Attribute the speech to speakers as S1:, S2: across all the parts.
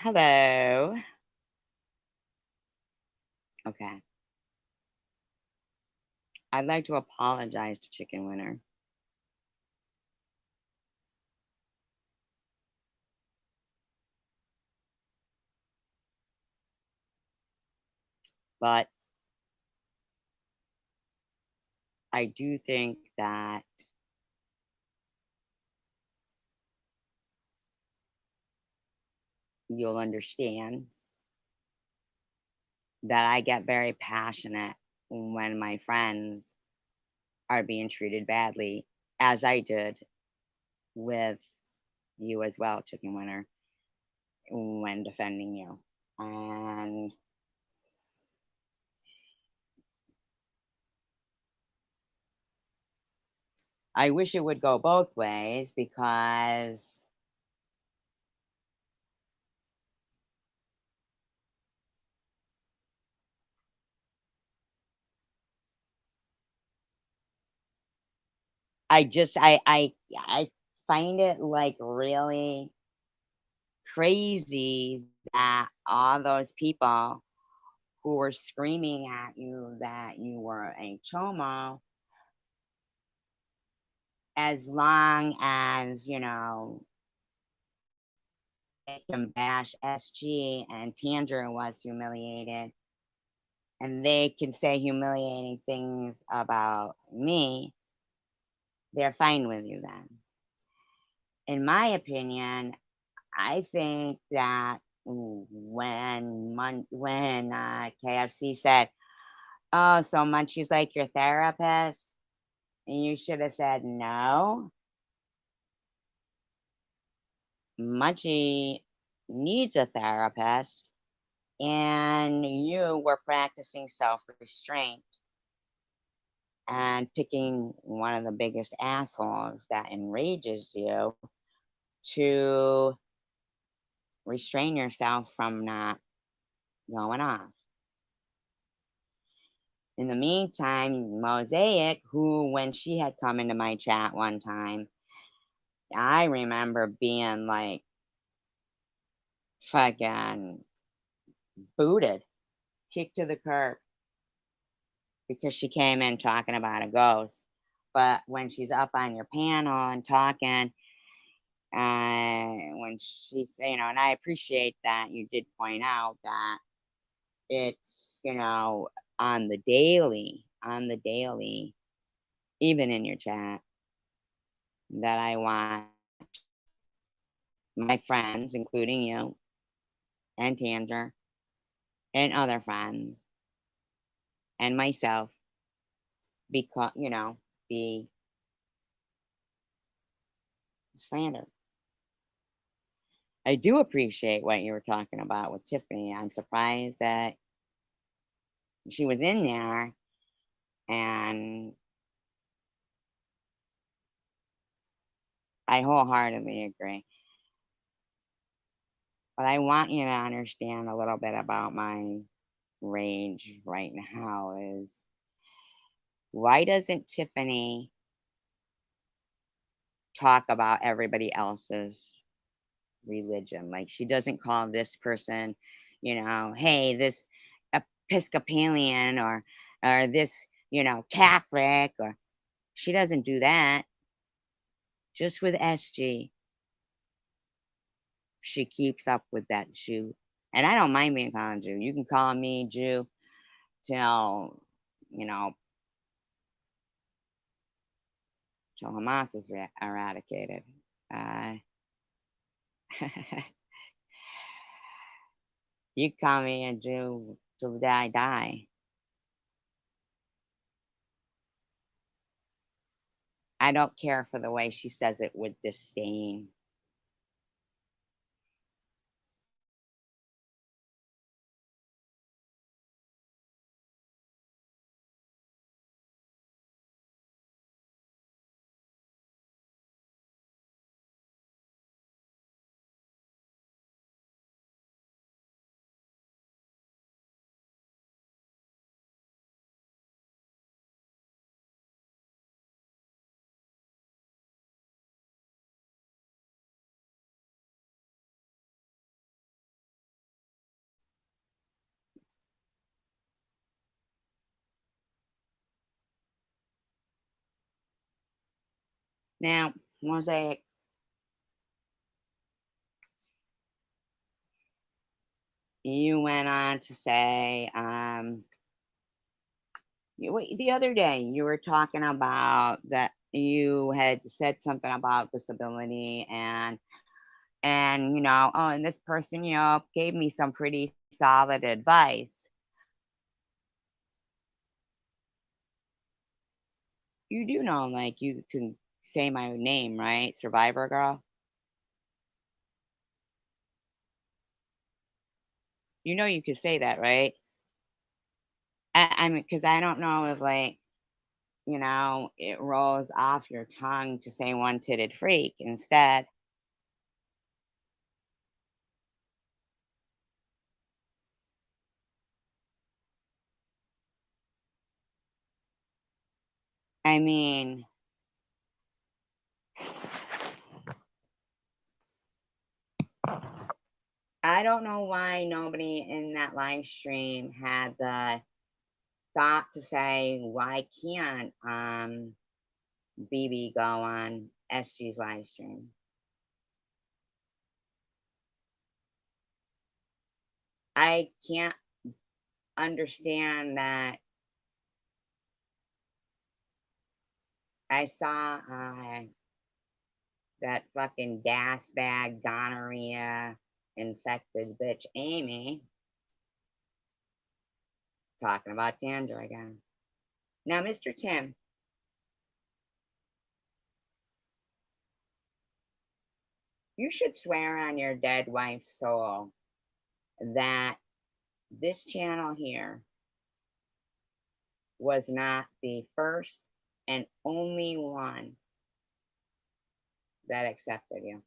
S1: Hello. Okay. I'd like to apologize to Chicken Winter, but I do think that you'll understand that I get very passionate when my friends are being treated badly, as I did with you as well, Chicken Winter, when defending you. And I wish it would go both ways because I find it like really crazy that all those people who were screaming at you that you were a chomo, as long as, they can bash SG and Tandra was humiliated and they can say humiliating things about me, they're fine with you then. In my opinion, I think that when KFC said, "Oh, so Munchie's like your therapist," and you should have said, "No, Munchie needs a therapist," and you were practicing self-restraint and picking one of the biggest assholes that enrages you to restrain yourself from not going off. In the meantime, Mosaic, who when she had come into my chat one time, I remember being like fucking booted, kicked to the curb because she came in talking about a ghost. But when she's up on your panel and talking, when she's, and I appreciate that you did point out that it's, on the daily, even in your chat, that I want my friends, including you and Tanger and other friends and myself, because, be slandered. I do appreciate what you were talking about with Tiffany. I'm surprised that she was in there, and I wholeheartedly agree. But I want you to understand a little bit about my rage right now is why doesn't Tiffany talk about everybody else's religion? Like she doesn't call this person, hey, this Episcopalian or this, Catholic, or she doesn't do that. Just with SG, she keeps up with that Jew. And I don't mind being called Jew. You can call me Jew till, you know, till Hamas is eradicated. Uh, you call me a Jew till the day I die. I don't care for the way she says it with disdain. Now, Mosaic, you went on to say, the other day you were talking about that you had said something about disability and oh, and this person gave me some pretty solid advice. You do know, like, you can say my name, right? Survivor Girl. You know you could say that, right? I mean, because I don't know if, like, it rolls off your tongue to say one-titted freak instead. I mean, I don't know why nobody in that live stream had the thought to say, why can't BB go on SG's live stream? I can't understand that. I saw that fucking gas bag gonorrhea infected bitch Amy talking about Tandra again. Now, Mr. Tim, you should swear on your dead wife's soul that this channel here was not the first and only one that accepted you,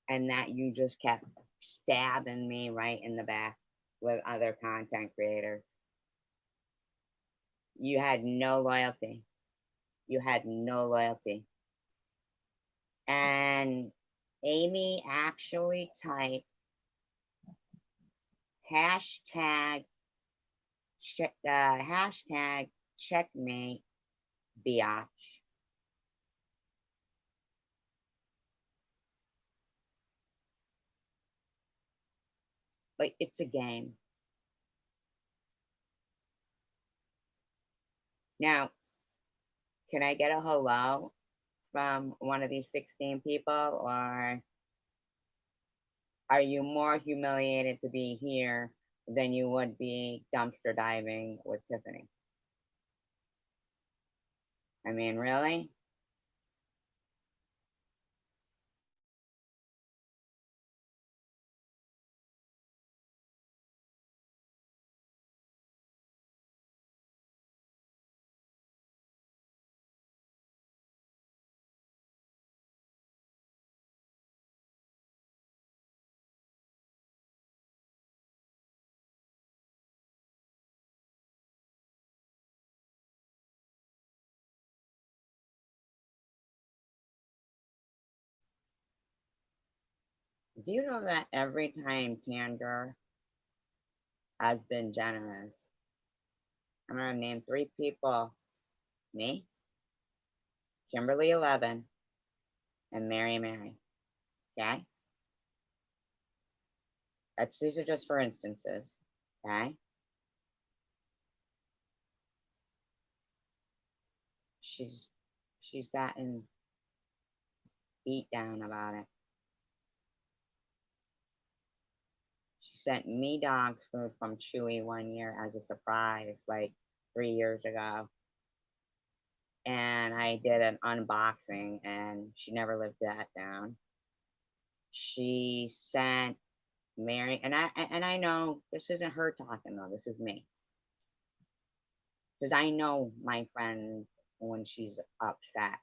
S1: and that you just kept stabbing me right in the back with other content creators. You had no loyalty. You had no loyalty. And Amy actually typed hashtag hashtag checkmate biatch. But it's a game. Now, can I get a hello from one of these 16 people, or are you more humiliated to be here than you would be dumpster diving with Tiffany? I mean, really? Do you know that every time Tandra has been generous, I'm going to name three people: me, Kimberly 11, and Mary. Okay? These are just for instances. Okay? She's she's gotten beat down about it. She sent me dog food from Chewy one year as a surprise, like 3 years ago. And I did an unboxing, and she never lived that down. She sent Mary, and I know this isn't her talking though. This is me, because I know my friend when she's upset.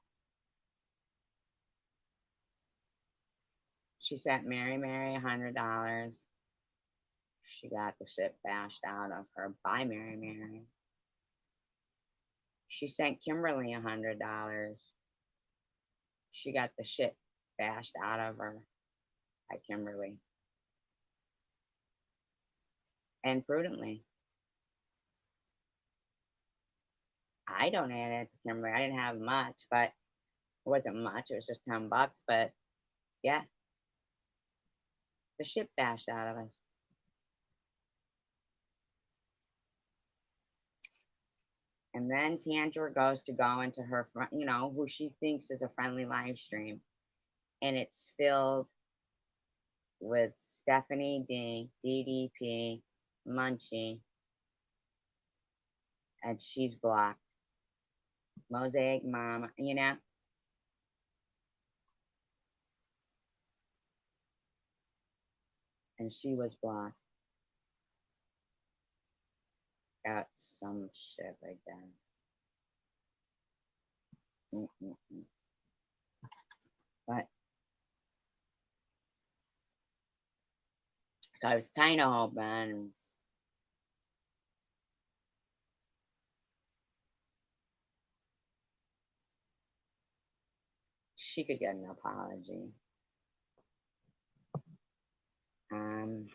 S1: She sent Mary $100. She got the shit bashed out of her by Mary. She sent Kimberly $100. She got the shit bashed out of her by Kimberly. And prudently. I donated it to Kimberly. I didn't have much, but it wasn't much. It was just $10. But yeah, the shit bashed out of us. And then Tandra goes to go into her, who she thinks is a friendly live stream. And it's filled with Stephanie D, DDP, Munchie, and she's blocked. Mosaic Mama, and she was blocked. Got some shit like that. Mm-mm-mm. But so I was kind of hoping she could get an apology. Um,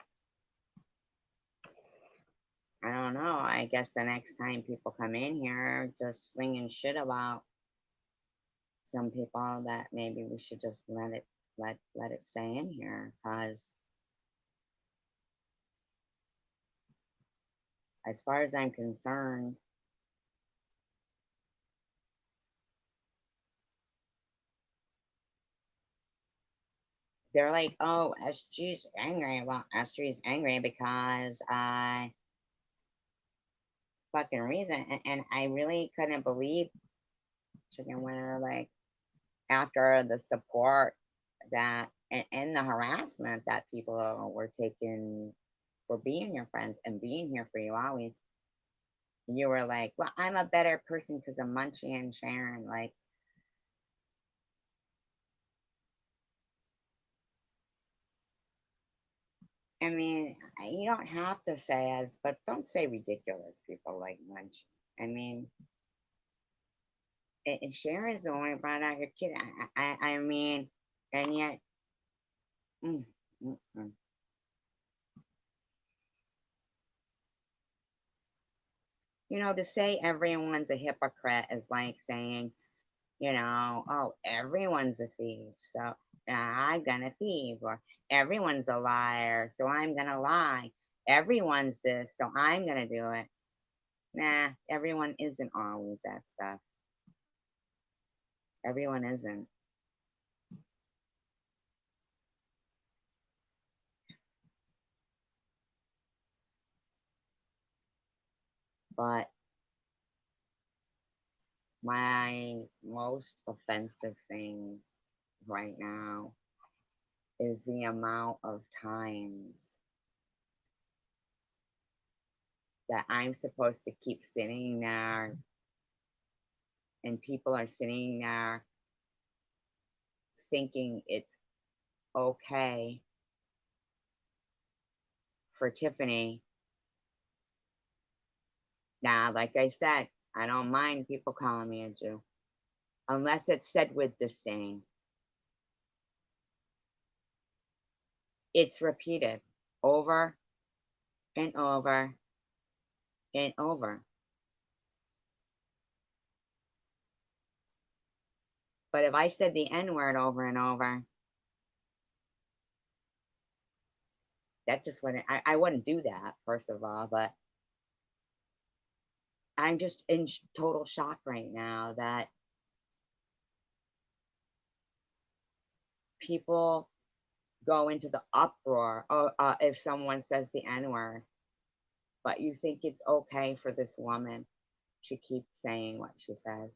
S1: I don't know. I guess the next time people come in here just slinging shit about some people, that maybe we should just let it stay in here, because as far as I'm concerned, they're like, oh, SG's angry. Well, SG's angry because I fucking reason, and I really couldn't believe Chicken Winner, like, after the support that and the harassment that people were taking for being your friends and being here for you always. You were like, well, I'm a better person because of Munchie and Sharon. Like, I mean, you don't have to say as, but don't say ridiculous people like Munchie. I mean, and Sharon's the one who brought out your kid. I mean, and yet, mm, mm, mm. To say everyone's a hypocrite is like saying, oh, everyone's a thief, so I'm gonna thief, or everyone's a liar, so I'm gonna lie. Everyone's this, so I'm gonna do it. Nah, everyone isn't always that stuff. Everyone isn't. But my most offensive thing right now is the amount of times that I'm supposed to keep sitting there and people are sitting there thinking it's okay for Tiffany. Now, like I said, I don't mind people calling me a Jew, unless it's said with disdain. It's repeated over and over and over. But if I said the N word over and over, that just wouldn't, I wouldn't do that, first of all. But I'm just in total shock right now that people go into the uproar if someone says the N word, but you think it's okay for this woman to keep saying what she says.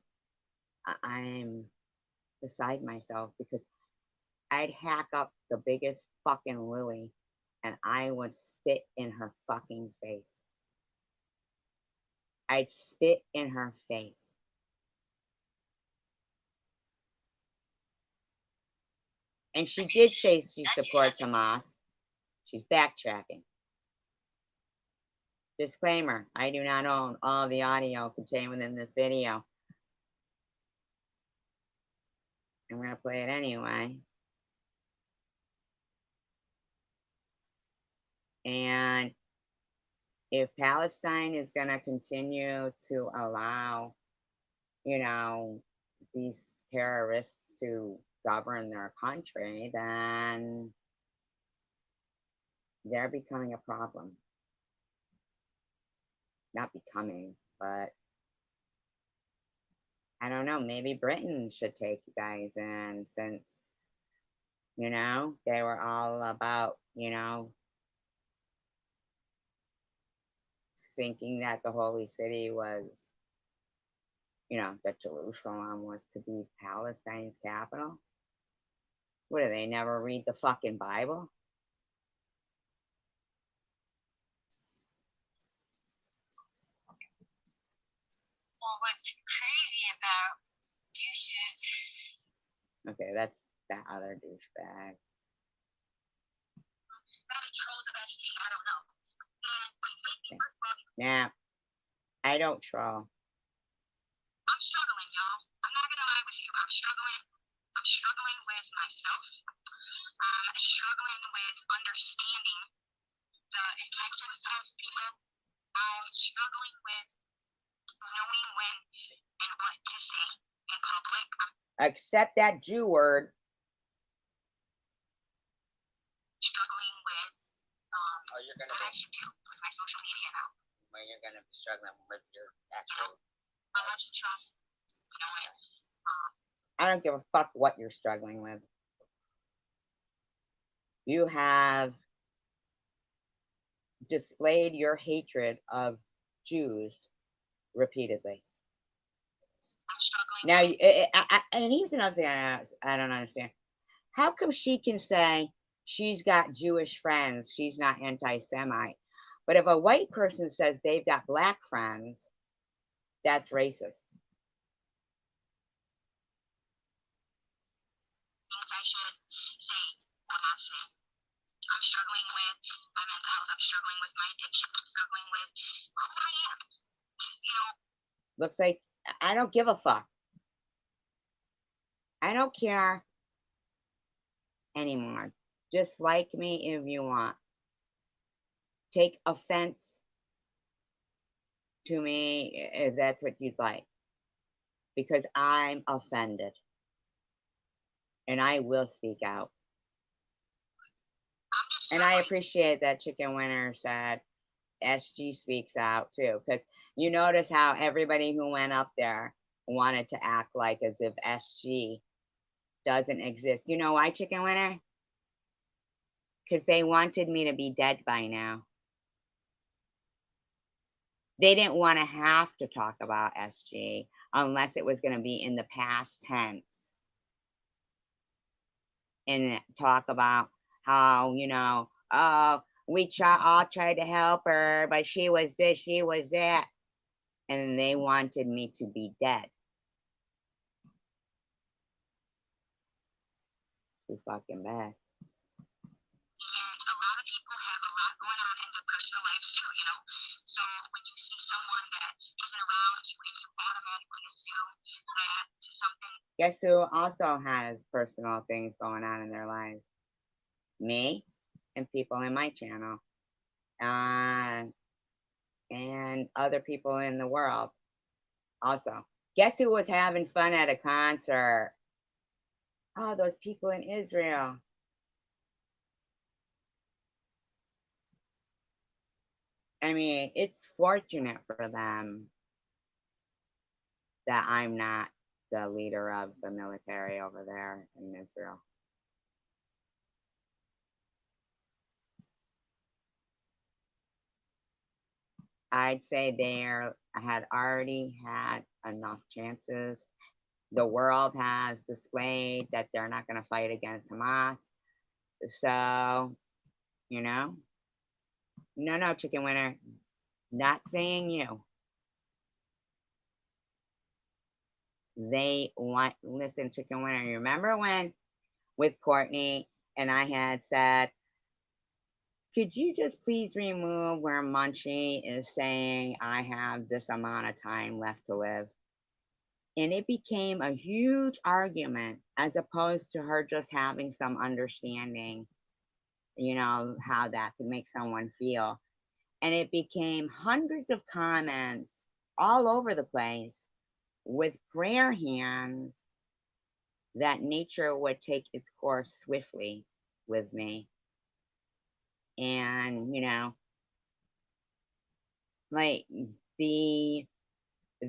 S1: I'm beside myself, because I'd hack up the biggest fucking Louie and I would spit in her fucking face. I'd spit in her face. And she did say she supports Hamas. She's backtracking. Disclaimer, I do not own all the audio contained within this video. I'm going to play it anyway. And if Palestine is going to continue to allow you know, these terrorists who govern their country, then they're becoming a problem. Not becoming, but I don't know. Maybe Britain should take you guys in since, they were all about, thinking that the holy city was, that Jerusalem was to be Palestine's capital. What do they never read the fucking Bible?
S2: Well, what's crazy about douches?
S1: Okay, that's that other douchebag.
S2: Maybe trolls of SG, I don't know. And
S1: Nah, I don't troll.
S2: I'm struggling, y'all. I'm not gonna lie with you. I'm struggling. I'm struggling with myself. I'm struggling with understanding the intentions of people. I'm struggling with knowing when and what to say in public.
S1: Except that Jew word.
S2: Struggling with
S1: You're gonna
S2: what I should do with my social media now.
S1: Well, you're gonna be struggling with your actual.
S2: How much trust,
S1: I don't give a fuck what you're struggling with. You have displayed your hatred of Jews repeatedly. Now, and here's another thing I don't understand. How come she can say she's got Jewish friends, she's not anti-Semite, but if a white person says they've got black friends, that's racist?
S2: Things I should say or not say. I'm struggling with my mental health. I'm struggling with my addiction. I'm struggling with who I am.
S1: Looks like I don't give a fuck. I don't care anymore. Just like me if you want. Take offense to me if that's what you'd like. Because I'm offended. And I will speak out. And I appreciate that Chicken Winner said SG speaks out too. Because you notice how everybody who went up there wanted to act like as if SG doesn't exist. You know why, Chicken Winner? Because they wanted me to be dead by now. They didn't want to have to talk about SG unless it was going to be in the past tense and talk about how, oh, all tried to help her, but she was this, she was that. And they wanted me to be dead. Too fucking bad.
S2: And a lot of people have a lot going on in their personal lives too, So when you see someone that isn't around you and you automatically assume that to something.
S1: Guess who also has personal things going on in their lives? Me and people in my channel. And other people in the world also. Guess who was having fun at a concert? Oh, those people in Israel. I mean, it's fortunate for them that I'm not the leader of the military over there in Israel. I'd say they had already had enough chances. The world has displayed that they're not going to fight against Hamas. So, no, Chicken Winner, not saying you. They want, listen, Chicken Winner, you remember when with Courtney and I had said, could you just please remove where Munchie is saying I have this amount of time left to live? And it became a huge argument as opposed to her just having some understanding, how that could make someone feel. And it became hundreds of comments all over the place with prayer hands, that nature would take its course swiftly with me. And, like the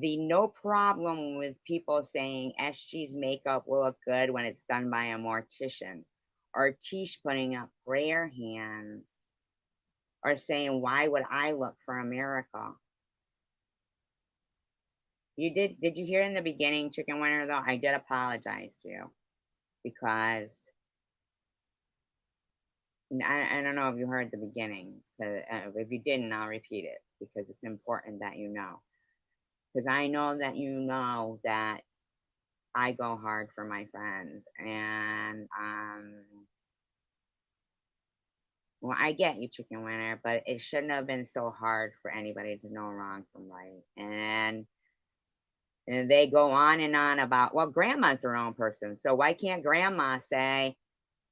S1: no problem with people saying SG's makeup will look good when it's done by a mortician, or Tish putting up prayer hands, or saying, why would I look for a miracle? Did you hear in the beginning, Chicken Winner, though? I did apologize to you because I don't know if you heard the beginning. If you didn't, I'll repeat it because it's important that you know. Because I know that you know that I go hard for my friends, and well, I get you, Chicken Winner, but it shouldn't have been so hard for anybody to know wrong from right. And they go on and on about, well, grandma's her own person, so why can't grandma say,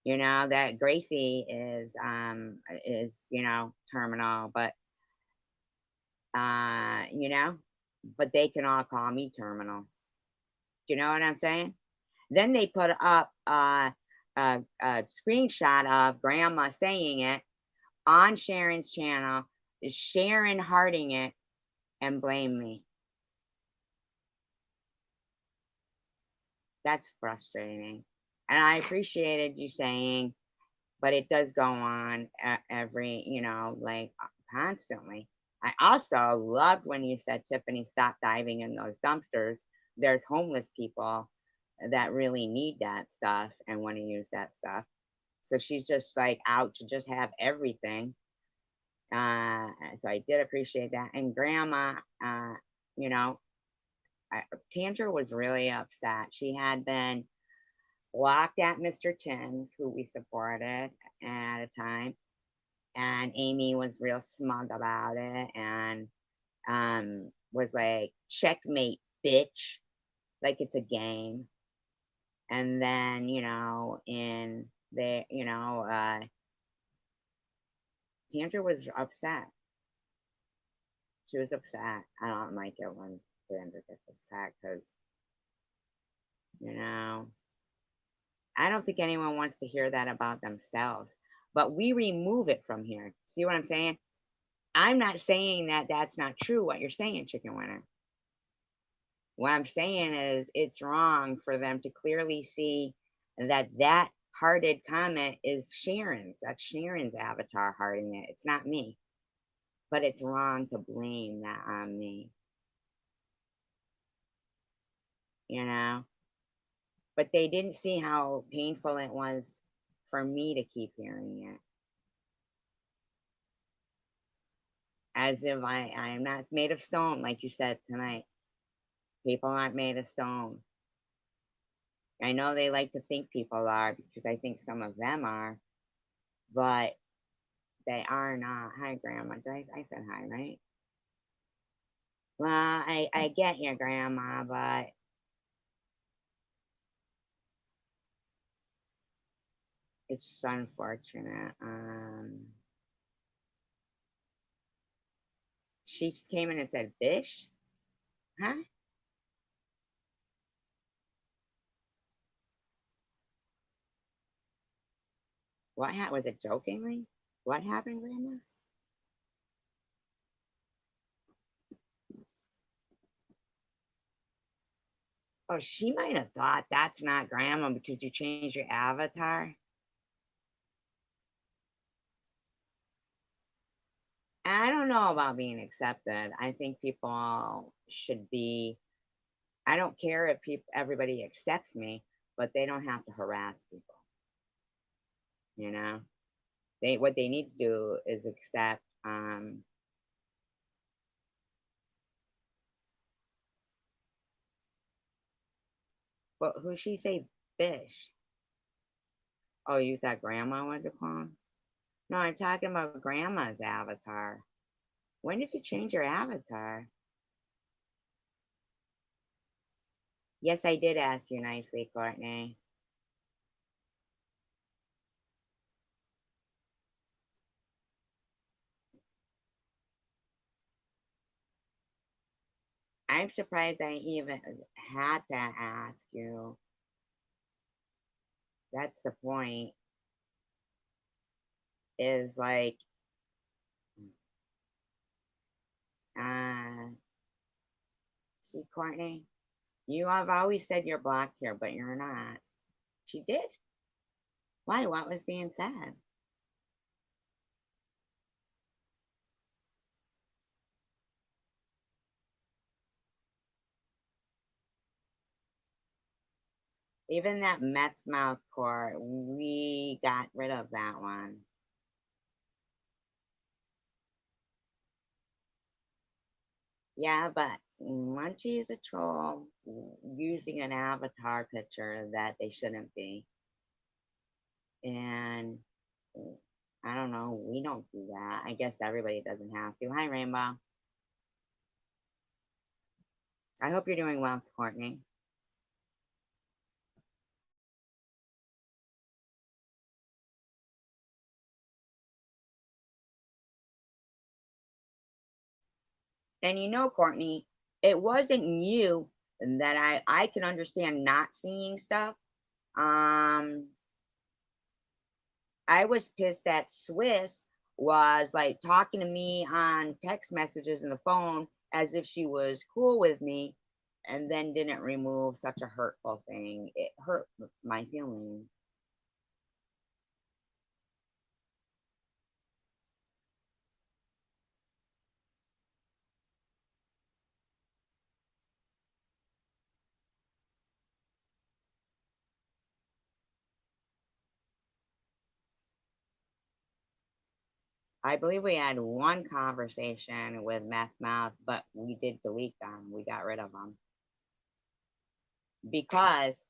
S1: that Gracie is terminal, but uh, you know, but they can all call me terminal. Do you know what I'm saying? Then they put up a screenshot of grandma saying it on Sharon's channel, Sharon hearting it, and blame me. That's frustrating. And I appreciated you saying, but it does go on every, like constantly. I also loved when you said, Tiffany, stop diving in those dumpsters. There's homeless people that really need that stuff and want to use that stuff. So she's just like out to just have everything. So I did appreciate that. And grandma, you know, Tandra was really upset. She had been blocked at Mr. Tim's, who we supported at a time. And Amy was real smug about it and was like, checkmate, bitch. Like it's a game. And then, in the, Tandra was upset. She was upset. I don't like it when Tandra gets upset because, you know, I don't think anyone wants to hear that about themselves. But we remove it from here. See what I'm saying? I'm not saying that that's not true, what you're saying, Chicken Winner. What I'm saying is it's wrong for them to clearly see that hearted comment is Sharon's. That's Sharon's avatar hearting it. It's not me. But it's wrong to blame that on me. You know? But they didn't see how painful it was for me to keep hearing it. As if I'm not made of stone, like you said tonight. People aren't made of stone. I know they like to think people are because I think some of them are, but they are not. Hi, Grandma. I said hi, right? Well, I get you, Grandma, but it's unfortunate. She came in and said, "Bish, huh? Was it jokingly? What happened, Grandma?" Oh, she might have thought that's not Grandma because you changed your avatar. I don't know about being accepted. I think people should be. I don't care if everybody accepts me, but they don't have to harass people. You know, what they need to do is accept. But who she say, Bish? Oh, you thought Grandma was a clone? No, I'm talking about Grandma's avatar. When did you change your avatar? Yes, I did ask you nicely, Courtney. I'm surprised I even had to ask you. That's the point. Is like, uh, see, Courtney, you have always said you're blocked here, but you're not. She did. Why? What was being said? Even that meth mouth court, we got rid of that one. Yeah, but Munchie is a troll using an avatar picture that they shouldn't be. And I don't know, we don't do that. I guess everybody doesn't have to. Hi, Rainbow. I hope you're doing well, Courtney. And you know, Courtney, it wasn't you that I can understand not seeing stuff. Um, I was pissed that Swiss was like talking to me on text messages and the phone as if she was cool with me and then didn't remove such a hurtful thing. It hurt my feelings. I believe we had one conversation with Meth Mouth, but we did delete them. We got rid of them because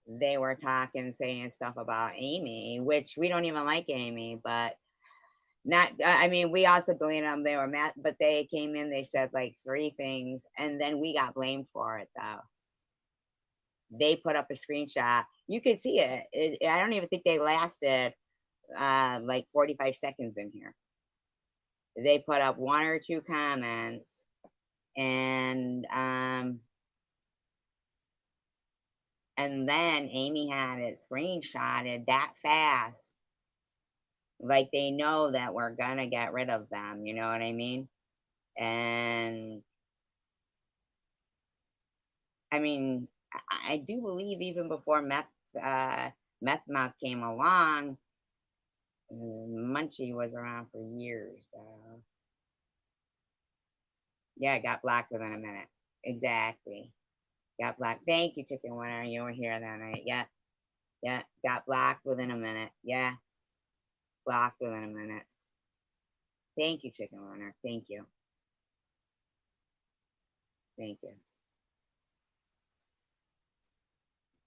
S1: they were talking, saying stuff about Amy, which we don't even like Amy, but not, I mean, we also deleted them. They were mad, but they came in, they said like three things, and then we got blamed for it though. They put up a screenshot. You could see it. I don't even think they lasted like 45 seconds in here. They put up one or two comments, and and then Amy had it screenshotted that fast, like they know that we're gonna get rid of them. You know what I mean? And I mean, I do believe even before uh, meth mouth came along, Munchie was around for years. Yeah, got blocked within a minute. Exactly. Got blocked. Thank you, Chicken Winner. You were here that night. Yeah, yeah. Got blocked within a minute. Yeah, blocked within a minute. Thank you, Chicken Winner. Thank you. Thank you.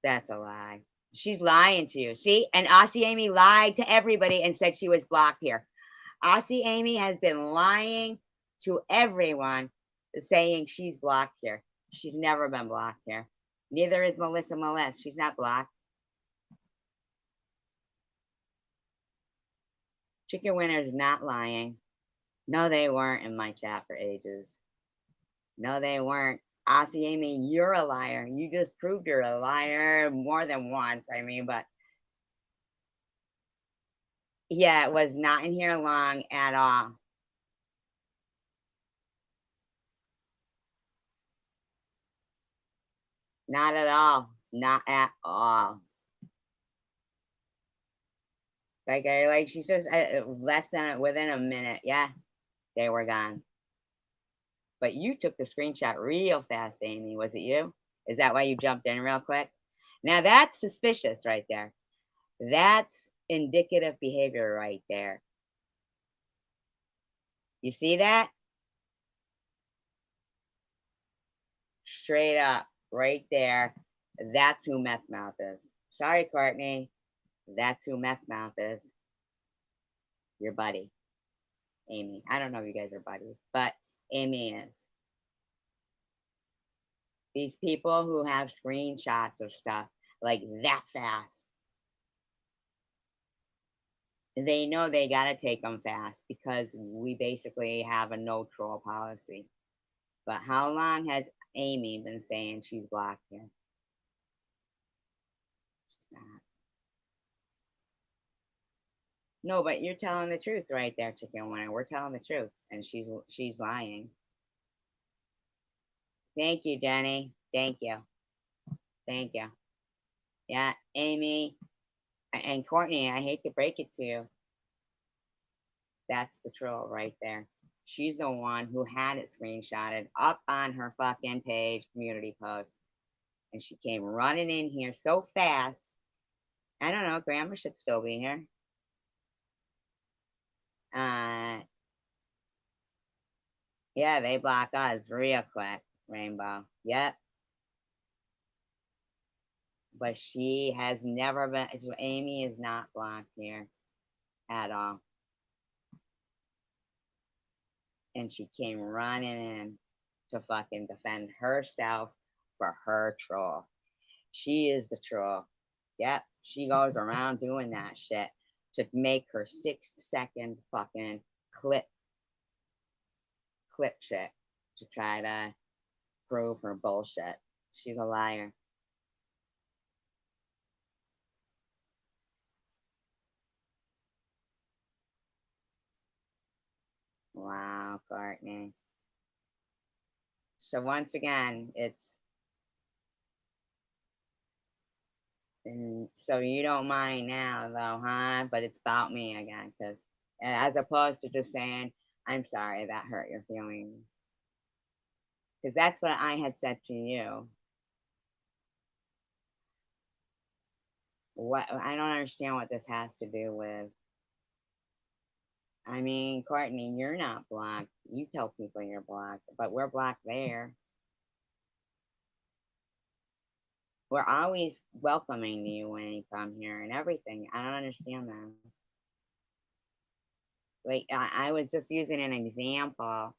S1: That's a lie. She's lying to you. See? And Aussie Amy lied to everybody and said she was blocked here. Aussie Amy has been lying to everyone, saying she's blocked here. She's never been blocked here. Neither is Melissa Molest. She's not blocked. Chicken Winner's not lying. No, they weren't in my chat for ages. No, they weren't. Aussie Amy, you're a liar. You just proved you're a liar more than once. I mean, but yeah, it was not in here long at all. Not at all. Not at all. Like she says, less than within a minute. Yeah, they were gone. But you took the screenshot real fast, Amy. Was it you? Is that why you jumped in real quick? Now that's suspicious right there. That's indicative behavior right there. You see that? Straight up, right there. That's who Meth Mouth is. Sorry, Courtney. That's who Meth Mouth is. Your buddy, Amy. I don't know if you guys are buddies, but Amy is. These people who have screenshots of stuff like that fast, they know they got to take them fast because we basically have a no troll policy. But how long has Amy been saying she's blocked here? No, but you're telling the truth right there, Chicken Winner. We're telling the truth, and she's lying. Thank you, Jenny. Thank you. Thank you. Yeah, Amy and Courtney. I hate to break it to you. That's the troll right there. She's the one who had it screenshotted up on her fucking page, community post, and she came running in here so fast. I don't know. Grandma should still be here. Uh, yeah, they block us real quick, Rainbow. Yep. But she has never been, Amy is not blocked here at all. And she came running in to fucking defend herself for her troll. She is the troll. Yep. She goes around doing that shit to make her 6-second fucking clip shit to try to prove her bullshit. She's a liar. Wow, Courtney. So once again, so you don't mind now though, huh? But it's about me again, because as opposed to just saying, I'm sorry that hurt your feelings. Because that's what I had said to you. What I don't understand what this has to do with. I mean, Courtney, you're not blocked. You tell people you're blocked, but we're blocked there. We're always welcoming you when you come here and everything. I don't understand that. Like, I was just using an example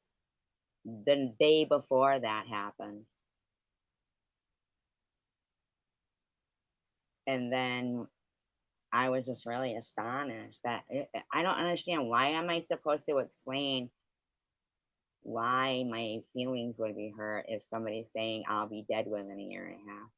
S1: the day before that happened. And then I was just really astonished that I don't understand. Why am I supposed to explain why my feelings would be hurt if somebody's saying I'll be dead within a year and a half?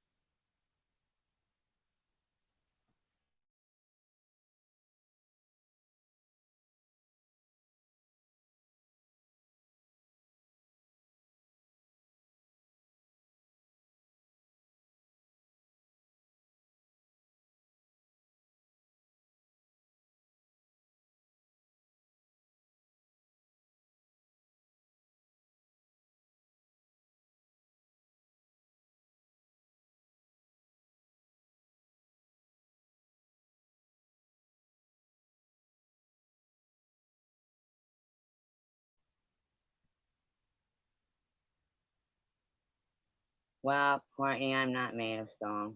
S1: Well, Courtney, I'm not made of stone.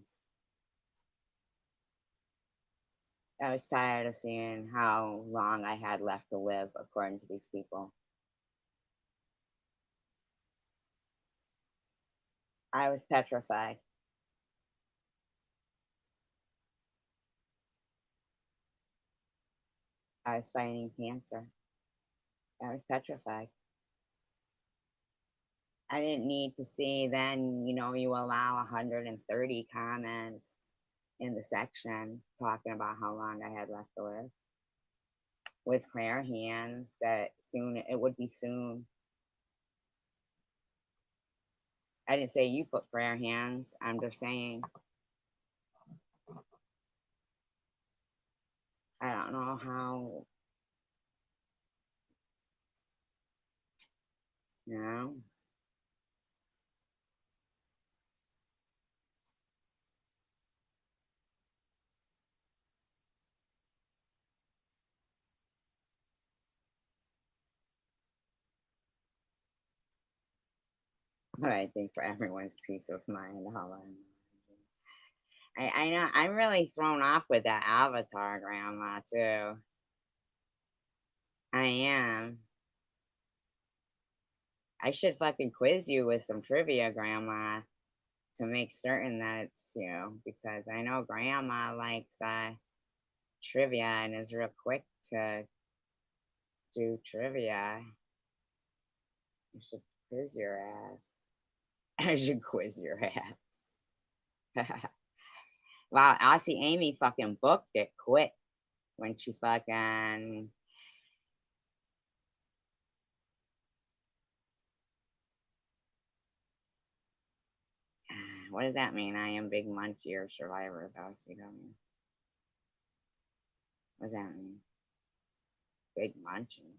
S1: I was tired of seeing how long I had left to live, according to these people. I was petrified. I was fighting cancer. I was petrified. I didn't need to see then, you allow 130 comments in the section talking about how long I had left to live with prayer hands that soon it would be soon. I didn't say you put prayer hands. I'm just saying, I don't know how, you know. But I think for everyone's peace of mind, I know I'm really thrown off with that avatar, Grandma, too. I am. I should fucking quiz you with some trivia, Grandma, to make certain that it's, because I know Grandma likes trivia and is real quick to do trivia. You should Quiz your ass. I should quiz your ass. Wow, I see Amy fucking booked it quick when she fucking. What does that mean? I am Big Munchie or Survivor of LCW. What does that mean? Big Munchie.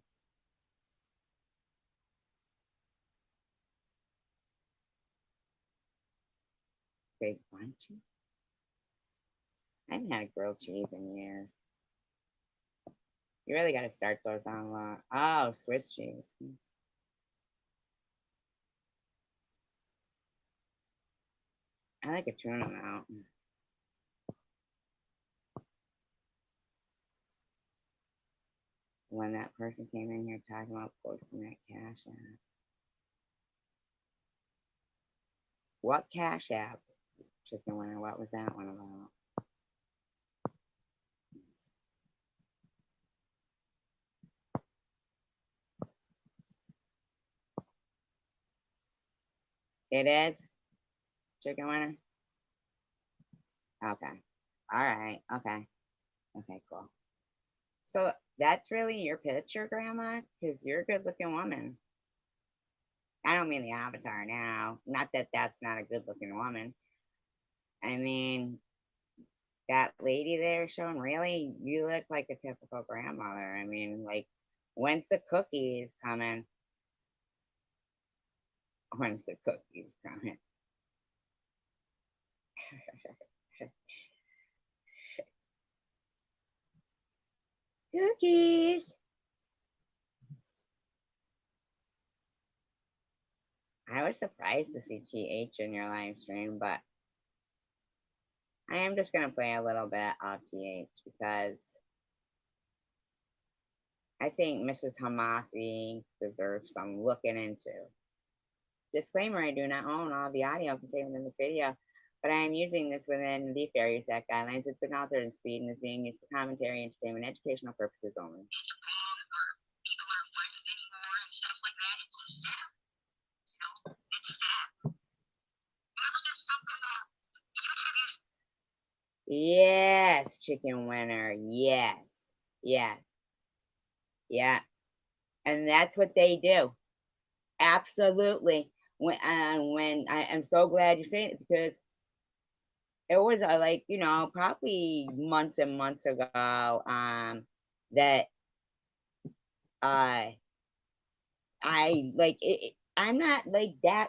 S1: Big Munchie? I haven't had a grilled cheese in years. You really got to start those on. Oh, Swiss cheese. I like a tuna mountain. When that person came in here talking about posting that cash app. What cash app? Chicken winner. What was that one about? It is chicken winner. Okay. All right. Okay. Okay. Cool. So that's really your picture, Grandma, because you're a good-looking woman. I don't mean the avatar now. Not that that's not a good-looking woman. I mean that lady there showing. Really, you look like a typical grandmother. I mean, like, when's the cookies coming? When's the cookies coming? Cookies. I was surprised to see TH in your live stream, but I am just gonna play a little bit of TH because I think Mrs. Hamasi deserves some looking into. Disclaimer, I do not own all the audio contained in this video, but I am using this within the Fair Use Act guidelines. It's been altered in speed and is being used for commentary, entertainment, educational purposes only.
S2: It's wrong or people aren't worth it anymore and stuff like that. It's just sad. You know, it's sad. And it's just something that YouTube used.
S1: Yes, chicken winner. Yes. Yes. Yeah. And that's what they do. Absolutely. When I'm so glad you're saying it because it was like, probably months and months ago that uh I like I'm not like that.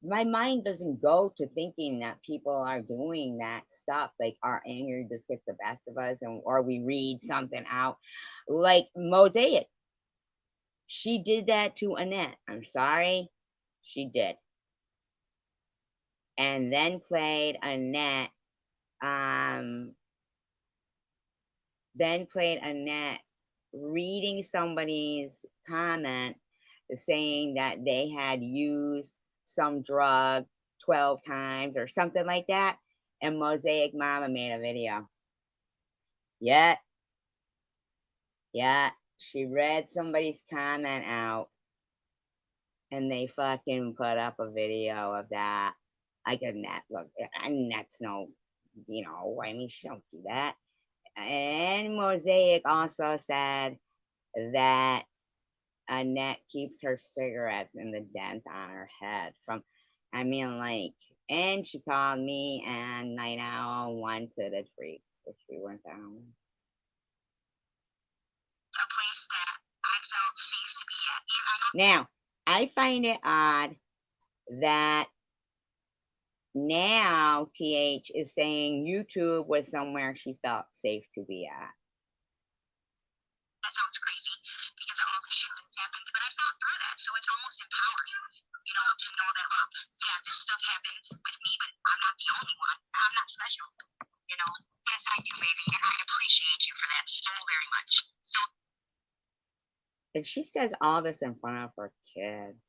S1: My mind doesn't go to thinking that people are doing that stuff. Like our anger just gets the best of us, and or we read something out, like Mosaic. She did that to Annette. I'm sorry, she did, and then played Annette. Um, then played Annette reading somebody's comment saying that they had used some drug 12 times or something like that. And Mosaic Mama made a video. Yeah, yeah. She read somebody's comment out and they fucking put up a video of that. Like a net look. I mean, that's no, I mean, she don't do that. And Mosaic also said that Annette keeps her cigarettes in the dent on her head from, I mean, like, and she called me and Night Owl one to the freaks, which we went down.
S2: A place that I felt safe to be at.
S1: Now, I find it odd that now PH is saying YouTube was somewhere she felt safe to be at.
S2: That sounds crazy because of all the shit that's happened, but I fought through that, so it's almost empowering, to know that, look, yeah, this stuff happened with me, but I'm not the only one. I'm not special, Yes, I do, baby, and I appreciate you for that so very much. So.
S1: And she says all this in front of her kids.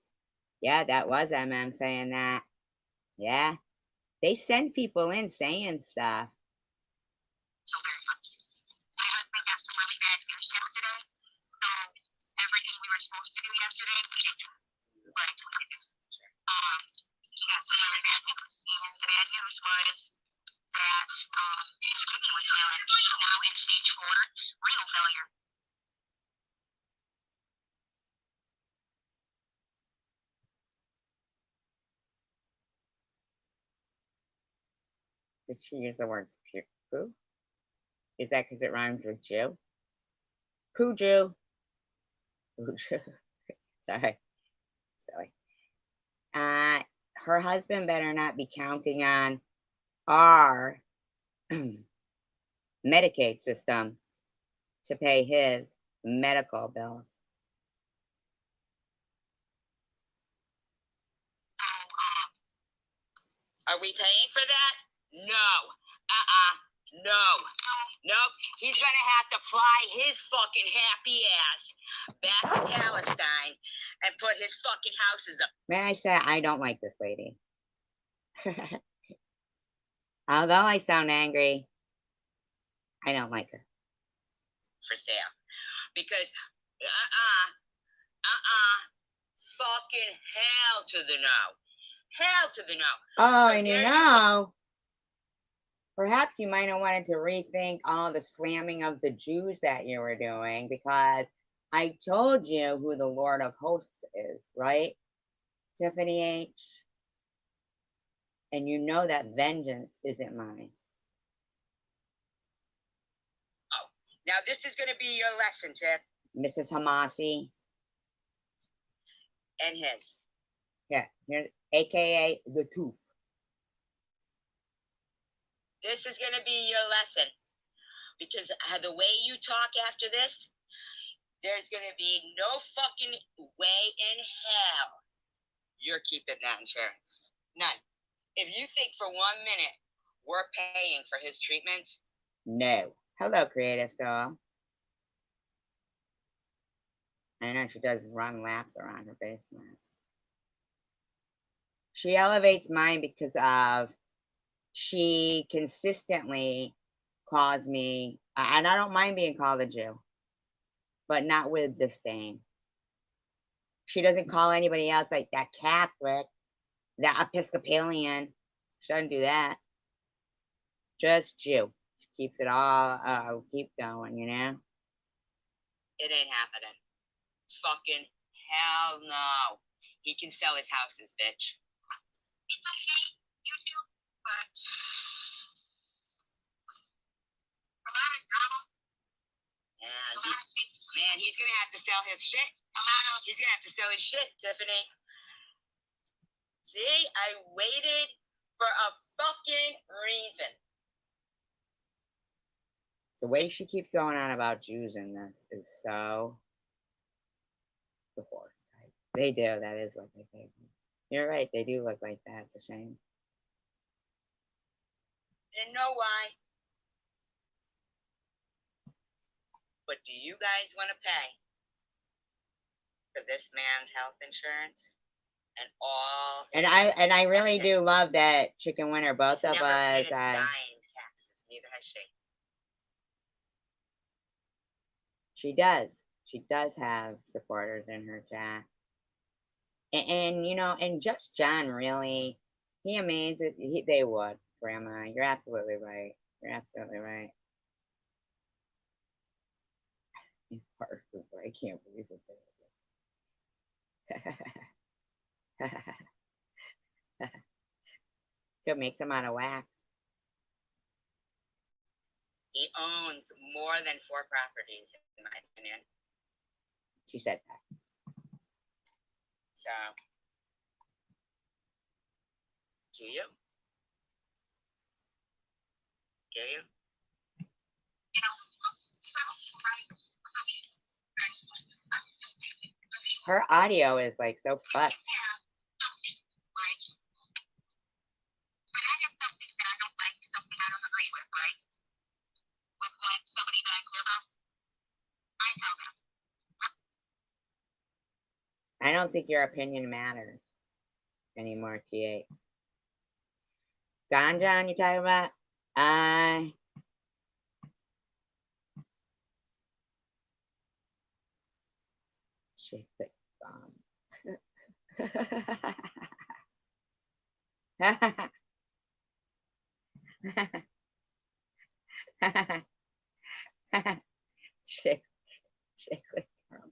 S1: Yeah, that was MM saying that. Yeah. They send people in saying stuff.
S2: So very much. My husband got some really bad news yesterday. So everything we were supposed to do yesterday, we didn't do. But we did he got some really bad news. And the bad news was that his kidney was failing. He's now in stage 4 renal failure.
S1: Did she use the words poo? Is that because it rhymes with Jew? Poo Jew. Poo Jew. Sorry. Silly. Her husband better not be counting on our Medicaid system to pay his medical bills. Are we paying for that? No. No. Nope. He's gonna have to fly his fucking happy ass back to Palestine and put his fucking houses up. May I say, I don't like this lady. Although I sound angry, I don't like her. For sale. Because, fucking hell to the no. Hell to the no. Oh, so and you know, perhaps you might have wanted to rethink all the slamming of the Jews that you were doing, because I told you who the Lord of Hosts is, right? Tiffany H. And you know that vengeance isn't mine. Oh, now this is going to be your lesson, Tiff. Mrs. Hamasi. And his. Yeah, here, AKA the Tooth. This is going to be your lesson. Because the way you talk after this, there's going to be no fucking way in hell you're keeping that insurance. None. If you think for 1 minute we're paying for his treatments, no. Hello, Creative Soul. I know she does run laps around her basement. She elevates mine because of she consistently calls me, and I don't mind being called a Jew, but not with disdain. She doesn't call anybody else like that Catholic, that Episcopalian. She doesn't do that. Just Jew. She keeps it all, keep going, you know? It ain't happening. Fucking hell no. He can sell his houses, bitch.
S2: It's okay, you two, but a lot of drama.
S1: And man, he's gonna have to sell his shit. He's gonna have to sell his shit, Tiffany. See, I waited for a fucking reason. The way she keeps going on about Jews in this is so divorced. They do. That is what they think. You're right. They do look like that. It's a shame. Didn't know why. But do you guys want to pay for this man's health insurance and all? And I really do love that Chicken Winner. Both of us. Dying taxes. Neither has she. She does. She does have supporters in her chat. And you know, and Just John really, he amazes. They would, Grandma. You're absolutely right. You're absolutely right. I can't believe it. Could make some out of wax. He owns more than 4 properties, in my opinion. She said that. So, do you? Do you? Her audio is like so fucked. I don't think your opinion matters anymore, T8. Don John, you talking about? Shake the bomb. Chick, chicklet caramel.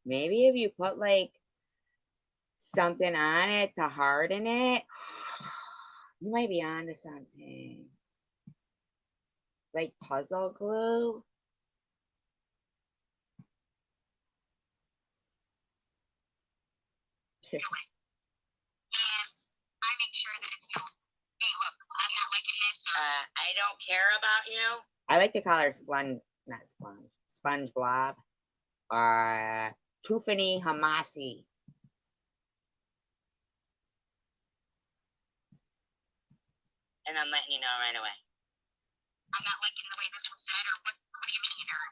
S1: Maybe if you put like something on it to harden it, you might be onto something. Like puzzle glue.
S2: And I make sure that it's, hey, look, I'm not liking this.
S1: I don't care about you. I like to call her Sponge Blob, or Tufani Hamasi. And I'm letting you know right away.
S2: I'm not liking the way this was said, or what do you mean? Or,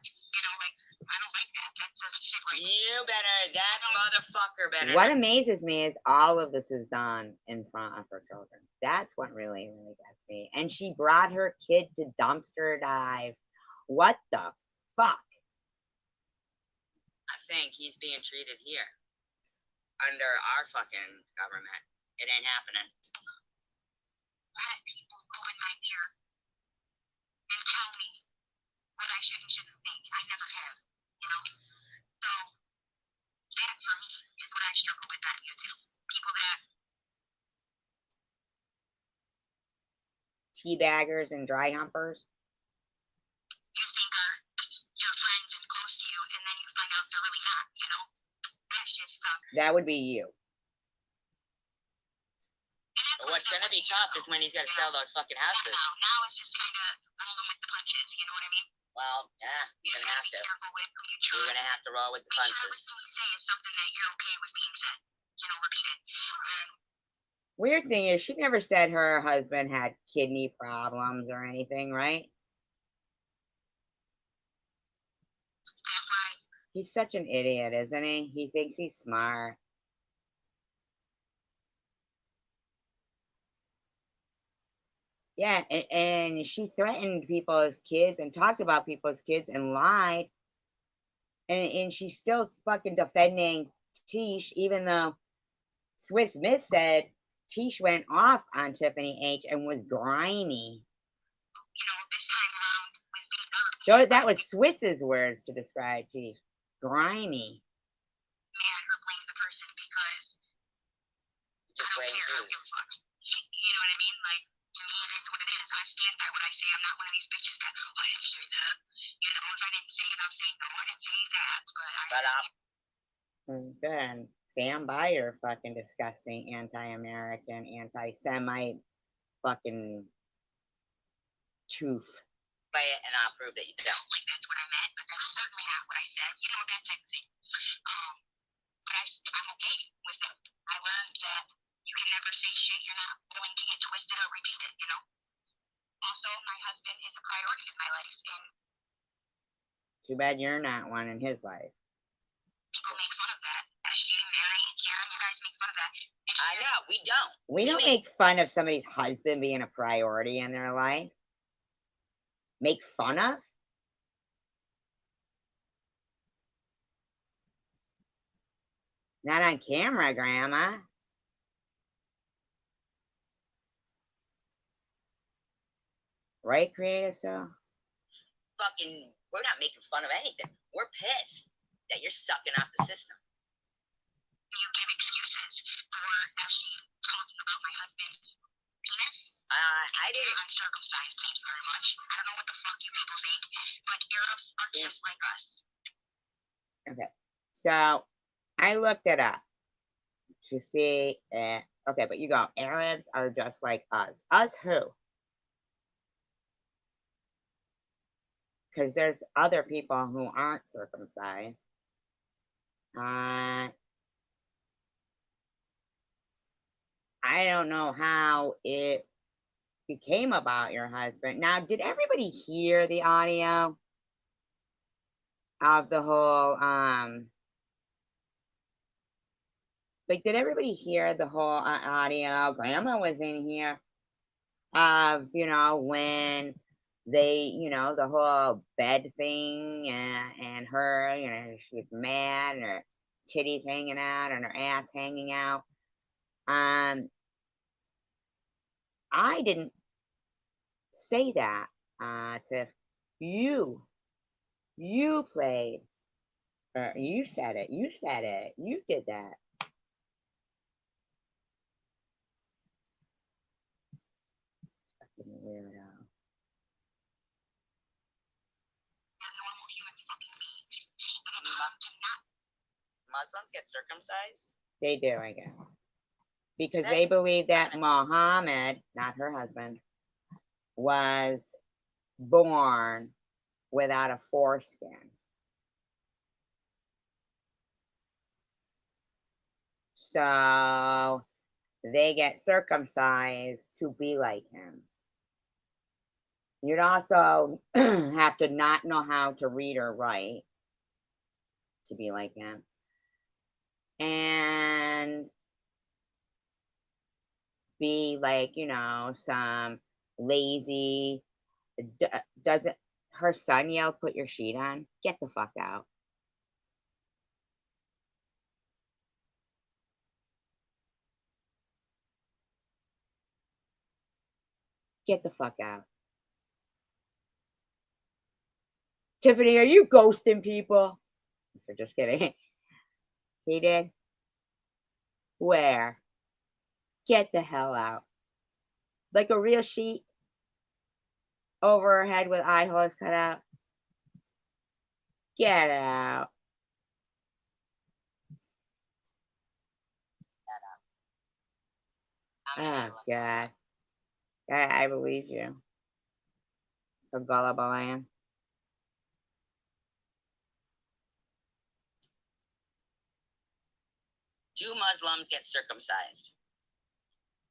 S2: like, I don't like that. That's a shit like
S1: You better, that motherfucker better. What amazes me is all of this is done in front of her children. That's what really, really gets me. And she brought her kid to dumpster dive. What the fuck? I think he's being treated here under our fucking government. It ain't happening.
S2: Let people go in my ear and tell me what I should and shouldn't think. I never have, So that for me is what I struggle with on YouTube. People that
S1: teabaggers and dry humpers.
S2: You think are your friends and close to you, and then you find out they're really not. That shit's tough.
S1: That would be you. What's gonna be tough is when he's gotta sell those fucking houses.
S2: Now it's just kind of rolling with the punches. You know what I mean?
S1: Well, yeah, you're gonna have to. You're gonna have to roll with the punches.
S2: Everything you say is something that you're okay with being said. Repeat it.
S1: Weird thing is, she never said her husband had kidney problems or anything, right? He's such an idiot, isn't he? He thinks he's smart. Yeah, and she threatened people's kids and talked about people's kids and lied. And she's still fucking defending Tish, even though Swiss Miss said Tish went off on Tiffany H and was grimy.
S2: This time around,
S1: That was Swiss's words to describe Tish. Grimy.
S2: Man, her blame the person because
S1: Just blame Jews.
S2: You know what I mean? Like, to me, it is what it is. I stand by what I say. I'm not one of these bitches that, I didn't say that. If I didn't say it, I'll say no, I didn't say that. But
S1: Then stand by your fucking disgusting anti-American, anti-Semite fucking truth. Play it and I'll prove that you don't.
S2: Like, that's what I meant, but that's certainly not what I said. That type of thing. But I'm okay with it. I learned that you can never say shit you're not going to get twisted or repeat it, Also, my husband is a priority in my life, and
S1: too bad you're not one in his life.
S2: People make fun of that. SG, Mary, Sharon, you guys make fun of that.
S1: I know, we don't. We don't make fun of somebody's husband being a priority in their life. Make fun of? Not on camera, Grandma. Right, Creative Soul? Fucking, we're not making fun of anything. We're pissed that you're sucking off the system.
S2: You give excuses for actually talking about my husband's penis.
S1: I didn't.
S2: Uncircumcised, thank you very much. I don't know what the fuck you people think, but Arabs are just like us.
S1: Okay, so I looked it up to see. Okay, but you go, Arabs are just like us. Us who? Because there's other people who aren't circumcised. I don't know how it became about your husband. Now, did everybody hear the audio of the whole, did everybody hear the whole audio? Grandma was in here of, when they, the whole bed thing and her, she was mad and her titties hanging out and her ass hanging out. Um, I didn't say that, Tiff. You, you played, or you said it. You said it. You did that. Fucking weirdo.
S2: normal human fucking beings. And it's hard to not.
S3: Muslims get circumcised?
S1: They do, I guess. Because
S3: That-
S1: they believe that Muhammad, not her husband, was born without a foreskin. So they get circumcised to be like him. You'd also have to not know how to read or write to be like him. And be like, some lazy, doesn't her son yell, put your sheet on? Get the fuck out. Get the fuck out. Tiffany, are you ghosting people? So just kidding. He did? Where? Get the hell out. Like a real sheet over her head with eye holes cut out. Get out. Oh, God. I believe you. So gullible I am.
S3: Do Muslims get circumcised?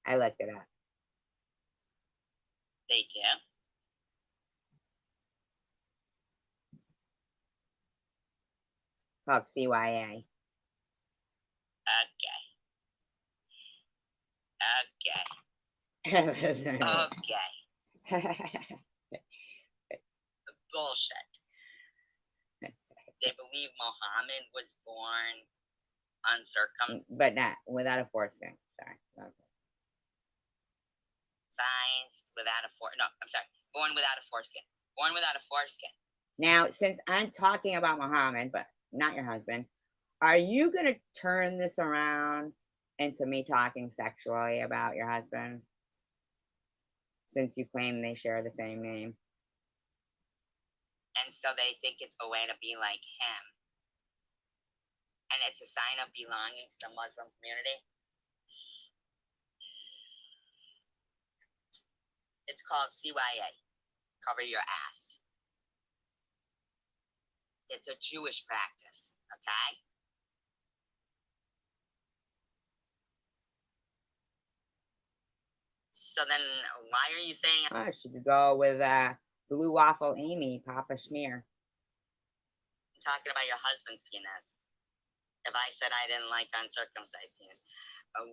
S1: I looked it up.
S3: They do.
S1: Called CYA.
S3: Okay. Bullshit. They believe Muhammad was born uncircumcised
S1: But not without a foreskin. Sorry. Okay.
S3: without a foreskin. No, I'm sorry. Born without a foreskin. Born without a foreskin.
S1: Now, since I'm talking about Muhammad, but not your husband, are you going to turn this around into me talking sexually about your husband? Since you claim they share the same name.
S3: And so they think it's a way to be like him. And it's a sign of belonging to the Muslim community. It's called CYA. Cover your ass. It's a Jewish practice, okay? So then why are you saying
S1: Oh, she could go with Blue Waffle Amy, Papa Schmear.
S3: I'm talking about your husband's penis? If I said I didn't like uncircumcised penis,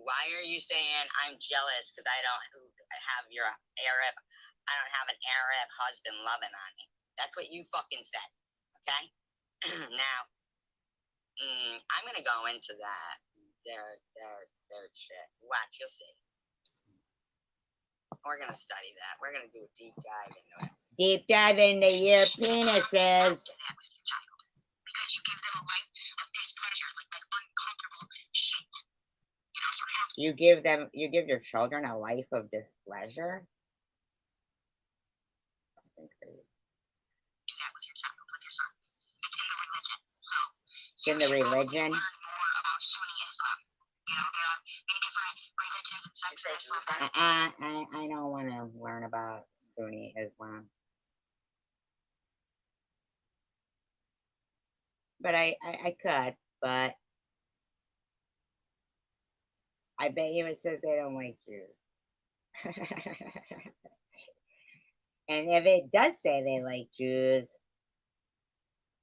S3: why are you saying I'm jealous because I don't have your Arab? I don't have an Arab husband loving on me. That's what you fucking said, okay? Now, I'm gonna go into that. Their shit. Watch, you'll see. We're gonna study that. We're gonna do a deep dive into it.
S1: Deep dive into your penises.
S2: Because you give them a life of displeasure, like uncomfortable shit. You
S1: You give your children a life of displeasure? Fucking crazy.
S2: do that with your child, with your son. It's in the religion. So
S1: It's in the religion?
S2: learn more about Sunni Islam. There are many different religions and sects of Islam.
S1: I don't want to learn about Sunni Islam. But I could, but I bet you it says they don't like Jews. And if it does say they like Jews,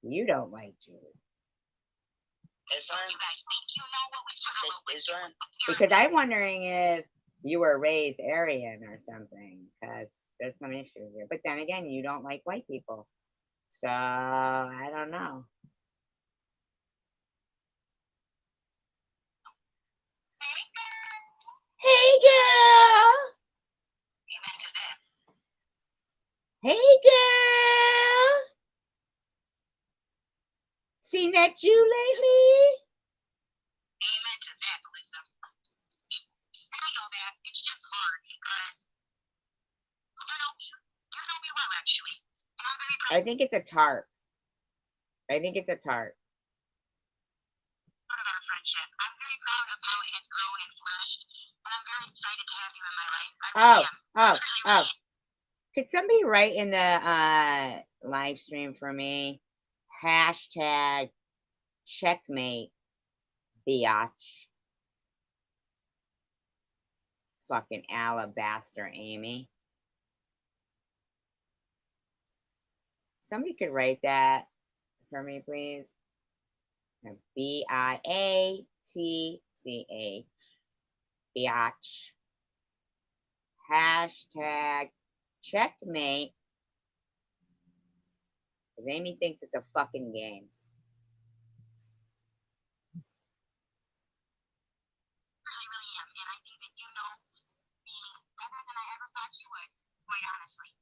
S1: you don't like Jews.
S3: Islam?
S2: You guys think you know what we talk about with
S3: Islam?
S1: Because I'm wondering if you were raised Aryan or something, because there's some issues here. But then again, you don't like white people. So I don't know. Hey, girl. Seen that you lately?
S2: Amen to that, Melissa. And I know that. It's just hard because you know me. You know me well, actually. And I'm very proud
S1: I think it's a tart. I think it's a tart.
S2: of our friendship. I'm very proud of how it has grown and flourished. And I'm very excited to have you in my life. I really am. I really am.
S1: Could somebody write in the live stream for me? Hashtag checkmate biatch. Fucking alabaster Amy. Somebody could write that for me, please. biatch. Biatch. Hashtag checkmate. Because Amy thinks it's a fucking game.
S2: Really, really am. And I think that you know me better than I ever thought you would, quite honestly.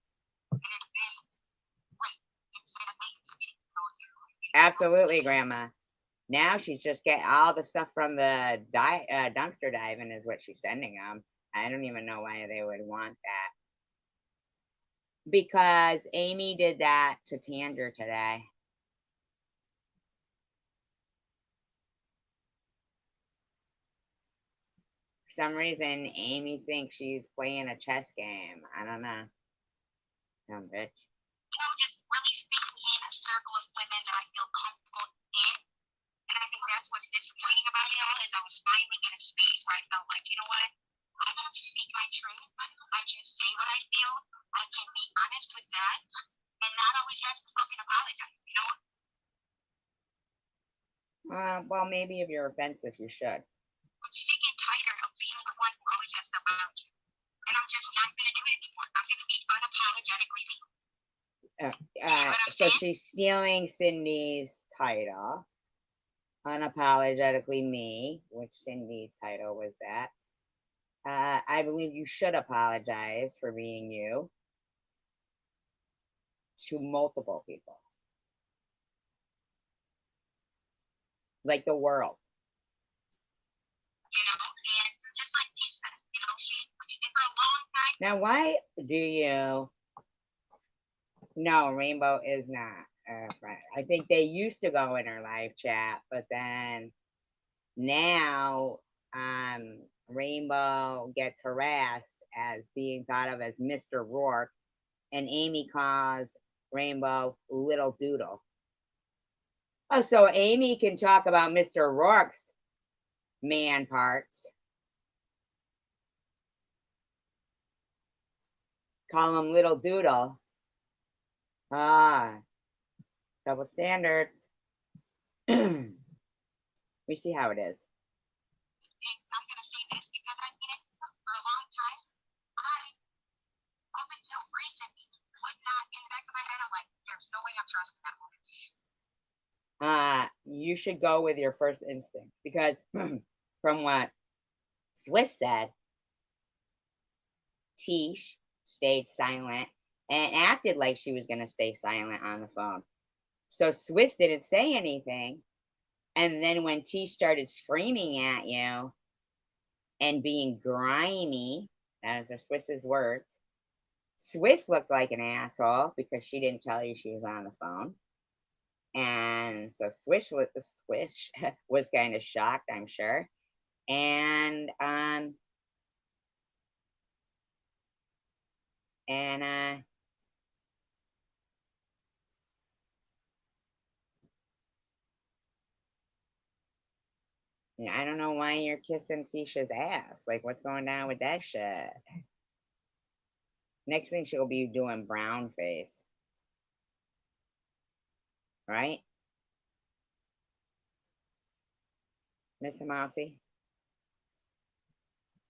S2: And it's been great. It's been amazing getting to know you.
S1: Absolutely, Grandma. Now she's just getting all the stuff from the dumpster diving is what she's sending them. I don't even know why they would want that. Because Amy did that to Tanger today. For some reason, Amy thinks she's playing a chess game. I don't know. Dumb bitch.
S2: You know, just really fitting in a circle of women that I feel comfortable in. And I think that's what's disappointing about it all is I was finally in a space where I felt like, you know what? I can speak my truth. I can say what I feel. I can be honest with that. And not always have to fucking apologize. You know?
S1: Well, maybe if you're offensive, you should.
S2: I'm sick and tired of being the one who always has to apologize. And I'm just not going to do it anymore. I'm going to be unapologetically me.
S1: So she's stealing Cindy's title. Unapologetically me, which Cindy's title was that. I believe you should apologize for being you to multiple people. Like the world.
S2: You know, and just like she said, you know, she, for a long time.
S1: Now, why do you? No, Rainbow is not a friend. I think they used to go in her live chat, but then now Rainbow gets harassed as being thought of as Mr. Rourke, and Amy calls Rainbow Little Doodle. Oh, so Amy can talk about Mr. Rourke's man parts. Call him Little Doodle. Ah, double standards. We see how it is.
S2: And I'm going to say this because I've been for a long time. I, up until recently, would not, in the back of my head, I'm like, there's no way I'm trusting that woman.
S1: You should go with your first instinct because from what Swiss said, Tish stayed silent and acted like she was going to stay silent on the phone. So Swiss didn't say anything. And then when Tish started screaming at you and being grimy, those are Swiss's words, Swiss looked like an asshole because she didn't tell you she was on the phone. And so Swish was kind of shocked, I'm sure. And I don't know why you're kissing Tisha's ass. Like, what's going down with that shit? Next thing she'll be doing brown face. Right? Miss Mousy?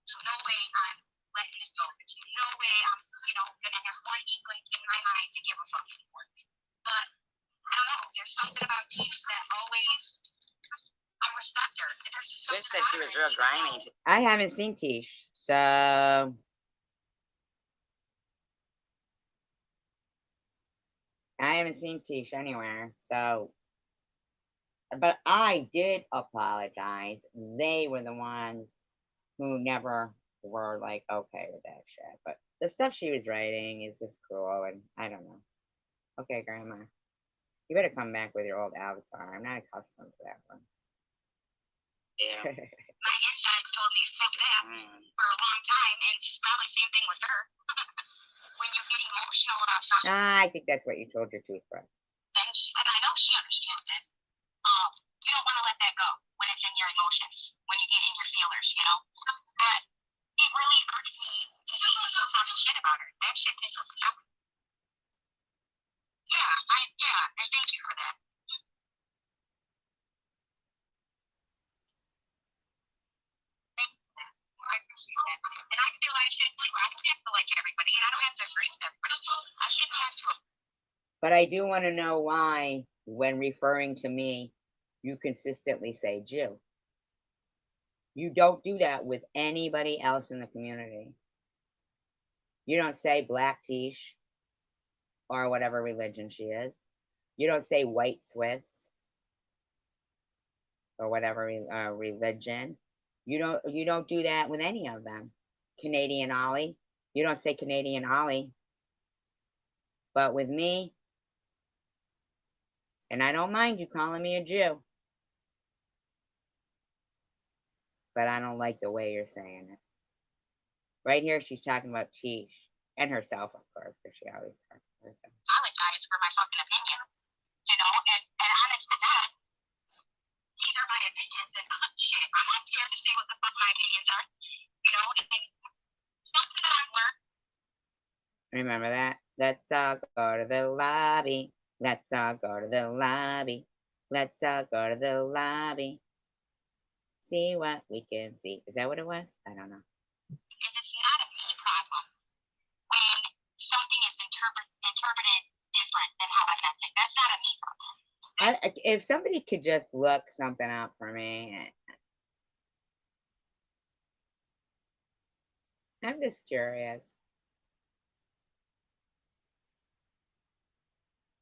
S2: So no way I'm letting this go. No way I'm, you know, gonna have one inkling in my mind to give a fuck anymore. But I don't know. There's something about Tish that always I respect her.
S3: Swiss said she was real grimy.
S1: I haven't seen Tish, so I haven't seen Tish anywhere, so. But I did apologize. They were the ones who never were like okay with that shit. But the stuff she was writing is just cruel, and I don't know. Okay, Grandma, you better come back with your old avatar. I'm not accustomed to that one.
S3: Yeah.
S2: My insides told me fuck that for a long time, and it's probably same thing with her. When you get emotional about something,
S1: I think that's what you told your toothbrush.
S2: and I know she understands it. You don't want to let that go when it's in your emotions, when you get in your feelers, you know. But it really hurts me to see people talking shit about her. That shit pisses me off. Yeah, and thank you for that. I appreciate that. And I feel I should too. I don't have to like everybody, and I don't have to agree with everybody. I shouldn't have to.
S1: But I do want to know why, when referring to me, you consistently say Jew. You don't do that with anybody else in the community. You don't say Black Tish or whatever religion she is. You don't say white Swiss or whatever religion. You don't do that with any of them. Canadian Ollie. You don't say Canadian Ollie. But with me, and I don't mind you calling me a Jew, but I don't like the way you're saying it. Right here, she's talking about Tish and herself, of course, because she always talks about herself.
S2: Apologize for my fucking opinion, you know, and honest to God, these are my opinions, and shit, I'm not scared to say what the fuck my opinions are, you know, and something that I've learned.
S1: Remember that? Let's all go to the lobby. Let's all go to the lobby. Let's all go to the lobby. See what we can see. Is that what it was? I don't know.
S2: Is it's not a me problem when something is interpreted different than how I meant it. That's not a me problem.
S1: If somebody could just look something up for me, I'm just curious.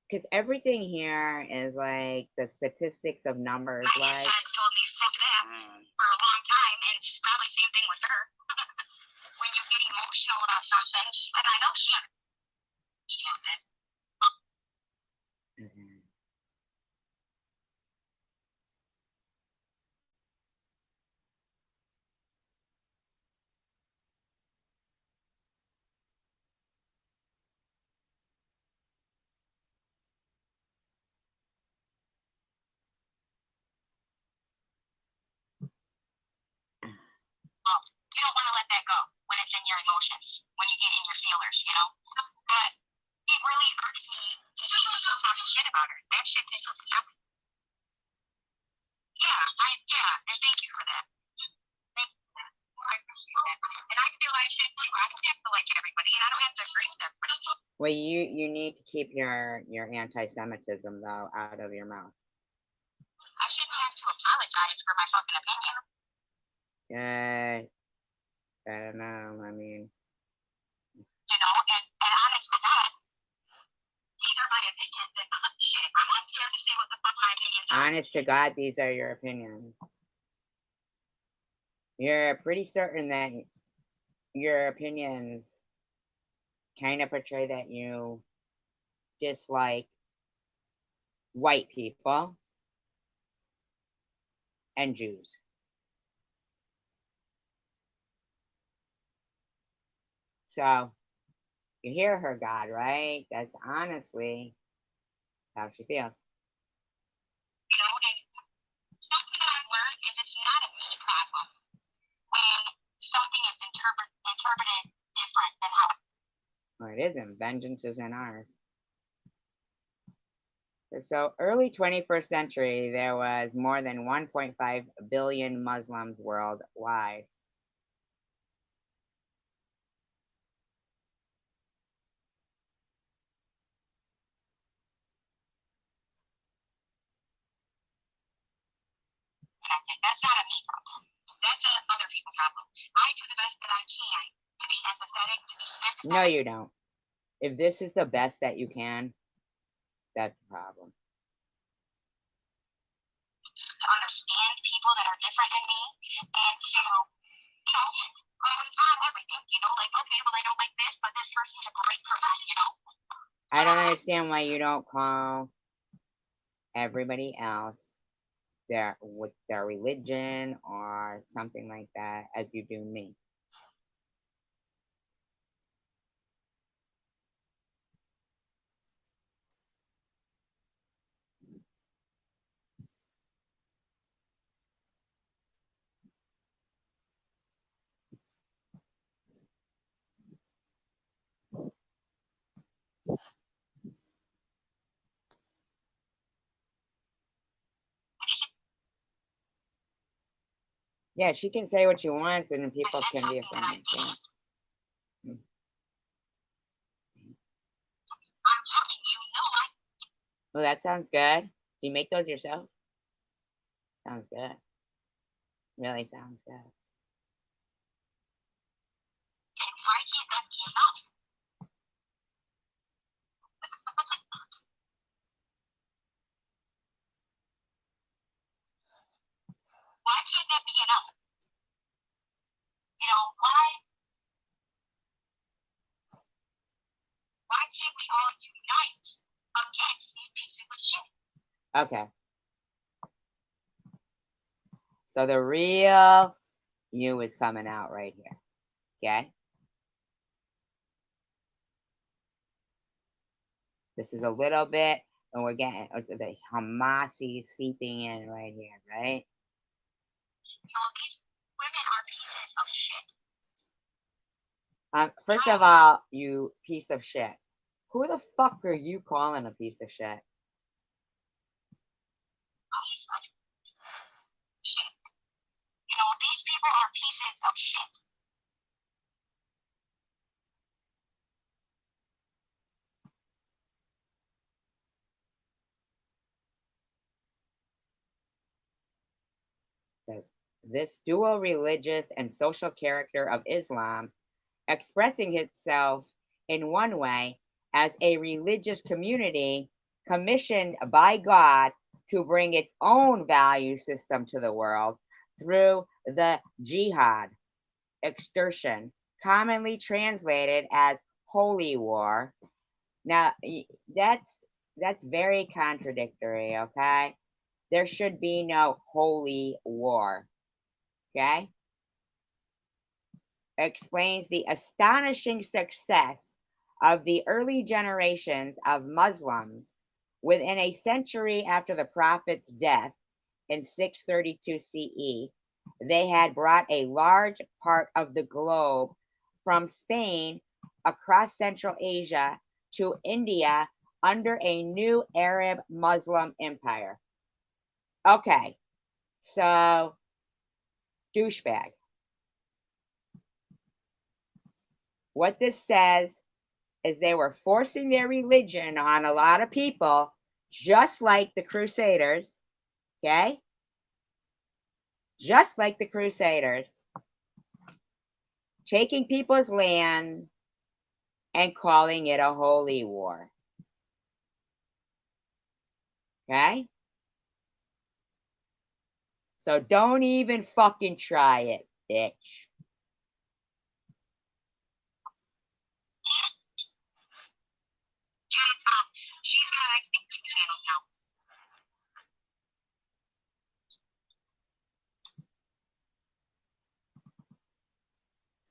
S1: Because everything here is like the statistics of numbers,
S2: My
S1: like.
S2: insides told me fuck that for a long time, and it's probably same thing with her. When you get emotional about something, and I know she understands it.
S1: Mhm.
S2: You don't want to let that go when it's in your emotions, when you get in your feelers, you know. But it really hurts me to see people talking shit about her. That shit pisses me off. Yeah, and thank you for that. Thank you for that. I appreciate that. And I feel I should too. I don't have to like everybody, and I don't have to agree with everybody.
S1: Well, you need to keep your anti-Semitism though out of your mouth.
S2: I shouldn't have to apologize for my fucking opinion.
S1: I don't know. I mean,
S2: You know, and honest to God, these are my opinions, and shit, I'm not scared to say what the fuck my opinions are.
S1: honest to God, these are your opinions. You're pretty certain that your opinions kind of portray that you dislike white people and Jews. So you hear her, God, right? That's honestly how she feels.
S2: You know, and something that I've learned is it's not a me problem when something is interpreted different than how.
S1: Well, it isn't. Vengeance isn't ours. So early 21st century, there was more than 1.5 billion Muslims worldwide.
S2: That's not a me problem. That's a other people's problem. I do the best that I can to be empathetic, to be sympathetic.
S1: No, you don't. If this is the best that you can, That's the problem.
S2: To understand people that are different than me and to, go and find everything, like, okay, well, I don't like this, but this person's a great person.
S1: I don't understand why you don't call everybody else with their religion or something like that as you do me. Yeah, she can say what she wants and people can be offended. Yeah.
S2: I'm telling you,
S1: Well, that sounds good. Do you make those yourself? Sounds good. Really sounds good.
S2: and why can't that be enough? Why can't that be enough? Why can't we all unite against these pieces of shit?
S1: Okay. So the real you is coming out right here. Okay? This is a little bit, and we're getting the Hamasi seeping in right here, right?
S2: These women are pieces of shit.
S1: First of all, you piece of shit. Who the fuck are you calling a piece of shit?
S2: Piece of shit. These people are pieces of shit.
S1: Says this dual religious and social character of Islam, expressing itself in one way as a religious community commissioned by God to bring its own value system to the world through the jihad, extortion, commonly translated as holy war. Now, that's very contradictory, okay? There should be no holy war, okay? Explains the astonishing success of the early generations of Muslims within a century after the Prophet's death in 632 CE. They had brought a large part of the globe from Spain across Central Asia to India under a new Arab Muslim empire. Okay, so douchebag. What this says is they were forcing their religion on a lot of people, just like the Crusaders, okay? Just like the Crusaders, taking people's land and calling it a holy war. Okay? So don't even fucking try it, bitch.
S2: She's got, I think, 2 channels now.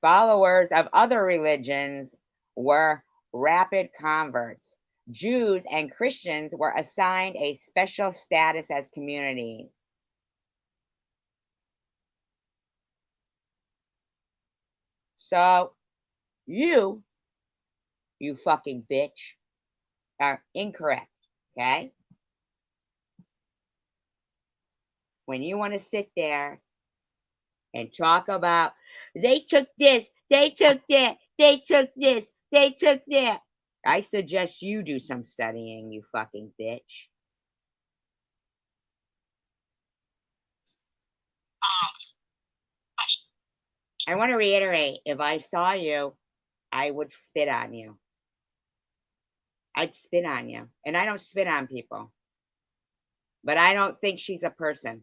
S1: Followers of other religions were rapid converts. Jews and Christians were assigned a special status as communities. So you fucking bitch, are incorrect, okay? When you want to sit there and talk about they took this, they took that, they took this, they took that, I suggest you do some studying, you fucking bitch. I want to reiterate, if I saw you, I would spit on you. I'd spit on you. And I don't spit on people. But I don't think she's a person.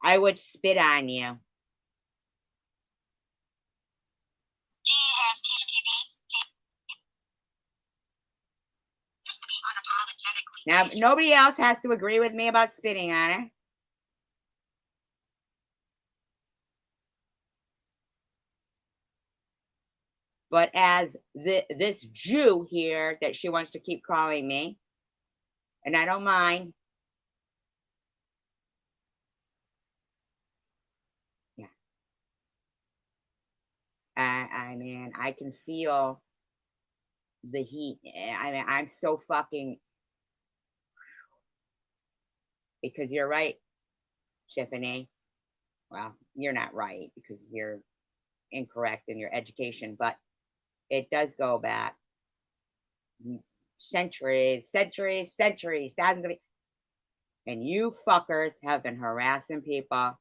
S1: I would spit on you.
S2: She has TTVs. Just to be unapologetically.
S1: Now, nobody else has to agree with me about spitting on her. But as this Jew here that she wants to keep calling me, and I don't mind. Yeah. I mean, I can feel the heat. I mean, I'm so fucking, because you're right, Tiffany. Well, you're not right because you're incorrect in your education, but it does go back centuries, thousands of years. And you fuckers have been harassing people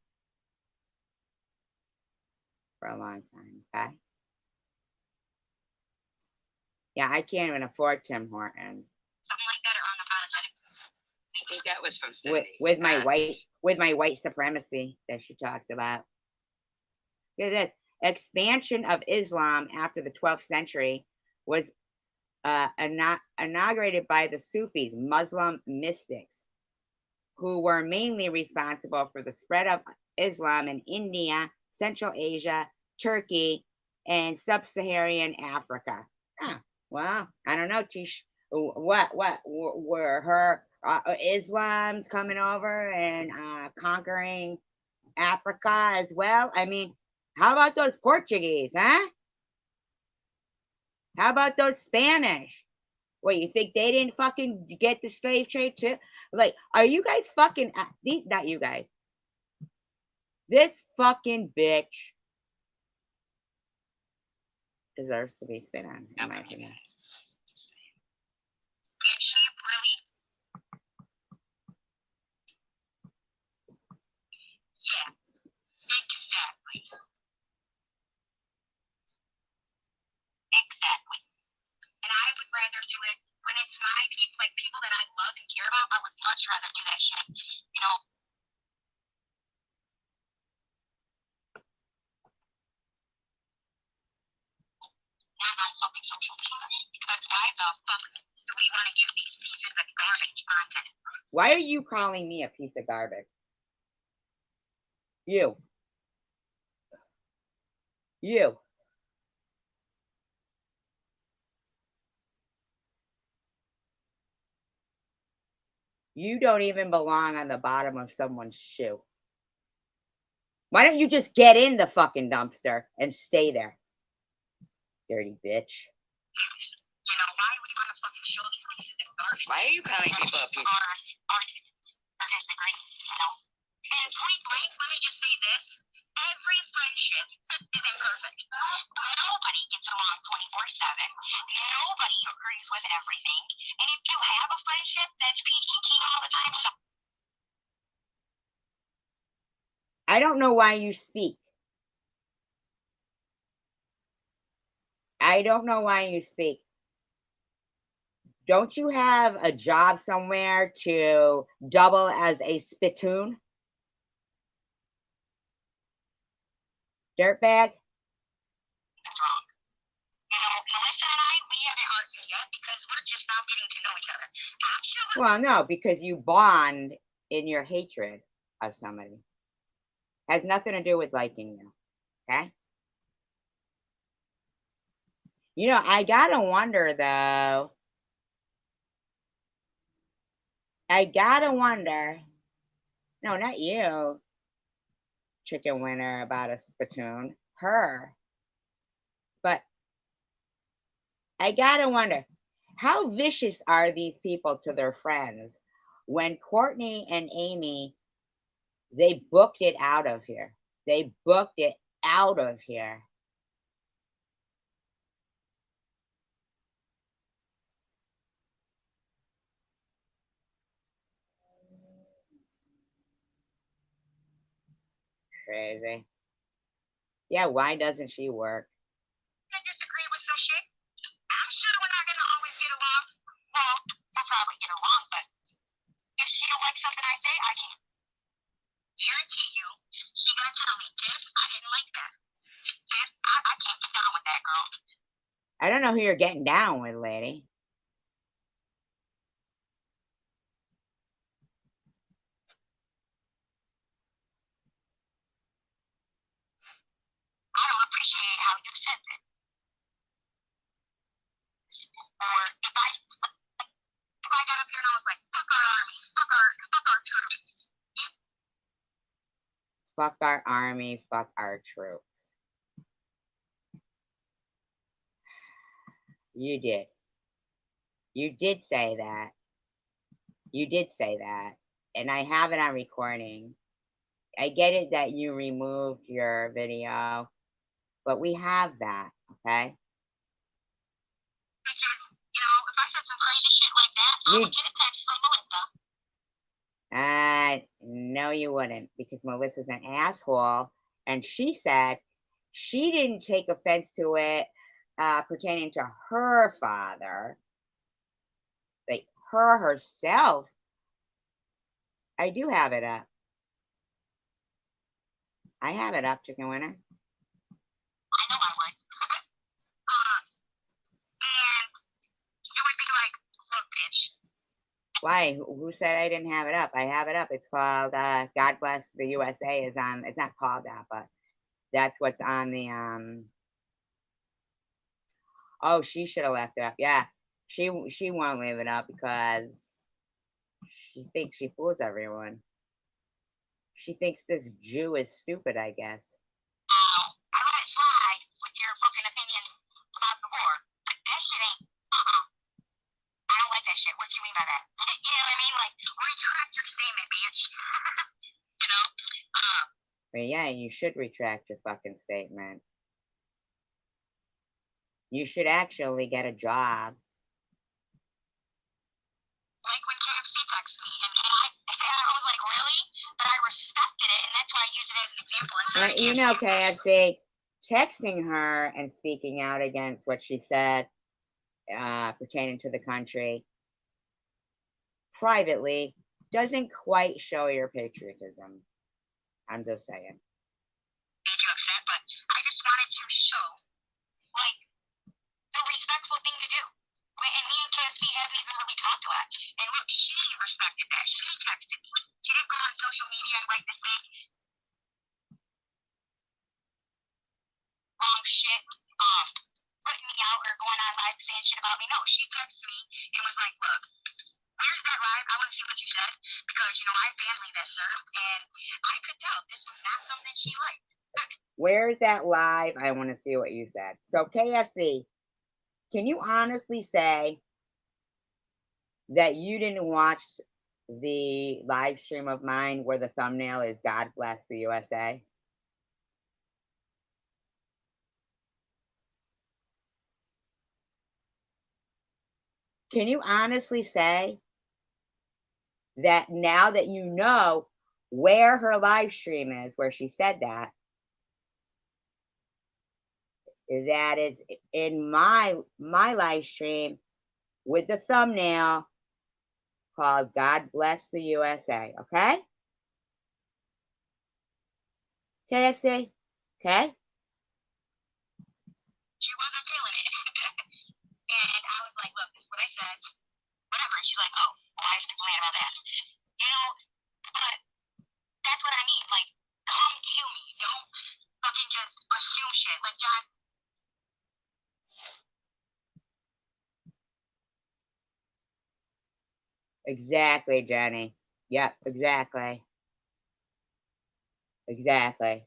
S1: for a long time, okay? Yeah, I can't even afford Tim Hortons.
S2: Something like that, or unapologetic.
S3: I think that was from Cindy.
S1: With my white supremacy that she talks about. Look at this. Expansion of Islam after the 12th century was inaugurated by the Sufis, Muslim mystics, who were mainly responsible for the spread of Islam in India, Central Asia, Turkey, and Sub-Saharan Africa. Huh. Well, I don't know, Tish. What were her Islam's coming over and conquering Africa as well? I mean, how about those Portuguese, huh? How about those Spanish? What, you think they didn't fucking get the slave trade too? Like, are you guys fucking, not you guys. This fucking bitch deserves to be spit on, in my opinion.
S2: And she really, yeah, exactly. Exactly. And I would rather do it when it's my people, like people that I love and care about. I would much rather do that shit. You know, not on fucking social media. Because why the fuck do we want to give these pieces of garbage content?
S1: Why are you calling me a piece of garbage? You. You. You don't even belong on the bottom of someone's shoe. Why don't you just get in the fucking dumpster and stay there? Dirty bitch.
S2: You know, why do we want to fucking show these pieces of garbage?
S3: Why are you calling people a piece?
S2: Or disagree, you know? And point blank, let me just say this. Every friendship is imperfect. Nobody gets along 24/7. Nobody agrees with everything. And if you have a friendship that's peachy keen all the time, so
S1: I don't know why you speak. I don't know why you speak. Don't you have a job somewhere to double as a spittoon? Dirtbag?
S2: that's wrong. You know, Melissa and I, we haven't argued yet because we're just now getting to know each other. Actually,
S1: Well, no, because you bond in your hatred of somebody. Has nothing to do with liking you. Okay? You know, I gotta wonder though. I gotta wonder. No, not you, chicken winner about a spittoon. Her. But I gotta wonder, how vicious are these people to their friends when Courtney and Amy, they booked it out of here. They booked it out of here. Crazy. Yeah, why doesn't she work?
S2: I disagree with some shit. I'm sure we're not gonna always get along. you gotta tell me, Tiff, I didn't like that. Tiff, I can't get down with that, girl.
S1: I don't know who you're getting down with, lady.
S2: I don't appreciate how you said that. Or if I got up here and I was like, fuck our army, fuck our troops.
S1: Fuck our army, fuck our troops. You did. You did say that. You did say that. And I have it on recording. I get it that you removed your video, but we have that, okay?
S2: Because, you know, if I said some crazy shit like that, I would get a text from Melissa.
S1: No, you wouldn't, because Melissa's an asshole, and she said she didn't take offense to it pertaining to her father, like her herself. I do have it up. I have it up, Chicken Winner.
S2: I know I would. And it would be like, look, bitch.
S1: Why? Who said I didn't have it up? I have it up. It's called God Bless the USA is on. It's not called that, but that's what's on the Oh, she should have left it up. Yeah. She won't leave it up because she thinks she fools everyone. She thinks this Jew is stupid, I guess.
S2: I let it slide with your fucking opinion about the war. That shit ain't, I don't like that shit. What do you mean by that? You know what I mean? Like, retract your statement, bitch. You know?
S1: But yeah, you should retract your fucking statement. You should actually get a job.
S2: Like when KFC texted me, and I was like, really? But I respected it, and that's why I used it as an example.
S1: You know, KFC, texting her and speaking out against what she said pertaining to the country privately doesn't quite show your patriotism. I'm just saying.
S2: Made you upset, but I just wanted to show, like, the respectful thing to do. And me and KFC haven't even really talked a lot. And look, she respected that. She texted me. She didn't go on social media and write this big long shit, putting me out or going on live saying shit about me. No, she texted me and was like, look, where's that live? I want to see what you said. Because, you know, I have family that served, and I could tell this was not something she liked.
S1: Where's that live? I want to see what you said. So, KFC, can you honestly say that you didn't watch the live stream of mine where the thumbnail is God Bless the USA? Can you honestly say that now that you know where her live stream is, where she said that is in my live stream with the thumbnail called God Bless the USA, okay? KFC, okay?
S2: She wasn't feeling it. And I was like, look, this is what I said. Whatever. And she's like, oh, well, I speak mad about that. You know, but that's what I mean. Like, come to me. Don't fucking just assume shit. Like, John.
S1: Exactly, Jenny. Yep, exactly. Exactly.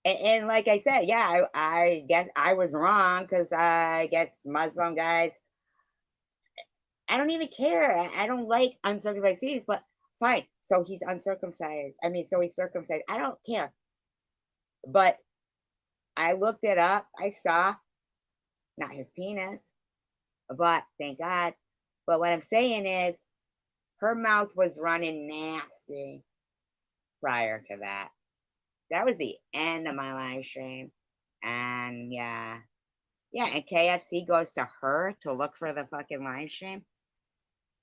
S1: And like I said, yeah, I guess I was wrong because I guess Muslim guys, I don't even care. I don't like uncircumcised babies, but fine. So he's uncircumcised. I mean, so he's circumcised. I don't care. But I looked it up. I saw not his penis, but thank God. But what I'm saying is her mouth was running nasty prior to that. That was the end of my live stream. And yeah. Yeah, and KFC goes to her to look for the fucking live stream.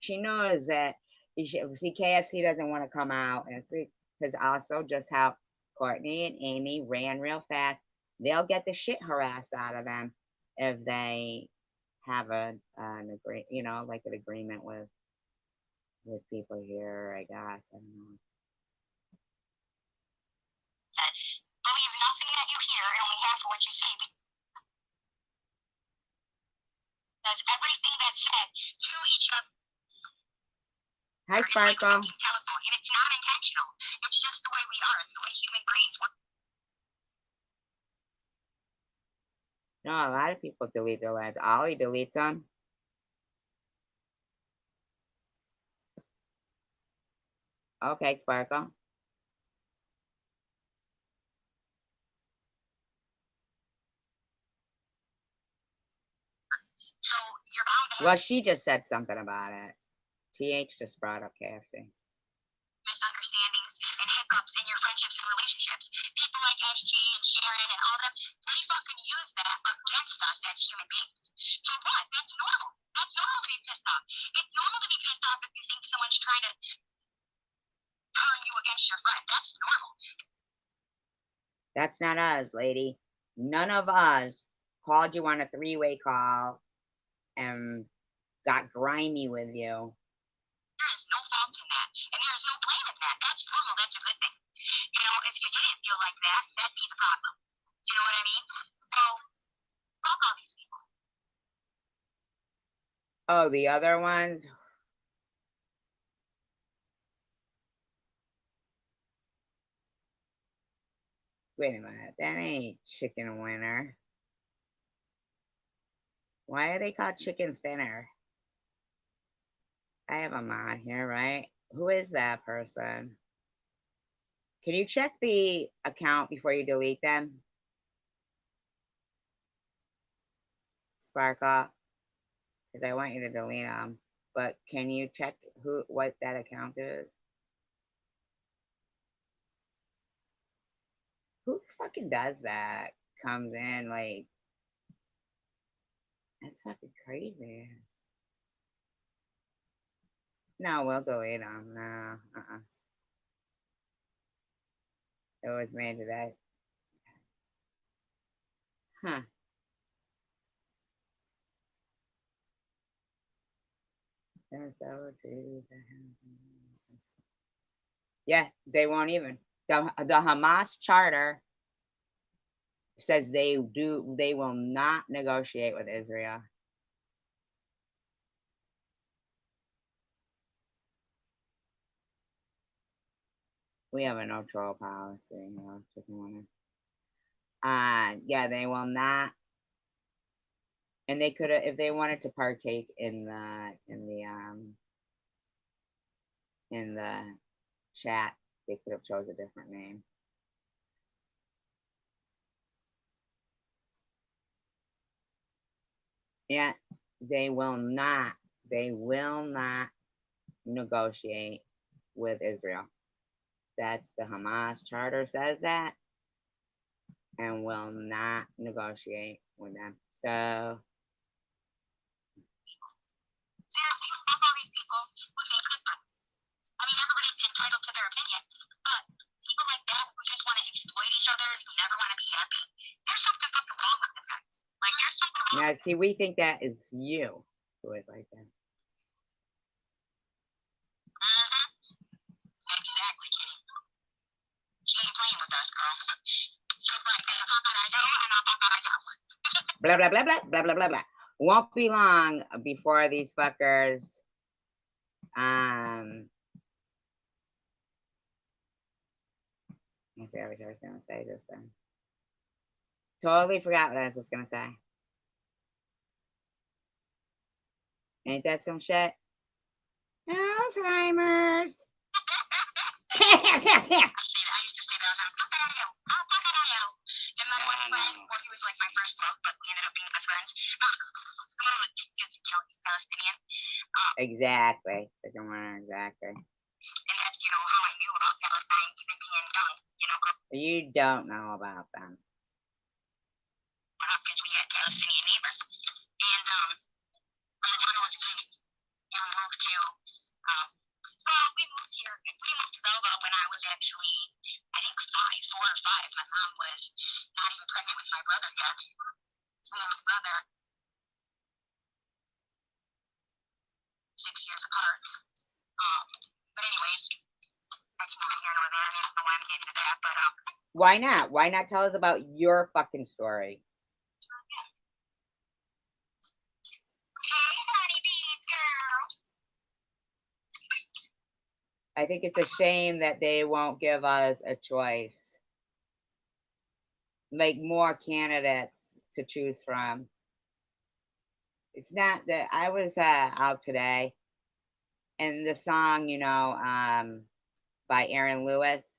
S1: She knows that See, KFC doesn't want to come out and see, because also just how Courtney and Amy ran real fast. They'll get the shit harassed out of them if they have an agree, like an agreement with people here. I guess I don't know.
S2: Believe nothing that you hear and only half of what you see. That's everything that's said to each other.
S1: Hi, Sparkle.
S2: Telephone, and it's not intentional. It's just the way we are. It's the way human brains work.
S1: No, a lot of people delete their lives. Ollie deletes them. Okay, Sparkle.
S2: So you're bound to have
S1: Well, she just said something about it. TH just brought up KFC.
S2: misunderstandings and hiccups in your friendships and relationships. People like SG and Sharon and all them, they fucking use that against us as human beings. For what? That's normal. That's normal to be pissed off. It's normal to be pissed off if you think someone's trying to turn you against your friend. That's normal.
S1: That's not us, lady. None of us called you on a three-way call and got grimy with you.
S2: There is no fault in that, and there is no blame in that. That's normal. That's a good thing. You know, if you didn't feel like that, that'd be the problem. You know what I mean? So, fuck all these people.
S1: Oh, the other ones? Wait a minute. That ain't chicken winner. Why are they called chicken thinner? I have a mod here, right? Who is that person? Can you check the account before you delete them? Sparkle, because I want you to delete them. But can you check what that account is? Who fucking does that? Comes in like, that's fucking crazy. No, we'll delete them. No, it was made today. Huh. Yeah, they won't even. The Hamas charter says they will not negotiate with Israel. We have a no troll policy, yeah, they will not. And they could have, if they wanted to partake in the chat, they could have chose a different name. Yeah, they will not negotiate with Israel. That's the Hamas charter says that, and will not negotiate with them. So
S2: Seriously, fuck all these people who think different. I mean, everybody's entitled to their opinion, but people like that who just want to exploit each other, who never want to be happy, there's something fucking wrong with them. Like, there's something wrong.
S1: now, see, we think that is you who is like that.
S2: Exactly, Kitty. She ain't playing with us, girl. She's like, hey, fuck what I do, and I'll fuck what I do.
S1: Blah blah blah blah blah blah blah blah. Won't be long before these fuckers I forgot what I was gonna say just then. Totally forgot what I was just gonna say. Ain't that some shit? Alzheimer's.
S2: I used to say that all the time. Fuck what I do. Oh, fuck what I do. And my one friend, well, he was like my first love, but we ended up being best friends. He's Palestinian.
S1: Exactly. Second one, exactly.
S2: And that's, you know, how I knew about Palestine even being young, you know.
S1: You don't know about them.
S2: Because we had Palestinian neighbors. And by the time I was 8, and we moved to, well, actually, I think 4 or 5. My mom was not even pregnant with my brother yet. Me and my brother, 6 years apart. But anyways, that's neither here nor there. I don't know why I'm getting into that, but
S1: Why not? Why not tell us about your fucking story?
S2: hey, honeybees, girl.
S1: I think it's a shame that they won't give us a choice. Like more candidates to choose from. It's not that I was out today and the song, by Aaron Lewis.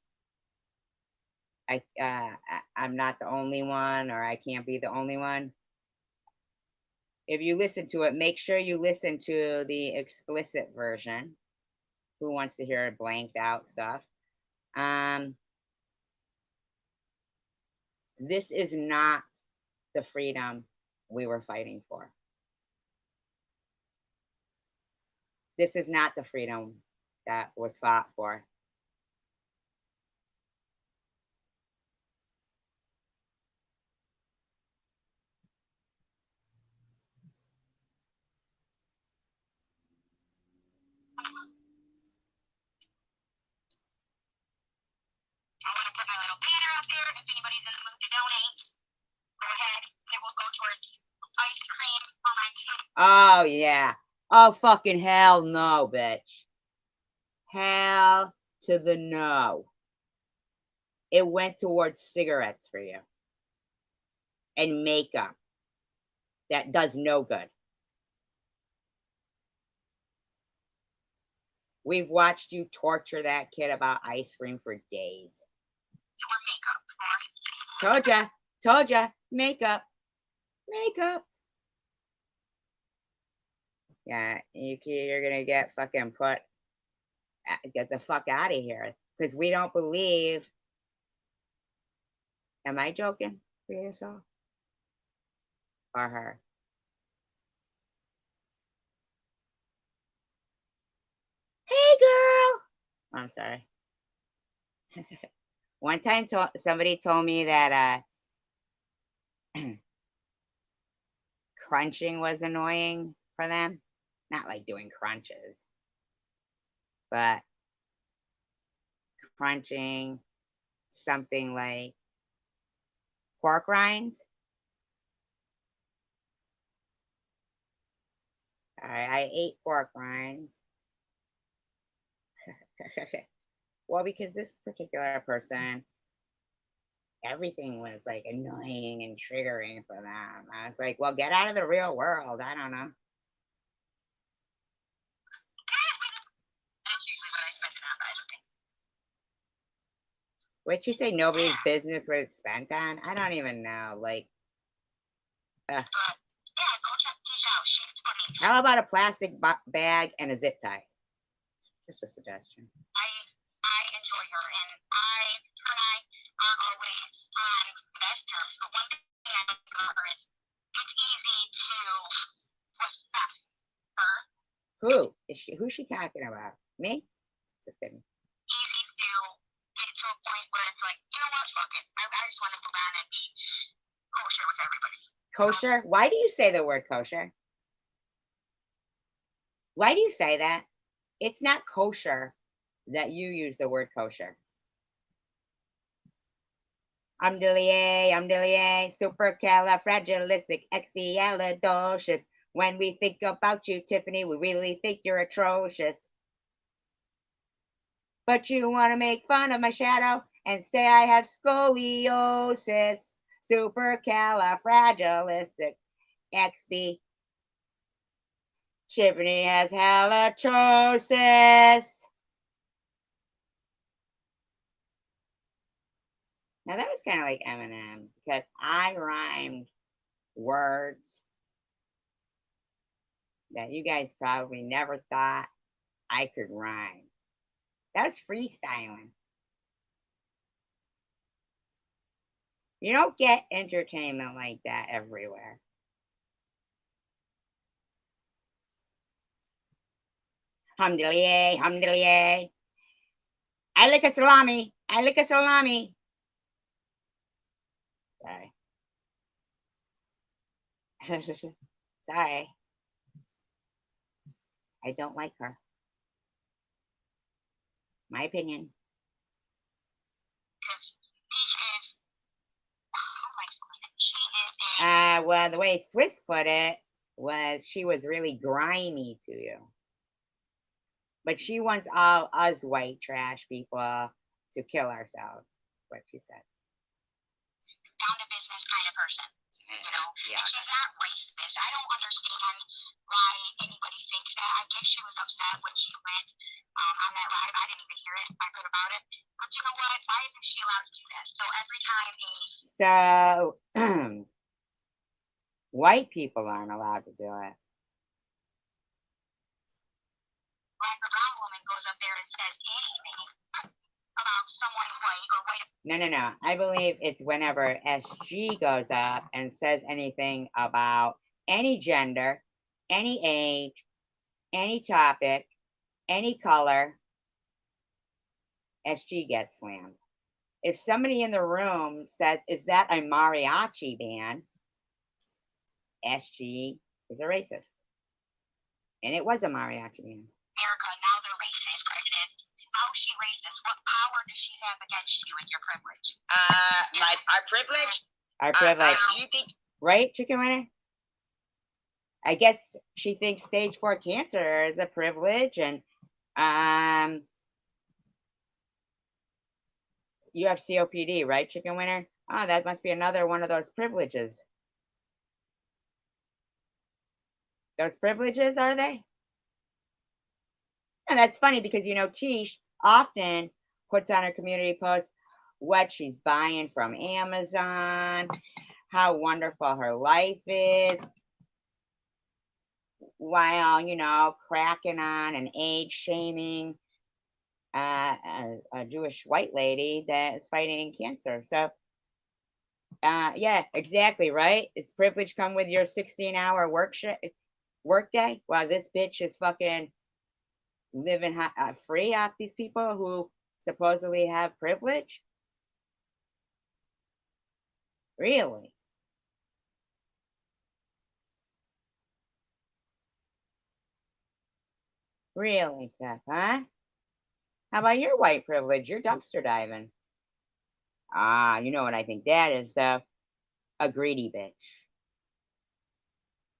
S1: I'm not the only one, or I can't be the only one. If you listen to it, make sure you listen to the explicit version. Who wants to hear blanked out stuff? This is not the freedom we were fighting for. This is not the freedom that was fought for.
S2: I want to put my little banner up there. If anybody's in the mood to donate, go ahead. It will go towards ice cream for my kids.
S1: Oh, yeah. Oh, fucking hell no, bitch. Hell to the no. It went towards cigarettes for you. And makeup. That does no good. We've watched you torture that kid about ice cream for days.
S2: Or makeup.
S1: Told ya. Makeup. Yeah, you're gonna get fucking get the fuck out of here. Because we don't believe. Am I joking for yourself? Or her? Hey, girl. I'm sorry. One time, somebody told me that crunching was annoying for them. Not like doing crunches, but crunching something like pork rinds. I ate pork rinds. Well, because this particular person, everything was like annoying and triggering for them. I was like, well, get out of the real world. I don't know.
S2: That's usually what I spend it on, by the way.
S1: What'd you say? Nobody's business what it's spent on? I don't even know. Like,
S2: Yeah, go check this out. She's funny.
S1: how about a plastic bag and a zip tie? Just a suggestion.
S2: I enjoy her, and her and I aren't always on the best terms. But one thing I like about her is it's easy to respect her.
S1: Who is she? Who's she talking about? Me? Just kidding.
S2: Easy to get to a point where it's like, you know what, fuck it. I just want to go down and be kosher with everybody.
S1: Kosher? Why do you say the word kosher? Why do you say that? It's not kosher that you use the word kosher. Supercalifragilisticexpialidocious. When we think about you, Tiffany, we really think you're atrocious. But you want to make fun of my shadow and say I have scoliosis. Supercalifragilisticexpialidocious. Tiffany has halitosis. Now that was kind of like Eminem because I rhymed words that you guys probably never thought I could rhyme. That was freestyling. You don't get entertainment like that everywhere. Humdiddly, humdiddly. I like a salami. I like a salami. Sorry. Sorry. I don't like her. My opinion.
S2: Because Tisha is, how do I explain it? She is a,
S1: Well, the way Swiss put it was she was really grimy to you. But she wants all us white trash people to kill ourselves. What she said.
S2: down to business kind of person, you know?
S3: Yeah.
S2: And she's not racist. I don't understand why anybody thinks that. I guess she was upset when she went on that live. I didn't even hear it. I heard about it. But you know what? Why isn't she allowed to do that? So every time a
S1: So white people aren't allowed to do it.
S2: black or brown woman goes up there and says anything about someone white or white.
S1: No. I believe it's whenever SG goes up and says anything about any gender, any age, any topic, any color, SG gets slammed. If somebody in the room says, "Is that a mariachi band?" SG is a racist. And it was a mariachi band.
S2: America, now they're racist. President, how is she racist? What power does she have against you and your privilege?
S3: Our privilege.
S1: Our privilege.
S3: Do you think?
S1: Right, Chicken Winner? I guess she thinks stage 4 cancer is a privilege, and you have COPD, right, Chicken Winner? Oh, that must be another one of those privileges. Those privileges, are they? And that's funny because, you know, Tish often puts on her community post what she's buying from Amazon, how wonderful her life is, while, you know, cracking on and age shaming a Jewish white lady that is fighting cancer. So, yeah, exactly, right? Does privilege come with your 16-hour work day? While this bitch is fucking living free off these people who supposedly have privilege? Really? Really, Jeff, huh? How about your white privilege? You're dumpster diving. Ah, you know what I think that is, though? A greedy bitch.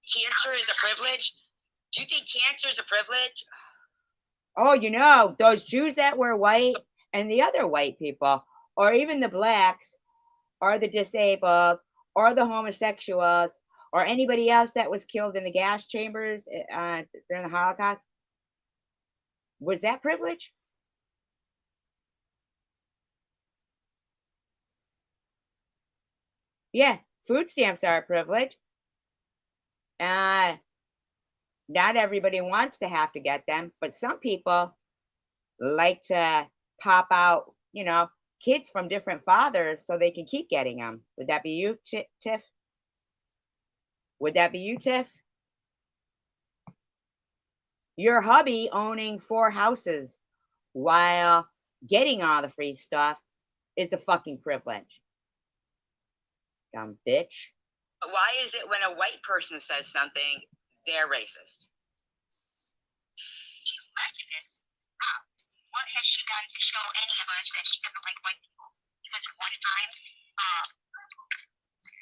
S3: Cancer is a privilege? Do you think cancer is a privilege?
S1: Oh, you know, those Jews that were white and the other white people, or even the blacks, or the disabled, or the homosexuals, or anybody else that was killed in the gas chambers during the Holocaust, was that privilege? Yeah, food stamps are a privilege. Not everybody wants to have to get them, but some people like to pop out, you know, kids from different fathers so they can keep getting them. Would that be you, Tiff? Would that be you, Tiff? Your hubby owning 4 houses while getting all the free stuff is a fucking privilege. Dumb bitch.
S3: Why is it when a white person says something, they're racist?
S2: She's prejudiced. What has she done to show any of us that she doesn't like white people? Because at one time,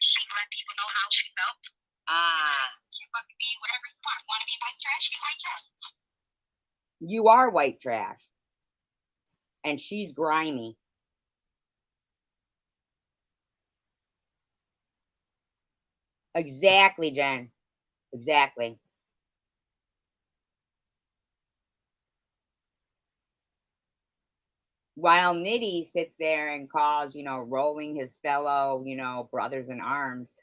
S2: she let people know how she felt. You fucking be whatever you want. Want to be white trash? Be white trash.
S1: You are white trash. And she's grimy. Exactly, Jen. Exactly. While Nitty sits there and calls, you know, rolling his fellow, you know, brothers in arms,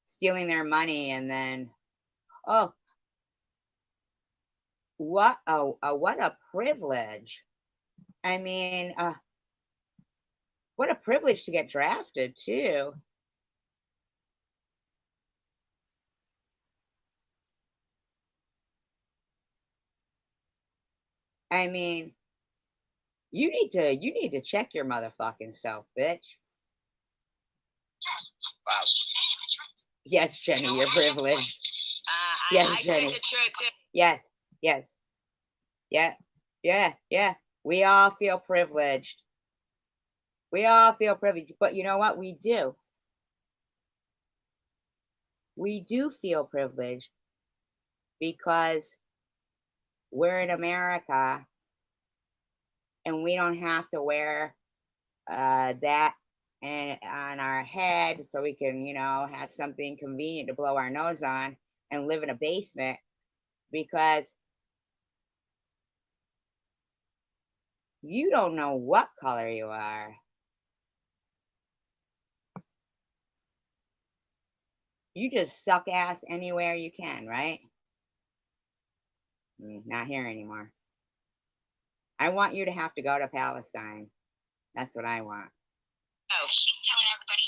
S1: stealing their money, and then, oh, what a privilege. I mean, what a privilege to get drafted too. I mean, You need to check your motherfucking self, bitch.
S3: Wow.
S1: Yes, Jenny, you're privileged. Yes,
S3: I
S1: Jenny.
S3: said the truth too.
S1: Yes, yes. Yeah, yeah, yeah. We all feel privileged. We all feel privileged. But you know what? We do. We do feel privileged because we're in America and we don't have to wear that and on our head so we can, have something convenient to blow our nose on and live in a basement because you don't know what color you are. You just suck ass anywhere you can, right? Not here anymore. I want you to have to go to Palestine. That's what I want.
S2: Oh, she's telling everybody.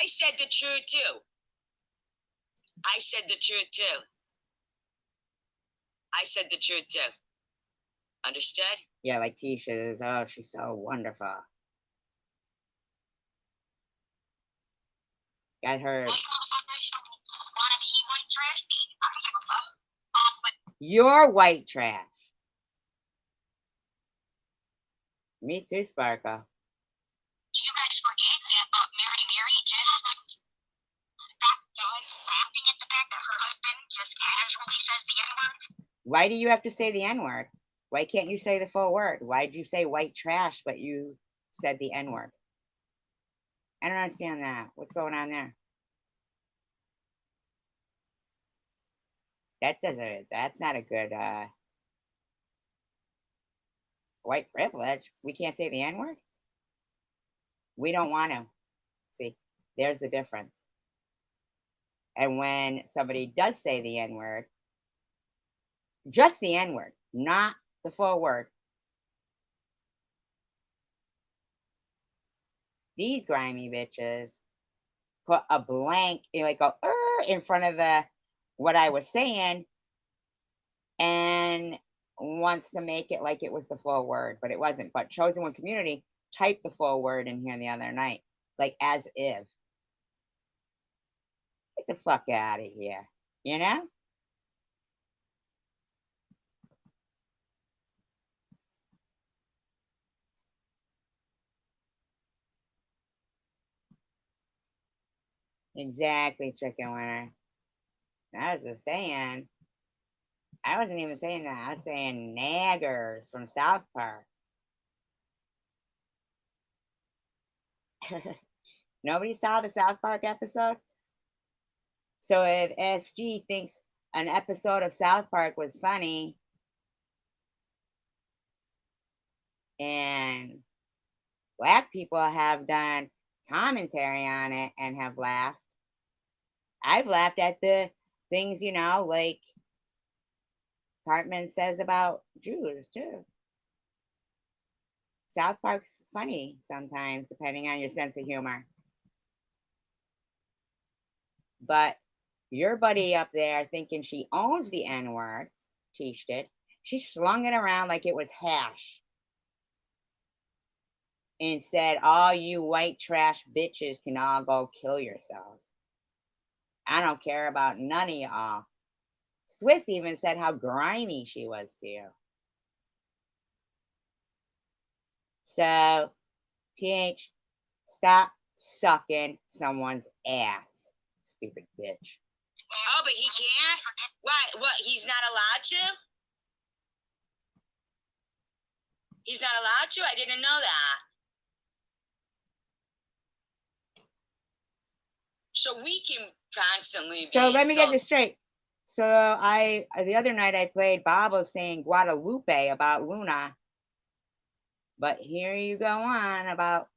S3: I said the truth too. I said the truth too. I said the truth too. Understood?
S1: Yeah, like Tisha is, oh, she's so wonderful. Got her. You're white trash. Me too, Sparkle.
S2: Do you guys forget Mary just laughing at the fact that her husband just casually says the N-word?
S1: Why do you have to say the N-word? Why can't you say the full word? Why did you say white trash, but you said the N-word? I don't understand that. What's going on there? That's not a good white privilege. We can't say the N-word? We don't want to. See, there's the difference. And when somebody does say the N-word, just the N-word, not the full word, these grimy bitches put a blank, like a in front of the what I was saying, and wants to make it like it was the full word, but it wasn't. But Chosen One Community typed the full word in here the other night, like as if. Get the fuck out of here, you know? Exactly, chicken winner. I was just saying. I wasn't even saying that. I was saying naggers from South Park. Nobody saw the South Park episode? So if SG thinks an episode of South Park was funny and black people have done commentary on it and have laughed, I've laughed at the things, like Cartman says about Jews too. South Park's funny sometimes, depending on your sense of humor. But your buddy up there thinking she owns the N word, Tish did, she slung it around like it was hash and said, all you white trash bitches can all go kill yourselves. I don't care about none of y'all. Swiss even said how grimy she was to you. So, PH, stop sucking someone's ass, stupid bitch.
S3: Oh, but he can't? What? He's not allowed to? He's not allowed to? I didn't know that. So we can constantly
S1: So
S3: be
S1: let me get this straight. So the other night I played Bobo saying Guadalupe about Luna. But here you go on about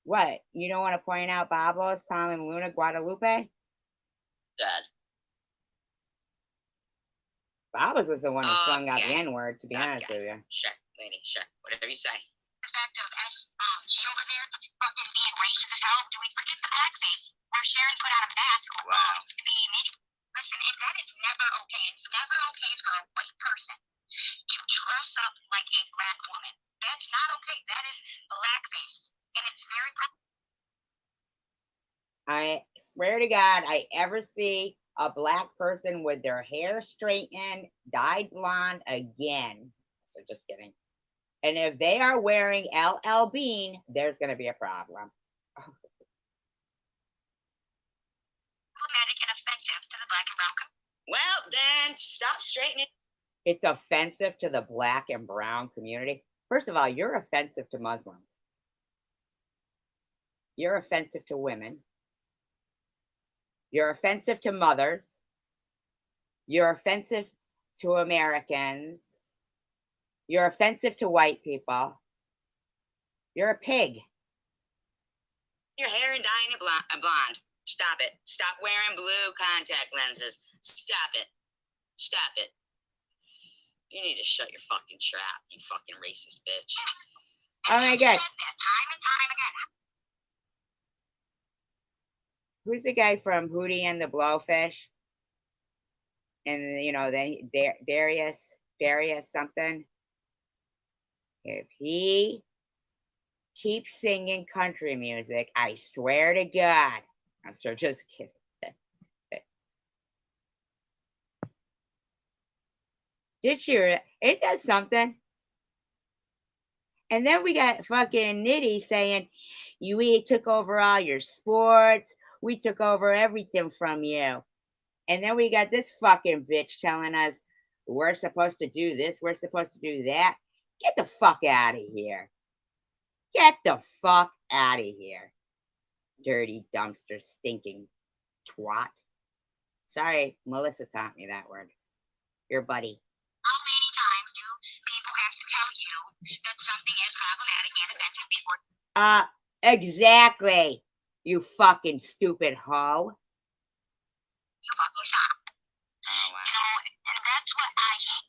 S1: what? You don't want to point out Bobo's calling Luna Guadalupe?
S3: Dad.
S1: Bobo's was the one who slung out the
S3: Okay.
S1: N-word, to be honest with you.
S3: Sure, lady, sure. Whatever you say.
S2: The fact of she over there fucking being racist as hell. Do we forget the blackface where Sharon put on a mask who wants to be admitted? Listen, and that is never okay. It's never okay for a white person to dress up like a black woman. That's not okay. That is blackface. And it's very
S1: I swear to God, I ever see a black person with their hair straightened, dyed blonde again. So just kidding. And if they are wearing LL Bean, there's going to be a problem.
S2: problematic and offensive to the black and brown community.
S3: Well, then stop straightening.
S1: It's offensive to the black and brown community. First of all, you're offensive to Muslims. You're offensive to women. You're offensive to mothers. You're offensive to Americans. You're offensive to white people. You're a pig.
S3: Your hair and dyeing it blonde. Stop it. Stop wearing blue contact lenses. Stop it. Stop it. You need to shut your fucking trap, you fucking racist bitch.
S1: Oh my God.
S2: Time and time again.
S1: Who's the guy from Hootie and the Blowfish? And you know, then Darius something. If he keeps singing country music, I swear to God. I'm so just kidding. Did you? It does something. And then we got fucking Nitty saying, we took over all your sports. We took over everything from you. And then we got this fucking bitch telling us we're supposed to do this, we're supposed to do that. Get the fuck out of here. Get the fuck out of here. Dirty dumpster stinking twat. Sorry, Melissa taught me that word. Your buddy.
S2: How many times do people have to tell you that something is problematic and offensive before?
S1: Exactly. You fucking stupid hoe.
S2: You fucking stop.
S3: Oh, wow.
S2: You know, and that's what I hate.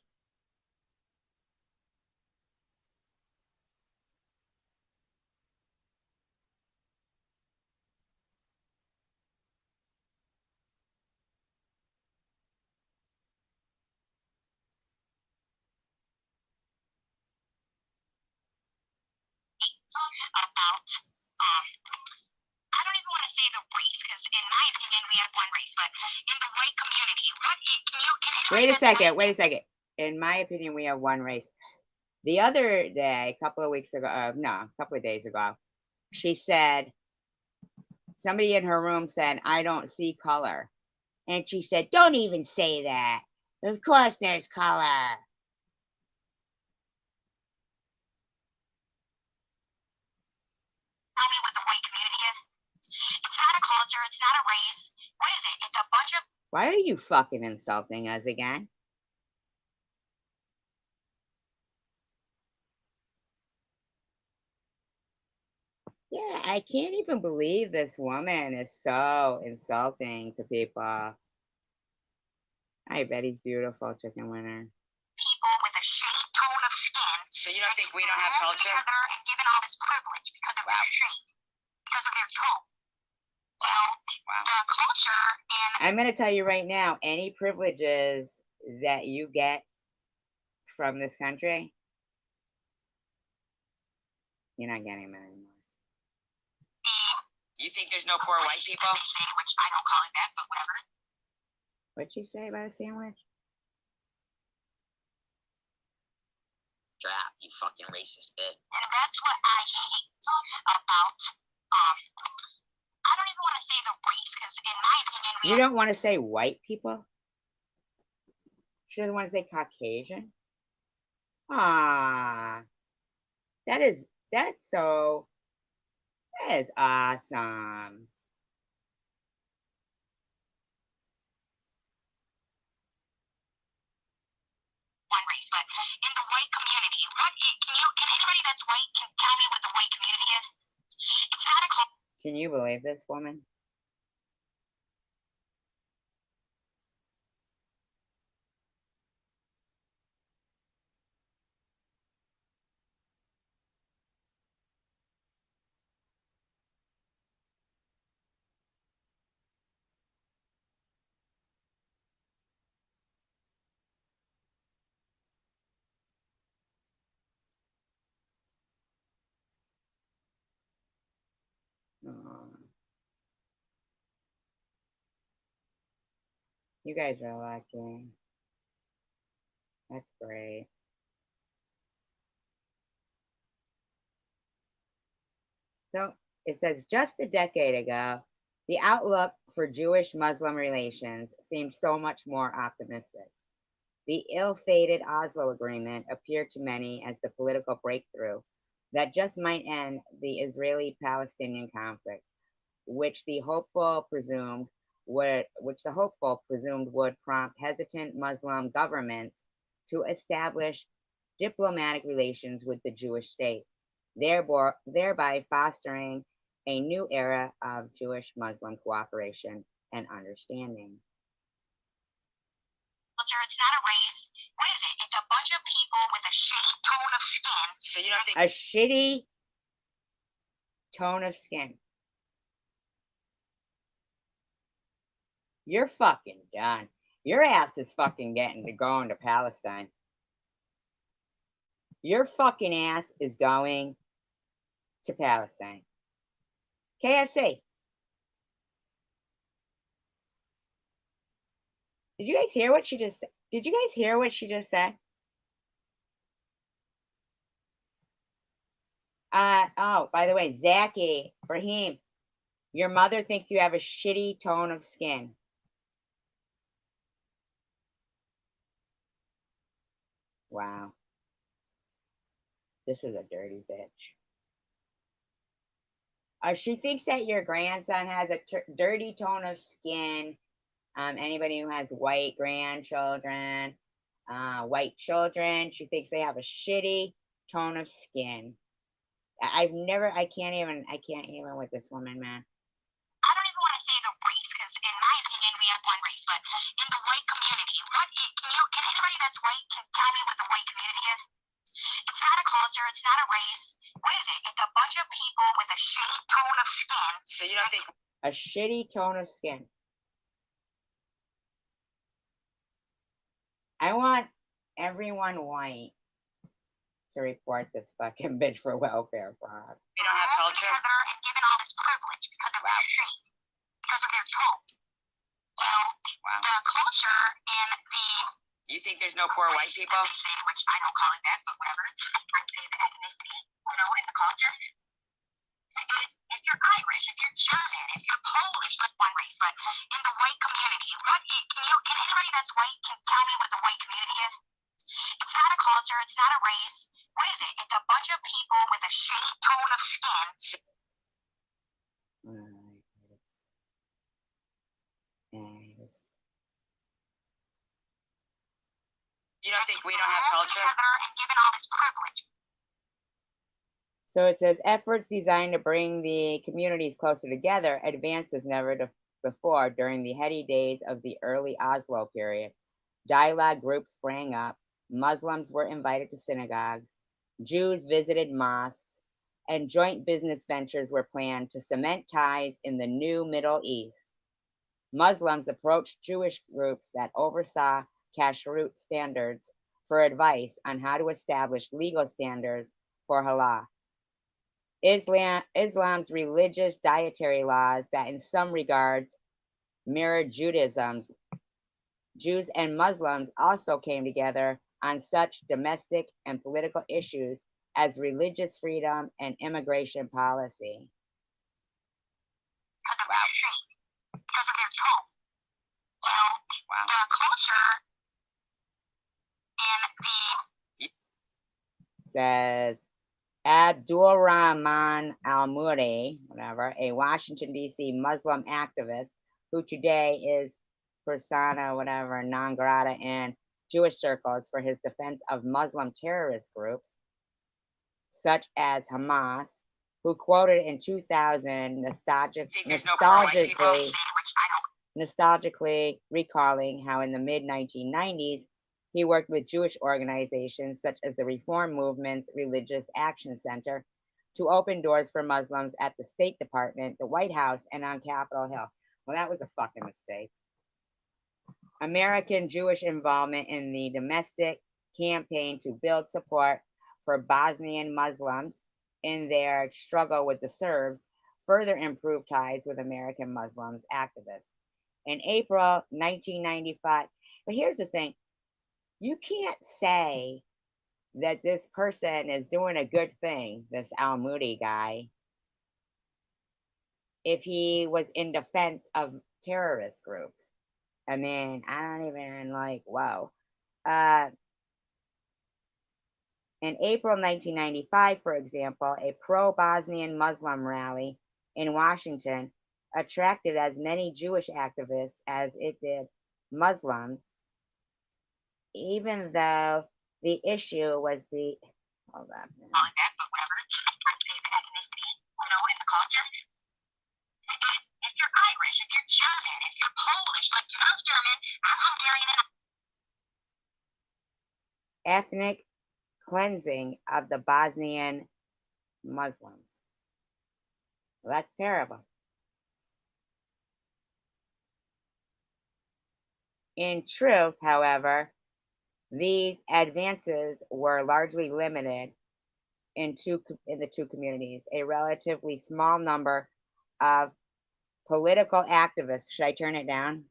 S2: About I don't even want to say the race, because in my opinion we have one race, but in the white community,
S1: Wait a second. In my opinion, we have one race. The other day, a couple of weeks ago, a couple of days ago, she said, somebody in her room said, I don't see color. And she said, don't even say that. Of course there's color.
S2: Tell me what the white community is. It's not a culture, it's not a race. What is it? It's a bunch of
S1: Why are you fucking insulting us again? Yeah, I can't even believe this woman is so insulting to people. I bet he's beautiful, chicken winner.
S2: people with a shade tone of skin.
S3: So you don't think we don't have culture?
S2: Together and given all this privilege because of their shade, because of their tone. You know, the culture and
S1: I'm going to tell you right now, any privileges that you get from this country, you're not getting them anymore.
S3: You think there's no poor white people?
S2: They say, which I don't call it that, but whatever.
S1: What'd you say about a sandwich?
S3: Trap, you fucking racist bitch.
S2: And that's what I hate about I don't even want to say the race, because in my opinion
S1: You don't want to say white people? She doesn't want to say Caucasian? Ah, that is awesome.
S2: one race, but in the white community, can anybody that's white can tell me what the white community is? It's not a
S1: Can you believe this woman? You guys are lucky. That's great. So it says just a decade ago, the outlook for Jewish Muslim relations seemed so much more optimistic. The ill fated Oslo Agreement appeared to many as the political breakthrough that just might end the Israeli Palestinian conflict, which the hopeful presumed would prompt hesitant Muslim governments to establish diplomatic relations with the Jewish state, thereby fostering a new era of Jewish Muslim cooperation and understanding.
S2: It's not a race. What is it? It's a bunch of people with a shitty tone of skin.
S3: So you don't think
S1: A shitty tone of skin. You're fucking done. Your ass is fucking going to Palestine. Your fucking ass is going to Palestine. KFC. Did you guys hear what she just said? Did you guys hear what she just said? Oh, by the way, Zachy, Raheem, your mother thinks you have a shitty tone of skin. Wow. This is a dirty bitch. She thinks that your grandson has a dirty tone of skin. Anybody who has white grandchildren, white children, she thinks they have a shitty tone of skin. I can't even with this woman, man.
S2: I don't even want to say the race, because in my opinion, we have one race, but in the white community, can anybody that's white can tell me what the white community is? It's not a culture, it's not a race. What is it? It's a bunch of people with a shitty tone of skin.
S3: so you don't think
S1: A shitty tone of skin. I want everyone white to report this fucking bitch for welfare fraud.
S3: we don't have culture?
S2: Together and given all this privilege because of their shape, because of their tone. You know,
S3: Wow.
S2: the culture and the
S3: You think there's no poor white people?
S2: They say, which I don't call it that, but whatever. I say the ethnicity, you know, in the culture. Is if you're Irish, if you're German, if you're Polish, like one race, but in the white community, can anybody that's white can tell me what the white community is? It's not a culture, it's not a race. What is it? It's a bunch of people with a shitty tone of skin.
S3: You don't think we don't have culture?
S2: Together and given all this privilege.
S1: So it says efforts designed to bring the communities closer together advanced as never before during the heady days of the early Oslo period. Dialogue groups sprang up, Muslims were invited to synagogues, Jews visited mosques, and joint business ventures were planned to cement ties in the new Middle East. Muslims approached Jewish groups that oversaw kashrut standards for advice on how to establish legal standards for halal. Islam's religious dietary laws that in some regards mirrored Judaism's. Jews and Muslims also came together on such domestic and political issues as religious freedom and immigration policy.
S2: Because of their shape, because of their tone. You know, the culture and the
S1: Says Abdulrahman Al-Muri, whatever, a Washington, D.C. Muslim activist who today is persona, whatever, non grata in Jewish circles for his defense of Muslim terrorist groups, such as Hamas, who quoted in 2000 nostalgically recalling how in the mid-1990s, he worked with Jewish organizations such as the Reform Movement's Religious Action Center to open doors for Muslims at the State Department, the White House, and on Capitol Hill. Well, that was a fucking mistake. American Jewish involvement in the domestic campaign to build support for Bosnian Muslims in their struggle with the Serbs further improved ties with American Muslims activists. In April 1995. But here's the thing, you can't say that this person is doing a good thing, this Al Moody guy, if he was in defense of terrorist groups. I mean, I don't even like, wow. Uh, in April 1995, for example, a pro Bosnian Muslim rally in Washington attracted as many Jewish activists as it did Muslims, even though the issue was the. Hold on.
S2: On that, but whatever. I say the ethnicity, in the culture. If you're Irish, if you're German, if you're Polish, like I'm German, I'm Hungarian, and
S1: Ethnic cleansing of the Bosnian Muslims. Well, that's terrible. In truth, however, these advances were largely limited in the two communities. A relatively small number of political activists. Should I turn it down?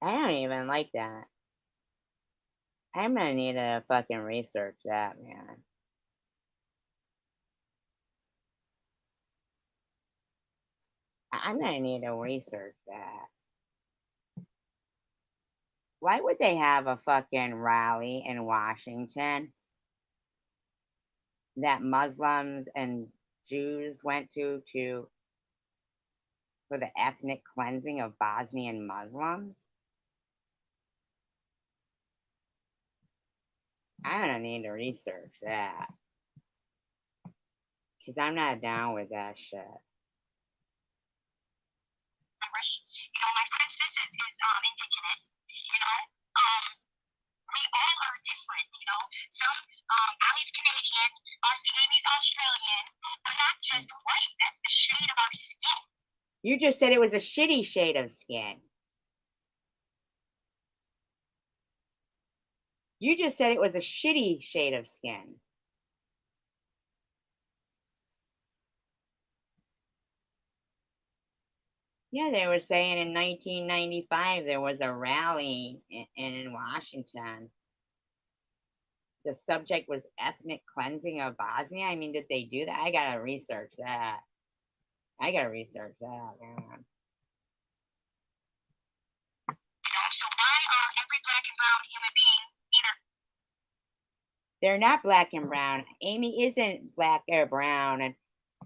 S1: I don't even like that. I'm gonna need to fucking research that, man. I'm gonna need to research that. Why would they have a fucking rally in Washington that Muslims and Jews went to for the ethnic cleansing of Bosnian Muslims? I'm gonna need to research that because I'm not down with that shit.
S2: Irish. My princess is indigenous. We all are different. Some Ali's Canadian, Amy's Australian. We're not just white. That's the shade of our skin.
S1: You just said it was a shitty shade of skin. You just said it was a shitty shade of skin. Yeah, they were saying in 1995 there was a rally in Washington. The subject was ethnic cleansing of Bosnia. I mean, did they do that? I gotta research that. Man.
S2: So why are every black and brown human being either?
S1: They're not black and brown. Amy isn't black or brown. And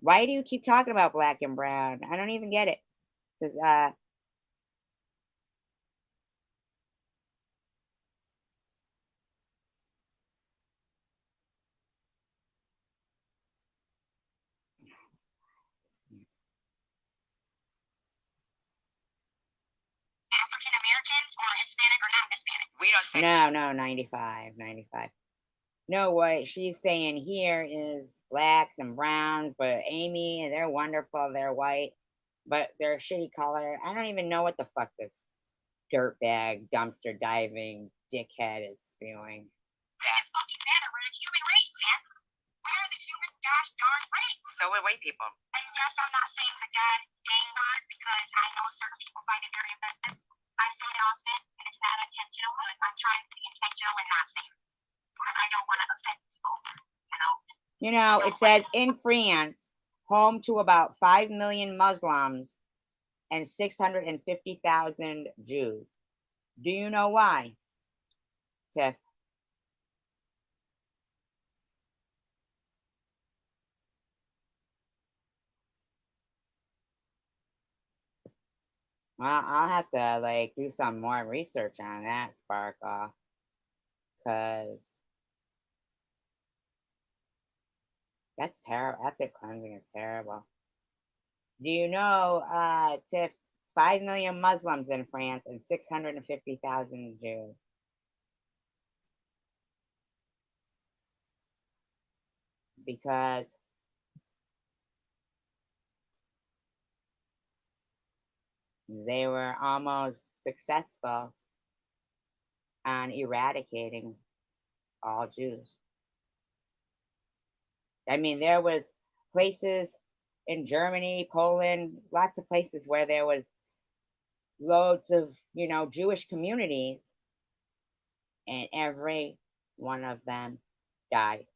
S1: why do you keep talking about black and brown? I don't even get it. Because
S2: African Americans or Hispanic or not Hispanic? We don't say.
S1: no, 95. No, what she's saying here is blacks and browns, but Amy, they're wonderful. They're white, but they're shitty color. I don't even know what the fuck this dirtbag, dumpster diving dickhead is spewing.
S2: That fucking matter. We're the human race, man. We're the human gosh darn race. So we're white people. And yes, I'm not saying the god dang word because I know certain people find it very offensive. I say it often, and it's not intentional, but I'm trying to be intentional and not say it. Because I don't want to offend people,
S1: It says in France, home to about 5 million Muslims and 650,000 Jews. Do you know why, Tiff? Well, I'll have to do some more research on that, Sparkle, because that's terrible. Ethnic cleansing is terrible. Do you know, Tiff, 5 million Muslims in France and 650,000 Jews? Because they were almost successful on eradicating all Jews. I mean, there was places in Germany, Poland, lots of places where there was loads of, Jewish communities, and every one of them died.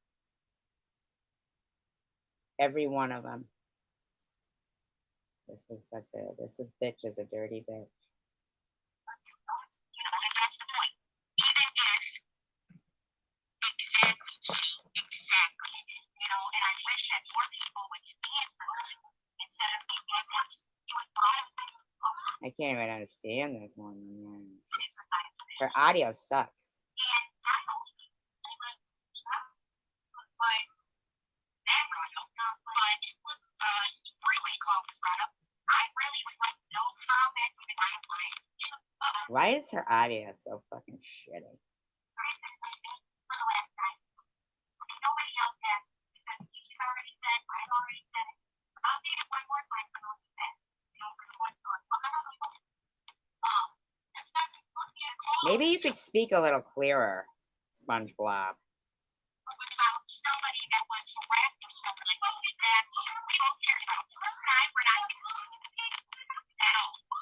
S1: Every one of them. This bitch is a dirty bitch.
S2: And that's the point. Even if exactly, and I wish that more people would stand for us instead of being victims. You would
S1: I can't even understand this one. Her audio sucks. Why is her audio so fucking shitty? Maybe you could speak a little clearer, SpongeBob.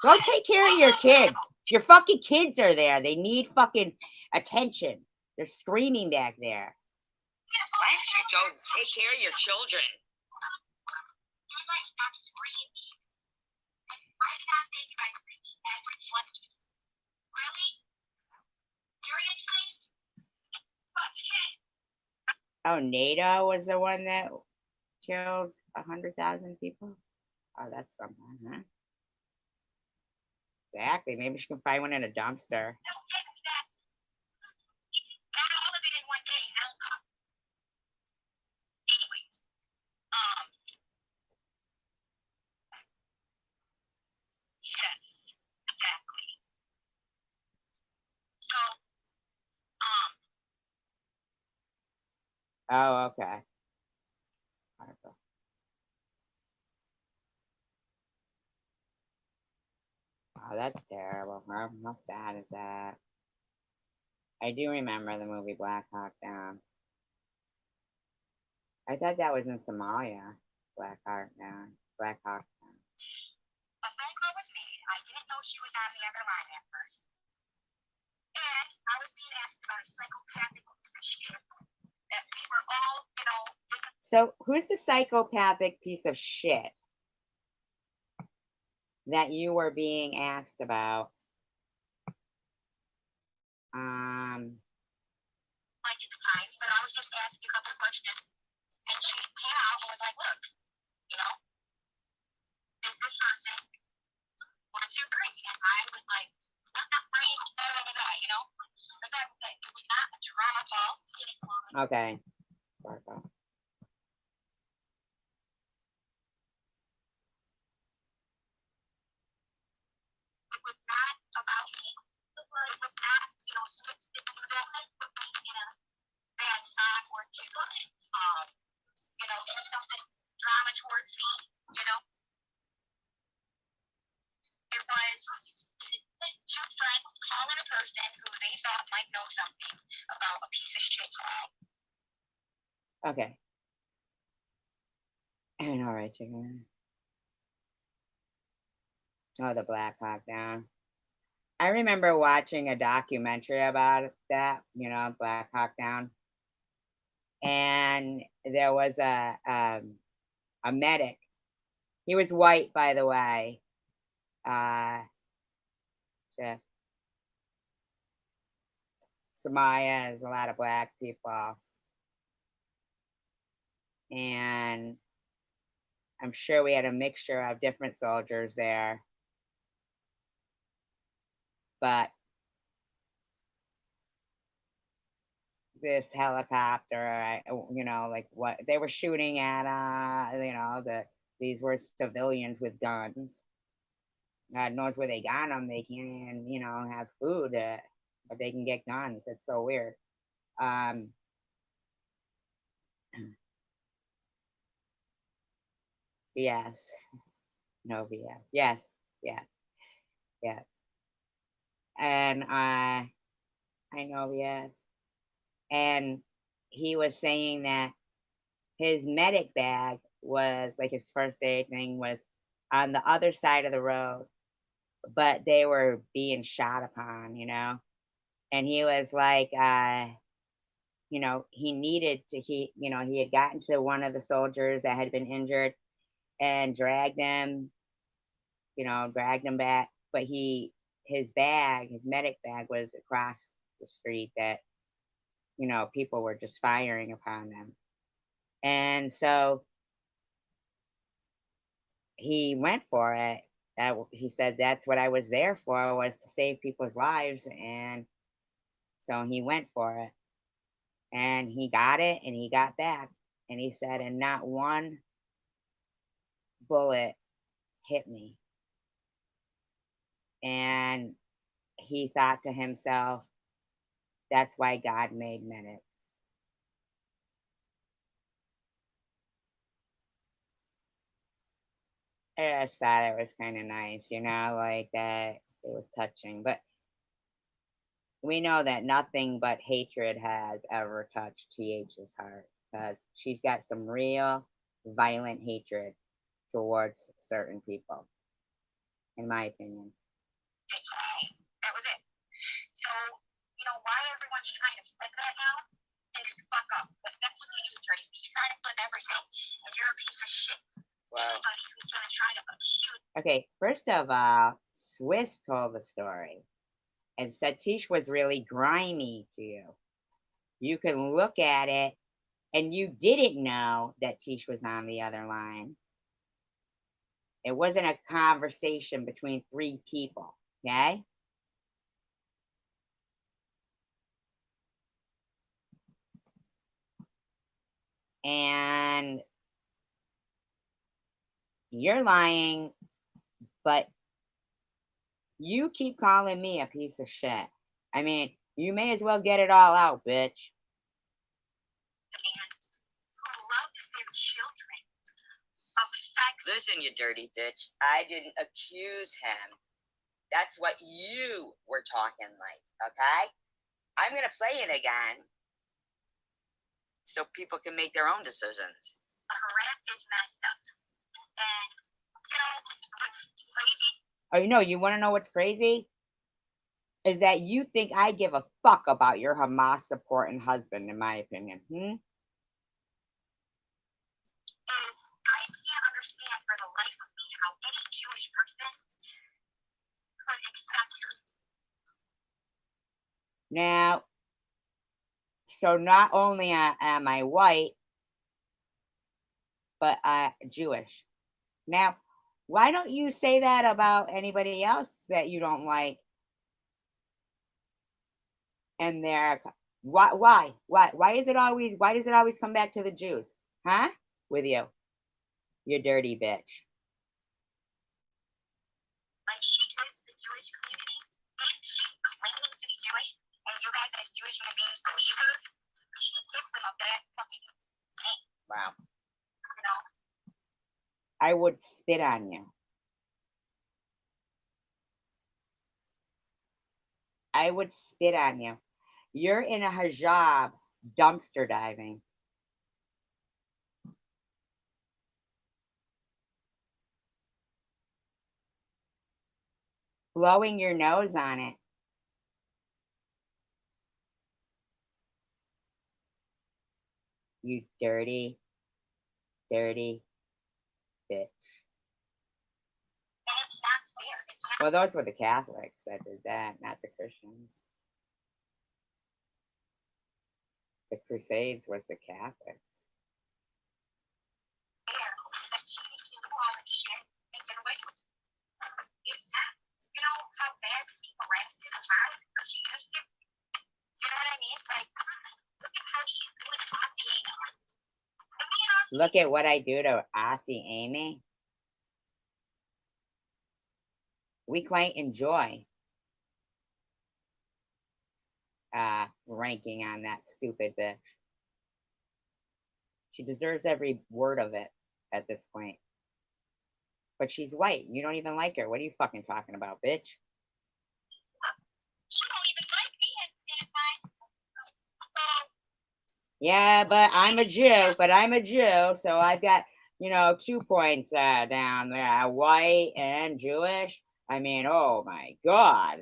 S1: Go take care of your kids. Your fucking kids are there. They need fucking attention. They're screaming back there.
S3: Why don't you go take care of your children?
S1: Oh, NATO was the one that killed 100,000 people? Oh, that's something, huh? Exactly. Maybe she can find one in a dumpster.
S2: Yes, exactly. So,
S1: Oh, okay. Oh, that's terrible. How sad is that? I do remember the movie Black Hawk Down. I thought that was in Somalia. Black Hawk Down. Black Hawk Down.
S2: a phone call was made. I didn't know she was on the other line at first. And I was being asked about a psychopathic shit that we were all,
S1: So, who's the psychopathic piece of shit that you were being asked about?
S2: Like at the time, but I was just asked a couple of questions, and she came out and was like, "Look, is this person want to agree?" And I was like, "I'm not afraid, But that was it. It was not a drama call.
S1: Okay.
S2: It was not about me. It was not, investment put me in a bad spot or to, do something drama towards me, It was two friends calling a person who they thought might know something about a piece of shit trial.
S1: Okay. All right, chicken. Oh, the Black Hawk Down. I remember watching a documentary about that, Black Hawk Down. And there was a medic. He was white, by the way. Somalia is a lot of black people. And I'm sure we had a mixture of different soldiers there. But this helicopter, like what they were shooting at, these were civilians with guns. God knows where they got them. They can't even, have food, but they can get guns. It's so weird. Yes. No BS. Yes. Yes. Yes. And I know, yes. And he was saying that his medic bag was like his first aid thing was on the other side of the road, but they were being shot upon, And he was like, he needed to, he had gotten to one of the soldiers that had been injured and dragged him back. But his medic bag was across the street that, people were just firing upon them. And so he went for it. He said that's what I was there for, was to save people's lives. And so he went for it and he got it and he got back. And he said, and not one bullet hit me. And he thought to himself, that's why God made medics. I just thought it was kind of nice, like that. It was touching. But we know that nothing but hatred has ever touched TH's heart, because she's got some real violent hatred towards certain people, in my opinion.
S2: That's right. That was it. So, why everyone's trying to flip that now? And just fuck up. But that's what you do, right? You're trying to flip everything. And you're a piece of shit. Wow. Anybody who's going to try to accuse.
S1: Okay, first of all, Swiss told the story. And Satish was really grimy to you. You can look at it, and you didn't know that Tish was on the other line. It wasn't a conversation between three people, okay? And you're lying, but you keep calling me a piece of shit. I mean, you may as well get it all out, bitch.
S3: Listen, you dirty bitch. I didn't accuse him. That's what you were talking like, okay? I'm going to play it again so people can make their own decisions.
S2: Rap is messed up. And, what's crazy?
S1: Oh, you want to know what's crazy? Is that you think I give a fuck about your Hamas supporting husband, in my opinion.
S2: I can't understand for the life of me how any Jewish person could accept her.
S1: Now, so not only am I white, but Jewish. Now, why don't you say that about anybody else that you don't like? And they're why does it always come back to the Jews? Huh? With you dirty bitch.
S2: Like, she is the Jewish community, and she claiming to be Jewish, and you guys as Jewish human beings believe her. She gives them a bad fucking name.
S3: Wow.
S1: I would spit on you. I would spit on you. You're in a hijab dumpster diving. Blowing your nose on it. You dirty bitch.
S2: And it's not fair.
S1: Well, those were the Catholics that did that, not the Christians. The Crusades was the Catholics. Look at what I do to Aussie Amy. We quite enjoy ranking on that stupid bitch. She deserves every word of it at this point. But she's white. You don't even like her. What are you fucking talking about, bitch?
S2: She don't even like me, and
S1: Yeah, but I'm a Jew, so I've got, 2 points down there, white and Jewish. I mean, oh my God.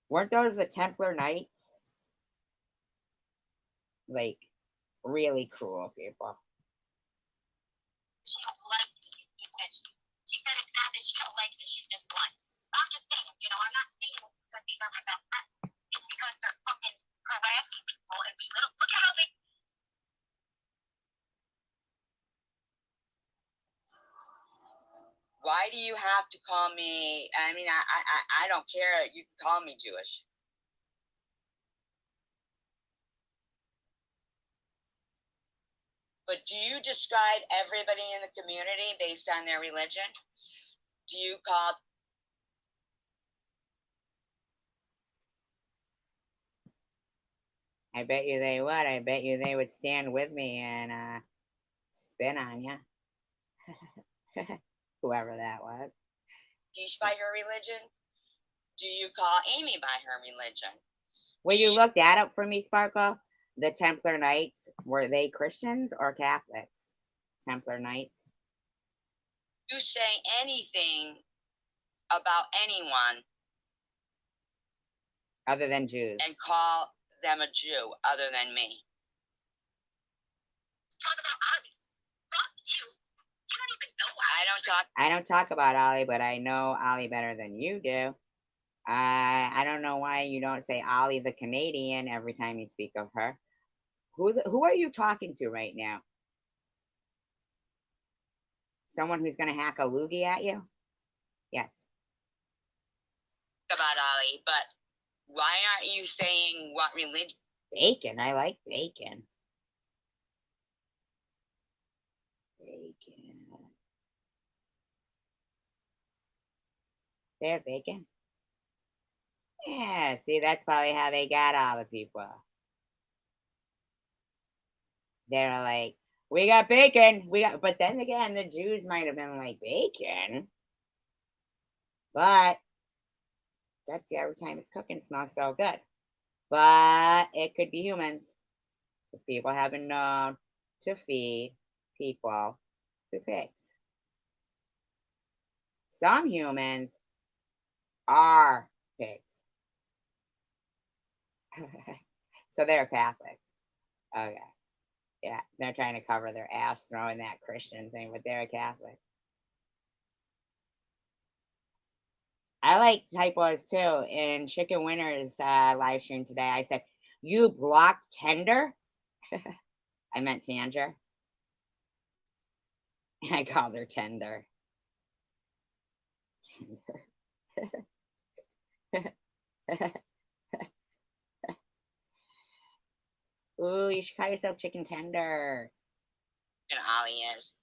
S1: Weren't those the Templar Knights? Like, really cruel people.
S2: She don't like me. She said it's not that she don't like me, she's just blunt. I'm just saying, I'm not saying this because these are my best friends. It's because they're fucking harassing people and belittle. Look at how they.
S3: Why do you have to call me? I mean, I don't care. You can call me Jewish. But do you describe everybody in the community based on their religion? Do you call?
S1: I bet you they would. I bet you they would stand with me and spin on you. Whoever that was.
S3: Teach by her religion? Do you call Amy by her religion?
S1: Will you look that up for me, Sparkle? The Templar Knights, were they Christians or Catholics? Templar Knights.
S3: You say anything about anyone
S1: other than Jews
S3: and call them a Jew other than me.
S2: Talk about Ali. Fuck you. You don't even know Ali.
S1: I don't talk about Ali, but I know Ali better than you do. I don't know why you don't say Ali the Canadian every time you speak of her. Who are you talking to right now? Someone who's going to hack a loogie at you? Yes.
S3: About Ali, but why aren't you saying what religion?
S1: Bacon. I like bacon. Bacon. There, bacon. Yeah, see, that's probably how they got all the people. They're like, we got bacon. But then again, the Jews might have been like, bacon? But that's every time it's cooking, it smells so good. But it could be humans. Because people have been known to feed people to pigs. Some humans are pigs. So they're Catholic. Okay. Yeah, they're trying to cover their ass throwing that Christian thing, but they're a Catholic. I like typos too. In Chicken Winner's live stream today, I said, "You blocked Tender." I meant Tanger. I called her Tender. Ooh, you should call yourself Chicken Tender.
S3: And Ali is.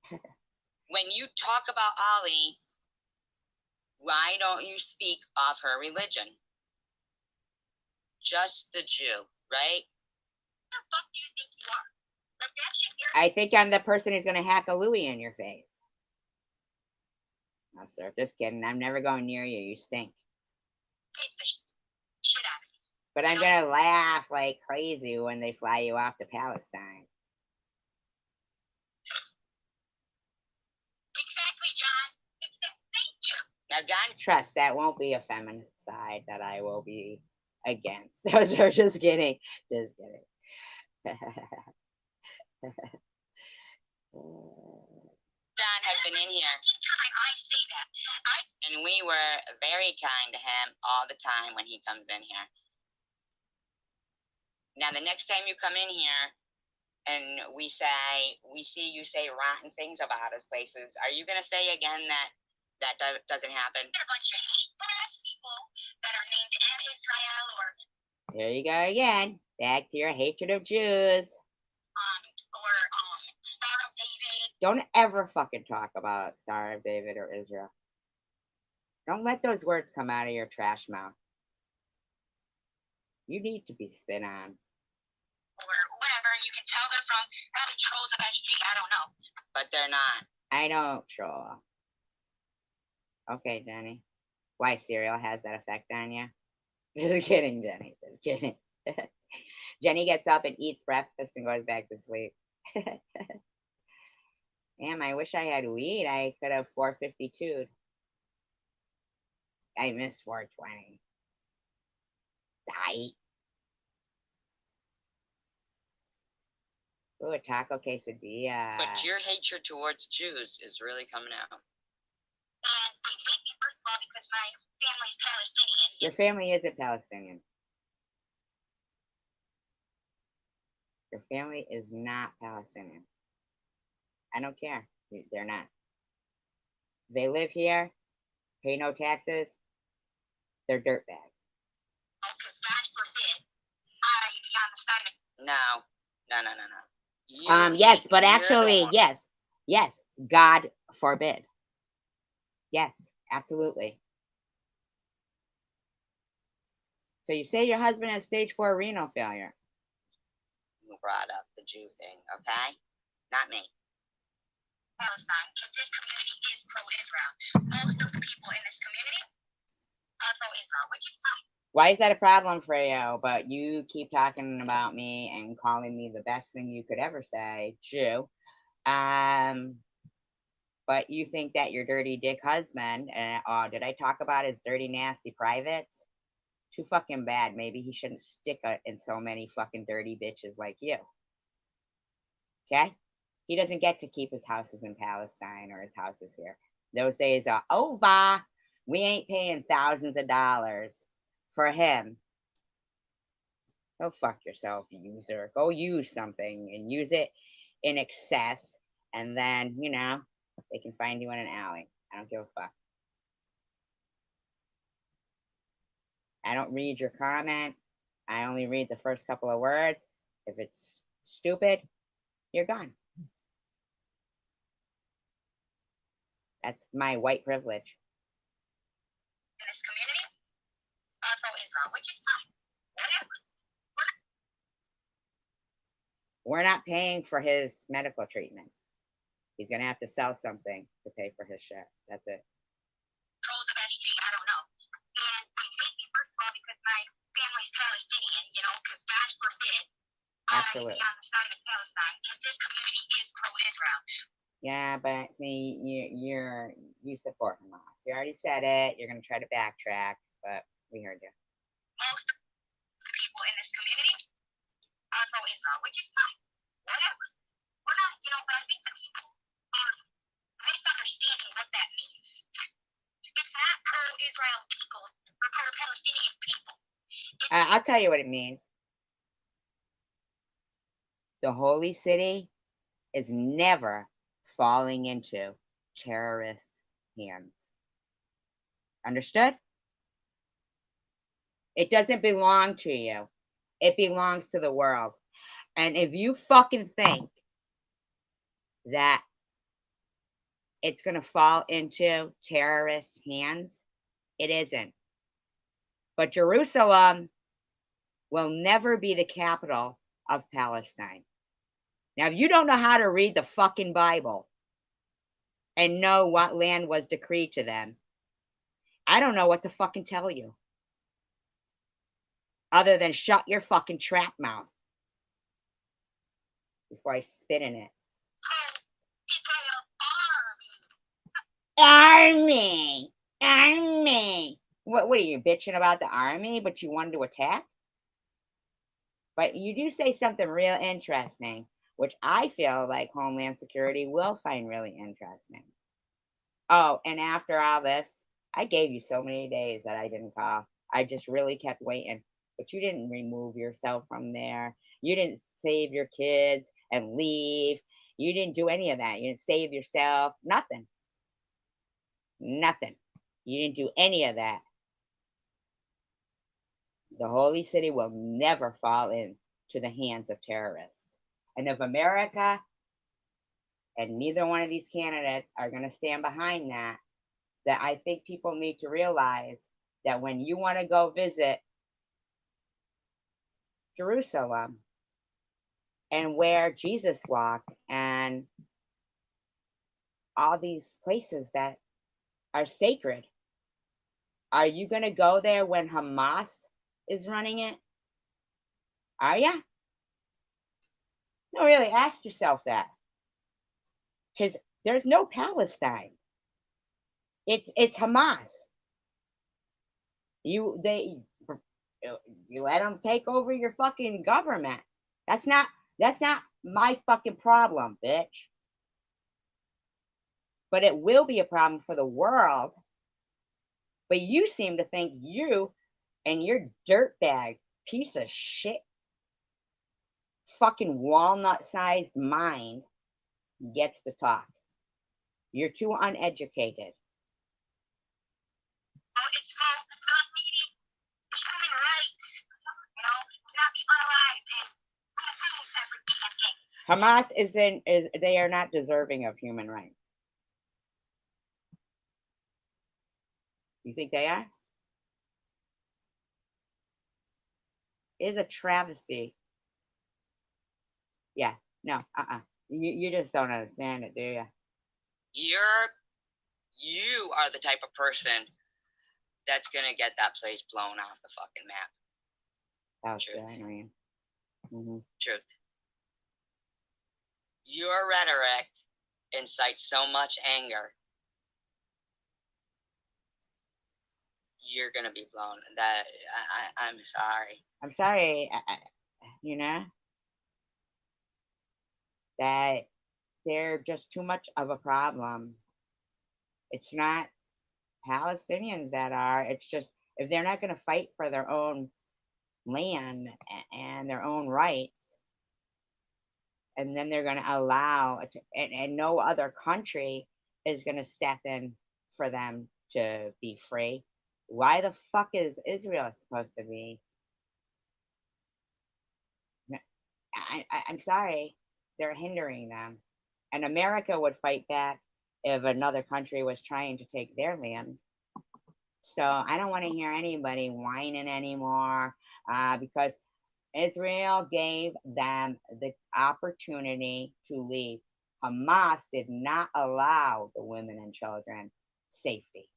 S3: When you talk about Ali, why don't you speak of her religion? Just the Jew, right?
S2: Who the fuck do you think you are? Like that shit here.
S1: I think I'm the person who's going to hack a Louis in your face. No, sir, just kidding. I'm never going near you. You stink.
S2: It's the shit out of me.
S1: But I'm going to laugh like crazy when they fly you off to Palestine.
S2: Exactly, John. Thank you.
S3: Now, God,
S1: trust, that won't be a feminine side that I will be against. Those are just kidding. Just kidding.
S3: John has been in here.
S2: I say that.
S3: And we were very kind to him all the time when he comes in here. Now, the next time you come in here and we see you say rotten things about us places, are you going to say again that doesn't happen?
S2: A bunch of hate-ass people that are named M. Israel or...
S1: There you go again. Back to your hatred of Jews.
S2: Star of David.
S1: Don't ever fucking talk about Star of David or Israel. Don't let those words come out of your trash mouth. You need to be spit on.
S2: Or whatever. You can tell they're from probably trolls of SG. I don't know.
S3: But they're not.
S1: I don't troll. Okay, Jenny. Why cereal has that effect on you? Just kidding, Jenny. Just kidding. Jenny gets up and eats breakfast and goes back to sleep. Damn, I wish I had weed. I could have 452'd. I missed 420. Die. Ooh, a taco quesadilla.
S3: But your hatred towards Jews is really coming out.
S2: And they hate me, first of all, because my family's Palestinian.
S1: Your family isn't Palestinian. Your family is not Palestinian. I don't care. They're not. They live here, pay no taxes. They're dirtbags.
S2: Because God forbid I be on the side of.
S3: No.
S1: Yes, but
S3: you're the
S1: actually,
S3: one-
S1: yes. God forbid. Yes, absolutely. So you say your husband has stage 4 renal failure.
S3: You brought up the Jew thing, okay? Not me.
S2: Palestine, because this community is pro-Israel. Most of the people in this community are pro-Israel, which is fine.
S1: Why is that a problem for you? But you keep talking about me and calling me the best thing you could ever say, Jew. But you think that your dirty dick husband, and did I talk about his dirty, nasty privates? Too fucking bad. Maybe he shouldn't stick in so many fucking dirty bitches like you. Okay? He doesn't get to keep his houses in Palestine or his houses here. Those days are over. We ain't paying thousands of dollars for him. Go fuck yourself, user. Go use something and use it in excess. And then, they can find you in an alley. I don't give a fuck. I don't read your comment. I only read the first couple of words. If it's stupid, you're gone. That's my white privilege.
S2: In this community are pro-Israel, which is fine. Whatever.
S1: We're not paying for his medical treatment. He's going to have to sell something to pay for his shit. That's it.
S2: Trolls of SG, I don't know. And they hate me, first of all, because my family's Palestinian, because God forbid
S1: Absolutely.
S2: I be on the side of Palestine, because this community is pro-Israel.
S1: Yeah, but see, you support Hamas. You already said it. You're going to try to backtrack, but we heard you.
S2: Most of the people in this community are pro-Israel, which is fine. Whatever. We're not, but I think the people are misunderstanding what that means. It's not pro-Israel people or pro-Palestinian people.
S1: I'll tell you what it means. The holy city is never falling into terrorists' hands. Understood? It doesn't belong to you. It belongs to the world. And if you fucking think that it's going to fall into terrorists' hands, it isn't. But Jerusalem will never be the capital of Palestine. Now, if you don't know how to read the fucking Bible and know what land was decreed to them, I don't know what to fucking tell you. Other than shut your fucking trap mouth before I spit in it. Army. What are you bitching about the army, but you wanted to attack? But you do say something real interesting, which I feel like Homeland Security will find really interesting. Oh, and after all this, I gave you so many days that I didn't call. I just really kept waiting. But you didn't remove yourself from there. You didn't save your kids and leave. You didn't do any of that. You didn't save yourself. Nothing. Nothing. You didn't do any of that. The holy city will never fall into the hands of terrorists. And if America and neither one of these candidates are going to stand behind that I think people need to realize that when you want to go visit Jerusalem and where Jesus walked and all these places that are sacred. Are you going to go there when Hamas is running it? Are ya? No, really, ask yourself that. Because there's no Palestine. It's Hamas. You they you let them take over your fucking government. That's not my fucking problem, bitch. But it will be a problem for the world. But you seem to think you and your dirtbag piece of shit fucking walnut sized mind gets to talk. You're too uneducated.
S2: Oh, it's called not needing human rights. You know, to not be unalived and prove every damn thing.
S1: Hamas they are not deserving of human rights. You think they are? It is a travesty. Yeah, no, you just don't understand it, do you?
S3: You are the type of person that's gonna get that place blown off the fucking map.
S1: Palestinian. Mm-hmm.
S3: Truth. Your rhetoric incites so much anger. You're gonna be blown. That I'm sorry.
S1: I'm sorry. You know that they're just too much of a problem. It's not Palestinians that are. It's just if they're not going to fight for their own land and their own rights, and then they're going to allow, and no other country is going to step in for them to be free. Why the fuck is Israel supposed to be? I'm sorry, they're hindering them. And America would fight back if another country was trying to take their land. So I don't want to hear anybody whining anymore because Israel gave them the opportunity to leave. Hamas did not allow the women and children safety.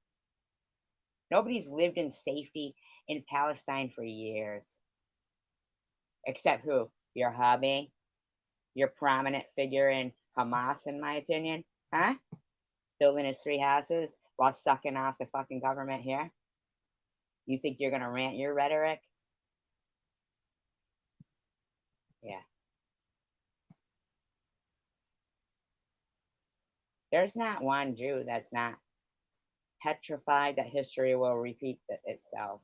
S1: Nobody's lived in safety in Palestine for years. Except who? Your hubby? Your prominent figure in Hamas, in my opinion? Huh? Building his 3 houses while sucking off the fucking government here? You think you're going to rant your rhetoric? Yeah. There's not one Jew that's not petrified that history will repeat itself.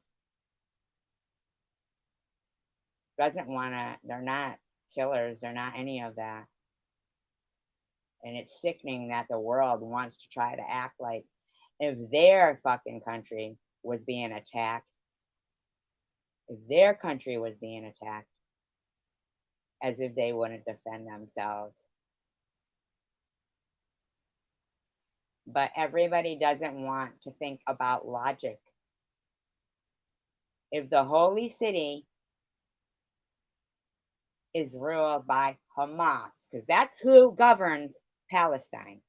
S1: Doesn't want to, they're not killers, they're not any of that. And it's sickening that the world wants to try to act like if their fucking country was being attacked, if their country was being attacked, as if they wouldn't defend themselves. But everybody doesn't want to think about logic. If the holy city is ruled by Hamas, because that's who governs Palestine.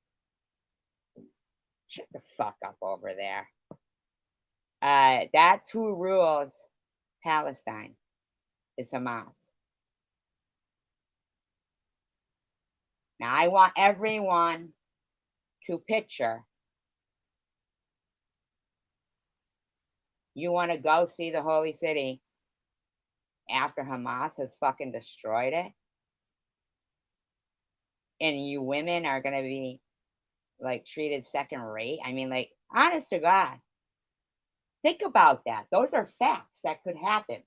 S1: Shut the fuck up over there. That's who rules Palestine, is Hamas. Now, I want everyone to picture you want to go see the holy city after Hamas has fucking destroyed it. And you women are going to be like treated second rate. I mean, like, honest to God, think about that. Those are facts that could happen.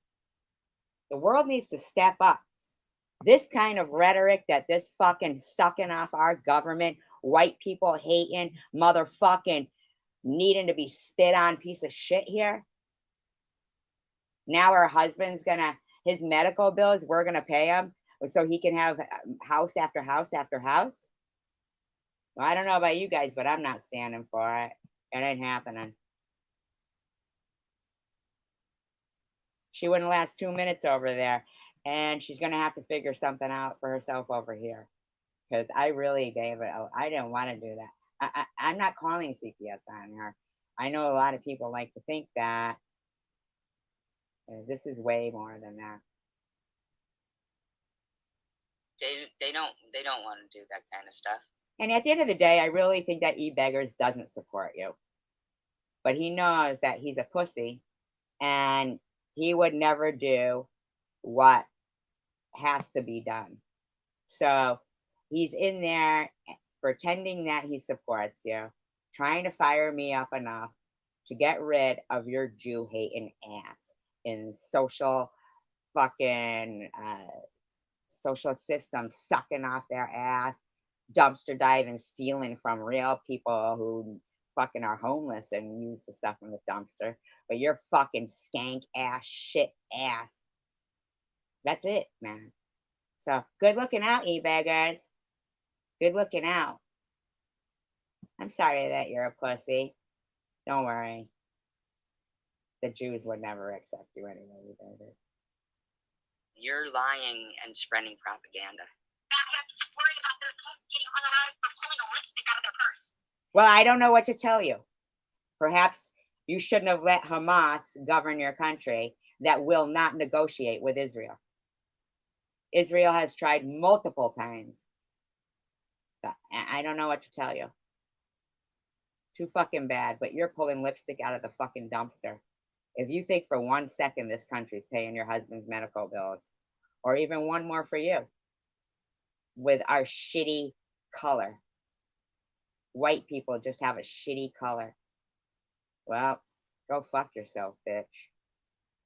S1: The world needs to step up. This kind of rhetoric that this fucking sucking off our government, white people hating, motherfucking needing to be spit on piece of shit here. Now our husband's gonna, his medical bills, we're gonna pay him so he can have house after house after house. Well, I don't know about you guys, but I'm not standing for it. It ain't happening. She wouldn't last 2 minutes over there, and she's gonna have to figure something out for herself over here. Because I really gave it, I didn't want to do that. I'm not calling CPS on her. I know a lot of people like to think that this is way more than that.
S3: They don't want to do that kind of stuff.
S1: And at the end of the day, I really think that E-Beggars doesn't support you. But he knows that he's a pussy and he would never do what has to be done. So he's in there pretending that he supports you, trying to fire me up enough to get rid of your Jew hating ass in fucking social system, sucking off their ass, dumpster diving, stealing from real people who fucking are homeless and use the stuff from the dumpster. But you're fucking skank ass, shit ass. That's it, man. So good looking out, E-Beggars. Good looking out. I'm sorry that you're a pussy. Don't worry. The Jews would never accept you anyway, E-Beggars.
S3: You're lying and spreading propaganda.
S1: Well, I don't know what to tell you. Perhaps you shouldn't have let Hamas govern your country that will not negotiate with Israel. Israel has tried multiple times. But I don't know what to tell you. Too fucking bad, but you're pulling lipstick out of the fucking dumpster. If you think for 1 second this country's paying your husband's medical bills, or even one more for you, with our shitty color. White people just have a shitty color. Well, go fuck yourself, bitch.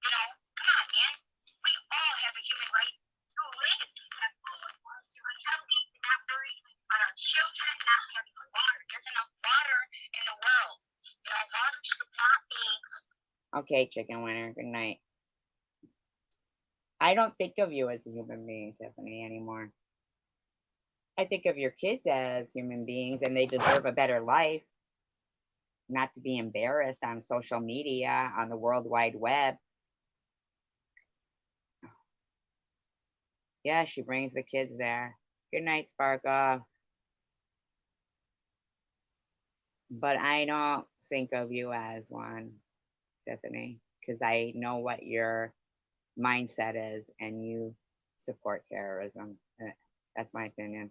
S2: You know, come on, man. We all have a human right to live. To be healthy, to not worry about our children not having water. There's enough water in the world. You know, water should not be.
S1: Okay, chicken winner. Good night. I don't think of you as a human being, Tiffany, anymore. I think of your kids as human beings and they deserve a better life, not to be embarrassed on social media, on the World Wide Web. Yeah, she brings the kids there. Good night, Sparkle. But I don't think of you as one, Tiffany, because I know what your mindset is and you support terrorism. That's my opinion.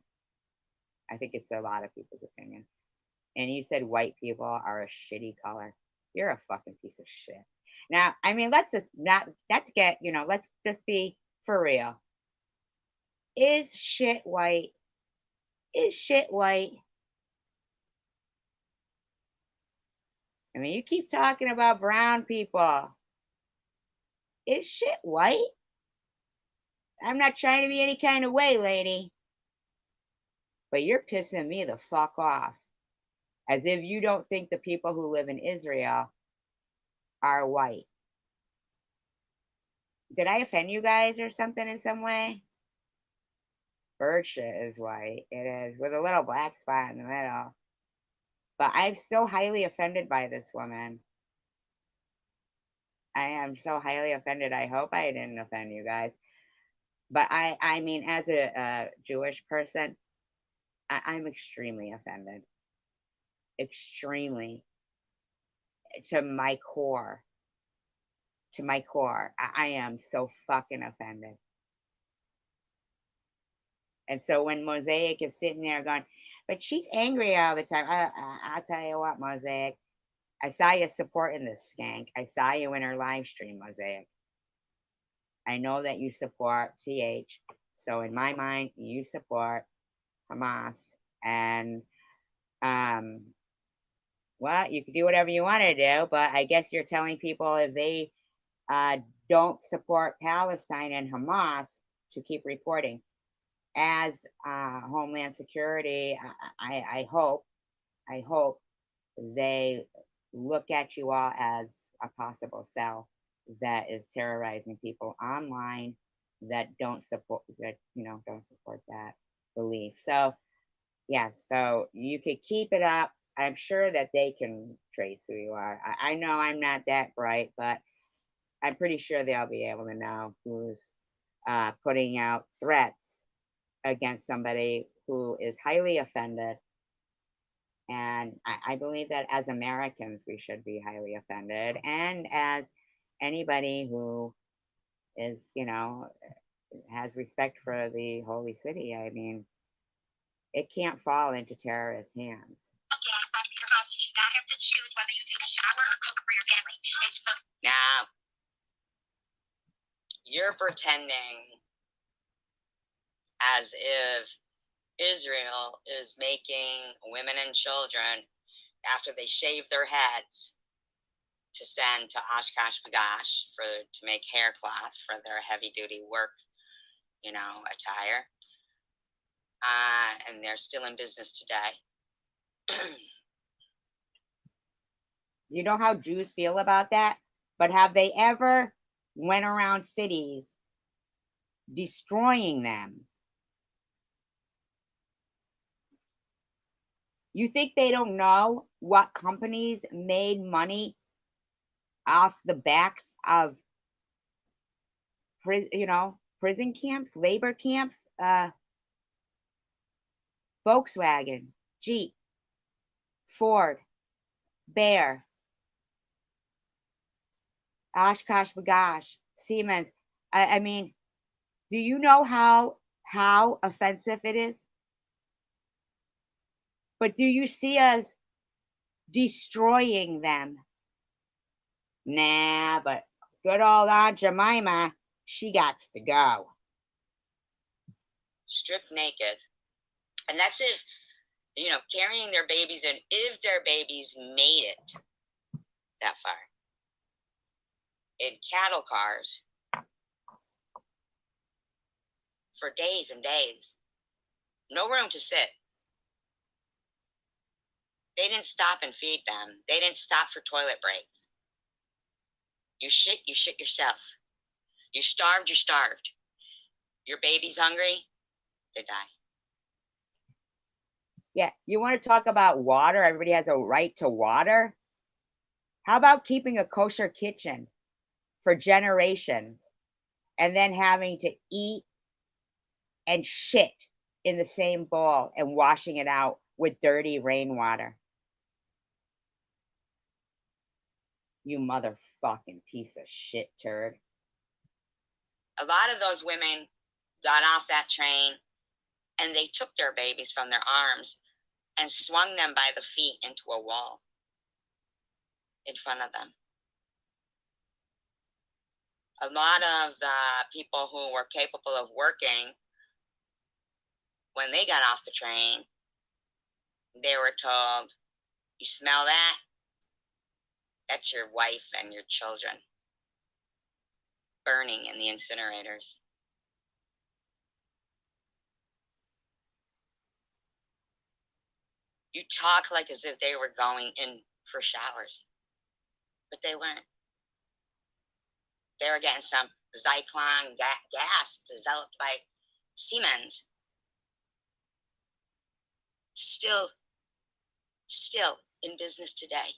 S1: I think it's a lot of people's opinion. And you said white people are a shitty color. You're a fucking piece of shit. Now, I mean, let's get, let's just be for real. Is shit white? Is shit white? I mean, you keep talking about brown people. Is shit white? I'm not trying to be any kind of way, lady. But you're pissing me the fuck off. As if you don't think the people who live in Israel are white. Did I offend you guys or something in some way? Bird shit is white. It is, with a little black spot in the middle. But I'm so highly offended by this woman. I am so highly offended. I hope I didn't offend you guys. But I mean, as a Jewish person, I'm extremely offended. Extremely. To my core. To my core. I am so fucking offended. And so when Mosaic is sitting there going, but she's angry all the time. I'll tell you what, Mosaic. I saw you supporting this skank. I saw you in her live stream, Mosaic. I know that you support TH. So in my mind, you support Hamas. And well, you can do whatever you want to do, but I guess you're telling people if they don't support Palestine and Hamas to keep reporting. As Homeland Security, I hope they look at you all as a possible cell that is terrorizing people online that don't support that belief. So yeah, so you could keep it up. I'm sure that they can trace who you are. I know I'm not that bright, but I'm pretty sure they'll be able to know who's putting out threats against somebody who is highly offended And I believe that as Americans, we should be highly offended. And as anybody who is, has respect for the holy city, I mean, it can't fall into terrorist hands.
S2: Your house, you should not have to choose whether you take a shower or cook for your family.
S3: Now, you're pretending as if Israel is making women and children, after they shave their heads, to send to Oshkosh B'gosh to make hair cloth for their heavy duty work, attire. And they're still in business today.
S1: You know how Jews feel about that? But have they ever went around cities destroying them? You think they don't know what companies made money off the backs of prison camps, labor camps? Volkswagen, Jeep, Ford, Bear, Oshkosh B'gosh, Siemens. I mean, do you know how offensive it is? But do you see us destroying them? Nah, but good old Aunt Jemima, she gots to go.
S3: Stripped naked. And that's if, carrying their babies, and if their babies made it that far. In cattle cars for days and days. No room to sit. They didn't stop and feed them. They didn't stop for toilet breaks. You shit yourself. You starved. Your baby's hungry, they die.
S1: Yeah, you want to talk about water? Everybody has a right to water. How about keeping a kosher kitchen for generations and then having to eat and shit in the same bowl and washing it out with dirty rainwater? You motherfucking piece of shit turd.
S3: A lot of those women got off that train and they took their babies from their arms and swung them by the feet into a wall in front of them. A lot of the people who were capable of working, when they got off the train, they were told, "You smell that? That's your wife and your children burning in the incinerators." You talk like as if they were going in for showers, but they weren't. They were getting some Zyklon gas developed by Siemens. Still in business today.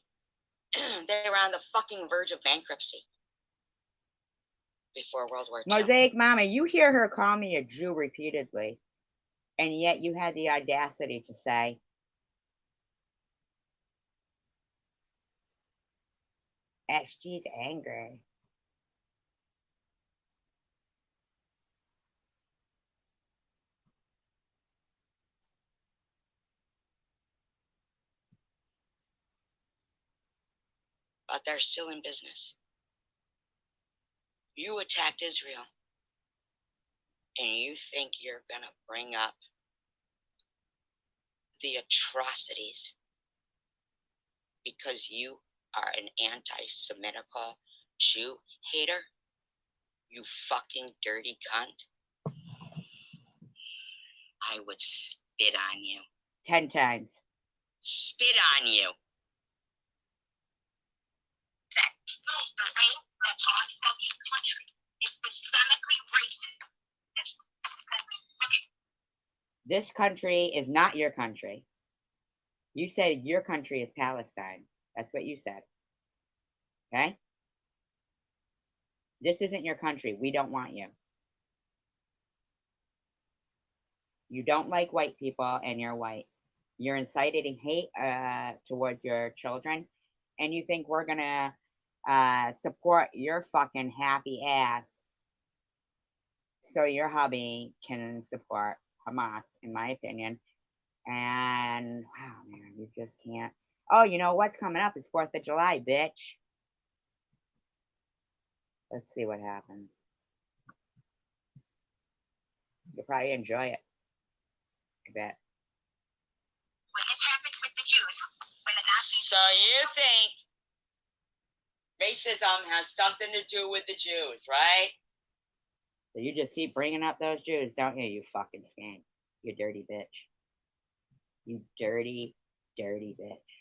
S3: They were on the fucking verge of bankruptcy before World War II.
S1: Mosaic Mama, you hear her call me a Jew repeatedly, and yet you had the audacity to say, SG's angry.
S3: But they're still in business. You attacked Israel, and you think you're going to bring up the atrocities because you are an anti-Semitical Jew hater? You fucking dirty cunt. I would spit on you.
S1: 10 times.
S3: Spit on you.
S2: That the way that talk about your country is systemically racist.
S1: This country is not your country. You said your country is Palestine. That's what you said. Okay? This isn't your country. We don't want you. You don't like white people, and you're white. You're inciting hate towards your children, and you think we're gonna support your fucking happy ass so your hubby can support Hamas, in my opinion. And wow, man, you just can't. Oh, you know what's coming up? It's 4th of July, bitch. Let's see what happens. You'll probably enjoy it. I bet.
S2: When this happened with the Jews, when the Nazis.
S3: So you think racism has something to do with the Jews, right?
S1: So you just keep bringing up those Jews, don't you? You fucking skank. You dirty bitch. You dirty, dirty bitch.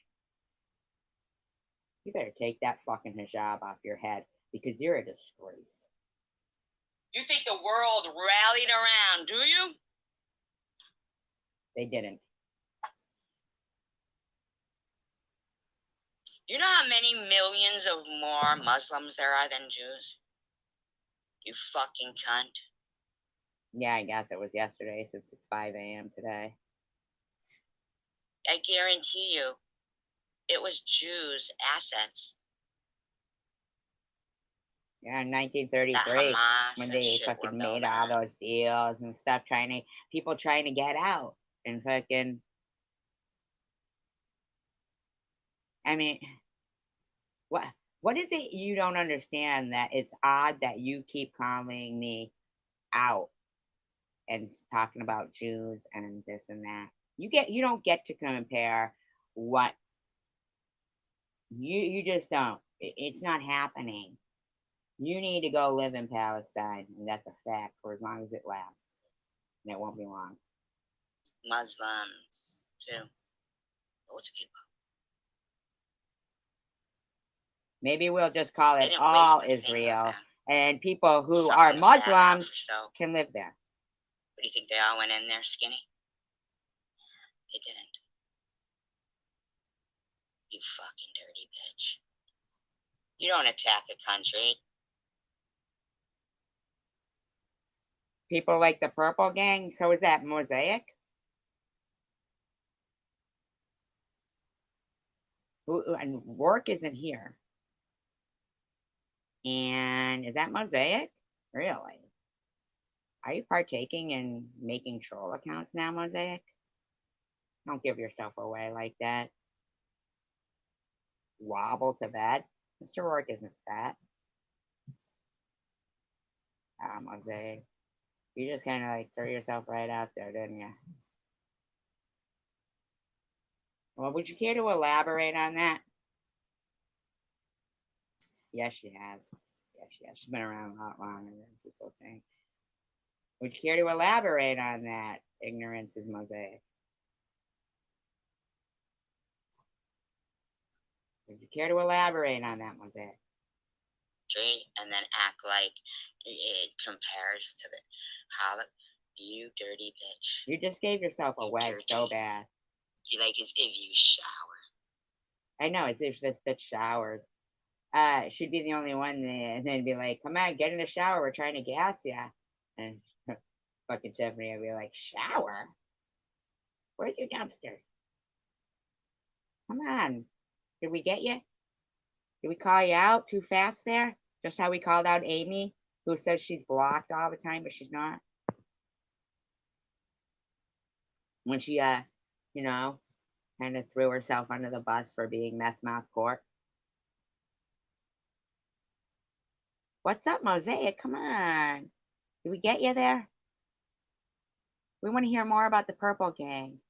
S1: You better take that fucking hijab off your head because you're a disgrace.
S3: You think the world rallied around, do you?
S1: They didn't.
S3: You know how many millions of more Muslims there are than Jews? You fucking cunt.
S1: Yeah, I guess it was yesterday since it's 5 a.m. today.
S3: I guarantee you, it was Jews' assets.
S1: Yeah, in 1933, when they fucking made all those deals and stuff, people trying to get out and fucking. I mean, what is it you don't understand that it's odd that you keep calling me out and talking about Jews and this and that. You don't get to compare what you just don't. It's not happening. You need to go live in Palestine, and that's a fact for as long as it lasts. And it won't be long.
S3: Muslims, too. Loads of people.
S1: Maybe we'll just call it all Israel, and people who are Muslims can live there.
S3: What do you think? They all went in there skinny? They didn't. You fucking dirty bitch. You don't attack a country.
S1: People like the Purple Gang. So is that Mosaic? And work isn't here. And is that Mosaic? Really? Are you partaking in making troll accounts now, Mosaic? Don't give yourself away like that. Wobble to bed. Mr. Rourke isn't fat. Mosaic. You just kind of like threw yourself right out there, didn't you? Well, would you care to elaborate on that? Yes, she has. Yes, she has. She's been around a lot longer than people think. Would you care to elaborate on that? Ignorance is Mosaic. Would you care to elaborate on that, Mosaic?
S3: And then act like it compares to the how you dirty bitch.
S1: You just gave yourself away so bad.
S3: You like as if you shower.
S1: I know, as if this bitch showers. She'd be the only one, and then be like, "Come on, get in the shower. We're trying to gas ya." And fucking Tiffany would be like, "Shower? Where's your dumpsters? Come on, did we get you? Did we call you out too fast there? Just how we called out Amy, who says she's blocked all the time, but she's not. When she, you know, kind of threw herself under the bus for being meth mouth court. What's up, Mosaic? Come on. Did we get you there? We want to hear more about the Purple Gang.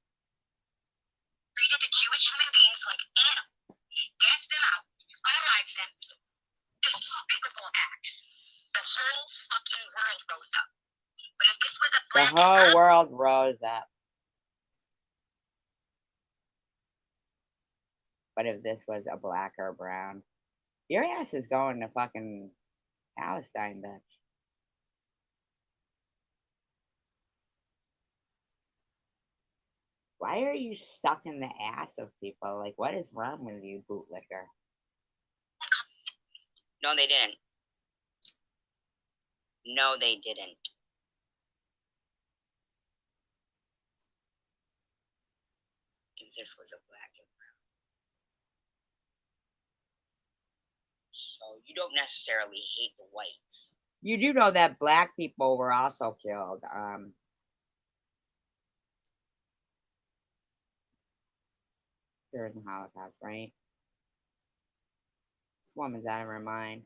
S2: Treated the Jewish human beings like animals, gassed them out, unalived them. Despicable acts. The whole fucking world rose up. But if this was a
S1: The whole world rose up. But if this was a black or brown, your ass is going to fucking Palestine, bitch. Why are you sucking the ass of people? Like, what is wrong with you, bootlicker?
S3: No, they didn't. No, they didn't. this was a black and brown. So you don't necessarily hate the whites.
S1: You do know that black people were also killed. During the Holocaust, right? This woman's out of her mind.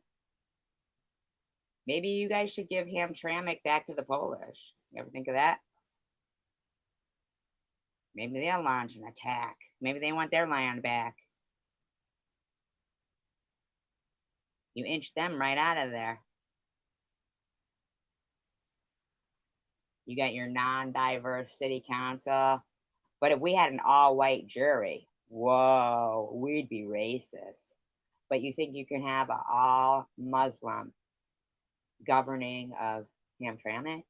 S1: Maybe you guys should give Hamtramck back to the Polish. You ever think of that? Maybe they'll launch an attack. Maybe they want their land back. You inch them right out of there. You got your non-diverse city council. But if we had an all-white jury, whoa, we'd be racist. But you think you can have an all-Muslim governing of Hamtramck?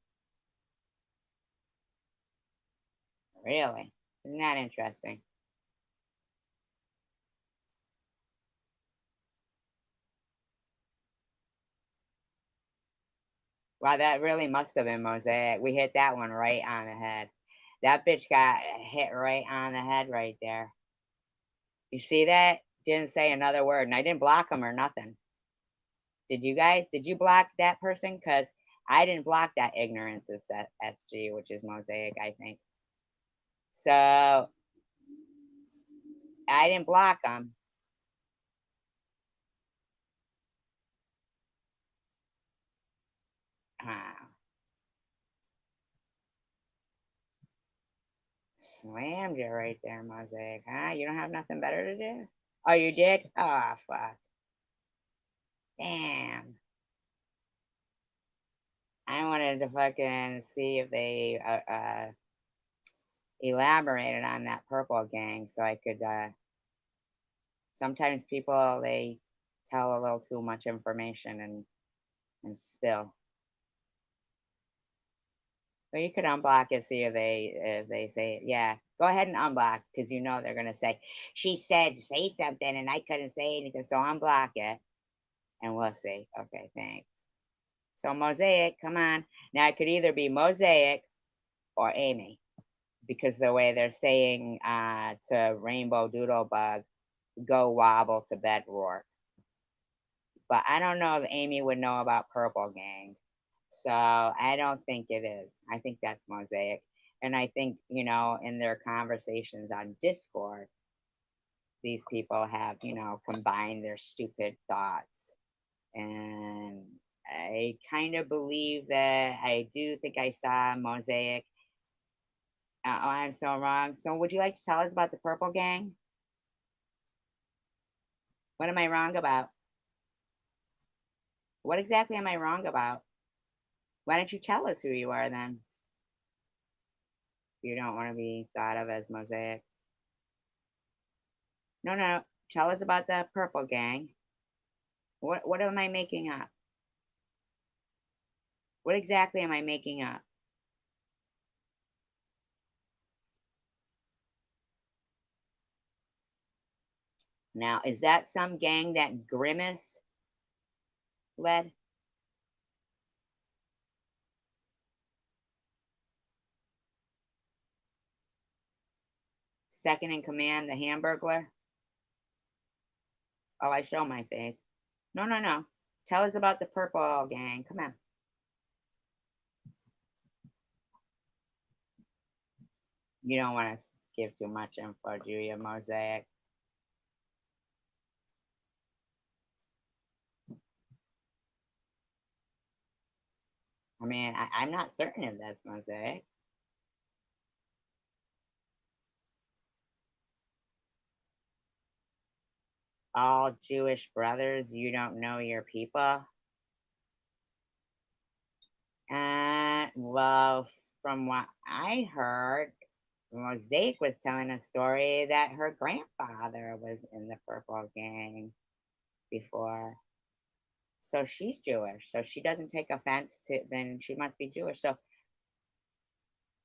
S1: Really? Isn't that interesting? Wow, that really must have been Mosaic. We hit that one right on the head. That bitch got hit right on the head right there. You see that? Didn't say another word, and I didn't block him or nothing. Did you guys? Did you block that person? Because I didn't block that ignorance as SG, which is Mosaic, I think. So I didn't block him. Slammed you right there, Mosaic, huh? You don't have nothing better to do? Oh, you did? Oh, fuck. Damn. I wanted to fucking see if they elaborated on that purple gang so I could. Sometimes people, they tell a little too much information and spill. So you could unblock it, see if they say it. Yeah, go ahead and unblock because you know they're gonna say she said say something and I couldn't say anything, so unblock it and we'll see. Okay, thanks. So Mosaic, come on. Now it could either be Mosaic or Amy because the way they're saying to Rainbow Doodlebug, go wobble to bed roar. But I don't know if Amy would know about Purple Gang. So I don't think it is. I think that's Mosaic. And I think, you know, in their conversations on Discord, these people have, you know, combined their stupid thoughts. And I kind of believe that I do think I saw Mosaic. Oh, I'm so wrong. So would you like to tell us about the Purple Gang? What am I wrong about? What exactly am I wrong about? Why don't you tell us who you are then? You don't want to be thought of as Mosaic. No, no. Tell us about the Purple Gang. What am I making up? What exactly am I making up? Now, is that some gang that Grimace led? Second in command, the Hamburglar? Oh, I show my face. No, no, no. Tell us about the Purple Gang. Come on. You don't want to give too much info, do you, Mosaic? I mean, I'm not certain if that's Mosaic. All Jewish brothers, you don't know your people? Well, from what I heard, Mosaic was telling a story that her grandfather was in the Purple Gang before. So she's Jewish. So she doesn't take offense to, then she must be Jewish. So,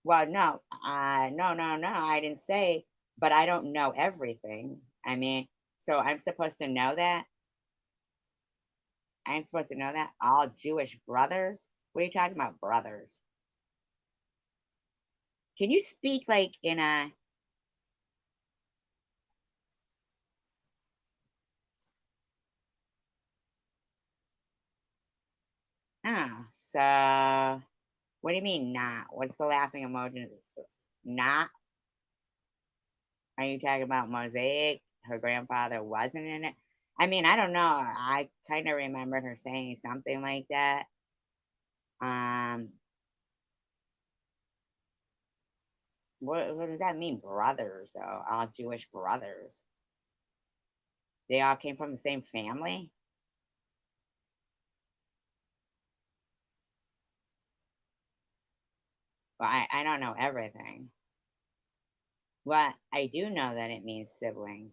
S1: well, no, no, I didn't say, but I don't know everything. I mean, so I'm supposed to know that? I'm supposed to know that? All Jewish brothers? What are you talking about, brothers? Can you speak like in a Oh, so what do you mean not? What's the laughing emoji? Not? Are you talking about Mosaic? Her grandfather wasn't in it? I mean, I don't know. I kind of remembered her saying something like that. Um, what does that mean, brothers? Though, all Jewish brothers. They all came from the same family. Well, I don't know everything. But I do know that it means sibling.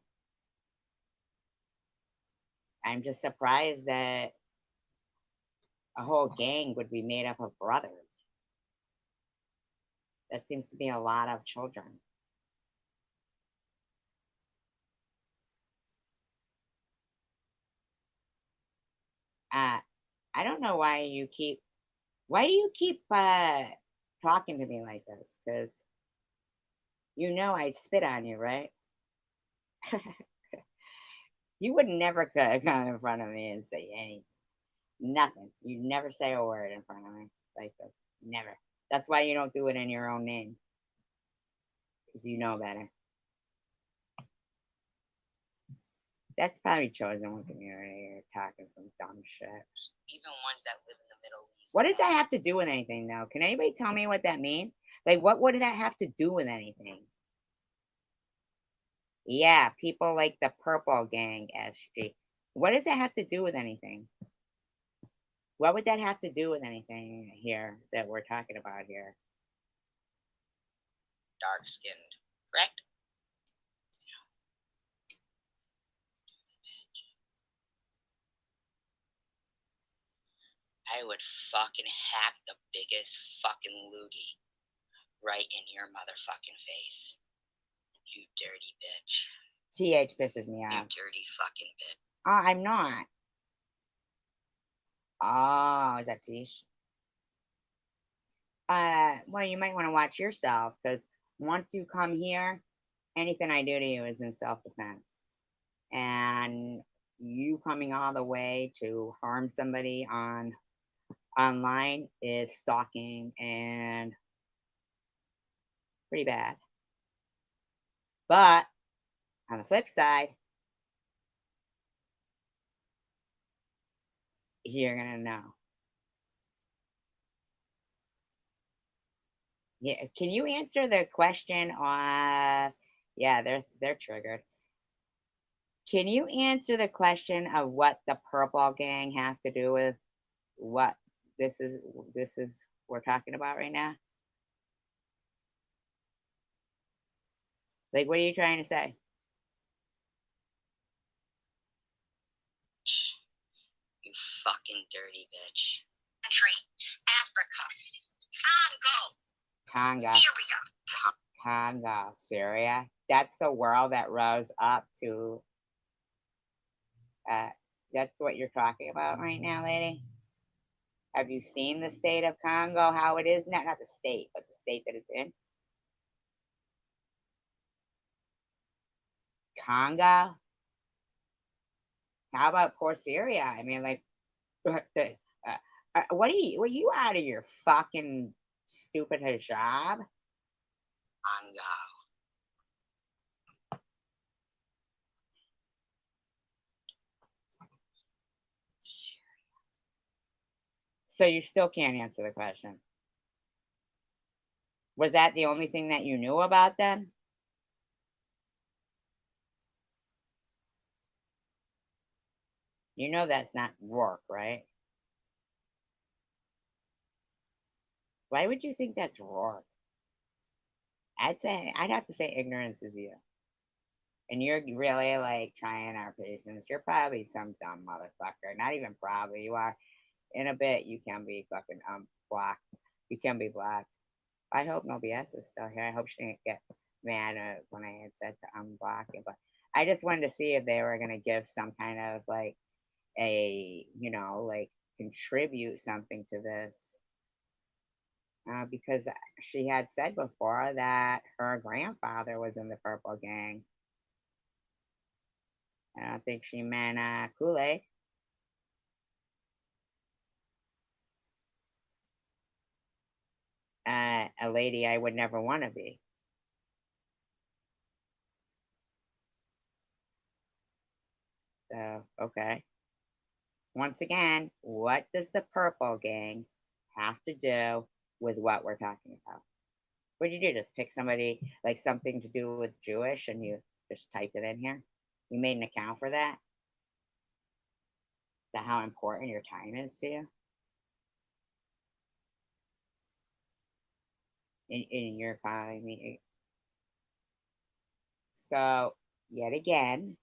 S1: I'm just surprised that a whole gang would be made up of brothers. That seems to be a lot of children. Uh, I don't know why do you keep talking to me like this? Because you know I spit on you, right? You would never come in front of me and say anything, nothing. You never say a word in front of me like this. Never. That's why you don't do it in your own name, because you know better. That's probably chosen one community. You're talking some dumb shit.
S3: Even ones that live in the Middle East.
S1: What does that have to do with anything, though? Can anybody tell me what that means? Like, what would that have to do with anything? Yeah, people like the Purple Gang, SG. What does that have to do with anything? What would that have to do with anything here that we're talking about here?
S3: Dark skinned, correct? I would fucking hack the biggest fucking loogie right in your motherfucking face. You dirty bitch.
S1: TH pisses me
S3: You
S1: off.
S3: dirty fucking bitch.
S1: I'm not. Oh, is that Tish? Well, you might want to watch yourself because once you come here, anything I do to you is in self defense. And you coming all the way to harm somebody online is stalking and pretty bad. But on the flip side, you're gonna know. Yeah, can you answer the question on? Yeah, they're triggered. Can you answer the question of what the purple gang has to do with what this is? This is we're talking about right now. Like, what are you trying to say?
S3: You fucking dirty bitch.
S2: Country, Africa, Congo,
S1: Congo,
S2: Syria.
S1: Congo, Syria. That's the world that rose up to. Uh, that's what you're talking about right now, lady. Have you seen the state of Congo? How it is now? Not the state, but the state that it's in. Congo. How about poor Syria? I mean, like, what are you? Were you out of your fucking stupid hijab?
S3: Congo.
S1: So you still can't answer the question. Was that the only thing that you knew about them? You know that's not work, right? Why would you think that's work? I'd have to say ignorance is you. And you're really like trying our patience. You're probably some dumb motherfucker. Not even probably. You are. In a bit, you can be fucking blocked. You can be blocked. I hope no BS is still here. I hope she didn't get mad when I had said to unblock it. But I just wanted to see if they were gonna give some kind of like like contribute something to this. Because she had said before that her grandfather was in the Purple Gang. I don't think she meant Kool Aid. a lady I would never want to be. So, okay. Once again, what does the purple gang have to do with what we're talking about? What did you do? Just pick somebody, like something to do with Jewish, and you just typed it in here? You made an account for that? Is that how important your time is to you? In your calling me. So, yet again,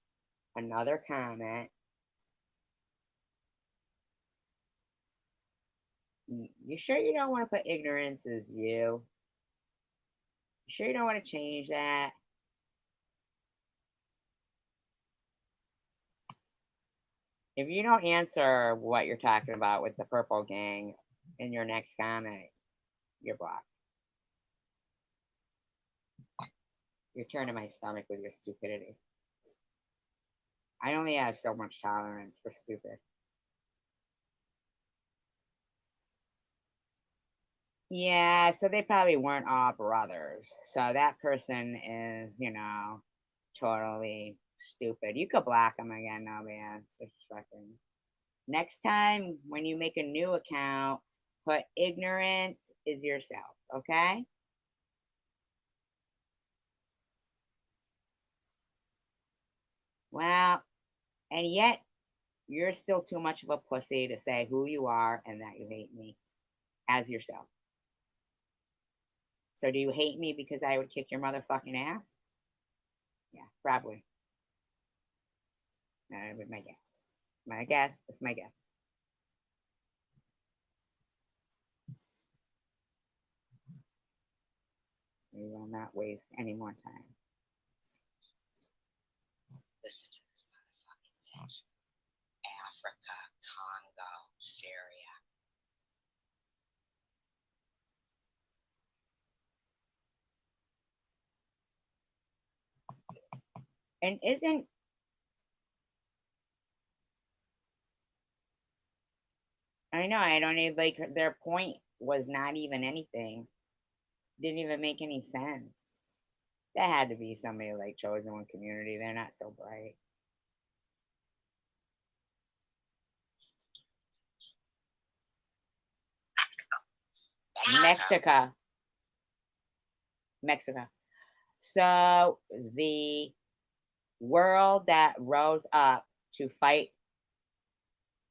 S1: another comment. You sure you don't want to put ignorance as you? You sure you don't want to change that? If you don't answer what you're talking about with the purple gang in your next comment, you're blocked. You're turning my stomach with your stupidity. I only have so much tolerance for stupid. Yeah, so they probably weren't all brothers. So that person is, totally stupid. You could block them again, no man. It's just fucking. Next time when you make a new account, put ignorance is yourself, okay? Well, and yet you're still too much of a pussy to say who you are and that you hate me as yourself. So do you hate me because I would kick your motherfucking ass? Yeah, probably. With my guess. My guess. It's my guess. We will not waste any more time.
S3: Listen to this motherfucking bitch. Africa, Congo, Syria.
S1: And isn't I know I don't even like their point was not even anything. Didn't even make any sense. That had to be somebody like chosen one community. They're not so bright. Mexico. Mexico. So the world that rose up to fight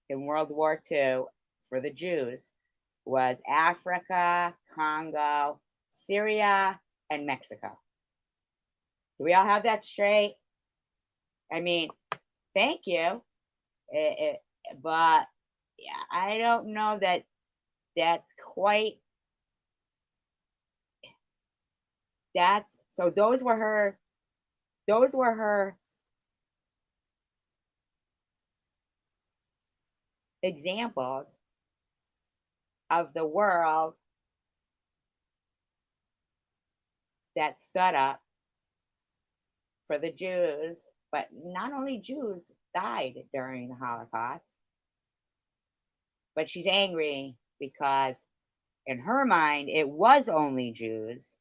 S1: in World War II for the Jews was Africa, Congo, Syria, and Mexico. Do we all have that straight? I mean, thank you. But yeah, I don't know that that's quite. That's so. Those were her. Those were her examples of the world that stood up for the Jews, but not only Jews died during the Holocaust, but she's angry because in her mind it was only Jews,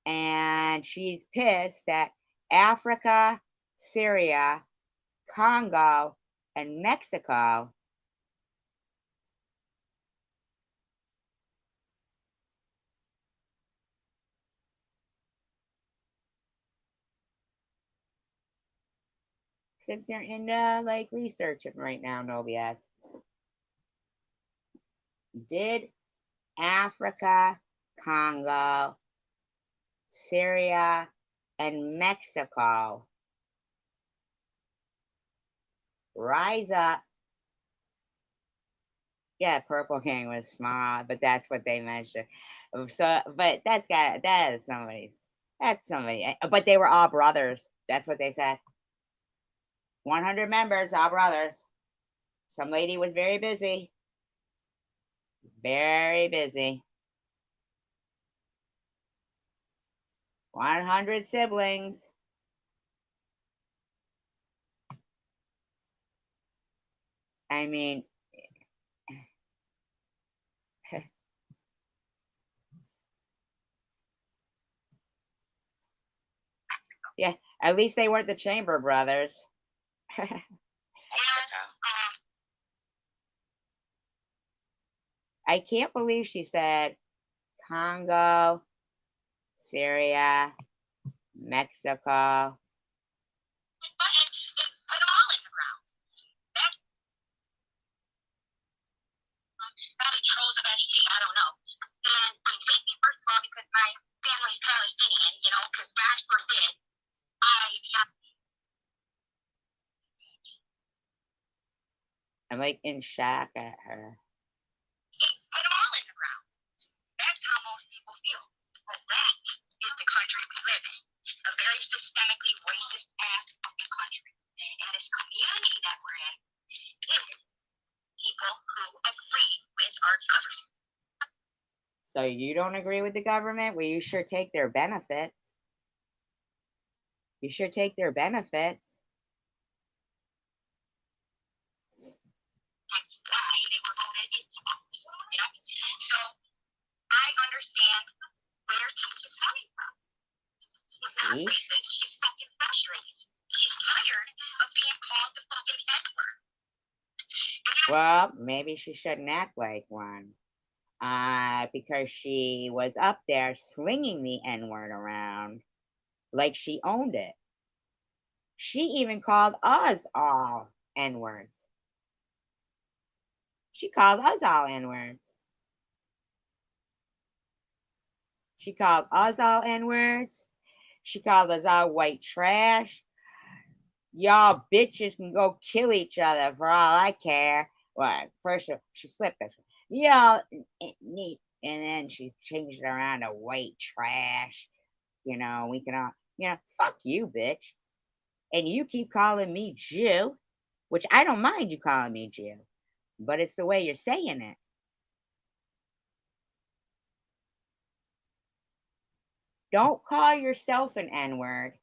S1: and she's pissed that Africa, Syria, Congo, and Mexico since you're into like researching right now, no BS. Did Africa, Congo, Syria, and Mexico rise up? Yeah, Purple King was small, but that's what they mentioned. So, but that is somebody's. That's somebody. But they were all brothers. That's what they said. 100 members, all brothers. Some lady was very busy. Very busy. 100 siblings. I mean, Yeah, at least they weren't the Chamber Brothers. I can't believe she said Congo, Syria, Mexico.
S2: Put them all in the ground. Probably trolls of SG, I don't know. And I hate me, first of all, because my family's Palestinian, you know, because God forbid
S1: I'm like in shock at her.
S2: put them all in the ground. That's how most people feel. Because that is the country we live in. A very systemically racist ass fucking country. And this community that we're in is people who agree with our government.
S1: So you don't agree with the government? Well, you sure take their benefits. You sure take their benefits.
S2: That's why they were voted into office. You know? So I understand where Teach is coming from. She's not racist. She's fucking frustrated. She's tired of being called the fucking N-word.
S1: Well, maybe she shouldn't act like one. Because she was up there slinging the N-word around like she owned it. She even called us all N-words. She called us all N-words. She called us all N-words. She called us all white trash. Y'all bitches can go kill each other for all I care. Well, first she slipped this. Y'all neat. And then she changed it around to white trash. You know, we can all, fuck you, bitch. And you keep calling me Jew, which I don't mind you calling me Jew, but it's the way you're saying it. Don't call yourself an N-word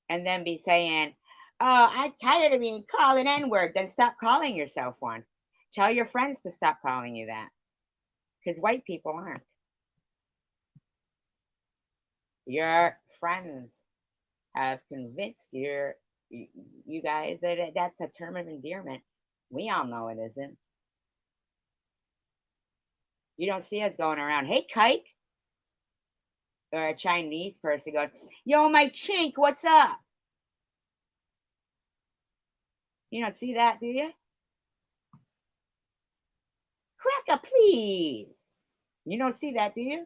S1: and then be saying, oh, I'm tired of being called an N-word. Then stop calling yourself one. Tell your friends to stop calling you that. Because white people aren't. Your friends have convinced you guys that that's a term of endearment. We all know it isn't. You don't see us going around, hey, kike. Or a Chinese person going, yo, my chink, what's up? You don't see that, do you? Cracker, please. You don't see that, do you?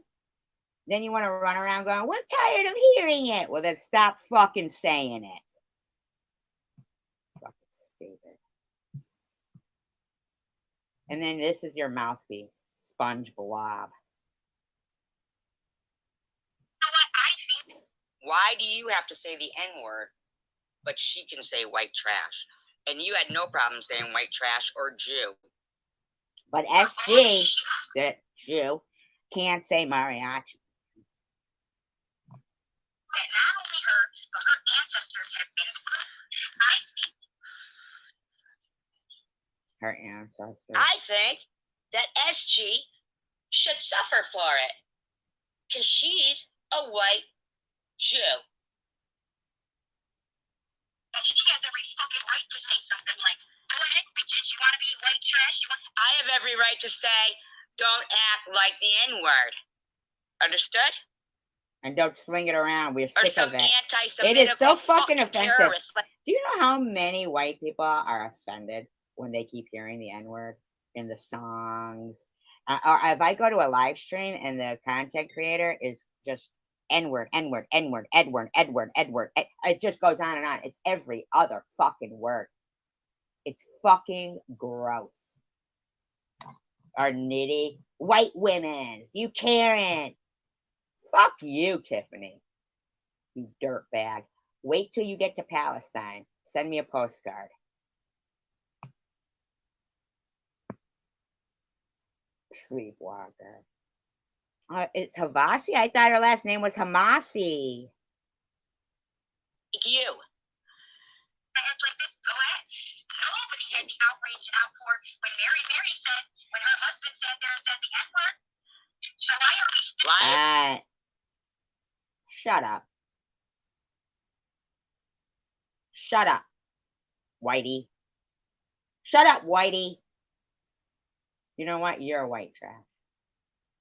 S1: Then you want to run around going, we're tired of hearing it. Well, then stop fucking saying it. Fucking stupid. And then this is your mouthpiece, Sponge Blob.
S3: Why do you have to say the N-word, but she can say white trash? And you had no problem saying white trash or Jew.
S1: But SG, the Jew, can't say mariachi.
S2: That not only her, but her ancestors have been
S1: Her ancestors.
S3: I think that SG should suffer for it. Because she's a white Jew.
S2: And she has every fucking right to say something like, go ahead, bitches, you want to be white trash?
S3: I have every right to say, don't act like the N-word. Understood?
S1: And don't sling it around. We're sick of it.
S3: It
S1: is so fucking offensive.
S3: Terrorist.
S1: Do you know how many white people are offended when they keep hearing the N-word in the songs? Or if I go to a live stream and the content creator is just N-word, N-word, N-word, Edward, Edward, Edward. It just goes on and on. It's every other fucking word. It's fucking gross. Or nitty. White women's. You Karen. Fuck you, Tiffany. You dirtbag. Wait till you get to Palestine. Send me a postcard. Sleepwalker. It's Havasi? I thought her last name was Hamasi.
S3: You.
S2: It's like this, go ahead. Nobody had the outrage and outpour when Mary said, when her husband said the N-word. So why are we still...
S1: Shut up. Shut up, Whitey. Shut up, Whitey. You know what? You're white trash.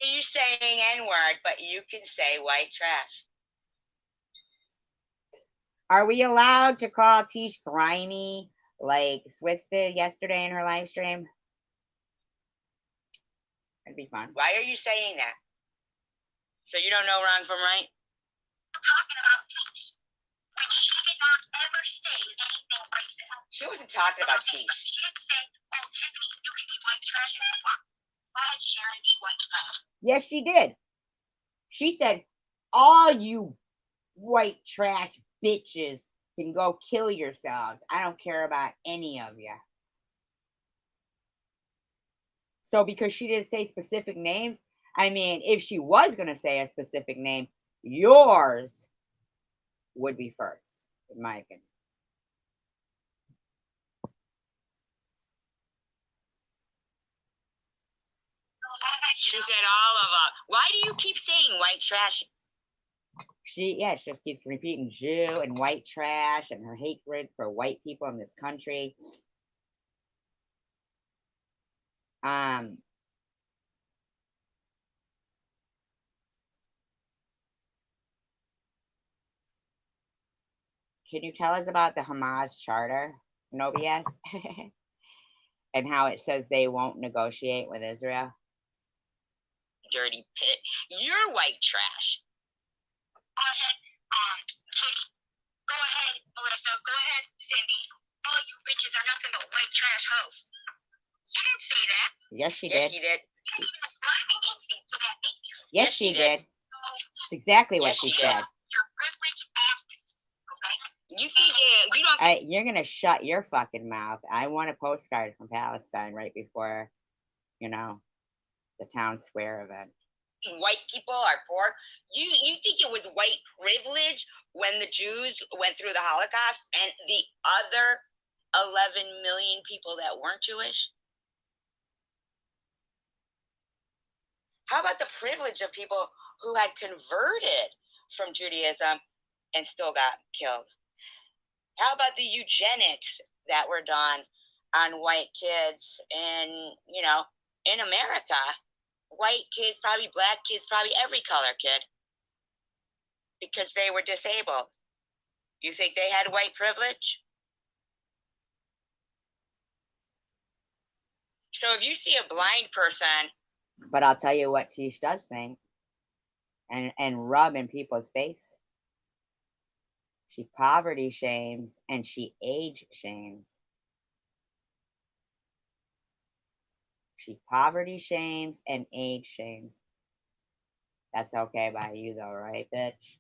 S3: You saying N-word, but you can say white trash.
S1: Are we allowed to call Tish grimy like Swiss did yesterday in her live stream? That'd be fun.
S3: Why are you saying that? So you don't know wrong from right?
S2: I'm talking about Tish. When she did not ever say anything racist.
S3: She wasn't talking about Tish.
S2: She didn't say, oh, Tiffany, you can be white trash if you want. Go ahead, Sharon, be white trash.
S1: Yes, she did. She said, all you white trash bitches can go kill yourselves. I don't care about any of you. So because she didn't say specific names, I mean, if she was going to say a specific name, yours would be first, in my opinion.
S3: She said all of us. Why do you keep saying white trash?
S1: She just keeps repeating Jew and white trash and her hatred for white people in this country. Can you tell us about the Hamas charter, no BS? And how it says they won't negotiate with Israel?
S3: Dirty pit. You're white trash.
S2: Go ahead, Kitty. Go ahead, Melissa. Go ahead, Cindy. All you bitches are nothing but white trash hoes. You didn't say that.
S1: Yes, she
S3: Yes,
S1: did.
S3: she did.
S2: You didn't even write anything to that nature.
S1: Yes, she did. It's exactly what
S3: Yes,
S1: she
S3: she
S1: said.
S2: You're privileged bastards, okay?
S3: You think you don't.
S1: You're gonna shut your fucking mouth. I want a postcard from Palestine right before, the town square event.
S3: White people are poor. You think it was white privilege when the Jews went through the Holocaust and the other 11 million people that weren't Jewish? How about the privilege of people who had converted from Judaism and still got killed? How about the eugenics that were done on white kids in America? White kids, probably black kids, probably every color kid, because they were disabled. You think they had white privilege? So if you see a blind person.
S1: But I'll tell you what Tish does think, and rub in people's face. She poverty shames and she age shames. She poverty shames and age shames. That's okay by you though, right, bitch?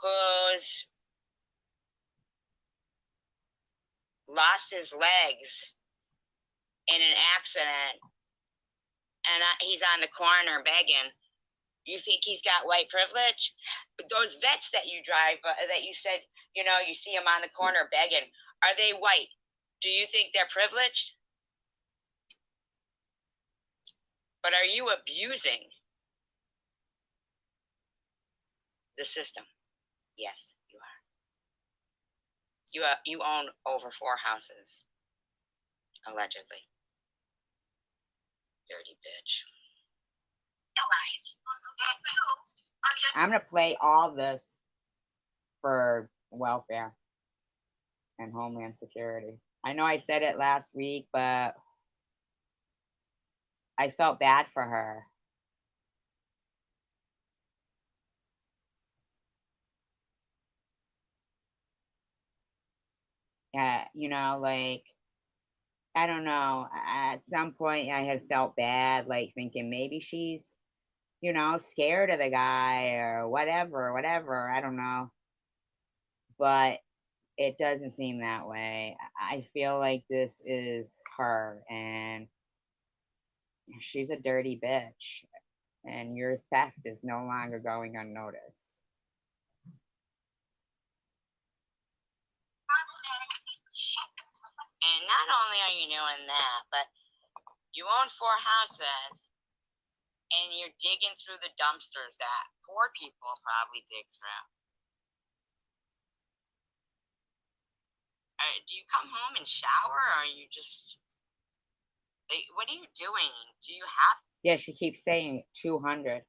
S3: Who's lost his legs in an accident and he's on the corner begging. You think he's got white privilege? But those vets that you drive, that you said, you see them on the corner begging, are they white? Do you think they're privileged? But are you abusing the system? Yes, you are. You own over 4 houses, allegedly. Dirty bitch.
S1: I'm gonna play all this for welfare and Homeland Security. I know I said it last week, but I felt bad for her. Yeah, I don't know. At some point, I had felt bad, like thinking maybe she's, scared of the guy or whatever. I don't know. But it doesn't seem that way. I feel like this is her, and she's a dirty bitch, and your theft is no longer going unnoticed.
S3: And not only are you doing that, but you own 4 houses and you're digging through the dumpsters that poor people probably dig through. Do you come home and shower, or are you just? What are you doing? Do you have?
S1: Yeah, she keeps saying 200.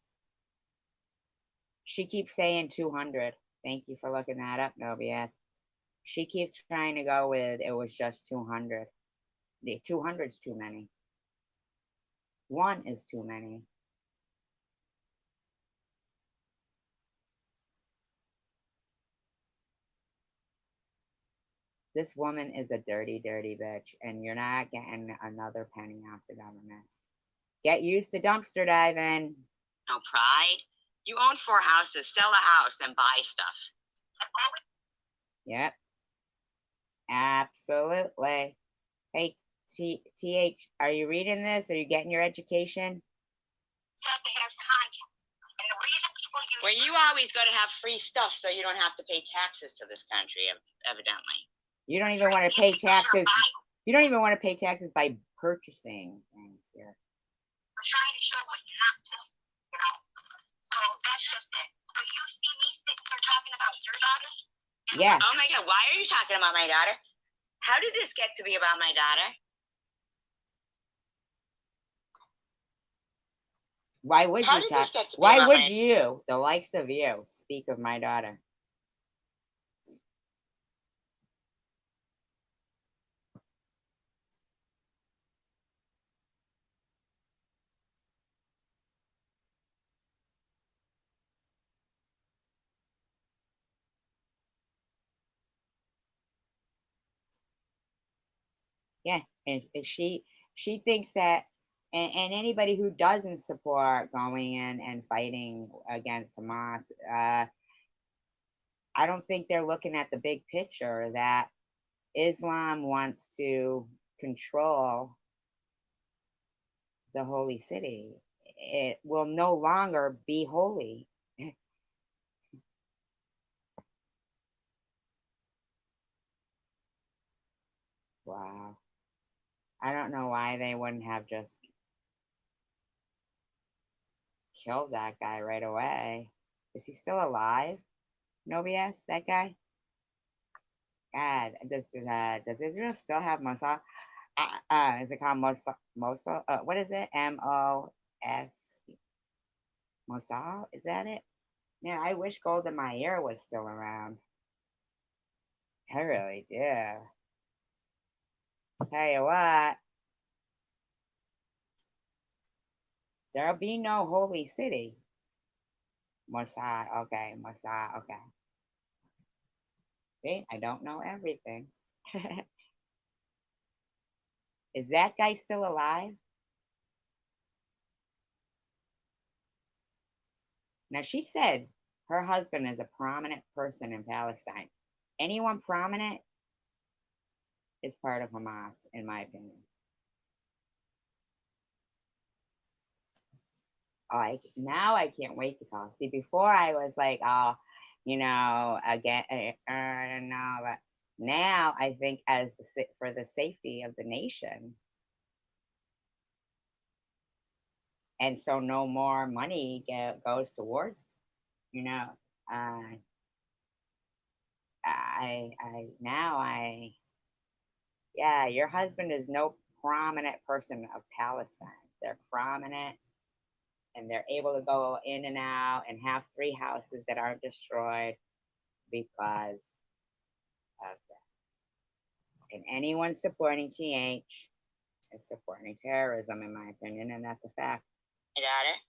S1: She keeps saying 200. Thank you for looking that up, no BS. She keeps trying to go with it was just 200. The 200's too many. One is too many. This woman is a dirty, dirty bitch, and you're not getting another penny off the government. Get used to dumpster diving.
S3: No pride. You own 4 houses. Sell a house and buy stuff.
S1: Yep. Absolutely. Hey, TH, are you reading this? Are you getting your education?
S3: Where you always go to have free stuff so you don't have to pay taxes to this country, evidently.
S1: You don't even want to pay taxes. You don't even want to pay taxes by purchasing things here.
S2: I'm trying to show what you have to, you know. So that's just it. But you see me sitting here talking about your daughter?
S1: Yeah.
S3: Oh my God, why are you talking about my daughter? How did this get to be about my daughter?
S1: Why would
S3: How
S1: you
S3: did
S1: talk?
S3: this get to be
S1: Why
S3: about
S1: would
S3: my-
S1: you, the likes of you, speak of my daughter? Yeah, and she thinks that, and anybody who doesn't support going in and fighting against Hamas, I don't think they're looking at the big picture that Islam wants to control the holy city. It will no longer be holy. Wow. I don't know why they wouldn't have just killed that guy right away. Is he still alive? No BS, that guy? God, does Israel still have Mossad? Is it called Mossad? Mossad? What is it? MOS? Mossad? Is that it? Man, I wish Golda Meir was still around. I really do. Tell you what, there'll be no holy city. Mossad, okay, Mossad, okay. See, I don't know everything. Is that guy still alive? Now, she said her husband is a prominent person in Palestine. Anyone prominent is part of Hamas, in my opinion. Now I can't wait to call. See, before I was like, oh, again, no, but now I think for the safety of the nation, and so no more money goes towards, you know, uh, yeah, your husband is no prominent person of Palestine. They're prominent and they're able to go in and out and have 3 houses that aren't destroyed because of that. And anyone supporting TH is supporting terrorism, in my opinion, and that's a fact.
S3: You got it?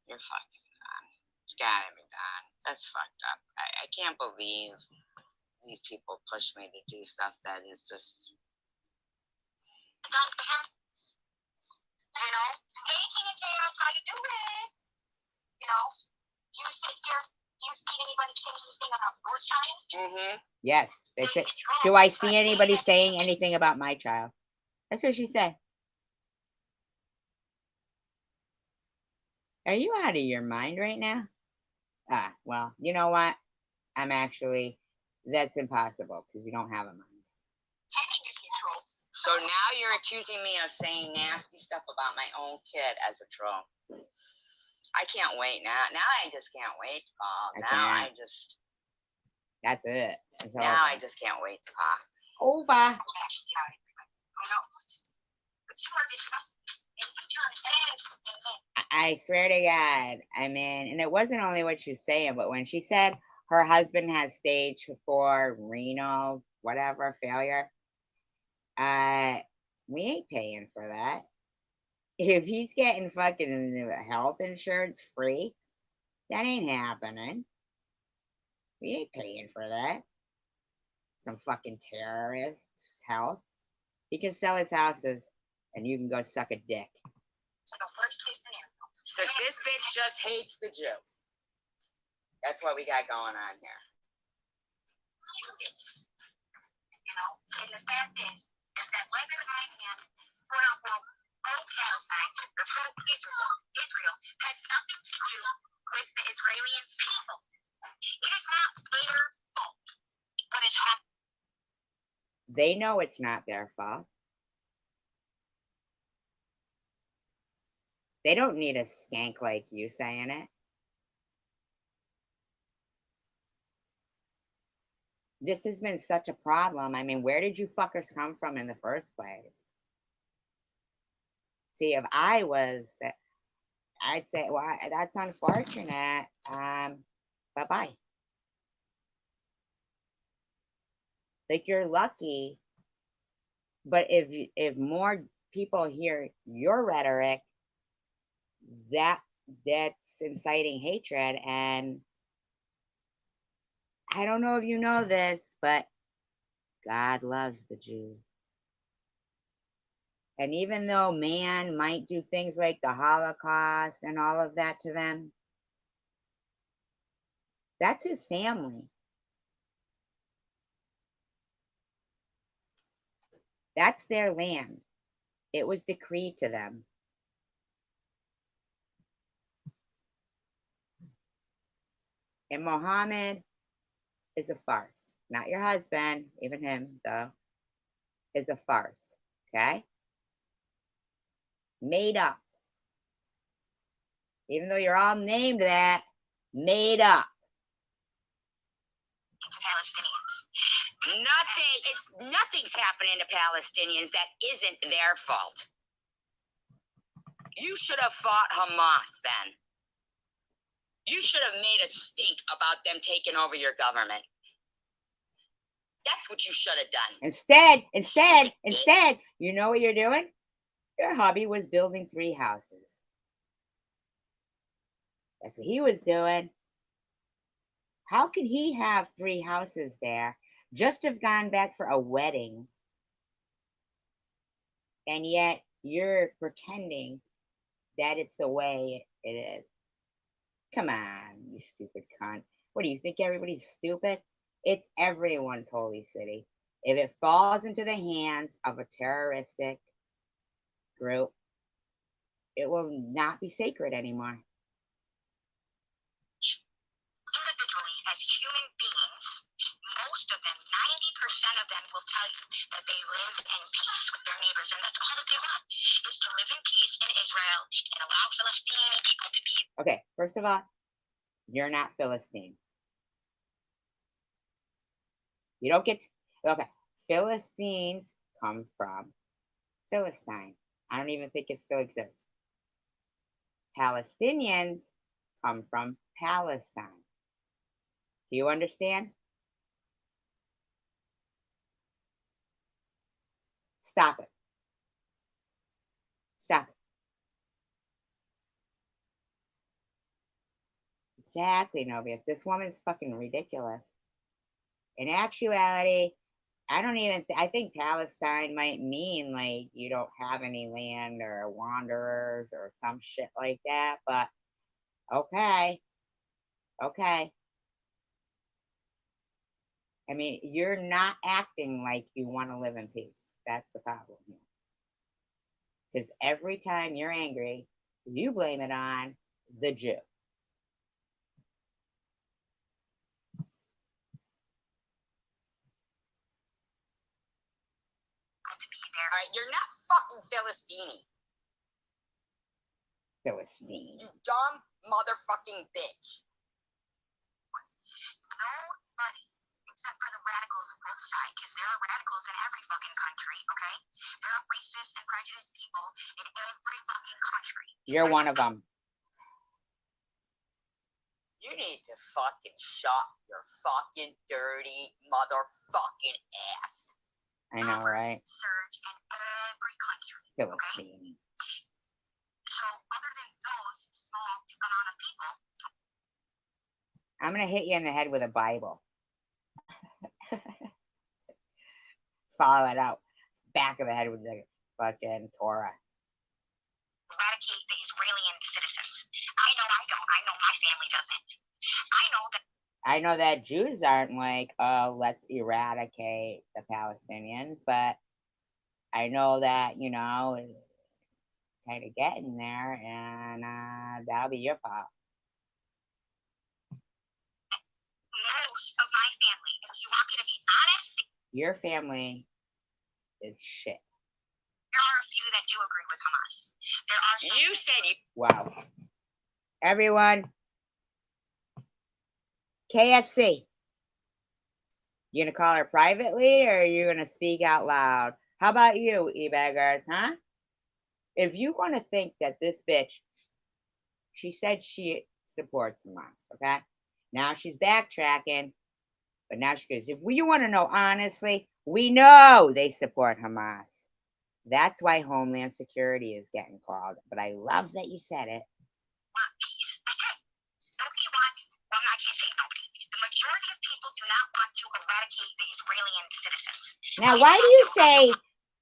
S3: You're fucking done. It's gotta be done. That's fucked up. I can't believe these people push me to do stuff that is just.
S2: You know, hey, Tina Jams, how you doing? You know, you sit here, you see anybody saying anything about your child?
S3: Mm-hmm.
S1: Yes, they say. Do I see anybody saying anything about my child? That's what she said. Are you out of your mind right now? Well, you know what? That's impossible because you don't have a mind.
S3: So now you're accusing me of saying nasty stuff about my own kid as a troll. I can't wait now. Now I just can't wait, Paul. I
S1: That's it. It's
S3: Now I
S1: over.
S3: just can't wait to pop.
S1: Over.
S2: Yeah, who knows? But you are this stuff, and you turn everything.
S1: I swear to God. I mean, and it wasn't only what she was saying, but when she said her husband has stage 4 renal whatever failure, uh, we ain't paying for that. If he's getting fucking health insurance free, that ain't happening. We ain't paying for that. Some fucking terrorist's health. He can sell his houses, and you can go suck a dick.
S2: So the worst case scenario.
S3: So this bitch just hates the Jew. That's what we got going on here.
S2: You know, and the fact is that whether I am, quote unquote, pro-Palestine or pro-Israel has nothing to do with the Israeli people. It is not their fault what is happening.
S1: They know it's not their fault. They don't need a skank like you saying it. This has been such a problem. I mean, where did you fuckers come from in the first place? See, if I was, I'd say, well, that's unfortunate. Bye-bye. Like, you're lucky. But if more people hear your rhetoric, that's inciting hatred. And I don't know if you know this, but God loves the Jews. And even though man might do things like the Holocaust and all of that to them, that's his family. That's their land. It was decreed to them. And Mohammed is a farce. Not your husband, even him, though, is a farce. Okay? Made up. Even though you're all named that, made up.
S2: Palestinians.
S3: Nothing's happening to Palestinians that isn't their fault. You should have fought Hamas then. You should have made a stink about them taking over your government. That's what you should have done.
S1: Instead, you know what you're doing? Your hubby was building 3 houses. That's what he was doing. How can he have 3 houses there, just have gone back for a wedding, and yet you're pretending that it's the way it is? Come on, you stupid cunt. What do you think, everybody's stupid? It's everyone's holy city. If it falls into the hands of a terroristic group, it will not be sacred anymore.
S2: Individually, as human beings, most of them, 90% of them, will tell you that they live in peace with their neighbors, and that's all that they want, is to live in peace in Israel and allow Palestinian people to be.
S1: Okay, first of all, you're not Philistine. You don't get to, okay. Philistines come from Philistine. I don't even think it still exists. Palestinians come from Palestine. Do you understand? Stop it. Stop it. Exactly, Novia. This woman's fucking ridiculous. In actuality, I think Palestine might mean like you don't have any land or wanderers or some shit like that, but okay. Okay. I mean, you're not acting like you want to live in peace. That's the problem here. Because every time you're angry, you blame it on the Jew.
S3: All right, you're not fucking Philistine.
S1: Philistine.
S3: You dumb motherfucking bitch.
S2: Nobody radicals on both sides, because there are radicals in every fucking country, okay? There are racist and prejudiced people in every fucking country.
S1: You're one of them.
S3: You need to fucking shut your fucking dirty motherfucking ass.
S1: I know, right?
S2: Surge in every country.
S1: Philistine.
S2: So, other than those small amount of people,
S1: I'm gonna hit you in the head with a Bible. Follow it out. Back of the head with the fucking Torah.
S2: Eradicate the Israeli citizens. I know I don't. I know my family doesn't. I know that.
S1: I know that Jews aren't like, oh, let's eradicate the Palestinians, but I know that, you know, it's kind of getting there, and that'll be your fault.
S2: Most of my family, if you want me to be honest,
S1: Your family is shit.
S2: there are a few that do agree with Hamas. There are some.
S3: You said you.
S1: Wow. Everyone, KFC. You gonna call her privately, or are you gonna speak out loud? How about you, e-beggars, huh? If you want to think that this bitch, she said she supports Hamas, okay? Now she's backtracking, but now she goes, if you want to know honestly, we know they support Hamas. That's why Homeland Security is getting called. But I love that you said it.
S2: Peace. That's it. Nobody wants. Well, I can't say nobody. The majority of people do not want to eradicate the Israeli citizens.
S1: Now, why do you say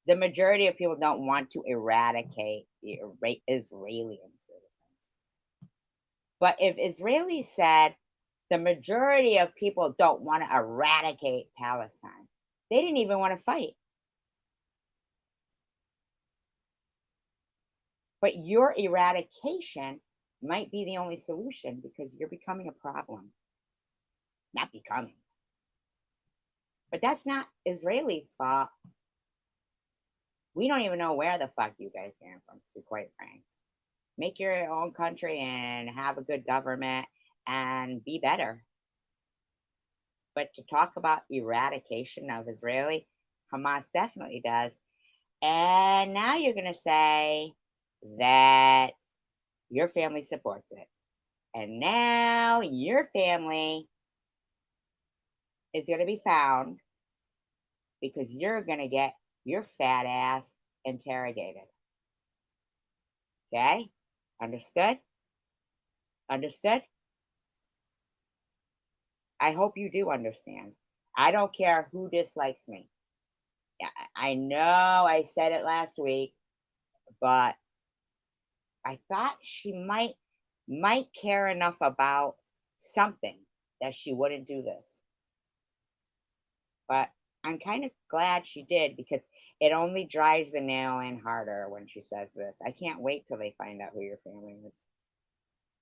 S1: the majority of people don't want to eradicate the Israeli citizens? But if Israelis said the majority of people don't want to eradicate Palestine, they didn't even want to fight. But your eradication might be the only solution because you're becoming a problem. Not becoming. But that's not Israelis' fault. We don't even know where the fuck you guys came from, to be quite frank. Make your own country and have a good government and be better. But to talk about eradication of Israeli, Hamas definitely does. And now you're going to say that your family supports it. And now your family is going to be found because you're going to get your fat ass interrogated. Okay? Understood? Understood? I hope you do understand. I don't care who dislikes me. I know I said it last week, but I thought she might care enough about something that she wouldn't do this. But I'm kind of glad she did because it only drives the nail in harder when she says this. I can't wait till they find out who your family is.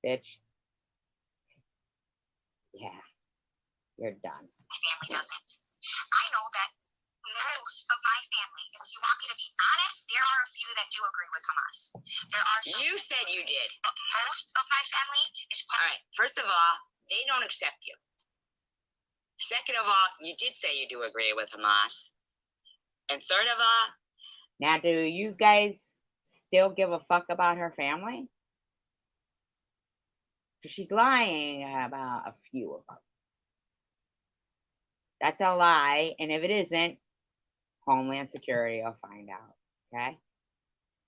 S1: Bitch. Yeah. You're done.
S2: My family doesn't. I know that most of my family, if you want me to be honest, there are a few that do agree with Hamas. There are some.
S3: You said you did.
S2: But most of my family is.
S3: All right. First of all, they don't accept you. Second of all, you did say you do agree with Hamas. And third of all,
S1: now do you guys still give a fuck about her family? Because she's lying about a few of them. That's a lie, and if it isn't, Homeland Security will find out. Okay.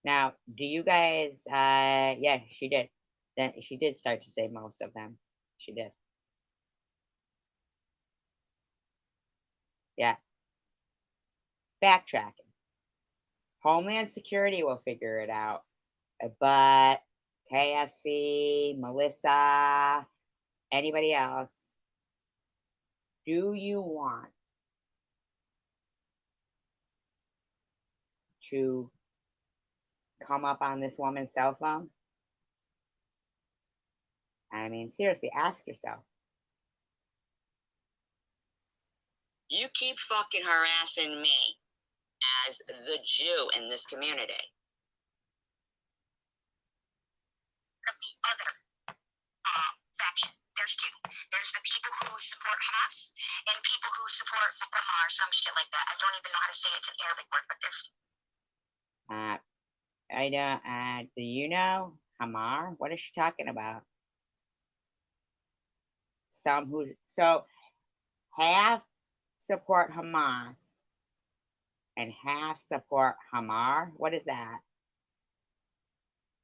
S1: Now, do you guys? Yeah, she did. Then she did start to say most of them. She did. Yeah. Backtracking. Homeland Security will figure it out, but KFC, Melissa, anybody else? Do you want to come up on this woman's cell phone? I mean, seriously, ask yourself.
S3: you keep fucking harassing me as the Jew in this community.
S2: Of the other faction. There's two. There's the people who support Hamas and people who support that. I don't even know how to say it. It's an Arabic word, but there's.
S1: I don't. Do you know Hamar? What is she talking about? So half support Hamas and half support Hamar. What is that?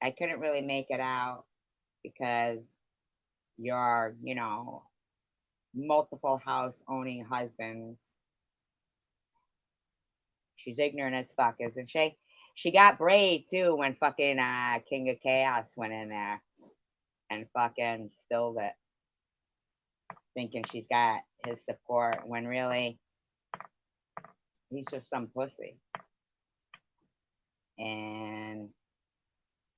S1: I couldn't really make it out because your, multiple house owning husband. She's ignorant as fuck, isn't she? She got brave too when fucking King of Chaos went in there and fucking spilled it, thinking she's got his support when really he's just some pussy. And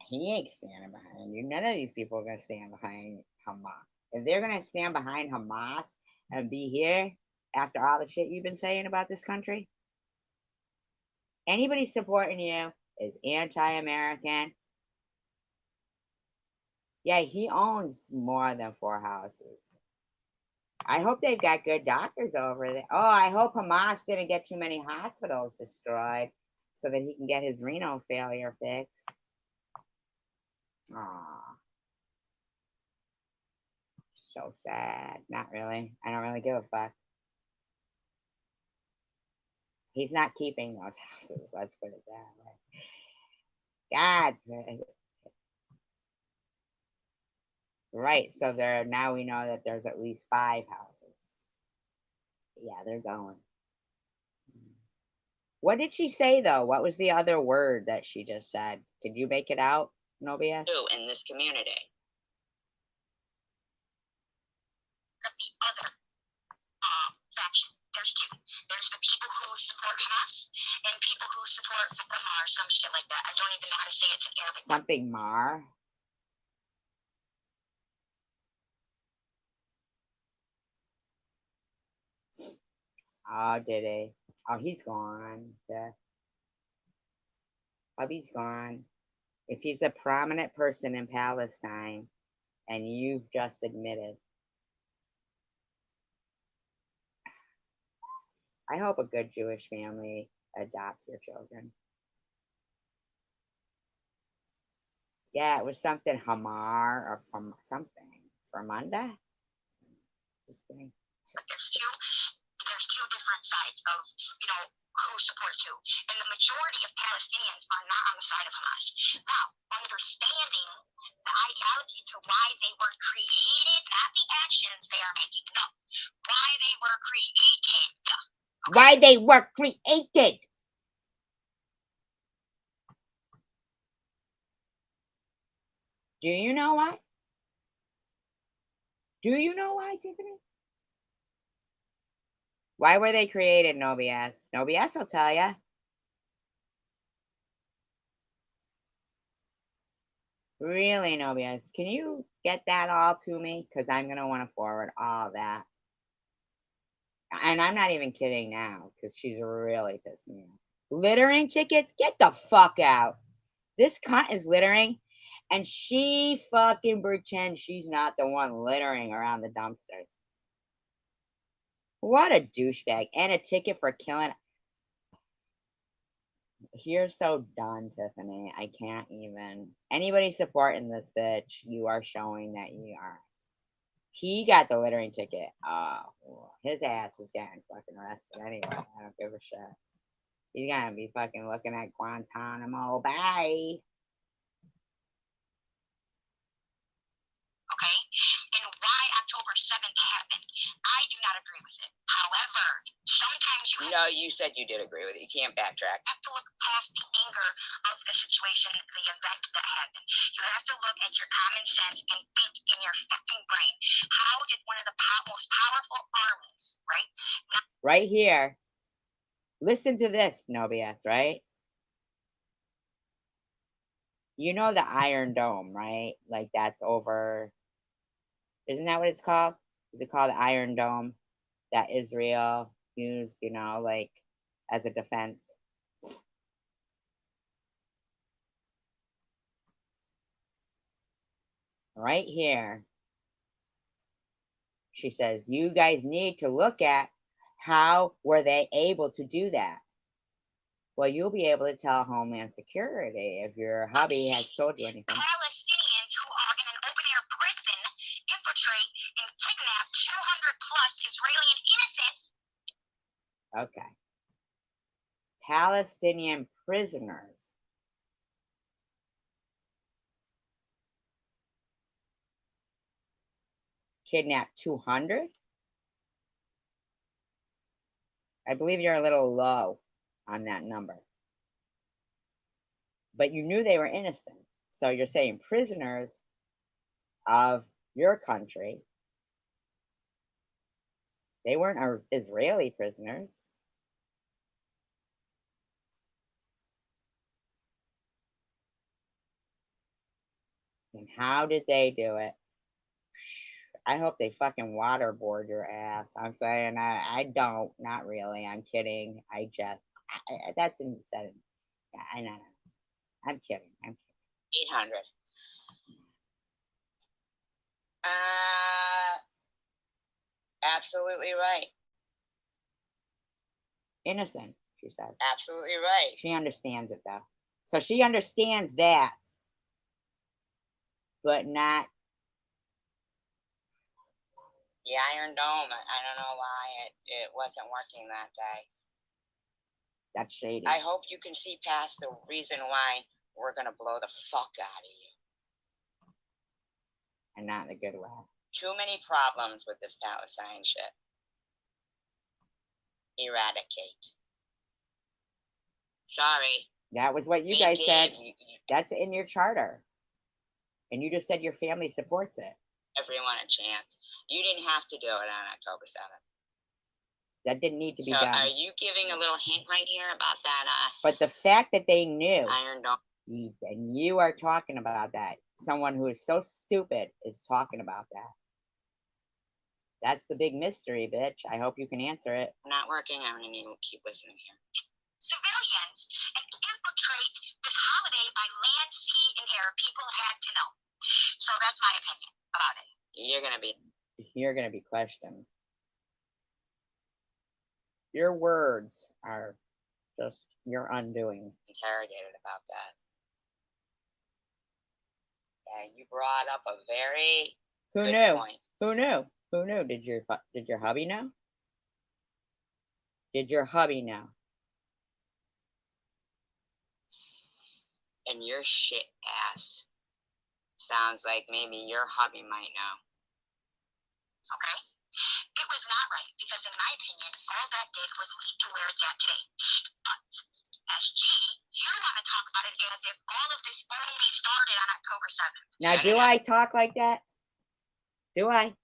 S1: he ain't standing behind you. None of these people are gonna stand behind Hamas. If they're gonna stand behind Hamas and be here after all the shit you've been saying about this country, anybody supporting you is anti-American. Yeah, he owns more than 4 houses. I hope they've got good doctors over there. Oh, I hope Hamas didn't get too many hospitals destroyed so that he can get his renal failure fixed. Aw. So sad. Not really. I don't really give a fuck. He's not keeping those houses. Let's put it that way. God. Right. So now we know that there's at least 5 houses. Yeah, they're going. What did she say though? What was the other word that she just said? Could you make it out, Nobia?
S3: In this community.
S2: The other faction. There's 2. There's the people who support Hamas and people who support Hamas or some shit like that. I don't even know how to say it. It's an Arabic.
S1: Something Mar. Oh, did he? Oh, he's gone. Hubby's gone. If he's a prominent person in Palestine and you've just admitted, I hope a good Jewish family adopts your children. Yeah, it was something Hamar or from something. Fermunda? Just kidding.
S2: There's two different sides of, who supports who. And the majority of Palestinians are not on the side of Hamas. Now, understanding the ideology to why they were created, not the actions they are making, no. Why they were created. Okay?
S1: Why they were created. Do you know why? Do you know why, Tiffany? Why were they created, No BS? No BS will tell ya. Really, No BS. Can you get that all to me? Because I'm going to want to forward all that. And I'm not even kidding now, because she's really pissed me off. Littering tickets? Get the fuck out. This cunt is littering, and she fucking pretends she's not the one littering around the dumpsters. What a douchebag. And a ticket for killing. You're so done, Tiffany. I can't even. Anybody supporting this bitch, you are showing that you are. He got the littering ticket. Oh, his ass is getting fucking arrested anyway. I don't give a shit. He's gonna be fucking looking at Guantanamo Bay.
S2: Okay? And why October 7th happened, I do not agree with it. However, sometimes
S3: you said you did agree with it. You can't backtrack.
S2: You have to look past the anger of the situation, the event that happened. You have to look at your common sense and think in your fucking brain. How did one of the most powerful armies, right?
S1: Right here. Listen to this, No BS, right? You know the Iron Dome, right? Like that's over. Isn't that what it's called? Is it called the Iron Dome that Israel used, like as a defense? Right here, she says, you guys need to look at How were they able to do that? Well, you'll be able to tell Homeland Security if your hubby has told you anything.
S2: Palestinians who are in an open-air prison infiltrate and kidnap 200 plus Israeli and innocent.
S1: Okay. Palestinian prisoners. Kidnap 200? I believe you're a little low on that number. But you knew they were innocent. So you're saying prisoners of your country. They weren't Israeli prisoners. And how did they do it? I hope they fucking waterboard your ass. I'm saying I don't, not really. I'm kidding. That's insane. I know. I'm kidding.
S3: 800. Absolutely right.
S1: Innocent, she says.
S3: Absolutely right.
S1: She understands it though. So she understands that, but not.
S3: The Iron Dome, I don't know why it wasn't working that day.
S1: That's shady.
S3: I hope you can see past the reason why we're going to blow the fuck out of you.
S1: And not in a good way.
S3: Too many problems with this Palestine shit. Eradicate. Sorry.
S1: That was what you guys said. That's in your charter. And you just said your family supports it.
S3: Everyone a chance. You didn't have to do it on October 7th.
S1: That didn't need to be
S3: so
S1: done.
S3: Are you giving a little hint right here about that?
S1: But the fact that they knew,
S3: Iron Dome.
S1: And you are talking about that. Someone who is so stupid is talking about that. That's the big mystery, bitch. I hope you can answer it.
S3: Not working. I'm going to need to keep listening here.
S2: Civilians and infiltrate this holiday by land, sea, and air. People had to know. So that's my opinion about it.
S3: You're going to be
S1: questioned. Your words are just your undoing.
S3: Interrogated about that. Yeah, you brought up a very good point.
S1: Who knew? Who knew? Did your hubby know? Did your hubby know?
S3: And your shit ass. Sounds like maybe your hubby might know.
S2: Okay? It was not right because, in my opinion, all that did was lead to where it's at today. But, SG, you want to talk about it as if all of this only started on October 7th.
S1: Now, do I talk like that? Do I?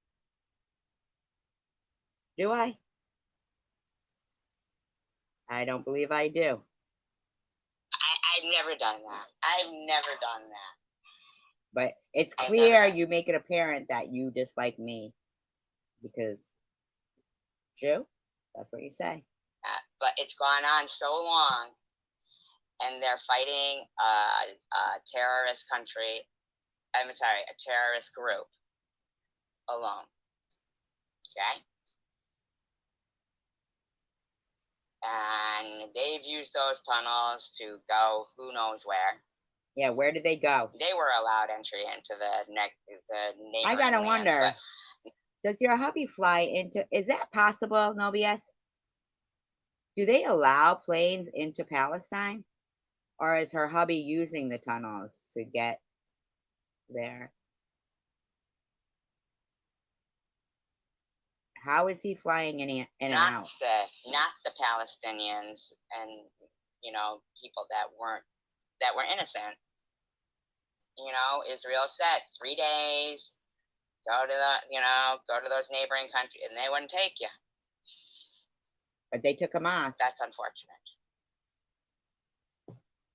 S1: Do I? I don't believe I do.
S3: I've never done that. I've never done that.
S1: But it's clear you make it apparent that you dislike me. Because, Jew, that's what you say.
S3: But it's gone on so long, and they're fighting a terrorist country. I'm sorry, a terrorist group alone. Okay? And they've used those tunnels to go who knows where.
S1: Yeah, where did they go?
S3: They were allowed entry into the neighboring
S1: I gotta
S3: lands,
S1: wonder, does your hubby fly into, is that possible, no BS? Do they allow planes into Palestine? Or is her hubby using the tunnels to get there? How is he flying in and out?
S3: Not the Palestinians and people that were innocent. Israel said 3 days. Go to those neighboring countries, and they wouldn't take you.
S1: But they took Hamas.
S3: That's unfortunate.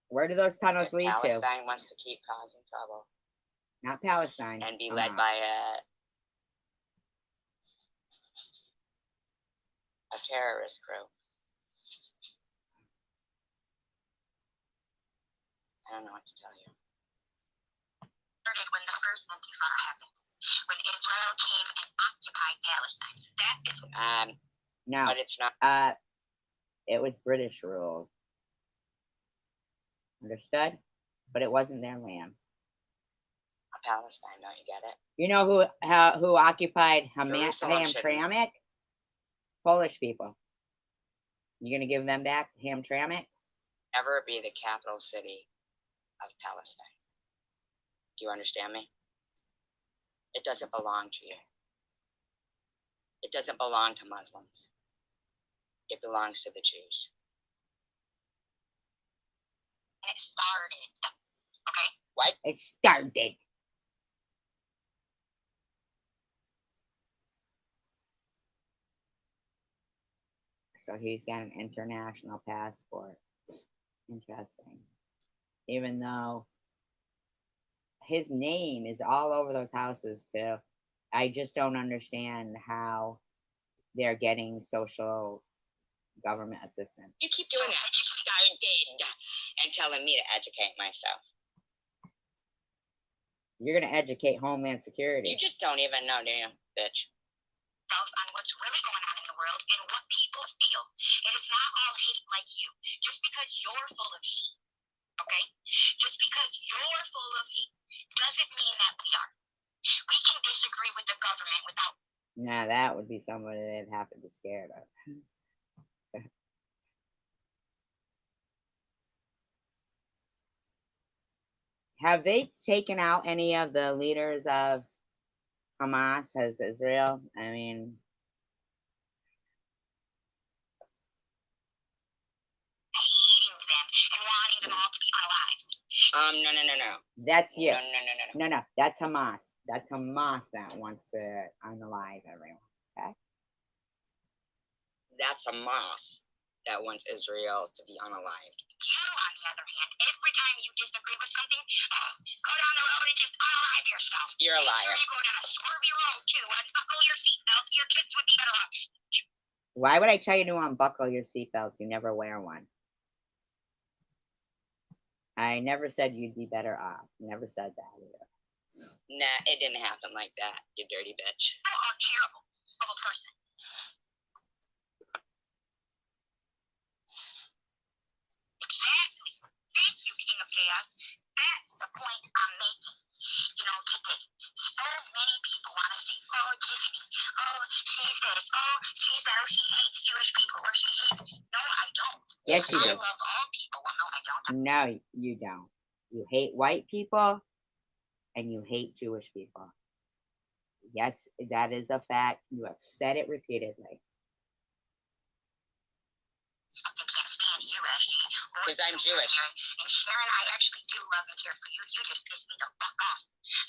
S1: Where do those tunnels lead to?
S3: Palestine wants to keep causing trouble.
S1: Not Palestine.
S3: And be led by a terrorist group. I don't know what to tell you.
S2: When the first Intifada happened, when Israel came and occupied Palestine, that is
S1: No,
S3: but it's not.
S1: it was British ruled. Understood? But it wasn't their land.
S3: Palestine, don't you get it?
S1: You know who occupied
S3: Jerusalem should-
S1: Hamtramck? Polish people. You gonna give them back Hamtramck?
S3: Ever be the capital city of Palestine. Do you understand me? It doesn't belong to you. It doesn't belong to Muslims. It belongs to the Jews.
S2: And it started. Okay?
S3: What?
S1: It started. So he's got an international passport. Interesting. Even though his name is all over those houses too. I just don't understand how they're getting social government assistance.
S3: You keep doing that. Started. And telling me to educate myself.
S1: You're gonna educate Homeland Security.
S3: You just don't even know, do you, bitch?
S2: On what's really going on in the world and what people feel. It is not all hate like you. Just because you're full of hate, okay? Just because you're full of hate doesn't mean that we are. We can disagree with the government without.
S1: Now that would be somebody they'd have to be scared of. Have they taken out any of the leaders of Hamas as Israel? I mean,
S2: Hating them and wanting them all to be unalived.
S3: No.
S1: that's you.
S3: No.
S1: No, that's Hamas. That's Hamas that wants to unalive everyone. Okay.
S3: That's Hamas that wants Israel to be unalived.
S2: You, on the other hand, every time you disagree with something, go down the road and just unalive yourself.
S3: You're a
S2: Make
S3: liar.
S2: sure you go down a swervy road too. Unbuckle your seatbelt. Your kids would be better off.
S1: Why would I tell you to unbuckle your seatbelt? You never wear one. I never said you'd be better off. Never said that either.
S3: Nah, it didn't happen like that, you dirty bitch.
S2: You are terrible of a person. Exactly. Thank you, King of Chaos. That's the point I'm making. Today, so many people want to say, oh, Tiffany, oh, she's this, oh, she's that, oh, she hates Jewish people, or she hates. No, I don't.
S1: Yes, you
S2: I
S1: do.
S2: love all people. Well, no, I don't.
S1: No, you don't. You hate white people and you hate Jewish people. Yes, that is a fact. You have said it repeatedly.
S2: Fucking can't stand you, SG.
S3: Because I'm Jewish.
S2: And Sharon, I actually do love and care for you. You just piss me the fuck off.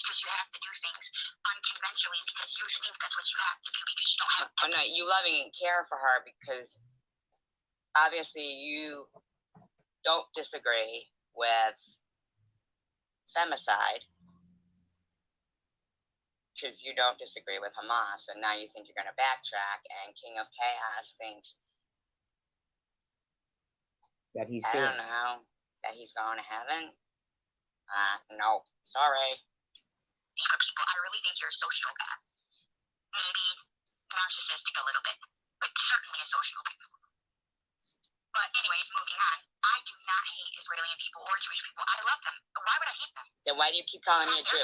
S2: Because you have to do things unconventionally because you think that's what you have to do because you don't have.
S3: Oh no, you loving and care for her because obviously you don't disagree with femicide because you don't disagree with Hamas, and now you think you're going to backtrack, and King of Chaos thinks
S1: That he's
S3: I
S1: Jewish.
S3: don't know that he's going to heaven. No, sorry.
S2: For people, I really think you're a sociopath. Maybe narcissistic a little bit, but certainly a sociopath. But anyways, moving on. I do not hate Israeli people or Jewish people. I love them. But why would I hate them?
S3: Then why do you keep calling me a Jew?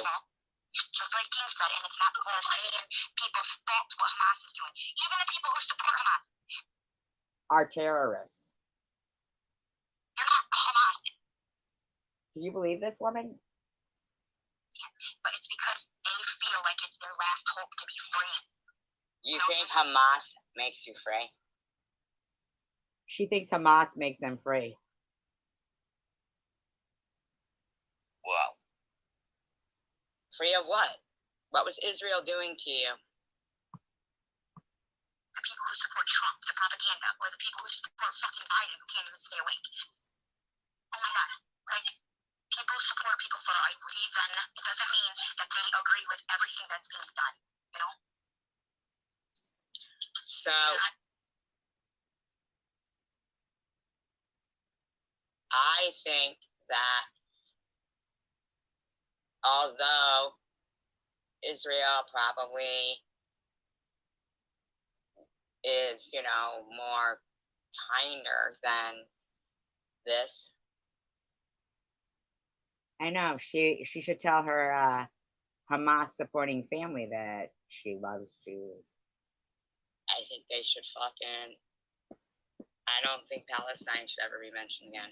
S2: Just like King said, and it's not the Palestinian people's fault what Hamas is doing. Even the people who support Hamas.
S1: Are terrorists.
S2: They're not Hamas.
S1: Can you believe this woman?
S2: But it's because they feel like it's their last hope to be free.
S3: You think Hamas makes you free?
S1: She thinks Hamas makes them free.
S3: Whoa. Free of what? What was Israel doing to you?
S2: The people who support Trump, the propaganda, or the people who support fucking Biden who can't even stay awake. Oh my god. Like, people support people for a reason. It doesn't mean that they agree with everything that's being done, you know?
S3: So, I think that although Israel probably is, you know, more kinder than this.
S1: I know she should tell her Hamas supporting family that she loves Jews.
S3: I think they should fucking. I don't think Palestine should ever be mentioned again.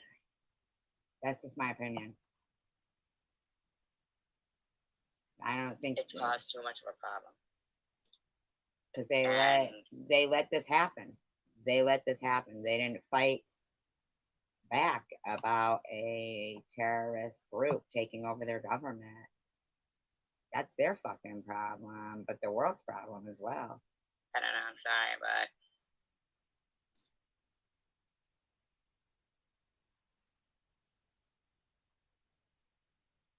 S1: That's just my opinion. I don't think
S3: It's caused too much of a problem.
S1: Because they let this happen. They let this happen. They didn't fight back about a terrorist group taking over their government. That's their fucking problem, but the world's problem as well.
S3: I don't know, I'm sorry, but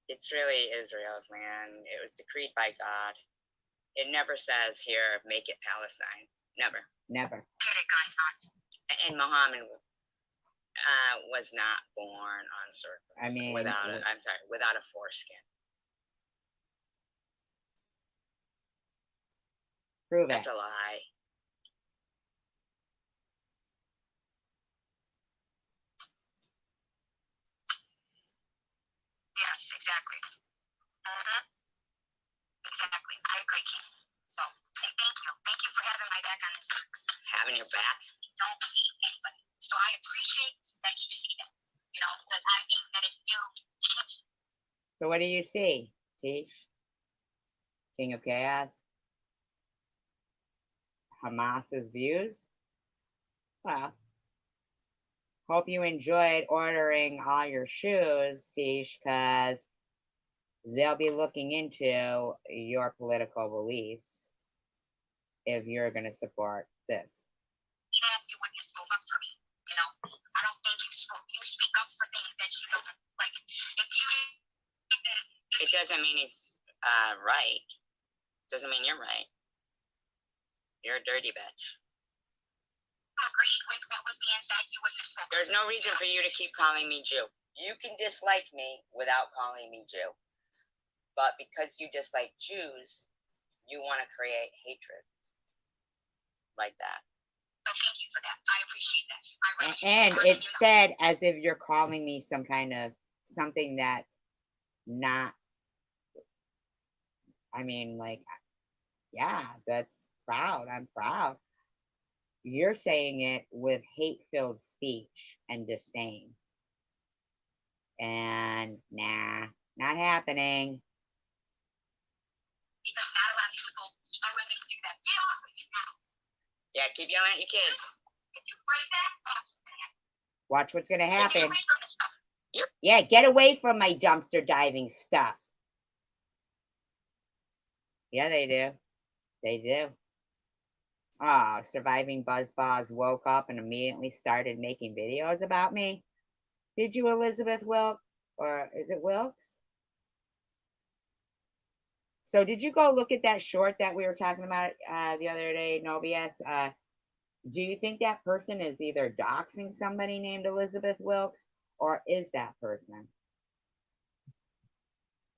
S3: it's really Israel's land. It was decreed by God. It never says here, make it Palestine. Never.
S1: Never.
S3: And Muhammad was not born uncircumcised. Without a foreskin.
S1: Prove
S3: That's
S1: it.
S3: a lie.
S2: Yes, exactly. Exactly. I agree, King. So, and thank you. Thank you for having my back on this.
S3: Having your back?
S2: Don't see anybody. So I appreciate that you see that. You know, because I think that if you didn't.
S1: So what do you see, Teach? King of Chaos? Hamas's views? Well, hope you enjoyed ordering all your shoes, Tish, because they'll be looking into your political beliefs if you're going to support this.
S2: Even if you wouldn't have spoke up for me, you know, I don't think you speak up for things that you don't like. If you
S3: it doesn't mean he's right. Doesn't mean you're right. You're a dirty bitch.
S2: Agreed with what was being said, you wouldn't have spoken.
S3: There's no reason for you to keep calling me Jew. You can dislike me without calling me Jew. But because you dislike Jews, you want to create hatred like that.
S2: So thank you for that. I appreciate that.
S1: And it's said as if you're calling me some kind of something that's not, I mean, like, yeah, that's proud. I'm proud. You're saying it with hate-filled speech and disdain. And nah, not happening.
S2: Because not a lot of people are willing to do that. Get off with it now.
S3: Yeah, keep yelling at your kids.
S2: If you break that,
S1: watch what's going to happen.
S2: Get away from this stuff.
S1: Yeah, get away from my dumpster diving stuff. Yeah, they do. They do. Oh, surviving buzzballs woke up and immediately started making videos about me. Did you, Elizabeth Wilkes? Or is it Wilkes? So did you go look at that short that we were talking about the other day, Nobius? Do you think that person is either doxing somebody named Elizabeth Wilkes, or is that person?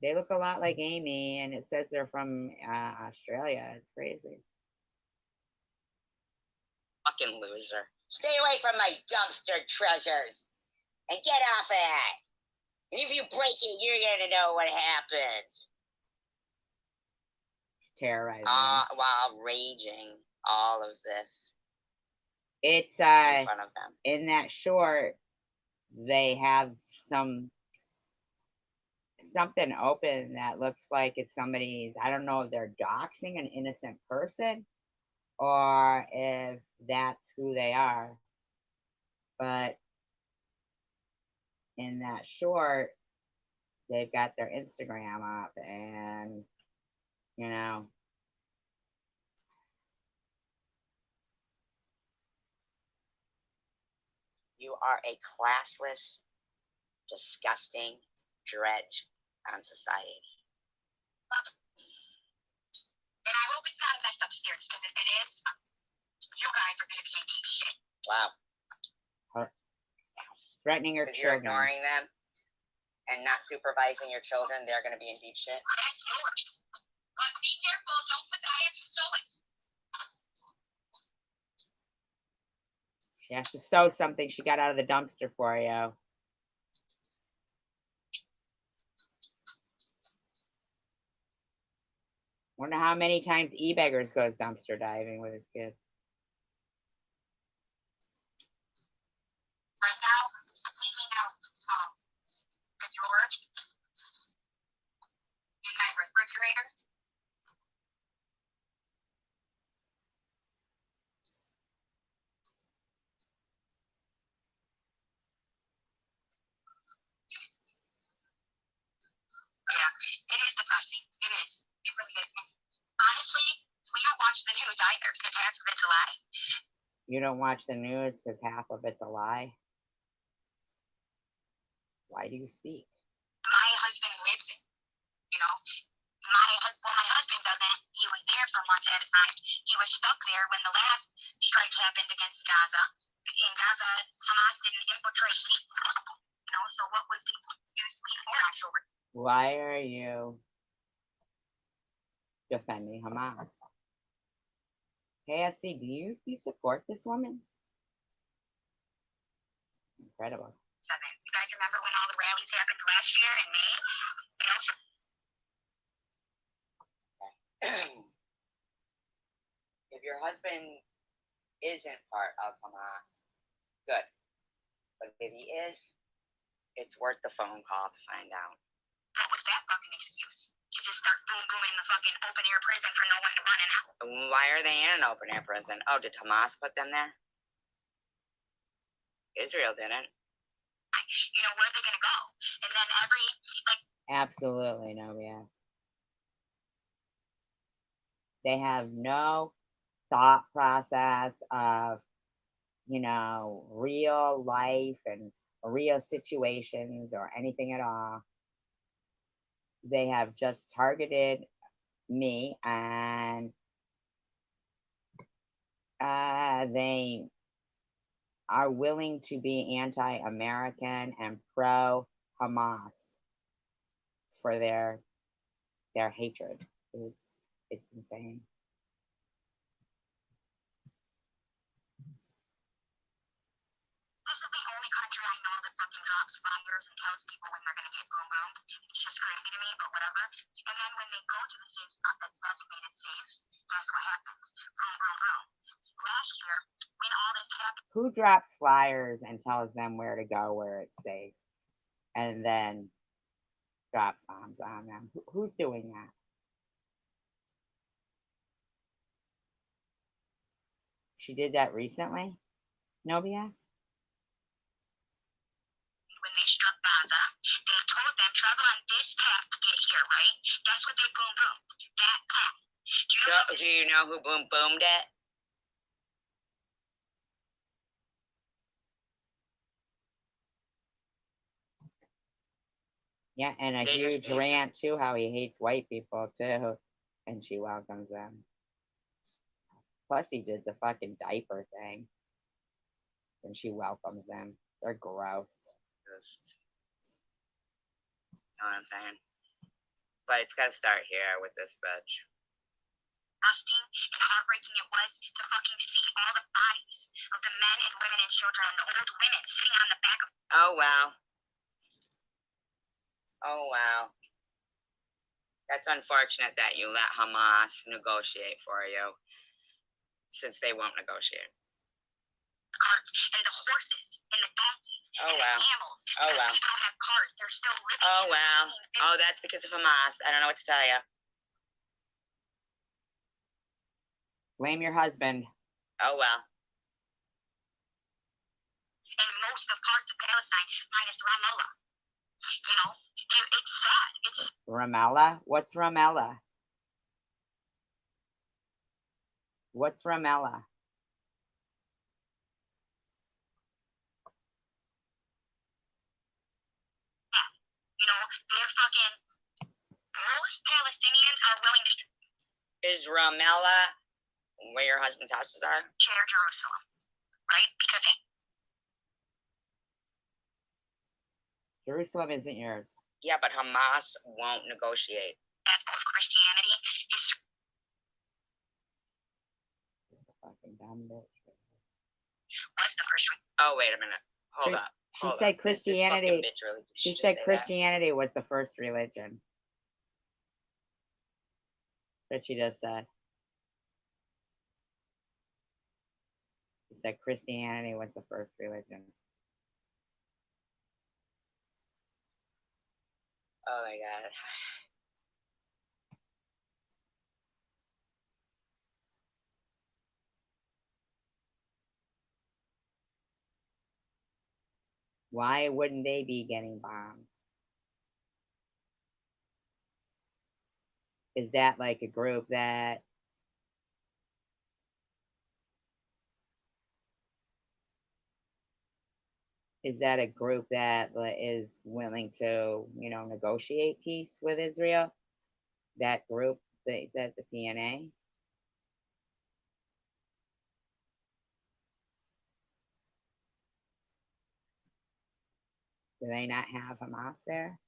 S1: They look a lot like Amy, and it says they're from Australia. It's crazy.
S3: Fucking loser. Stay away from my dumpster treasures and get off of it. And if you break it, you're going to know what happens.
S1: Terrorizing.
S3: While raging all of this.
S1: It's
S3: in front of them.
S1: In that short, they have something open that looks like it's somebody's, I don't know if they're doxing an innocent person or if that's who they are. But in that short, they've got their Instagram up and, you know,
S3: you are a classless, disgusting dredge on society.
S2: And I hope it's not messed upstairs, because if it is, you guys are going to be in deep shit.
S3: Wow.
S1: Threatening her children.
S3: You're ignoring them and not supervising your children, they're going to be in deep shit.
S2: That's yours. But be careful, don't put the hands of stolen.
S1: She has to sew something she got out of the dumpster for you. Wonder how many times E-Beggars goes dumpster diving with his kids.
S2: Right now, I'm cleaning out the drawer in my refrigerator. Yeah, it is depressing. It is. It really is. And honestly, we don't watch the news either because half of it's a lie.
S1: You don't watch the news because half of it's a lie. Why do you speak?
S2: My husband lives it. You know, my husband doesn't. He was there for months at a time. He was stuck there when the last strikes happened against Gaza. In Gaza, Hamas didn't infiltrate. You know, so what was the excuse before October?
S1: Why are you defending Hamas? KFC, do you support this woman? Incredible.
S2: You guys remember when all the rallies happened last year in May? You know,
S3: If your husband isn't part of Hamas, good. But if he is, it's worth the phone call to find out.
S2: what was that fucking excuse? To just start boom booming the fucking open air prison for no one to run in out?
S3: Why are they in an open air prison? Oh, did Hamas put them there? Israel didn't.
S2: You know, where are they gonna go? And then
S1: Absolutely no, yes. They have no thought process of, real life and real situations or anything at all. They have just targeted me, and they are willing to be anti-American and pro-Hamas for their hatred. It's insane.
S2: this is the only country I know that fucking drops flyers and tells people when they're gonna get boom boomed. It's just crazy to me, but whatever. And then when they go to the same spot that's designated safe, guess what happens? Boom, boom, boom. Last year, when all this happened,
S1: Who drops flyers and tells them where to go, where it's safe, and then drops bombs on them? Who's doing that? She did that recently? No BS?
S2: when they struck Gaza, they told them travel on this path to get here, right? That's what they boom boom. That path.
S3: Do you know who boom boomed it?
S1: Yeah, and a huge rant too, how he hates white people too, and she welcomes them. Plus, he did the fucking diaper thing, and she welcomes them. They're gross.
S3: Just, know what I'm saying? But it's got to start here with this bitch.
S2: Disgusting and heartbreaking it was to fucking see all the bodies of the men and women and children and the old women sitting on the back of.
S3: Oh wow. Oh wow. That's unfortunate that you let Hamas negotiate for you, since they won't negotiate.
S2: Carts and the horses and the donkeys and the camels.
S3: Oh wow.
S2: People don't have cars. They're still living.
S3: Oh wow. Oh, that's because of Hamas. I don't know what to tell you.
S1: Blame your husband.
S3: Oh well.
S2: In most of parts of Palestine, minus Ramallah. You know, it's sad. It's
S1: Ramallah? What's Ramallah? What's Ramallah?
S2: you know, they're fucking. Most Palestinians are willing to
S3: Is Ramallah where your husband's houses are?
S2: share Jerusalem, right? Because
S1: Jerusalem isn't yours.
S3: Yeah, but Hamas won't negotiate.
S2: that's both Christianity,
S1: Fucking dumb bitch.
S2: was the first religion.
S3: Oh, wait a minute. Hold up.
S1: She
S3: Hold
S1: said
S3: up. Is this fucking
S1: Christianity.
S3: bitch really- did
S1: She
S3: just
S1: said
S3: say that?
S1: Christianity was the first religion. That's what she just said. She said Christianity was the first religion.
S3: Oh my god.
S1: Why wouldn't they be getting bombed? Is that like a group that is that a group that is willing to, negotiate peace with Israel? That group that is at the PNA? Do they not have Hamas there?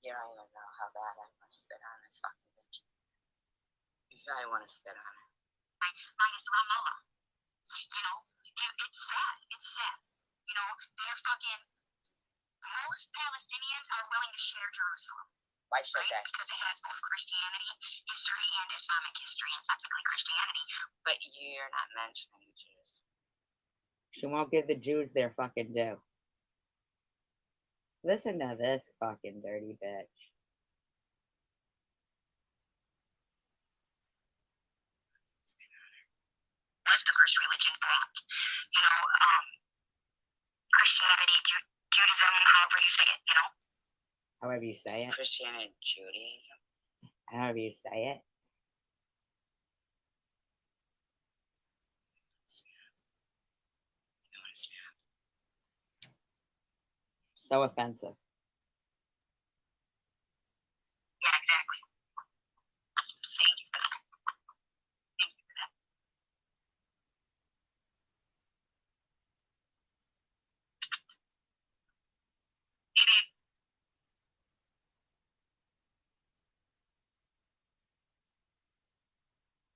S3: You don't even know how bad I want to spit on this fucking bitch. I want to spit on her.
S2: Minus Ramallah. You know, it's sad. It's sad. You know, they're fucking. Most Palestinians are willing to share Jerusalem.
S3: Why should
S2: Right?
S3: they?
S2: Because it has both Christianity history and Islamic history, and technically Christianity.
S3: But you're not mentioning the Jews.
S1: She won't give the Jews their fucking due. Listen to this fucking dirty bitch.
S2: Was the first religion brought, you know, Christianity, Judaism, however you say it, you know.
S1: However you say it.
S3: Christianity, Judaism.
S1: However you say it. So offensive.
S2: Yeah, exactly. Thank you for that. Thank you for that. Hey, babe.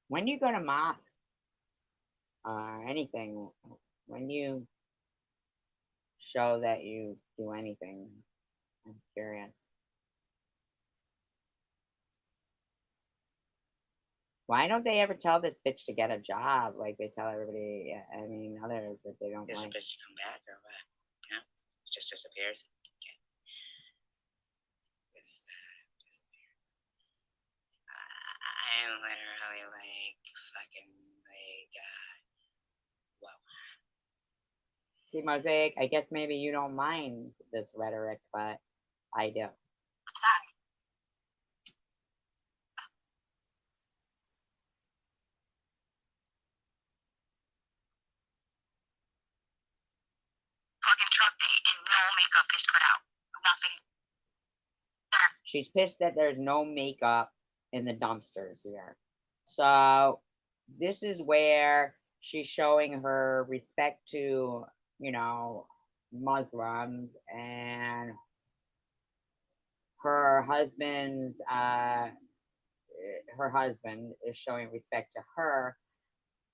S1: When you go to mosque or anything, when you show that you do anything, I'm curious. Why don't they ever tell this bitch to get a job like they tell everybody, I mean, others that they don't
S3: Does the
S1: like?
S3: bitch come back or what? You know? It just disappears. Okay. I'm literally like fucking like whoa.
S1: See, Mosaic, I guess maybe you don't mind this rhetoric, but I do.
S2: Fucking truck date and no makeup is put out. Nothing.
S1: She's pissed that there's no makeup in the dumpsters here. So this is where she's showing her respect to, Muslims, and her husband's her husband is showing respect to her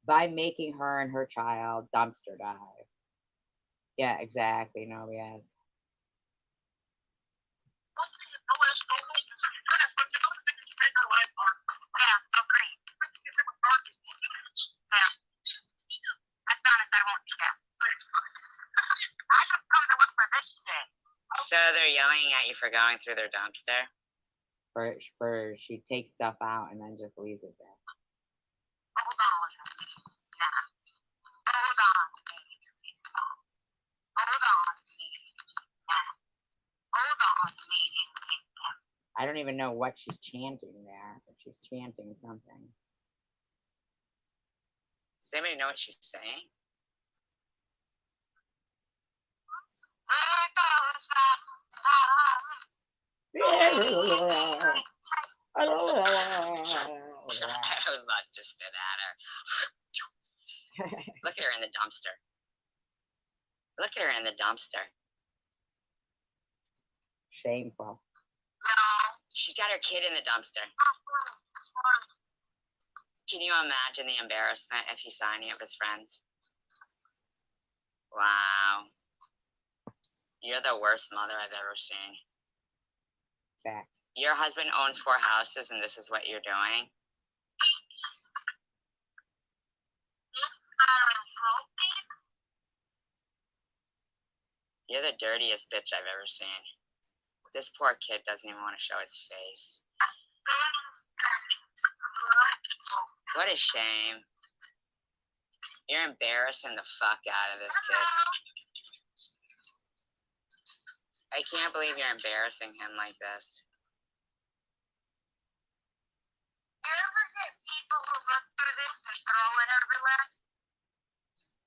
S1: by making her and her child dumpster dive. Yeah, exactly. No, yes.
S3: So they're yelling at you for going through their dumpster?
S1: For she takes stuff out and then just leaves it there.
S2: Hold on. Nah. Hold on. Hold on. Nah. Hold on.
S1: I don't even know what she's chanting there, but she's chanting something.
S3: Does anybody know what she's saying? I was about to spit at her. Look at her in the dumpster. Look at her in the dumpster.
S1: Shameful.
S3: She's got her kid in the dumpster. Can you imagine the embarrassment if he saw any of his friends? Wow. You're the worst mother I've ever seen.
S1: Fact.
S3: Your husband owns 4 houses and this is what you're doing? You're the dirtiest bitch I've ever seen. This poor kid doesn't even want to show his face. What a shame. You're embarrassing the fuck out of this kid. I can't believe you're embarrassing him like this.
S2: You ever get people who look through this and throw it everywhere?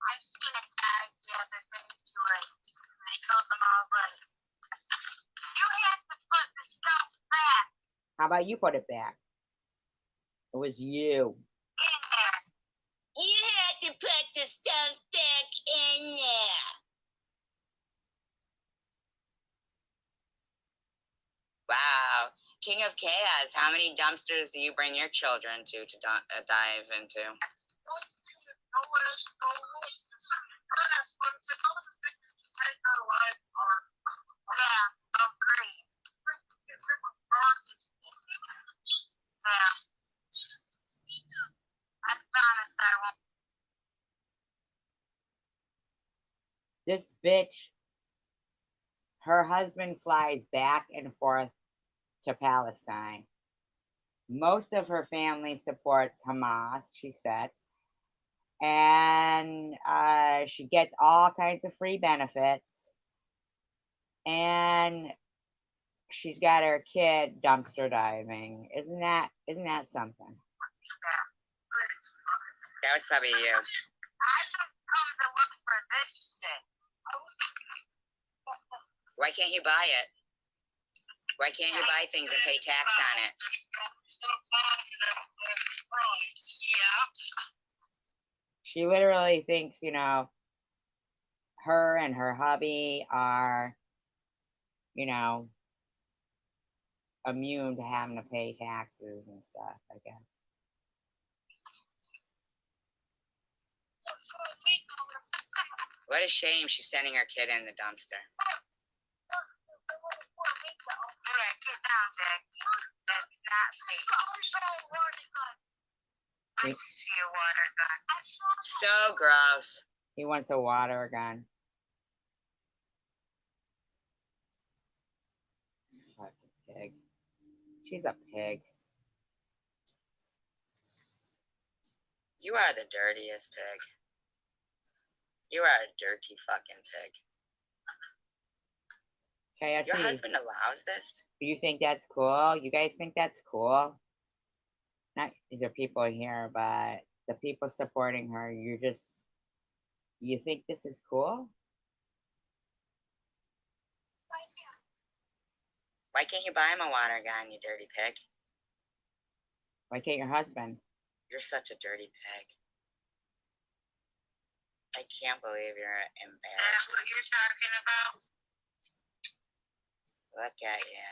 S2: I seen a guy the other day do it. I told them all, but you have to put the stuff back
S1: How about you put it back? It was you.
S2: in there.
S3: You had to put the stuff back in there. Wow. King of Chaos, how many dumpsters do you bring your children to dive into?
S2: Yeah, agreed. Yeah. I promise I won't.
S1: This bitch, her husband flies back and forth to Palestine. Most of her family supports Hamas, she said. And she gets all kinds of free benefits. And she's got her kid dumpster diving. Isn't that something?
S3: That was probably you.
S2: I just come to look for this shit.
S3: Why can't you buy it? Why can't you buy things and pay tax on it?
S2: Yeah.
S1: She literally thinks, her and her hubby are, immune to having to pay taxes and stuff, I guess.
S3: What a shame she's sending her kid in the dumpster.
S2: Alright, get down, Jack. That's not safe. I just see a water gun.
S3: So gross.
S1: He wants a water gun. Fucking pig. She's a pig.
S3: You are the dirtiest pig. You are a dirty fucking pig.
S1: Okay,
S3: Your husband allows this?
S1: Do you think that's cool? You guys think that's cool? Not the people here, but the people supporting her. You think this is cool?
S3: Why can't you buy him a water gun, you dirty pig?
S1: Why can't your husband?
S3: You're such a dirty pig. I can't believe you're
S2: That's
S3: embarrassed.
S2: what you're talking about?
S3: Look at you.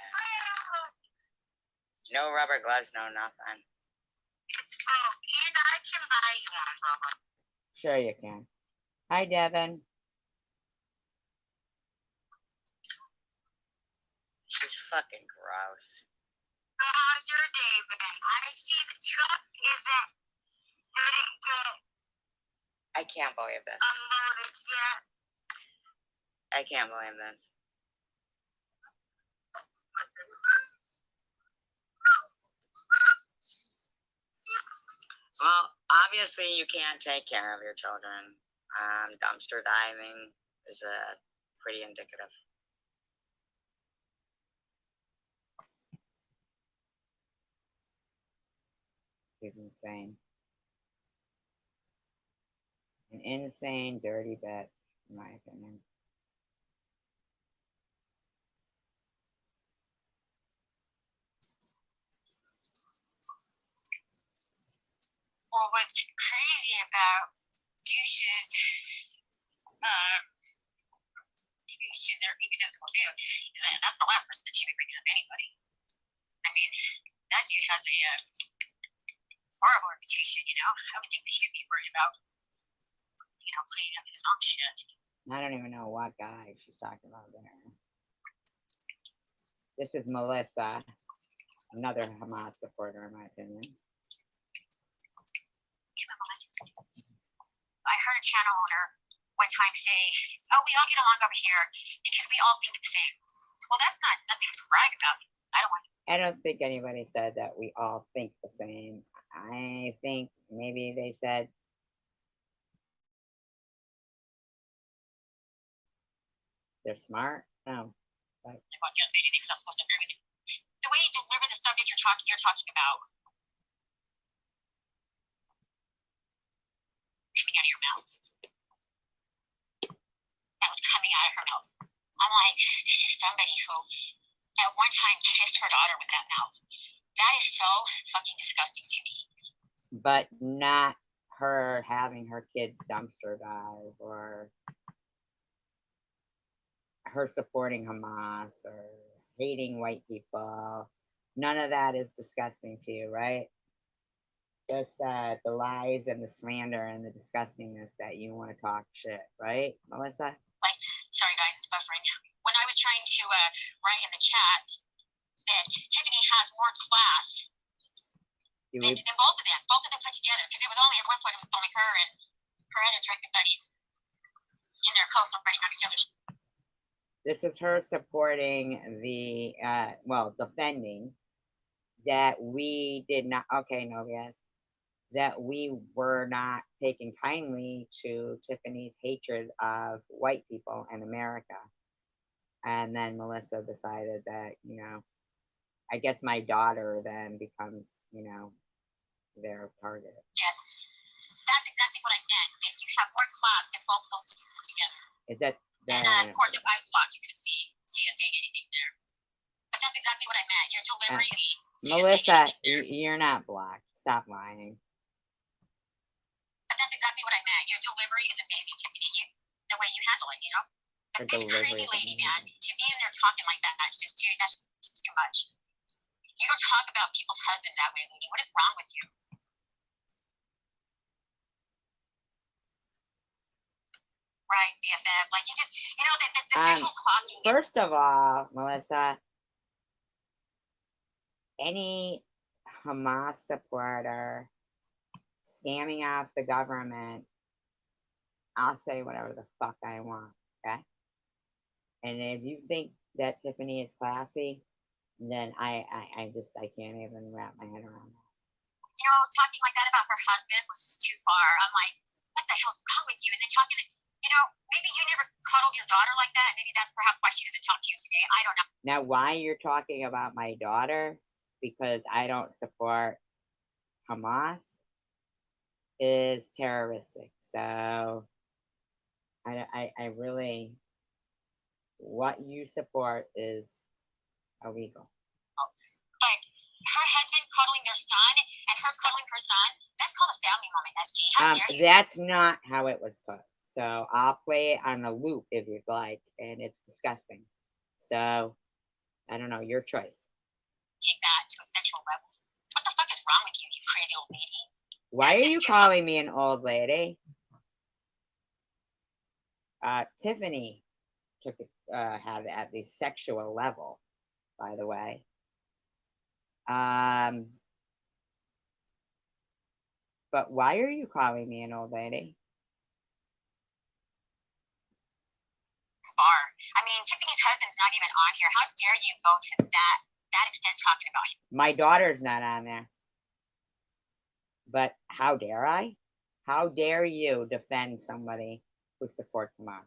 S3: No rubber gloves, no nothing.
S2: It's cool. And I can buy you one, Bubba.
S1: Sure you can. Hi, Devin.
S3: She's fucking gross.
S2: So how's your day been? I see the truck didn't get
S3: I can't believe this.
S2: unloaded yet.
S3: I can't believe this. Well, obviously you can't take care of your children. Dumpster diving is pretty indicative.
S1: He's insane. An insane, dirty bitch, in my opinion.
S2: Well, what's crazy about douches, douches are egotistical too, is that's the last person that she would bring up anybody. I mean, that dude has a horrible reputation, you know. I would think that he'd be worried about, you know, cleaning up his own shit.
S1: I don't even know what guy she's talking about there. This is Melissa, another Hamas supporter, in my opinion.
S2: I heard a channel owner one time say, "Oh, we all get along over here because we all think the same." Well, that's not nothing to brag about.
S1: I don't think anybody said that we all think the same. I think maybe they said they're smart. No.
S2: But I can't say anything because I'm supposed to agree with you. The way you deliver the subject you're talking about coming out of your mouth. That was coming out of her mouth. I'm like, this is somebody who at one time kissed her daughter with that mouth. That is so fucking disgusting to me.
S1: But not her having her kids dumpster dive or her supporting Hamas or hating white people. None of that is disgusting to you, right? Just the lies and the slander and the disgustingness that you want to talk shit, right, Melissa?
S2: Like, sorry guys, it's buffering. When I was trying to write in the chat that Tiffany has more class than both of them put together, because it was only at one point it was only her and her other directed buddy in their co-celebrating on each other.
S1: This is her supporting the defending that we did not. Okay, no, yes, that we were not taking kindly to Tiffany's hatred of white people in America. And then Melissa decided that, you know, I guess my daughter then becomes, you know, their target.
S2: Yeah, that's exactly what I meant. That you have more class than both of those two put together.
S1: Is that?
S2: And of course, if I was blocked, you couldn't see us saying anything there. But that's exactly what I meant. Your delivery.
S1: Melissa, you're not blocked. Stop lying.
S2: But that's exactly what I meant. Your delivery is amazing, Tiffany. The way you handle it, you know. But this crazy lady, man, to be in there talking like that, that's just too much. You don't talk about people's husbands that way, lady. What is wrong with you? Right, BFF. Like, you just, you know, the sexual talking.
S1: First of all, Melissa, any Hamas supporter scamming off the government, I'll say whatever the fuck I want, okay? And if you think that Tiffany is classy, then I can't even wrap my head around that.
S2: You know, talking like that about her husband was just too far. I'm like, what the hell's wrong with you? And then talking, you know, maybe you never cuddled your daughter like that. Maybe that's perhaps why she doesn't talk to you today. I don't know.
S1: Now, why you're talking about my daughter because I don't support Hamas is terroristic. So I really, what you support is illegal.
S2: But her husband cuddling their son and her cuddling her son, that's called a family moment, SG. How dare you?
S1: That's not how it was put. So I'll play it on a loop if you'd like, and it's disgusting. So I don't know, your choice.
S2: Take that to a sexual level. What the fuck is wrong with you, you crazy old lady?
S1: Why are you calling me an old lady? Tiffany took it, had it at the sexual level, by the way. But why are you calling me an old lady?
S2: Far. I mean, Tiffany's husband's not even on here. How dare you go to that extent talking about him?
S1: My daughter's not on there. But how dare I? How dare you defend somebody who supports Hamas?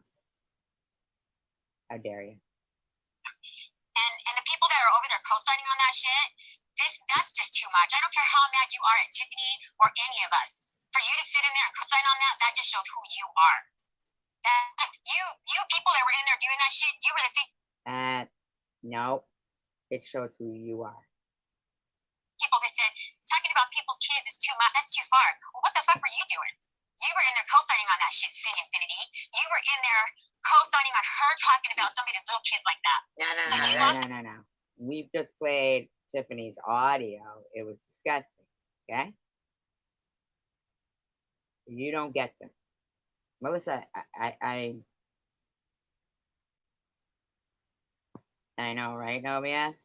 S1: How dare you?
S2: And the people that are over there co-signing on that shit, that's just too much. I don't care how mad you are at Tiffany or any of us. For you to sit in there and co-sign on that just shows who you are. You people that were in there doing that shit, you were the same.
S1: No, it shows who you are.
S2: People that said talking about people's kids is too much. That's too far. Well, what the fuck were you doing? You were in there co-signing on that shit, Sin Infinity. You were in there co-signing on her talking about somebody's little kids like that.
S1: No. We've just played Tiffany's audio. It was disgusting. Okay. You don't get to. Melissa, I know, right, OBS?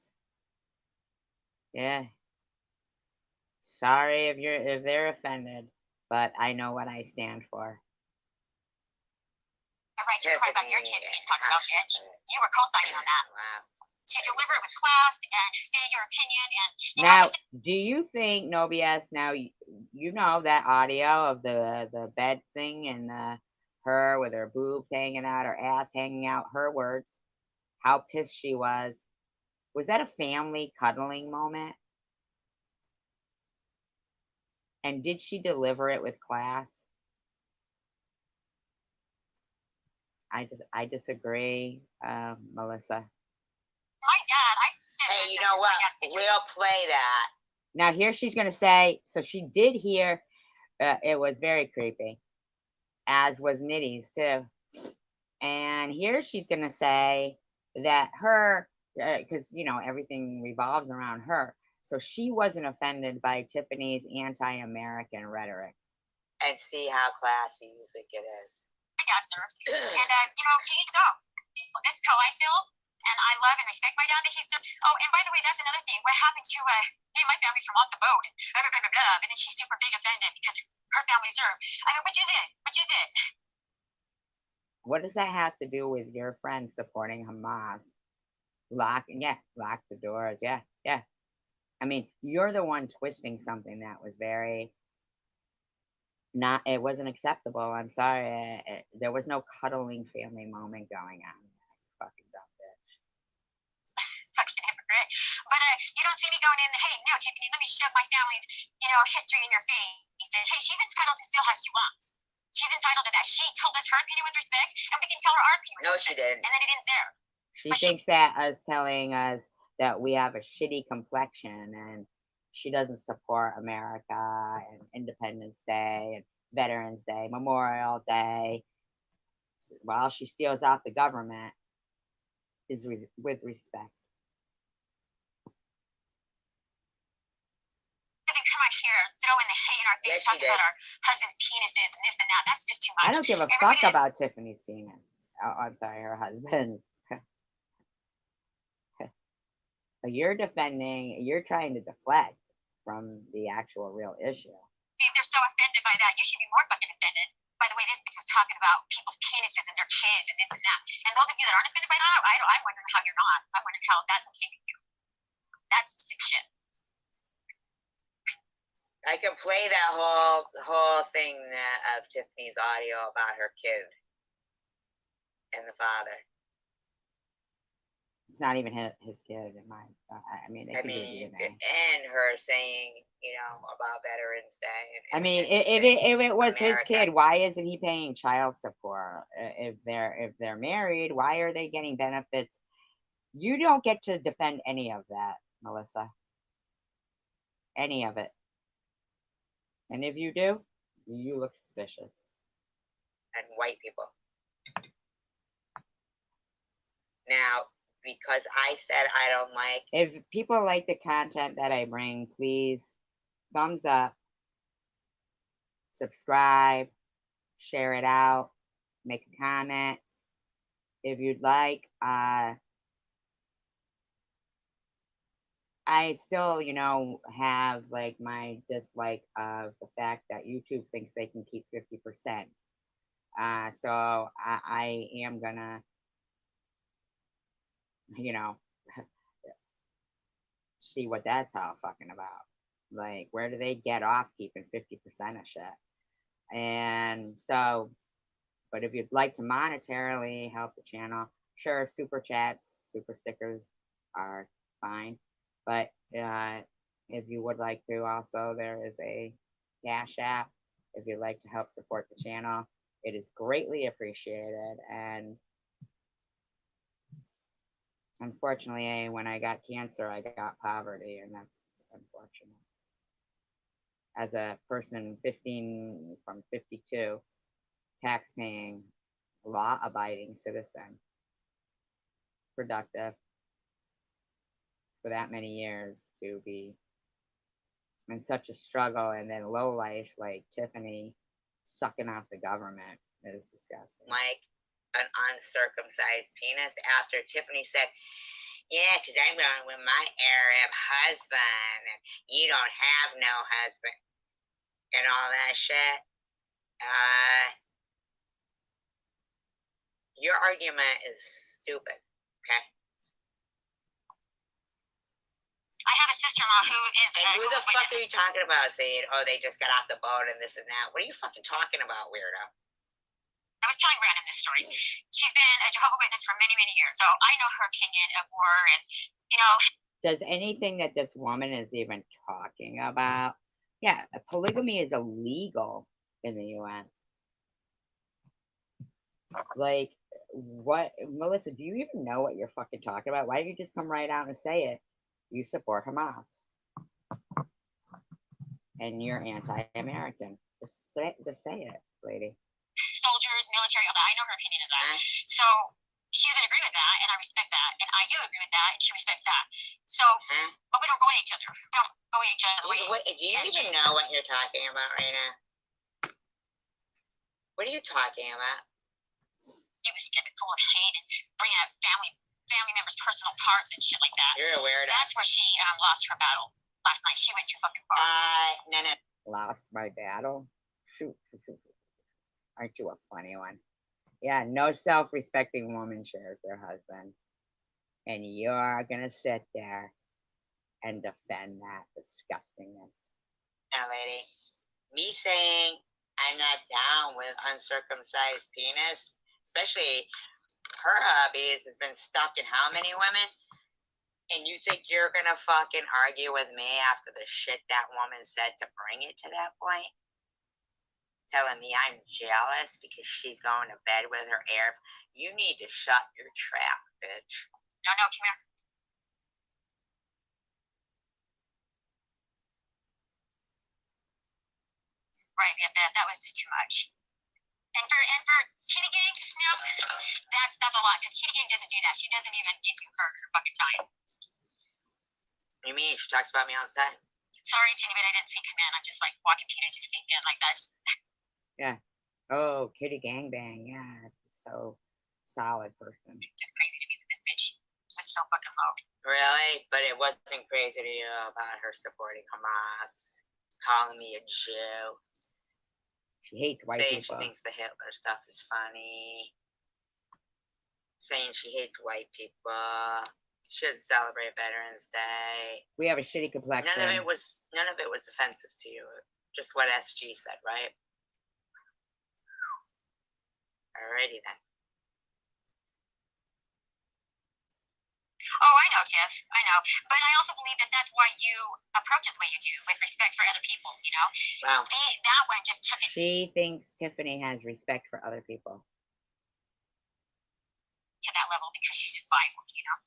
S1: Yeah. Sorry if they're offended, but I know what I stand for.
S2: Right to cry about your kids being talked about, bitch. You were co-signing on that.
S3: Wow.
S2: To deliver it with class and say your opinion and
S1: Now, do you think no BS? Now you know that audio of the bed thing and her with her boobs hanging out, her ass hanging out, her words, how pissed she was. Was that a family cuddling moment? And did she deliver it with class? I disagree, Melissa.
S2: My dad, I said,
S3: Hey, you know what? We'll play that.
S1: Now here she's gonna say, so she did hear. It was very creepy, as was Nitty's too. And here she's gonna say that her, because you know everything revolves around her, so she wasn't offended by Tiffany's anti-American rhetoric.
S3: And see how classy you think it is.
S2: my dad served. And, to each his own. This is how I feel. And I love and respect my dad that he served. Oh, and by the way, that's another thing. What happened to, hey, my family's from off the boat. Blah, blah, blah, blah, blah. And then she's super big offended because her family served. I mean, which is it? Which is it?
S1: What does that have to do with your friends supporting Hamas? Lock the doors. Yeah. I mean, you're the one twisting something that was very not. It wasn't acceptable. I'm sorry. There was no cuddling family moment going on. Fucking dumb bitch.
S2: Fucking hypocrite. But you don't see me going in, hey, no, Tiffany, let me shove my family's, history in your face. And, hey, she's entitled to feel how she wants. She's entitled to that. She told us her opinion with respect, and we can tell her our opinion with respect.
S3: No, she didn't.
S2: And then it ends there.
S1: She thinks that us telling us that we have a shitty complexion and she doesn't support America and Independence Day and Veterans Day, Memorial Day, while she steals out the government, is with respect.
S2: Doesn't come out here throwing the hate in our face, talking about our husband's penises and this and that. That's just too much.
S1: I don't give a fuck about Tiffany's penis. Oh, I'm sorry, her husband's. You're trying to deflect from the actual real issue.
S2: If they're so offended by that, you should be more fucking offended by the way this bitch was talking about people's penises and their kids and this and that. And those of you that aren't offended by that, I'm wondering how you're not. I'm wondering how that's okay with you. That's sick shit.
S3: I can play that whole thing of Tiffany's audio about her kid and the father.
S1: It's not even his kid. I mean,
S3: and her saying, about Veterans Day.
S1: I mean, if it was America. His kid, why isn't he paying child support? If they're married, why are they getting benefits? You don't get to defend any of that, Melissa. Any of it. And if you do, you look suspicious.
S3: And white people. Now, because I said I don't like.
S1: If people like the content that I bring, please thumbs up, subscribe, share it out, make a comment. If you'd like, I still, have like my dislike of the fact that YouTube thinks they can keep 50%. So I am gonna, see what that's all fucking about. Like, where do they get off keeping 50% of shit? And so, but if you'd like to monetarily help the channel, sure, super chats, super stickers are fine. But if you would like to, also, there is a Cash App. If you'd like to help support the channel, it is greatly appreciated. And unfortunately, when I got cancer, I got poverty, and that's unfortunate. As a person 15 from 52, tax-paying, law-abiding citizen, productive for that many years, to be in such a struggle, and then low life like Tiffany sucking off the government. It is disgusting.
S3: Like an uncircumcised penis after Tiffany said, yeah, because I'm going with my Arab husband and you don't have no husband and all that shit. Your argument is stupid, okay?
S2: I have a sister-in-law who is.
S3: And who the fuck are you talking about saying, oh, they just got off the boat and this and that? What are you fucking talking about, weirdo?
S2: I was telling Brandon this story. She's been a Jehovah's Witness for many, many years, so I know her opinion of war, and you know.
S1: Does anything that this woman is even talking about? Yeah, polygamy is illegal in the U.S. Like, what, Melissa? Do you even know what you're fucking talking about? Why don't you just come right out and say it? You support Hamas, and you're anti-American. Just say it, lady.
S2: Soldiers, military, all that. I know her opinion of that. So she doesn't agree with that, and I respect that, and I do agree with that, and she respects that. So, but we don't go at each other. We don't go at each other.
S3: Do you even know what you're talking about right now? What are you talking about?
S2: It was full of hate and bringing up family members' personal parts and shit like that.
S3: You're a weirdo.
S2: That's where she lost her battle last night. She went too fucking far.
S3: No.
S1: Lost my battle? Shoot. Aren't you a funny one? Yeah, no self-respecting woman shares their husband. And you're gonna sit there and defend that disgustingness.
S3: Now, lady, me saying I'm not down with uncircumcised penis, especially her hubby's has been stuck in how many women? And you think you're gonna fucking argue with me after the shit that woman said to bring it to that point? Telling me I'm jealous because she's going to bed with her Arab. You need to shut your trap, bitch.
S2: No, come here. Right, yeah, that was just too much. And for Kitty Gang to snap, that's a lot, because Kitty Gang doesn't do that. She doesn't even give you her fucking time.
S3: What do you mean? She talks about me all the time.
S2: Sorry, Tinny, but I didn't see come in. I'm just like walking Peter just came in like that.
S1: Yeah. Oh, Kitty Gangbang. Yeah. So solid person.
S2: Just crazy to me that this bitch went so fucking low.
S3: Really? But it wasn't crazy to you about her supporting Hamas, calling me a Jew.
S1: She hates white
S3: saying
S1: people.
S3: She thinks the Hitler stuff is funny. Saying she hates white people. She doesn't celebrate Veterans Day.
S1: We have a shitty complexion.
S3: None of it was offensive to you. Just what SG said, right? Alrighty then.
S2: Oh, I know, Tiff. I know. But I also believe that that's why you approach it the way you do, with respect for other people, you know?
S3: Wow.
S2: That one just took it.
S1: She thinks Tiffany has respect for other people.
S2: To that level because she's just Bible, you know?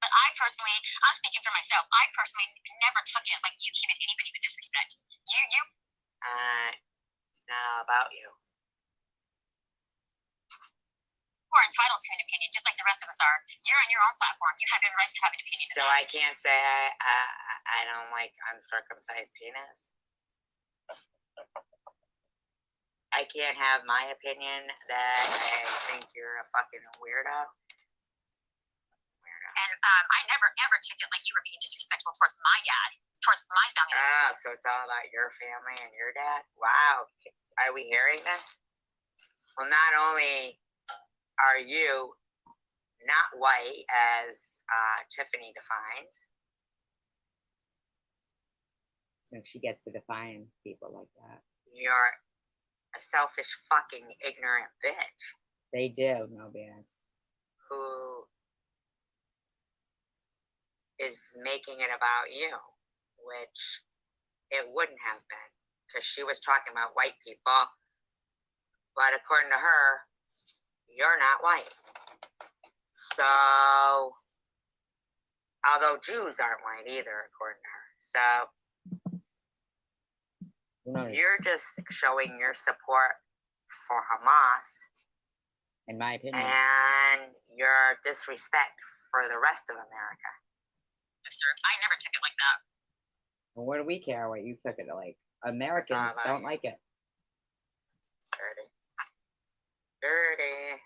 S2: But I personally, I'm speaking for myself, I personally never took it like you came at anybody with disrespect. You.
S3: It's not all about you.
S2: You are entitled to an opinion, just like the rest of us are. You're on your own platform. You have every right to have an opinion.
S3: So I can't say I don't like uncircumcised penis. I can't have my opinion that I think you're a fucking weirdo.
S2: And I never ever took it like you were being disrespectful towards my dad, towards my family.
S3: Oh, so it's all about your family and your dad? Wow. Are we hearing this? Well, not only are you not white as Tiffany defines.
S1: And she gets to define people like that.
S3: You're a selfish fucking ignorant bitch.
S1: They do, no BS.
S3: Who is making it about you, which it wouldn't have been, because she was talking about white people, but according to her, you're not white. So, although Jews aren't white either, according to her. So, you're just showing your support for Hamas.
S1: In my opinion.
S3: And your disrespect for the rest of America.
S2: Yes, sir. I never took it like that.
S1: Well, what do we care what you took it like? Americans don't like it.
S3: Dirty. Dirty.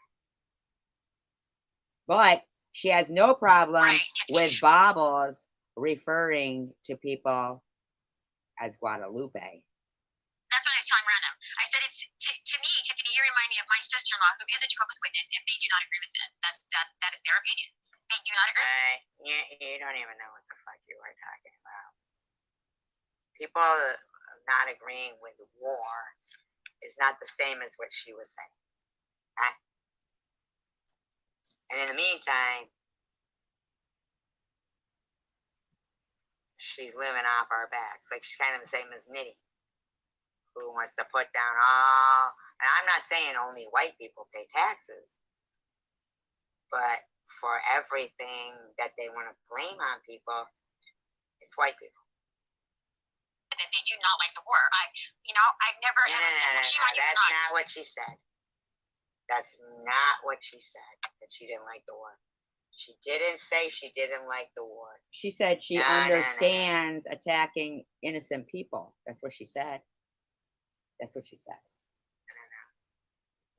S1: But she has no problem
S2: Right.
S1: with Bobbles referring to people as Guadalupe.
S2: That's what I was telling Random. I said, it's to me, Tiffany, you remind me of my sister-in-law, who is a Jehovah's Witness, and they do not agree with it. That is their opinion. They do not agree.
S3: You don't even know what the fuck you are talking about. People not agreeing with war is not the same as what she was saying. Right? And in the meantime, she's living off our backs. Like, she's kind of the same as Nitty, who wants to put down all, and I'm not saying only white people pay taxes, but for everything that they want to blame on people, it's white people.
S2: That they do not like the war. I've never ever said, well, shame on you.
S3: That's not what she said. That's not what she said, that she didn't like the war. She didn't say she didn't like the war.
S1: She said she understands attacking innocent people. That's what she said. That's what she said.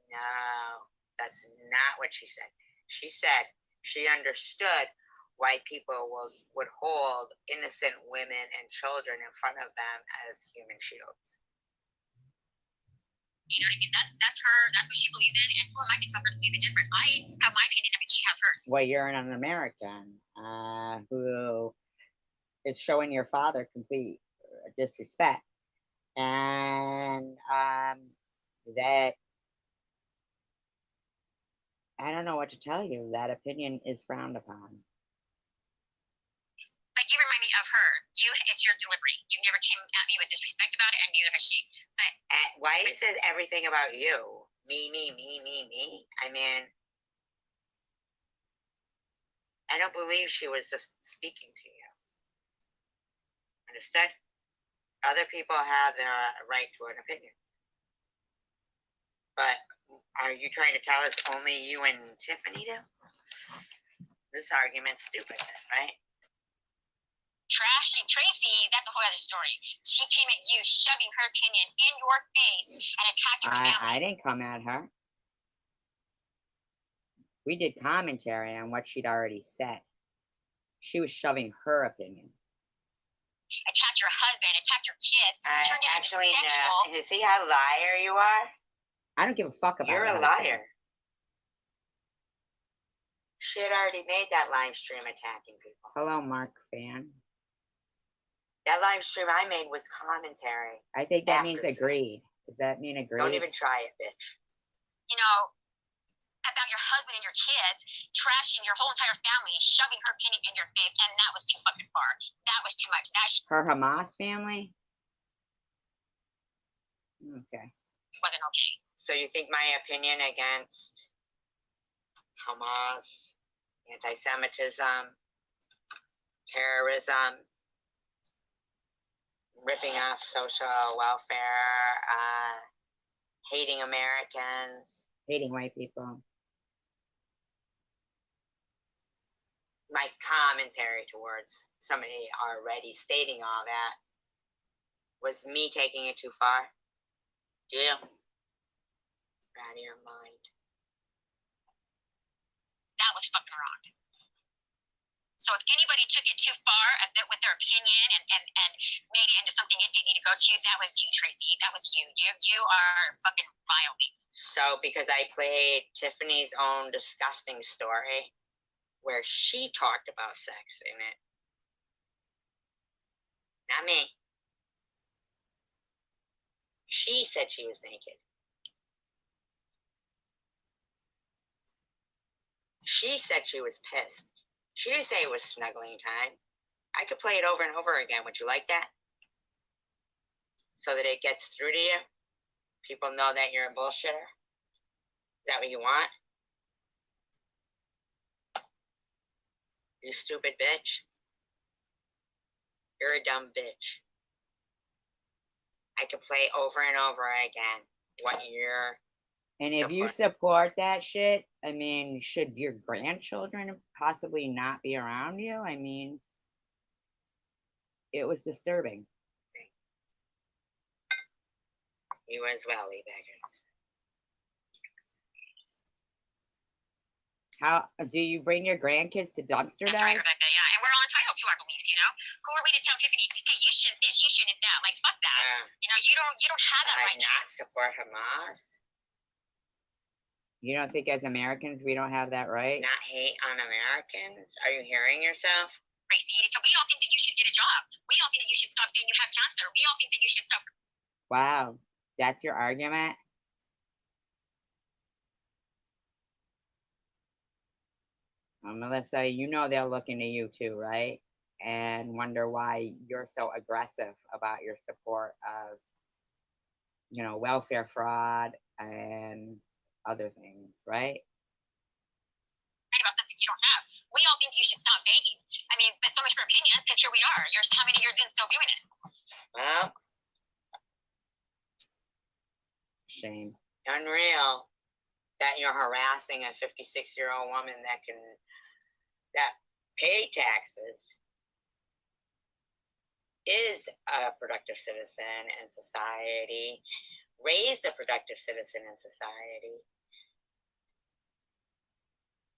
S3: No, that's not what she said. She said she understood why people would hold innocent women and children in front of them as human shields.
S2: You know what I mean? That's her. That's what she believes in, and who am I to tell her to believe it different? I have my opinion of it. She has hers.
S1: Well, you're an American who is showing your father complete disrespect, and that I don't know what to tell you. That opinion is frowned upon.
S2: But you remind me of her. It's your delivery. You never came at me with disrespect about it, and neither has she. But
S3: White says everything about you. Me. I mean, I don't believe she was just speaking to you. Understood? Other people have their right to an opinion. But are you trying to tell us only you and Tiffany do? This argument's stupid, right?
S2: Trashy Tracy, that's a whole other story. She came at you, shoving her opinion in your face and attacked your family.
S1: I didn't come at her. We did commentary on what she'd already said. She was shoving her opinion.
S2: Attacked your husband, attacked your kids, turned it into sexual.
S3: You see how liar you are?
S1: I don't give a fuck about
S3: You're a
S1: that.
S3: liar. She had already made that live stream attacking people.
S1: Hello, Mark fan.
S3: That live stream I made was commentary.
S1: I think that means agreed. Does that mean agreed?
S3: Don't even try it, bitch.
S2: You know, about your husband and your kids, trashing your whole entire family, shoving her opinion in your face, and that was too fucking far. That was too much.
S1: Her Hamas family? Okay.
S2: Wasn't okay.
S3: So you think my opinion against Hamas, anti-Semitism, terrorism, ripping off social welfare, hating Americans,
S1: hating white people.
S3: My commentary towards somebody already stating all that was me taking it too far. Deal. Out of your mind.
S2: That was fucking wrong. So if anybody took it too far with their opinion and made it into something it didn't need to go to, that was you, Tracy. That was you. You are fucking violating.
S3: So because I played Tiffany's own disgusting story where she talked about sex in it. Not me. She said she was naked. She said she was pissed. She didn't say it was snuggling time. I could play it over and over again. Would you like that? So that it gets through to you? People know that you're a bullshitter? Is that what you want? You stupid bitch. You're a dumb bitch. I could play over and over again what you're.
S1: And if you support that shit, I mean, should your grandchildren possibly not be around you? I mean, it was disturbing.
S3: You as well, Lee Beggars.
S1: How do you bring your grandkids to dumpster
S2: That's right,
S1: dive?
S2: Rebecca. Yeah, and we're all entitled to our beliefs. You know, who are we to tell Tiffany, hey, you shouldn't this, you shouldn't that? Like, fuck that. You know, you don't have that right.
S3: Not support Hamas.
S1: You don't think as Americans we don't have that right?
S3: Not hate on Americans. Are you hearing yourself?
S2: Crazy. So we all think that you should get a job. We all think that you should stop saying you have cancer. We all think that you should stop.
S1: Wow, that's your argument? Melissa, you know they're looking to you too, right? And wonder why you're so aggressive about your support of, welfare fraud and other things, right?
S2: About something you don't have. We all think you should stop begging. I mean, that's so much for opinions because here we are. You're how many years in still doing it?
S3: Well,
S1: shame.
S3: Unreal that you're harassing a 56-year-old woman that pay taxes, is a productive citizen in society, raised a productive citizen in society,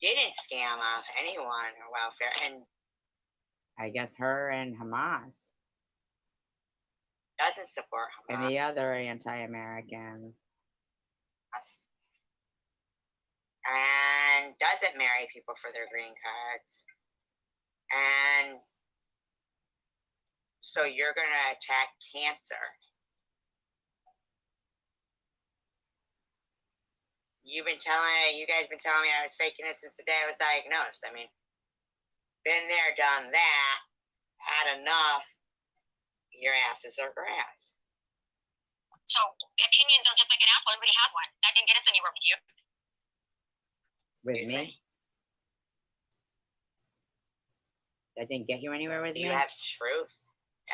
S3: didn't scam off anyone or welfare, and
S1: I guess her and Hamas
S3: doesn't support Hamas.
S1: and the other anti-Americans.
S3: And doesn't marry people for their green cards. And so you're going to attack cancer. You guys been telling me I was faking this since the day I was diagnosed. I mean, been there, done that, had enough. Your asses are grass.
S2: So opinions are just like an asshole. Everybody has one. That didn't get us anywhere with you.
S1: With me? That didn't get you anywhere with me?
S3: Do you have truth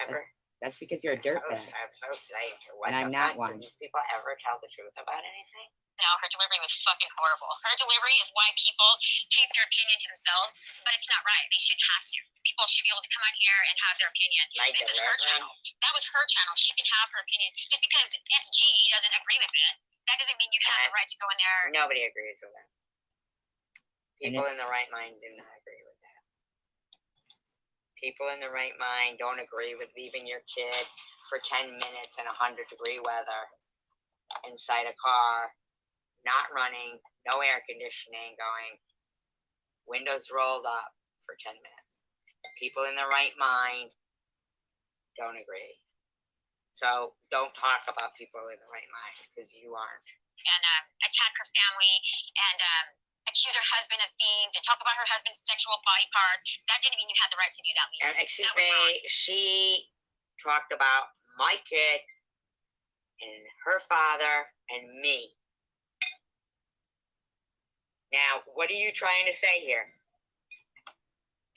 S3: ever?
S1: That's because you're a dirtbag.
S3: And
S1: I'm not one.
S3: Do these people ever tell the truth about anything?
S2: No, her delivery was fucking horrible. Her delivery is why people keep their opinion to themselves, but it's not right. They shouldn't have to. People should be able to come on here and have their opinion. This is her channel. That was her channel. She can have her opinion. Just because SG doesn't agree with it, that doesn't mean you have the right to go in there.
S3: Nobody agrees with it. People in the right mind do not agree with that. People in the right mind don't agree with leaving your kid for 10 minutes in 100-degree weather inside a car, not running, no air conditioning going, windows rolled up for 10 minutes. People in the right mind don't agree. So don't talk about people in the right mind because you aren't.
S2: And attack her family and accuse her husband of things and talk about her husband's sexual body parts. That didn't mean you had the right to do that, Leah.
S3: And excuse me, she talked about my kid and her father and me. Now, what are you trying to say here?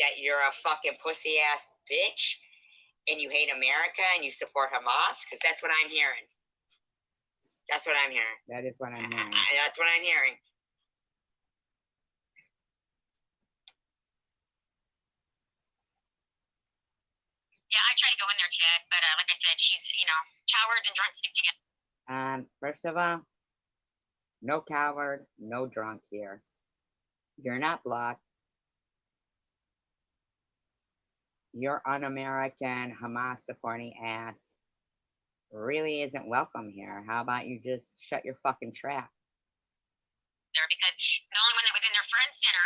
S3: That you're a fucking pussy ass bitch and you hate America and you support Hamas? Because that's what I'm hearing. That's what I'm hearing.
S1: That is what I'm hearing.
S3: That's what I'm hearing.
S2: Yeah, I tried to go in there, Chad, but like I said, she's, cowards and drunks stick together.
S1: First of all, no coward, no drunk here. You're not blocked. Your un-American Hamas supporting ass really isn't welcome here. How about you just shut your fucking trap?
S2: There, because the only one that was in their friend center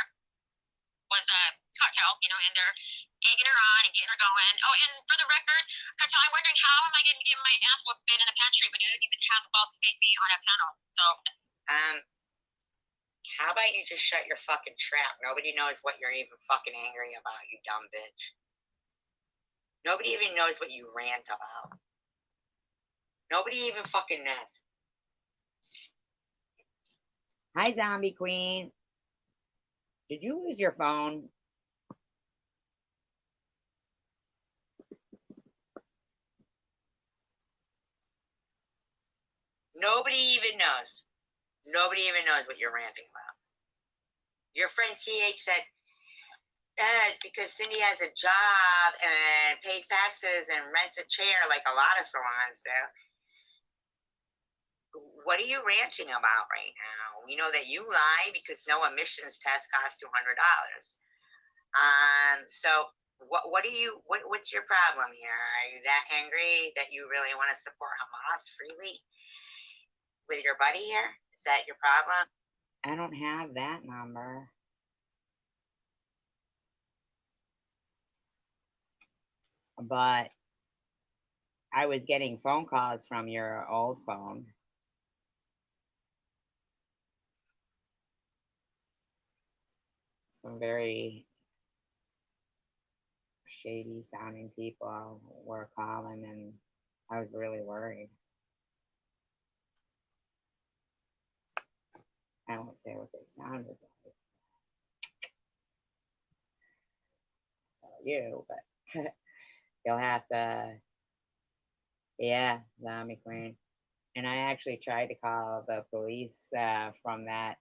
S2: was Cartel, and they're egging her on and getting her going. Oh, and for the record, Cartel, I'm wondering how am I going to get my ass whooped in a pantry when you don't even have the balls to face me on a panel? So,
S3: how about you just shut your fucking trap? Nobody knows what you're even fucking angry about, you dumb bitch. Nobody even knows what you rant about. Nobody even fucking knows.
S1: Hi, Zombie Queen. Did you lose your phone?
S3: Nobody even knows. Nobody even knows what you're ranting about. Your friend TH said, it's because Cindy has a job and pays taxes and rents a chair like a lot of salons do.
S2: what are you ranting about right now? We know that you lie because no emissions test costs $200. So what's your problem here? Are you that angry that you really want to support Hamas freely with your buddy here? Is that your problem?
S1: I don't have that number. But I was getting phone calls from your old phone. Some very shady sounding people were calling, and I was really worried. I won't say what they sounded like. You, but you'll have to, yeah, Zombie Queen. And I actually tried to call the police from that,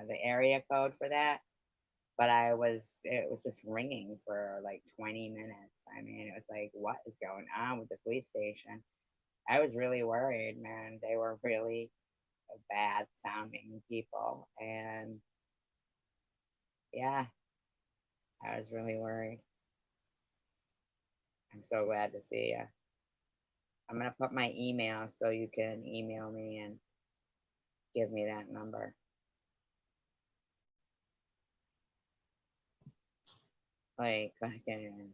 S1: the area code for that, but it was just ringing for like 20 minutes. I mean, it was like, what is going on with the police station? I was really worried, man. They were really bad sounding people. And yeah, I was really worried. I'm so glad to see you. I'm going to put my email so you can email me and give me that number. Like, fucking.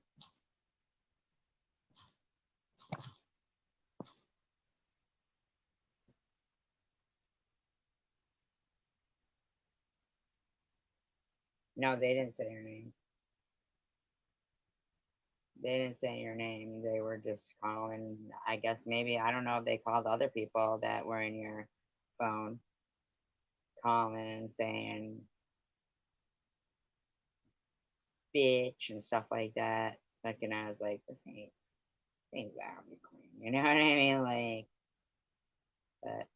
S1: No, they didn't say your name. They didn't say your name. They were just calling. I guess maybe, I don't know if they called other people that were in your phone, calling and saying bitch and stuff like that. Like, and I was like, this ain't Zombie Queen. You know what I mean? Like, but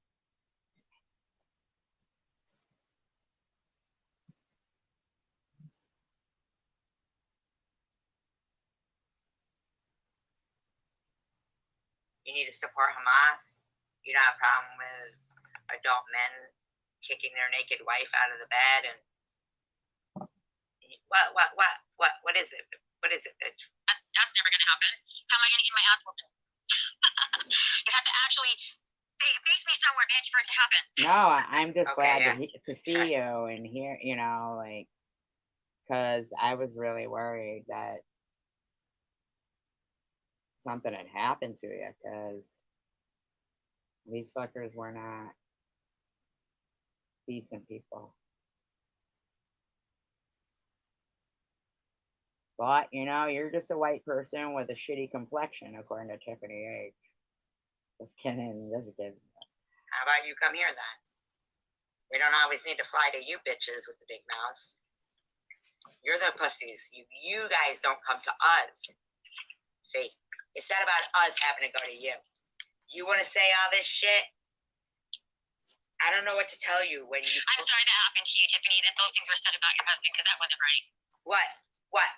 S2: You need to support Hamas. You don't have a problem with adult men kicking their naked wife out of the bed and what is it? What is it, bitch? That's never gonna happen. How am I gonna get my ass whooping? You have to actually face me somewhere, bitch, for it to happen.
S1: no, I'm just
S2: Okay,
S1: glad
S2: yeah.
S1: to see you and hear, you know, like, because I was really worried that something had happened to you, because these fuckers were not decent people. But, you know, you're just a white person with a shitty complexion, according to Tiffany H. Just kidding, just kidding.
S2: How about you come here then? We don't always need to fly to you bitches with the big mouths. You're the pussies. You guys don't come to us. See, it's not about us having to go to you. You want to say all this shit? I don't know what to tell you when you. I'm sorry that happened to you, Tiffany. That those things were said about your husband because that wasn't right. What? What?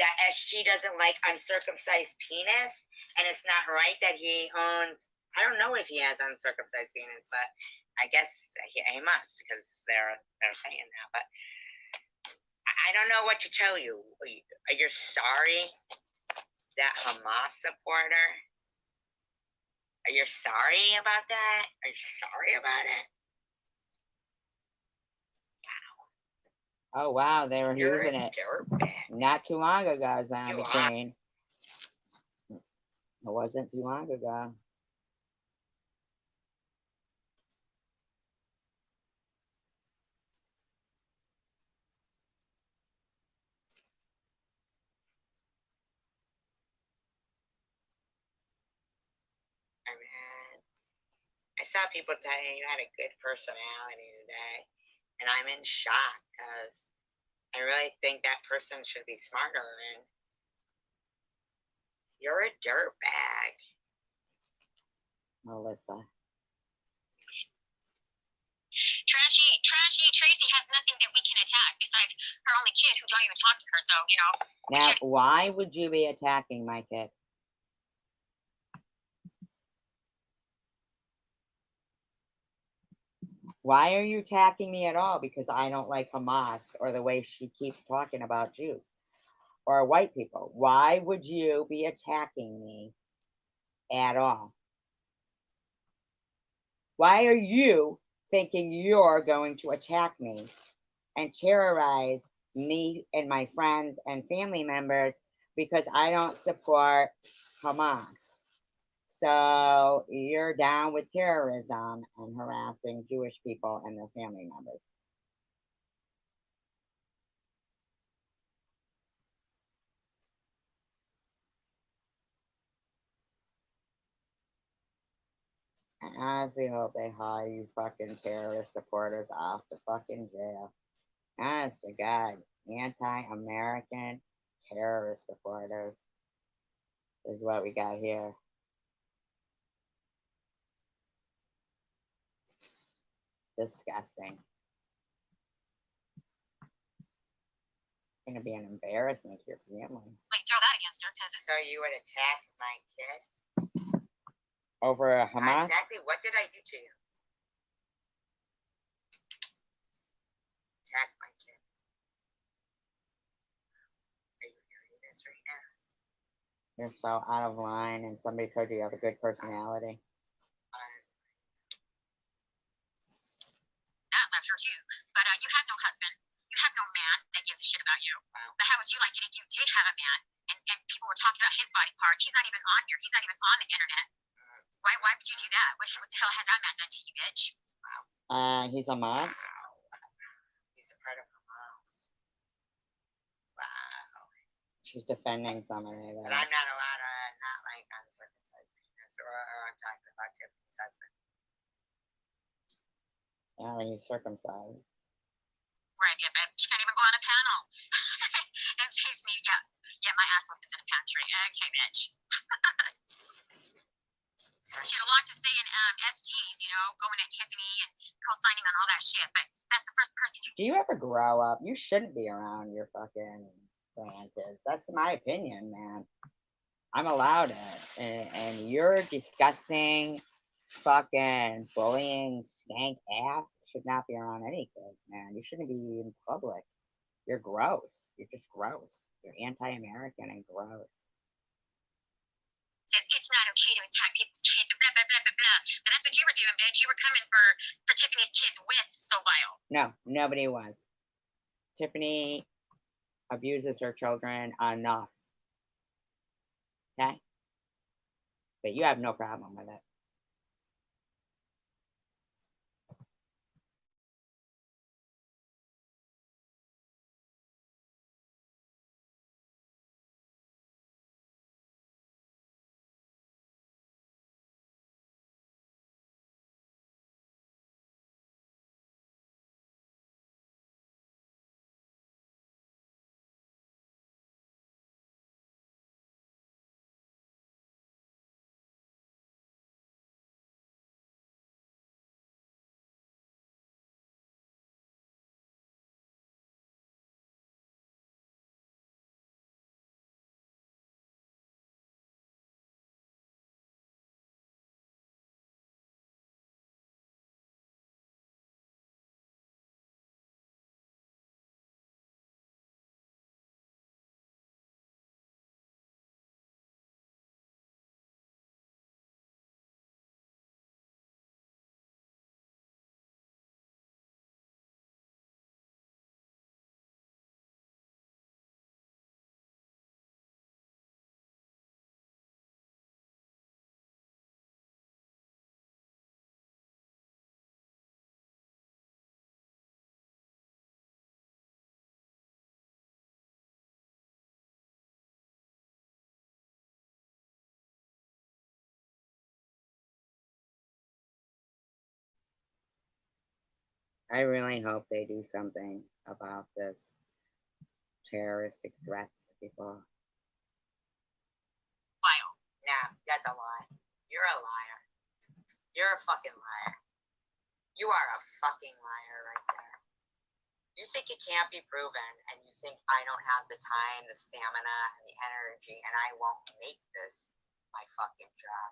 S2: That SG doesn't like uncircumcised penis, and it's not right that he owns. I don't know if he has uncircumcised penis, but I guess he must because they're saying that. But I don't know what to tell you. You're sorry that Hamas supporter. Are you sorry about that? Are you sorry about it?
S1: Oh, wow, they were
S2: You're
S1: using it
S2: dirtbag.
S1: not too long ago, Zombie Queen. It wasn't too long ago.
S2: I saw people telling you had a good personality today, and I'm in shock because I really think that person should be smarter. And you're a dirtbag,
S1: Melissa.
S2: Trashy Tracy has nothing that we can attack besides her only kid who don't even talk to her. So you know.
S1: Now, why would you be attacking my kid? Why are you attacking me at all? Because I don't like Hamas or the way she keeps talking about Jews or white people. Why would you be attacking me at all? Why are you thinking you're going to attack me and terrorize me and my friends and family members because I don't support Hamas? So you're down with terrorism and harassing Jewish people and their family members. I honestly hope they haul you fucking terrorist supporters off the fucking jail. Honest to God, anti-American terrorist supporters is what we got here. Disgusting. Gonna be an embarrassment to your family.
S2: Like, throw that against her, because
S3: So you would attack my kid?
S1: Over a Hamas?
S3: Exactly. What did I do to you? Attack my kid. Are you hearing this right now?
S1: You're so out of line, and somebody told you you have a good personality.
S2: that left her too. But you have no husband. You have no man that gives a shit about you. Wow. But how would you like it if you did have a man and people were talking about his body parts? He's not even on here. He's not even on the internet. Why would you do that? What the hell has that man done to you, bitch?
S3: Wow.
S1: He's a Hamas?
S3: Wow. He's a part of Hamas. Wow.
S1: She's defending somebody.
S3: But I'm not allowed to not like uncircumcised penis, or I'm talking about Tiffany's husband.
S1: Yeah, he's circumcised.
S2: Right, yeah, but she can't even go on a panel and face me. Yeah, my ass whooping's in a pantry. Okay, bitch. She had a lot to say in SGs, you know, going at Tiffany and co-signing on all that shit. But that's the first person.
S1: Do you ever grow up? You shouldn't be around your fucking grandkids. That's my opinion, man. I'm allowed it. And you're disgusting, fucking bullying, skank ass should not be around any kids, man. You shouldn't be in public. You're gross. You're just gross. You're anti-American and gross.
S2: Says it's not okay to attack people's kids, blah, blah, blah, blah, blah. But that's what you were doing, bitch. You were coming for Tiffany's kids with so vile.
S1: No, nobody was. Tiffany abuses her children enough. Okay? But you have no problem with it. I really hope they do something about this terroristic threats to people.
S2: Vile.
S3: No, that's a lie. You're a liar. You're a fucking liar. You are a fucking liar right there. You think it can't be proven, and you think I don't have the time, the stamina, and the energy, and I won't make this my fucking job.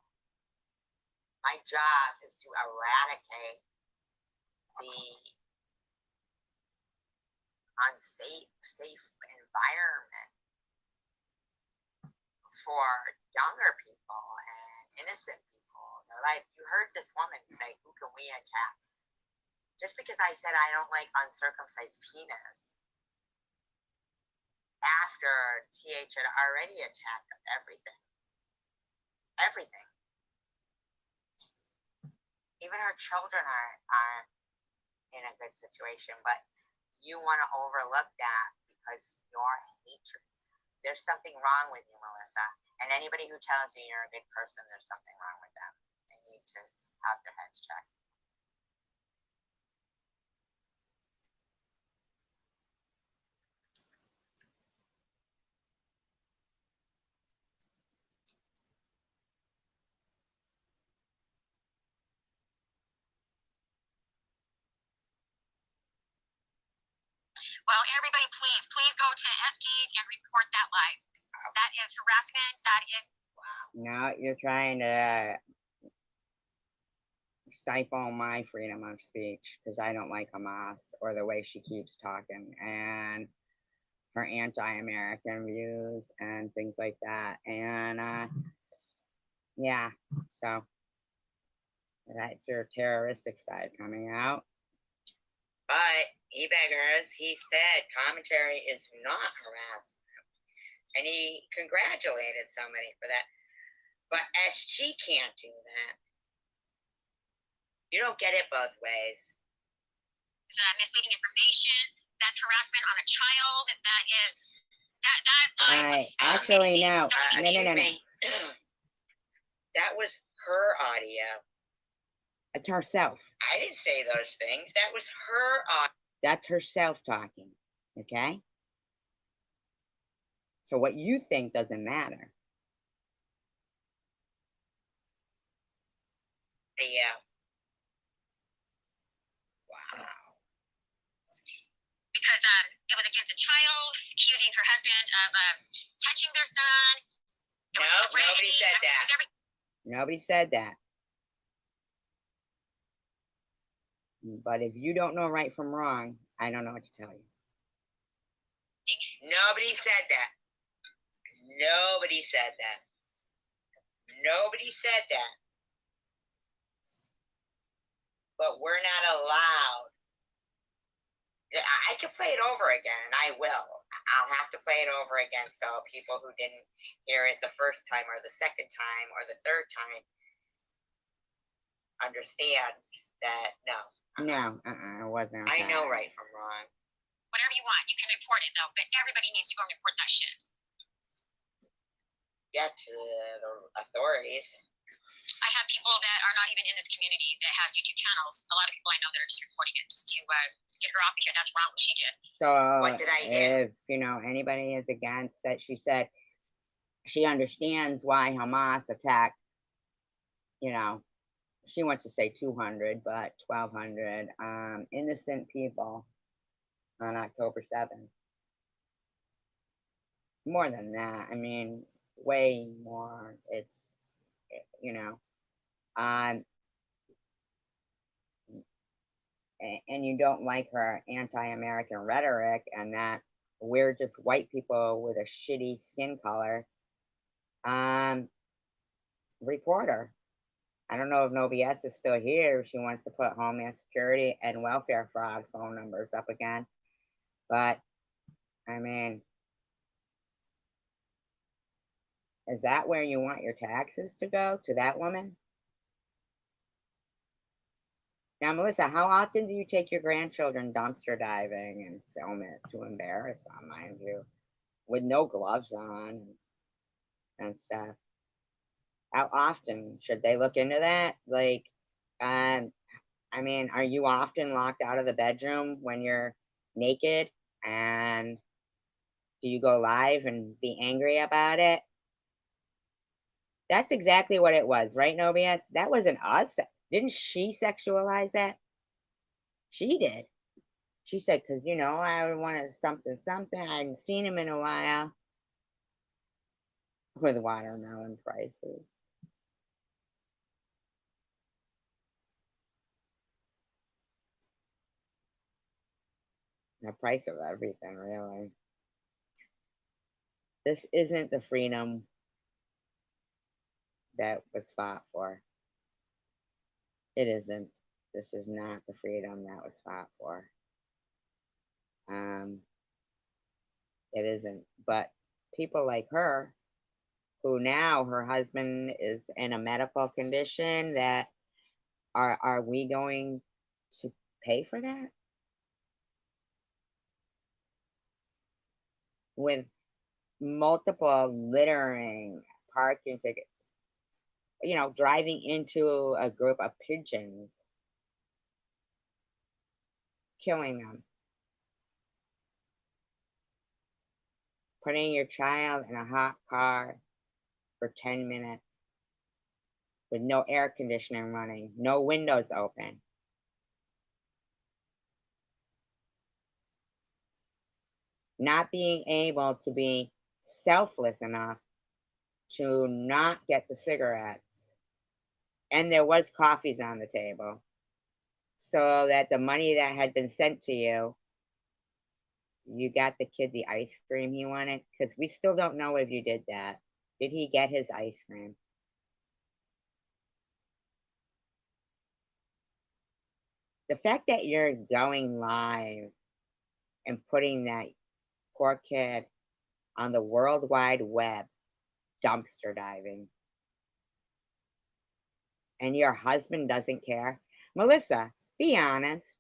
S3: My job is to eradicate the unsafe environment for younger people and innocent people. They're like, you heard this woman say, who can we attack? Just because I said I don't like uncircumcised penis, after TH had already attacked everything. Everything. Even her children aren't in a good situation, but you want to overlook that because your hatred. There's something wrong with you, Melissa. And anybody who tells you you're a good person, there's something wrong with them. They need to have their heads checked.
S2: Well, everybody, please go to SGs and report that live. That is harassment. That is.
S1: No, you're trying to stifle my freedom of speech because I don't like Hamas or the way she keeps talking and her anti-American views and things like that. And yeah, so that's your terroristic side coming out.
S3: But he beggars, he said commentary is not harassment. And he congratulated somebody for that. But SG can't do that. You don't get it both ways.
S2: Misleading information. That's harassment on a child. That is
S1: Actually, no. No.
S3: That was her audio.
S1: It's herself.
S3: I didn't say those things. That was her audio.
S1: That's herself talking. Okay? So what you think doesn't matter.
S3: Yeah. Wow.
S2: Because it was against a child, accusing her husband of touching their son.
S3: No, nobody said that.
S1: Nobody said that. But if you don't know right from wrong, I don't know what to tell you.
S3: Nobody said that. Nobody said that. Nobody said that. But we're not allowed. I can play it over again, and I will. I'll have to play it over again so people who didn't hear it the first time or the second time or the third time understand that no.
S1: It wasn't. Okay.
S3: I know right from wrong.
S2: Whatever you want, you can report it though, but everybody needs to go and report that shit.
S3: Get to the authorities.
S2: I have people that are not even in this community that have YouTube channels. A lot of people I know that are just reporting it just to get her off because that's wrong what she did.
S1: So
S3: what did I do?
S1: If anybody is against that, she said she understands why Hamas attacked. She wants to say 200, but 1,200 innocent people on October 7th. More than that, I mean, way more. It's and you don't like her anti-American rhetoric and that we're just white people with a shitty skin color. Reporter. I don't know if NoBS is still here. If she wants to put Homeland Security and welfare fraud phone numbers up again. But, I mean, is that where you want your taxes to go? To that woman? Now, Melissa, how often do you take your grandchildren dumpster diving and film it to embarrass them, mind you, with no gloves on and stuff? How often should they look into that? Like, I mean, are you often locked out of the bedroom when you're naked? And do you go live and be angry about it? That's exactly what it was, right, Nobius? That wasn't us. Didn't she sexualize that? She did. She said, because, I wanted something. I hadn't seen him in a while. With watermelon prices. The price of everything, really. This isn't the freedom that was fought for. It isn't. This is not the freedom that was fought for. Um, it isn't. But people like her, who now her husband is in a medical condition, that are we going to pay for that? With multiple littering, parking tickets, driving into a group of pigeons, killing them, putting your child in a hot car for 10 minutes with no air conditioning running, no windows open. Not being able to be selfless enough to not get the cigarettes. And there was coffees on the table, so that the money that had been sent to you, you got the kid the ice cream he wanted, because we still don't know if you did that. Did he get his ice cream? The fact that you're going live and putting that poor kid on the World Wide Web dumpster diving, and your husband doesn't care. Melissa, be honest.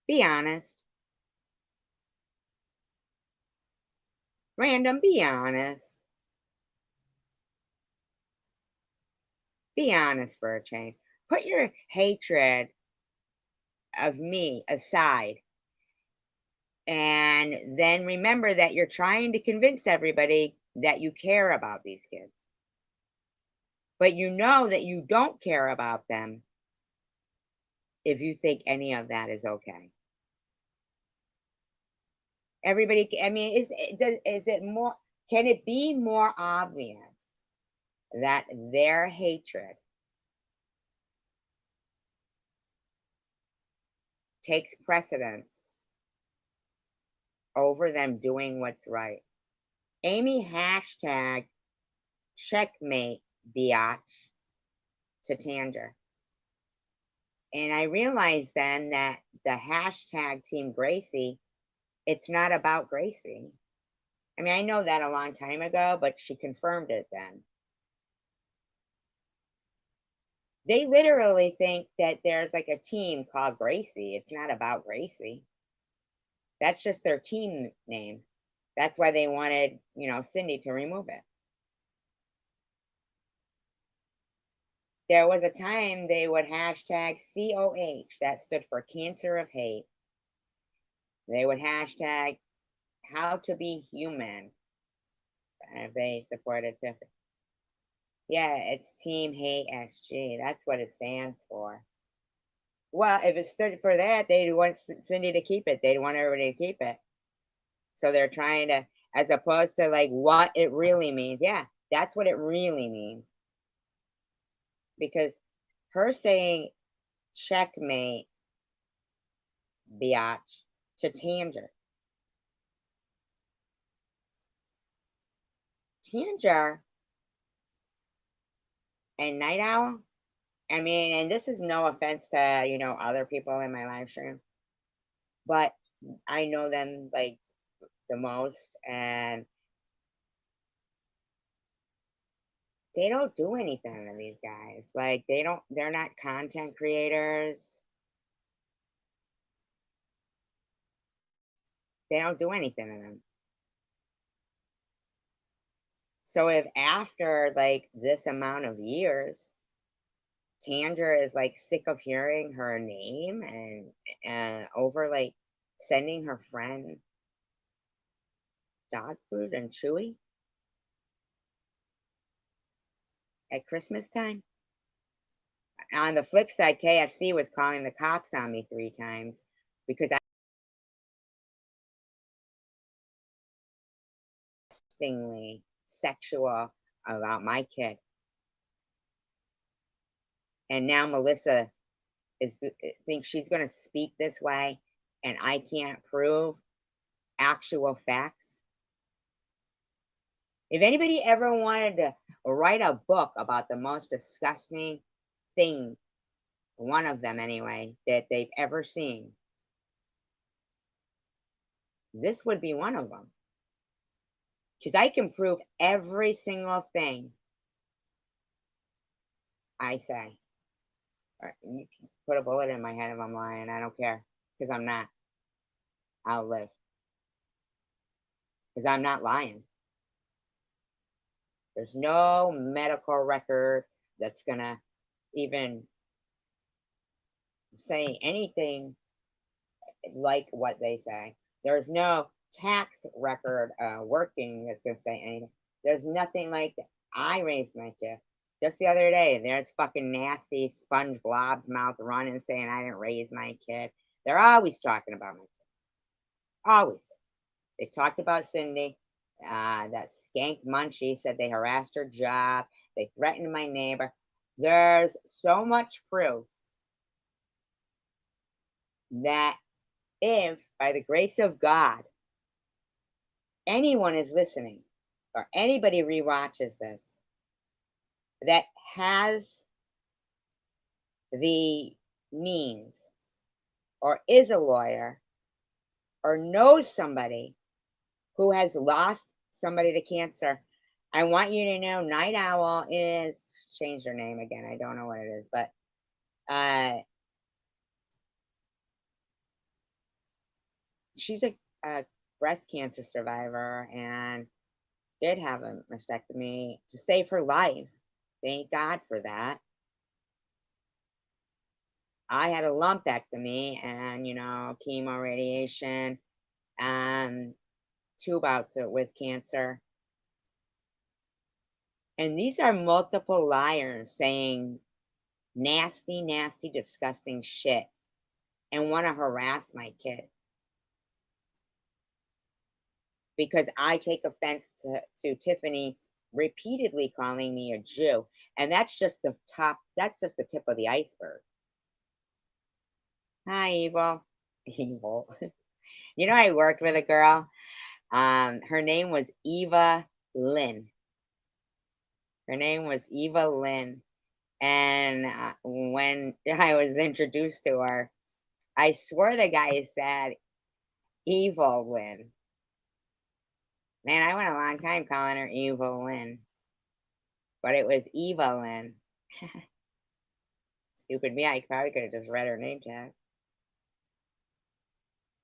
S1: Be honest. Random, be honest. Be honest for a change. Put your hatred of me aside. And then remember that you're trying to convince everybody that you care about these kids. But you know that you don't care about them if you think any of that is okay. Everybody, I mean, is it more, can it be more obvious that their hatred takes precedence over them doing what's right? Amy hashtag checkmate biatch to Tanger. And I realized then that the hashtag Team Gracie, it's not about Gracie. I mean, I know that a long time ago, but she confirmed it then. They literally think that there's like a team called Gracie. It's not about Gracie. That's just their team name. That's why they wanted, Cindy to remove it. There was a time they would hashtag COH, that stood for Cancer of Hate. They would hashtag How to Be Human. They supported Tiffany. Yeah, it's Team Hate SG. That's what it stands for. Well, if it stood for that, they'd want Cindy to keep it. They'd want everybody to keep it. So they're trying to, as opposed to like what it really means. Yeah, that's what it really means. Because her saying checkmate biatch to Tanger. Tanger and Night Owl. I mean, and this is no offense to, other people in my live stream, but I know them like the most, and they don't do anything to these guys. Like they're not content creators. They don't do anything to them. So if after like this amount of years, Tanger is like sick of hearing her name and over like sending her friend dog food and Chewy at Christmas time. On the flip side, KFC was calling the cops on me 3 times because I was sexual about my kid. And now Melissa thinks she's going to speak this way and I can't prove actual facts. If anybody ever wanted to write a book about the most disgusting thing, one of them anyway, that they've ever seen, this would be one of them. Because I can prove every single thing I say. You can put a bullet in my head if I'm lying. I don't care. Because I'm not. I'll live. Because I'm not lying. There's no medical record that's going to even say anything like what they say. There's no tax record working that's going to say anything. There's nothing like that. I raised my kid. Just the other day, there's fucking nasty sponge blob's mouth running saying I didn't raise my kid. They're always talking about my kid. Always. They talked about Cindy. That skank Munchie said they harassed her job. They threatened my neighbor. There's so much proof that if, by the grace of God, anyone is listening or anybody rewatches this that has the means or is a lawyer or knows somebody who has lost somebody to cancer, I want you to know Night Owl is changed her name again. I don't know what it is, but she's a breast cancer survivor and did have a mastectomy to save her life. Thank God for that. I had a lumpectomy and, chemo, radiation, 2 bouts with cancer. And these are multiple liars saying nasty, nasty, disgusting shit and want to harass my kid. Because I take offense to Tiffany repeatedly calling me a Jew. And that's just the tip of the iceberg. Hi, Evil. Evil. I worked with a girl. Her name was Eva Lynn. Her name was Eva Lynn. And when I was introduced to her, I swore the guy said Evil Lynn. Man, I went a long time calling her Evil Lynn. But it was Eva Lynn. Stupid me, I probably could have just read her name tag.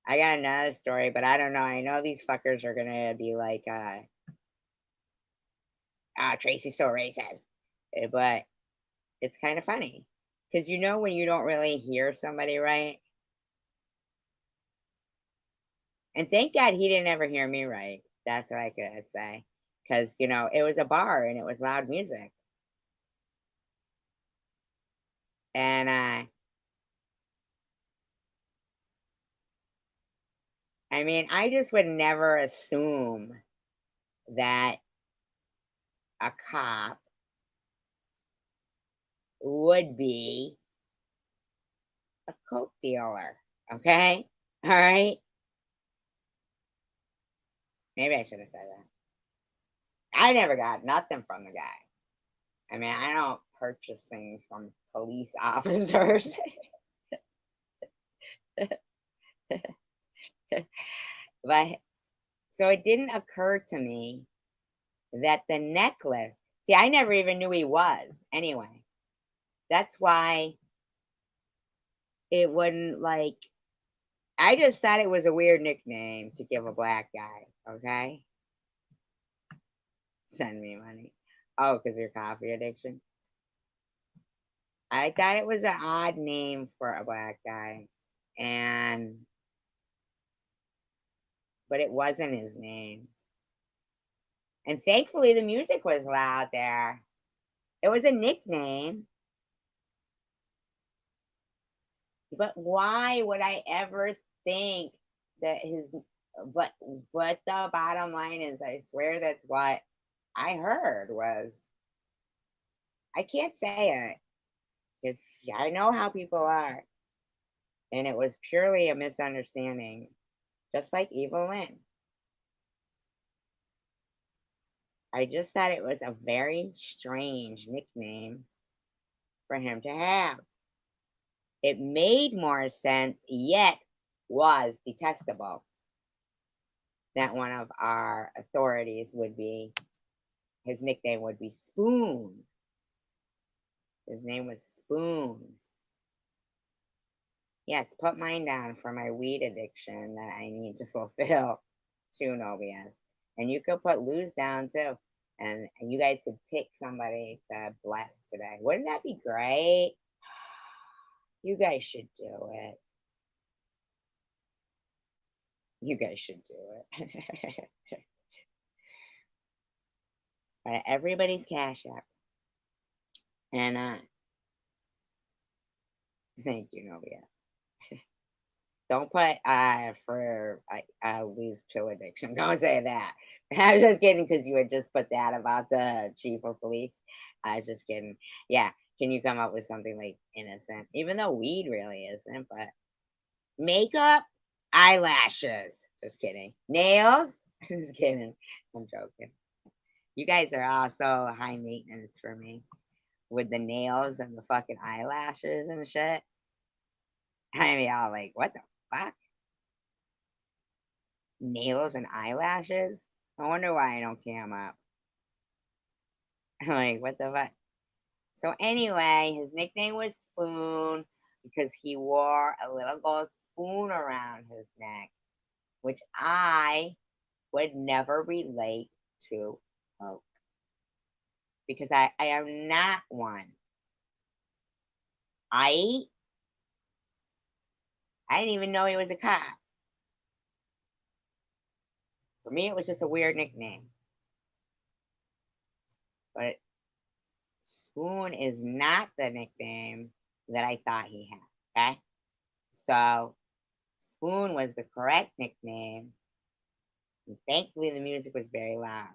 S1: I got another story, but I don't know. I know these fuckers are gonna be like, Tracy's so racist. But it's kind of funny. Because when you don't really hear somebody right. And thank God he didn't ever hear me right. That's what I could say. Because, it was a bar and it was loud music. And I just would never assume that a cop would be a coke dealer. Okay? All right? Maybe I should have said that. I never got nothing from the guy. I don't purchase things from police officers. But so it didn't occur to me that the necklace, see, I never even knew he was anyway. That's why it wouldn't I just thought it was a weird nickname to give a black guy. Okay. Send me money. Oh, because your coffee addiction. I thought it was an odd name for a black guy. But it wasn't his name. And thankfully the music was loud there. It was a nickname. But why would I ever think that but the bottom line is, I swear that's what I heard was, I can't say it because I know how people are. And it was purely a misunderstanding, just like Evelyn. I just thought it was a very strange nickname for him to have. It made more sense, yet was detestable, that one of our authorities would be, his nickname would be Spoon. His name was Spoon. Yes, put mine down for my weed addiction that I need to fulfill too, no BS. And you could put Lou's down too. And you guys could pick somebody to bless today. Wouldn't that be great? You guys should do it. You guys should do it. Everybody's Cash App. And thank you, Novia. Don't put for lose pill addiction. Don't say that. I was just kidding because you had just put that about the chief of police. I was just kidding. Yeah, can you come up with something like innocent? Even though weed really isn't, but makeup, eyelashes. Just kidding. Nails. Just kidding. I'm joking. You guys are all so high maintenance for me with the nails and the fucking eyelashes and shit. I mean, all like, what the fuck? Nails and eyelashes? I wonder why I don't cam up. Like, what the fuck? So anyway, his nickname was Spoon because he wore a little gold spoon around his neck, which I would never relate to Coke because I am not one. I didn't even know he was a cop. For me, it was just a weird nickname. But Spoon is not the nickname that I thought he had. Okay? So Spoon was the correct nickname. And thankfully, the music was very loud.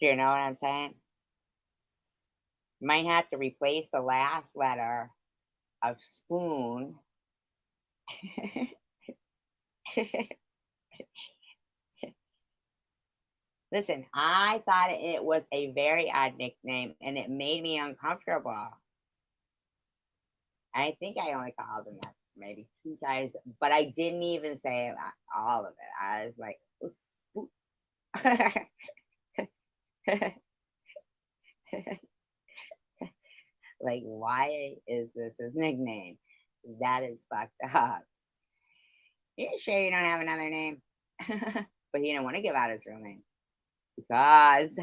S1: Do you know what I'm saying? You might have to replace the last letter of Spoon. Listen, I thought it was a very odd nickname and it made me uncomfortable. I think I only called him that maybe 2 times, but I didn't even say all of it. I was like, ooh. Like, why is this his nickname? That is fucked up. You sure you don't have another name? But he didn't want to give out his real name because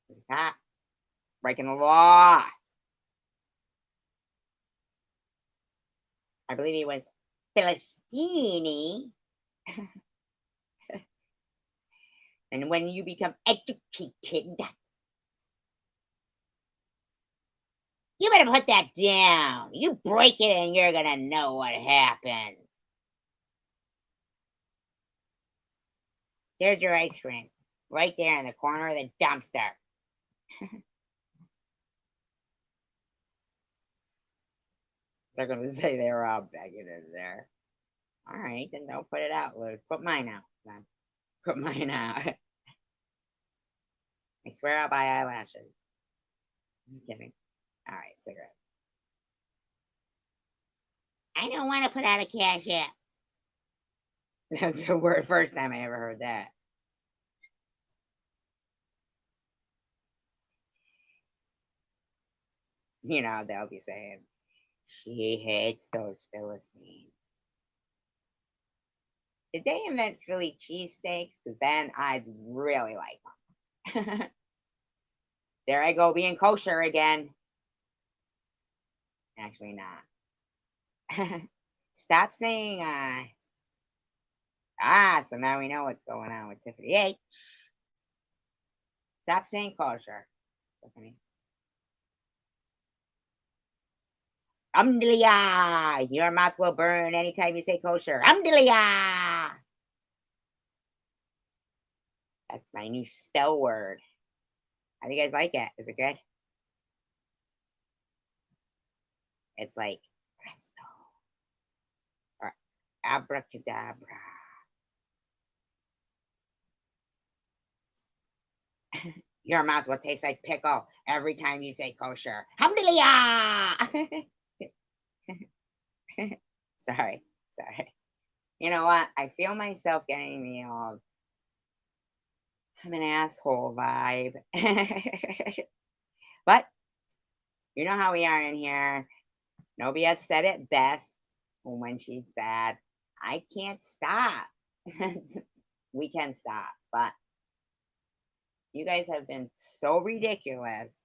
S1: he's a cop breaking the law. I believe he was Philistini. And when you become educated, you better put that down. You break it and you're going to know what happens. There's your ice cream. Right there in the corner of the dumpster. They're going to say they were all begging in there. All right, then don't put it out, Luke. Put mine out, then. Put mine out. I swear I'll buy eyelashes. Just kidding. All right, cigarette. I don't want to put out a Cash App. That's the word. First time I ever heard that. You know, they'll be saying, she hates those Philistines. Did they invent Philly cheesesteaks? Because then I'd really like them. There I go being kosher again. Actually, not. Stop saying, so now we know what's going on with Tiffany. Hey, stop saying kosher, Tiffany. Alhamdulillah. Your mouth will burn anytime you say kosher. Alhamdulillah. That's my new spell word. How do you guys like it? Is it good? It's like presto or abracadabra. Your mouth will taste like pickle every time you say kosher. Alhamdulillah. Sorry. You know what? I feel myself getting the I'm an asshole vibe. But you know how we are in here. Nobia said it best when she said, I can't stop. We can stop, but you guys have been so ridiculous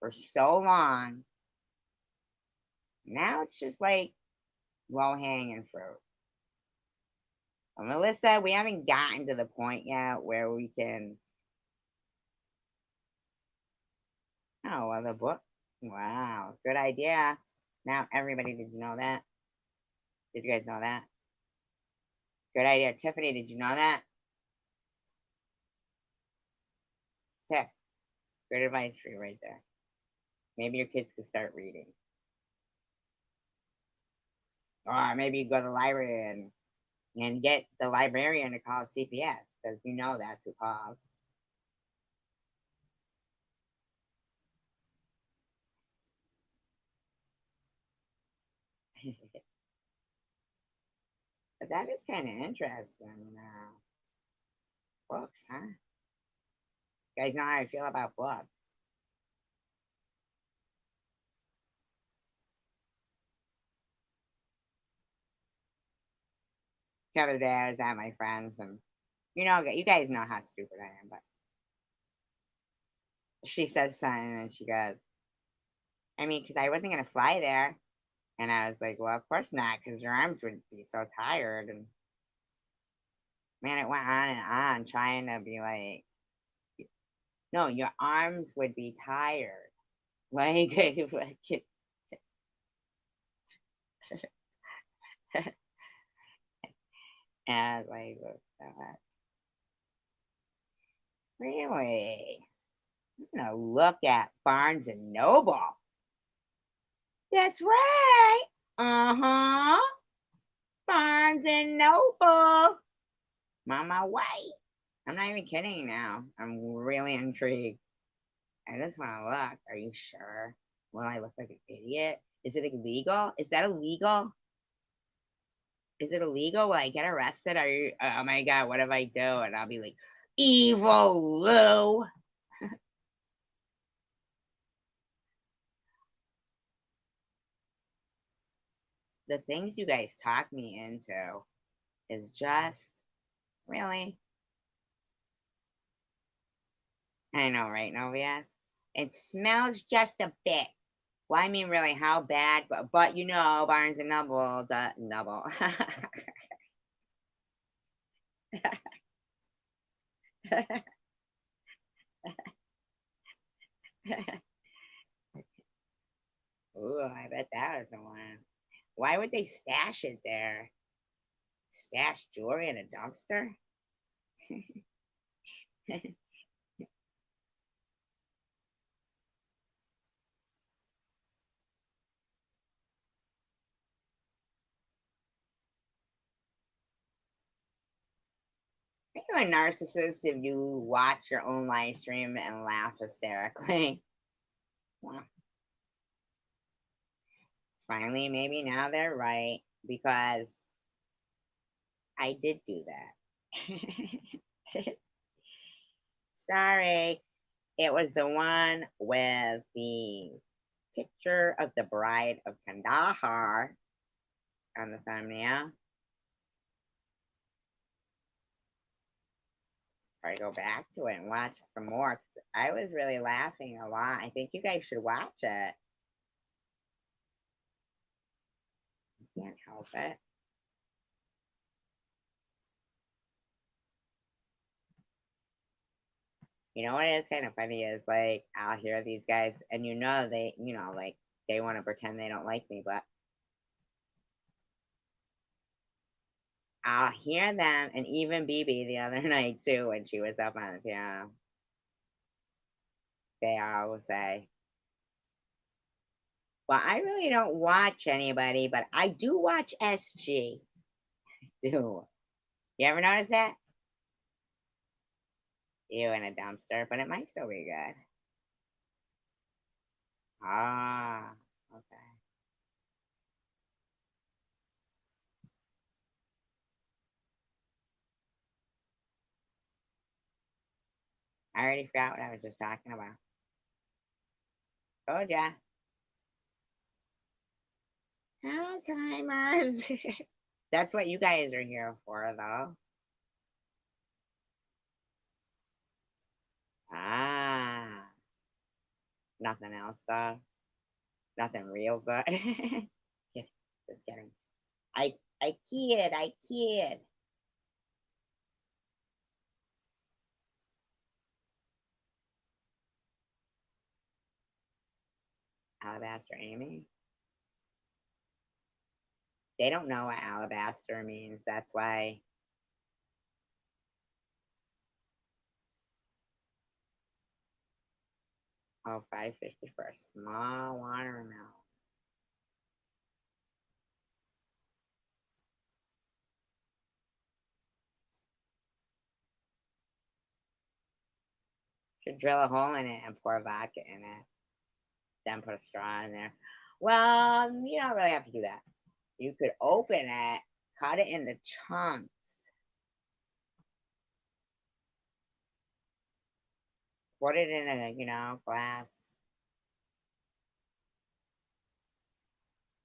S1: for so long. Now it's just like low hanging fruit. Well, Melissa, we haven't gotten to the point yet where we can. Oh, well, the book. Wow, good idea. Now, everybody, did you know that? Did you guys know that? Good idea. Tiffany, did you know that? Tiff, good advice for you right there. Maybe your kids could start reading. Or maybe you go to the library and get the librarian to call CPS, because you know that's who calls. But that is kind of interesting. Books, huh? You guys know how I feel about books. The other day I was at my friend's, and you guys know how stupid I am, but she says something and she goes, I mean, because I wasn't going to fly there. And I was like, well, of course not, because your arms would be so tired. And man, it went on and on, trying to be like, no, your arms would be tired. Like, and I was like, really? I'm going to look at Barnes and Noble. That's right. Uh-huh. Barnes and Noble. Mama White. I'm not even kidding now. I'm really intrigued. I just want to look. Are you sure? Will I look like an idiot? Is it illegal? Is that illegal? Is it illegal? Will I get arrested? Are you? Oh my god! What if I do? And I'll be like, evil Lou. The things you guys talk me into is just really. I know, right, Novias? It smells just a bit. Well, I mean, really, how bad? But you know, Barnes and Noble, the Noble. Ooh, I bet that was the one. Why would they stash it there? Stash jewelry in a dumpster? Are you a narcissist if you watch your own live stream and laugh hysterically? Well, finally, maybe now they're right, because I did do that. Sorry. It was the one with the picture of the bride of Kandahar on the thumbnail. Or go back to it and watch some more. I was really laughing a lot. I think you guys should watch it. You can't help it. You know what is kind of funny is, like, I'll hear these guys and they, like, they want to pretend they don't like me, but I'll hear them, and even BB the other night too, when she was up on the piano, they all say, well, I really don't watch anybody, but I do watch SG. Do you ever notice that? You in a dumpster, but it might still be good. Ah, okay. I already forgot what I was just talking about. Told ya. Alzheimer's. That's what you guys are here for, though. Ah, nothing else, though. Nothing real good. Just kidding. I kid. I kid. Alabaster Amy. They don't know what alabaster means. That's why. Oh, $5.50 for a small watermelon. Should drill a hole in it and pour vodka in it. Then put a straw in there. Well, you don't really have to do that. You could open it, cut it into chunks, put it in a, glass.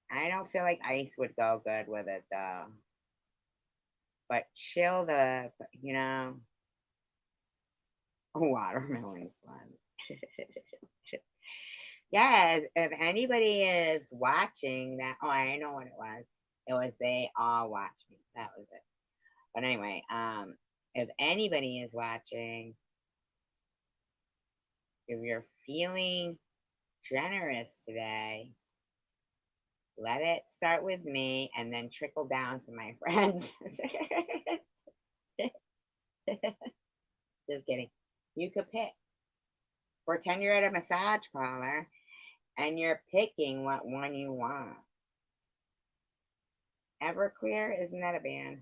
S1: I don't feel like ice would go good with it though. But chill watermelon fun. Yes, if anybody is watching that, oh, I know what it was. It was they all watch me. That was it. But anyway, if anybody is watching, if you're feeling generous today, let it start with me and then trickle down to my friends. Just kidding. You could pick. Pretend you're at a massage parlor and you're picking what one you want. Everclear, isn't that a band?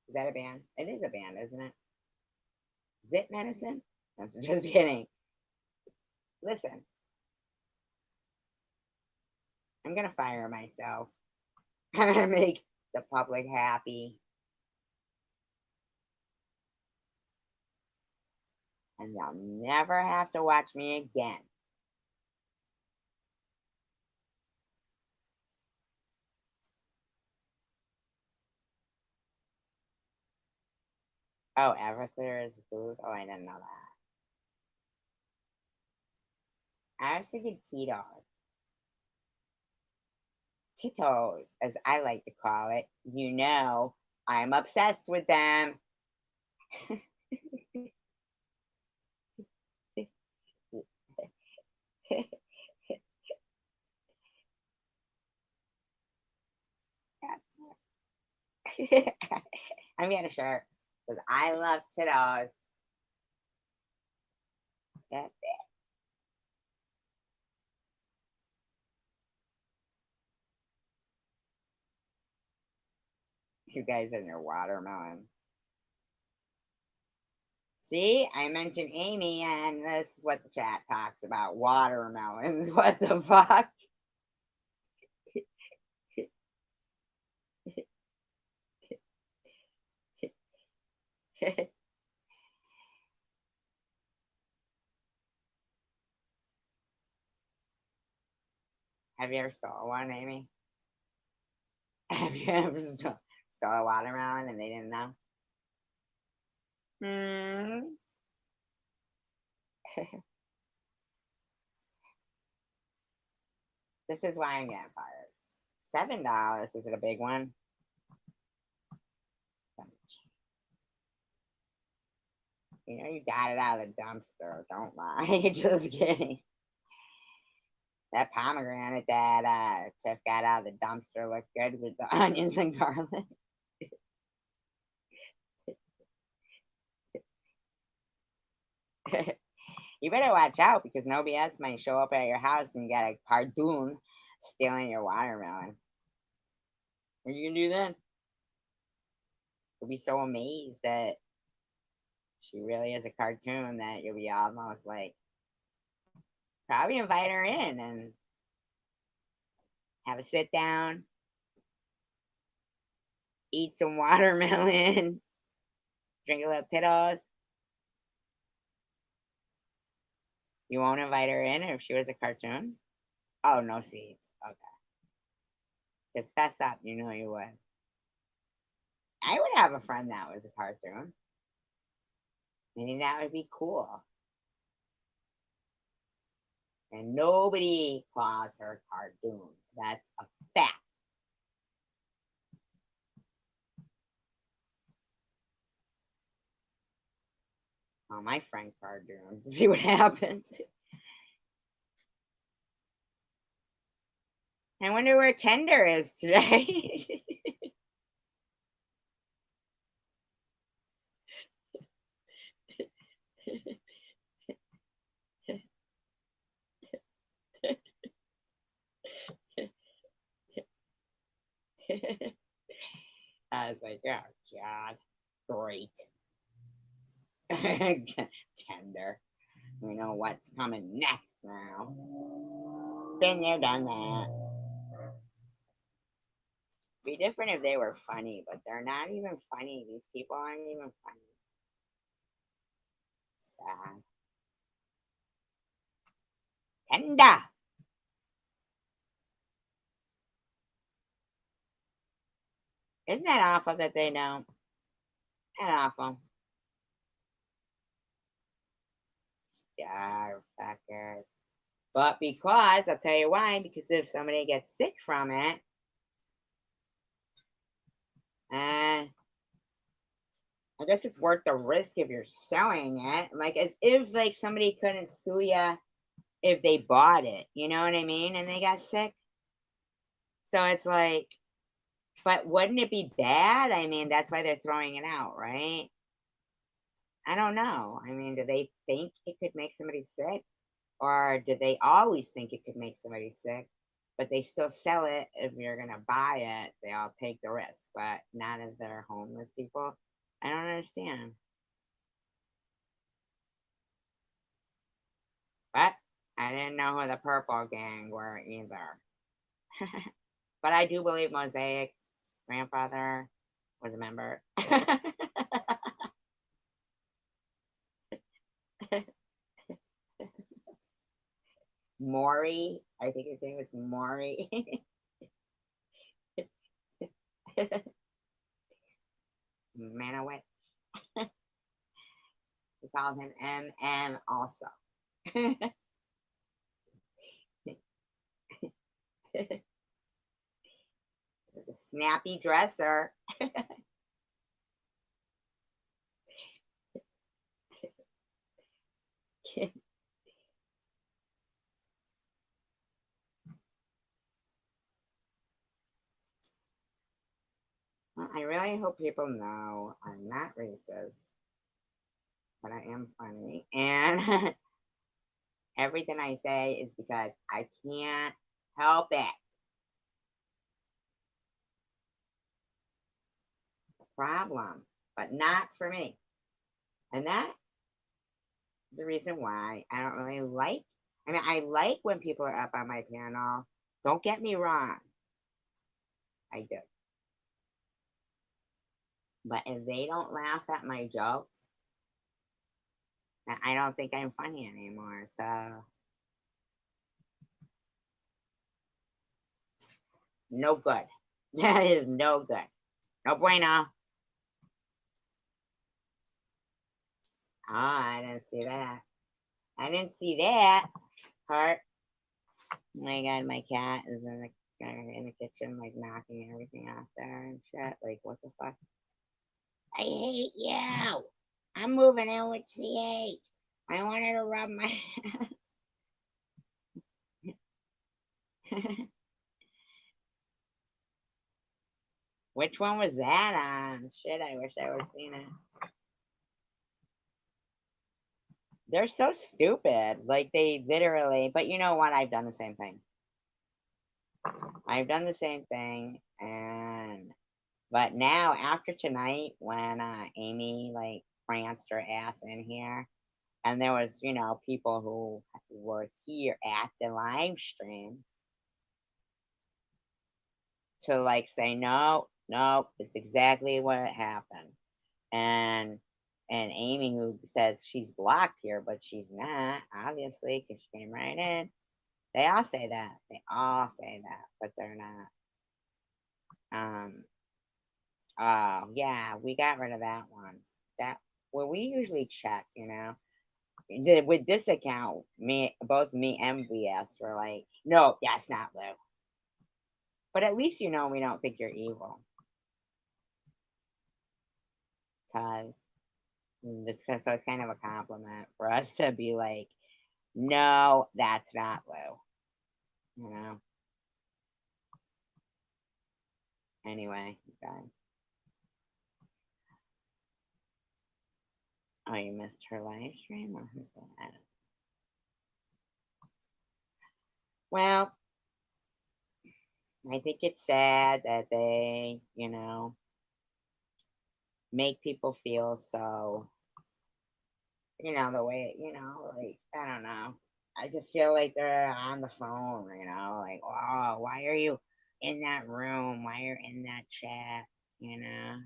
S1: Is that a band? It is a band, isn't it? Zip medicine? I'm just kidding. Listen, I'm gonna fire myself. I'm gonna make the public happy. And they'll never have to watch me again. Oh, Everclear is food? Oh, I didn't know that. I was thinking Tito's. Tito's, as I like to call it. I'm obsessed with them. I'm getting a shirt because I love Tito's. That's it. You guys and your watermelon. See, I mentioned Amy, and this is what the chat talks about watermelons. What the fuck? Have you ever stole one, Amy? Have you ever stole a watermelon and they didn't know? Hmm. This is why I'm getting fired. $7. Is it a big one? You got it out of the dumpster. Don't lie. Just kidding. That pomegranate that Tiff got out of the dumpster looked good with the onions and garlic. You better watch out because nobody else might show up at your house and get a cartoon stealing your watermelon. What are you gonna do then? You'll be so amazed that she really is a cartoon that you'll be almost like, probably invite her in and have a sit down, eat some watermelon, drink a little Tito's. You won't invite her in if she was a cartoon? Oh, no seeds. Okay. Just fess up. You know you would. I would have a friend that was a cartoon. Maybe that would be cool. And nobody calls her cartoon. That's a fact. Oh, my friend cartoon. See what happens. I wonder where Tender is today. I was like, oh God, great. Tender. We know what's coming next now. Been there, done that. Be different if they were funny, but they're not even funny. These people aren't even funny. Sad. Tender. Isn't that awful that they don't? That awful. Yeah, fuckers. But because, I'll tell you why, because if somebody gets sick from it, I guess it's worth the risk if you're selling it. Like, as if like somebody couldn't sue you if they bought it, you know what I mean? And they got sick. So it's like, but wouldn't it be bad? I mean, that's why they're throwing it out, right? I don't know. I mean, do they think it could make somebody sick? Or do they always think it could make somebody sick? But they still sell it if you're going to buy it. They all take the risk, but not if they're homeless people. I don't understand. But I didn't know who the Purple Gang were either. But I do believe Mosaic's grandfather was a member. Maury, I think his name was Maury. Manowit. We called him MM also. It was a snappy dresser. Well, I really hope people know I'm not racist, but I am funny. And everything I say is because I can't help it. It's a problem, but not for me. And that is the reason why I don't really like. I mean, I like when people are up on my panel. Don't get me wrong. I do. But if they don't laugh at my jokes, I don't think I'm funny anymore. So no good. That is no good. No bueno. Oh, I didn't see that. I didn't see that part. Oh my God, my cat is in the kitchen, like knocking everything off there and shit. Like, what the fuck? I hate you. I'm moving in with CH. I wanted to rub my Which one was that on? Shit, I wish I would have seen it. They're so stupid. Like they literally, but you know what? I've done the same thing. I've done the same thing, and but now after tonight, when Amy like pranced her ass in here, and there was people who were here at the live stream to like say no, no, it's exactly what happened, and Amy who says she's blocked here, but she's not obviously because she came right in. They all say that. They all say that, but they're not. Oh yeah, we got rid of that one. That well, we usually check. With this account, both me and VS were like, no, that's not Lou. But at least we don't think you're evil, cause so it's kind of a compliment for us to be like, no, that's not Lou. You know. Anyway, guys. Oh, you missed her live stream, or who's that? Well, I think it's sad that they, make people feel so, the way, like, I don't know. I just feel like they're on the phone, like, oh, why are you in that room? Why are you in that chat? You know?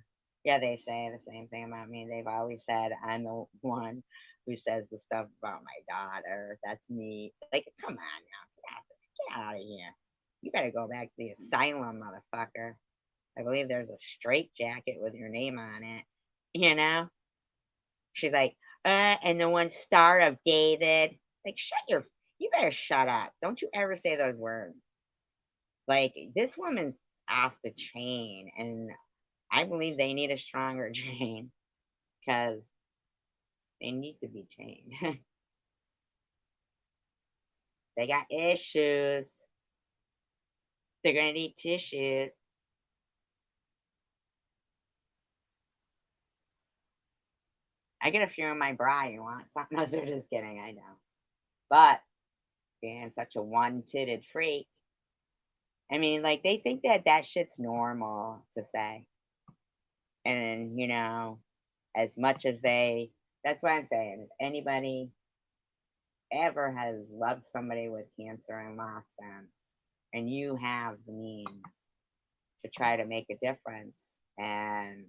S1: Yeah, they say the same thing about me. They've always said I'm the one who says the stuff about my daughter. That's me. Like, come on now. Get out of here. You better go back to the asylum, motherfucker. I believe there's a straight jacket with your name on it. You know? She's like, and the one star of David. Like, you better shut up. Don't you ever say those words. Like, this woman's off the chain, and I believe they need a stronger chain because they need to be chained. They got issues. They're gonna need tissues. I get a few in my bra. You want some? No, they're just kidding. I know. But being such a one-titted freak, I mean, like they think that shit's normal to say, and as much as that's what I'm saying. If anybody ever has loved somebody with cancer and lost them, and you have the means to try to make a difference and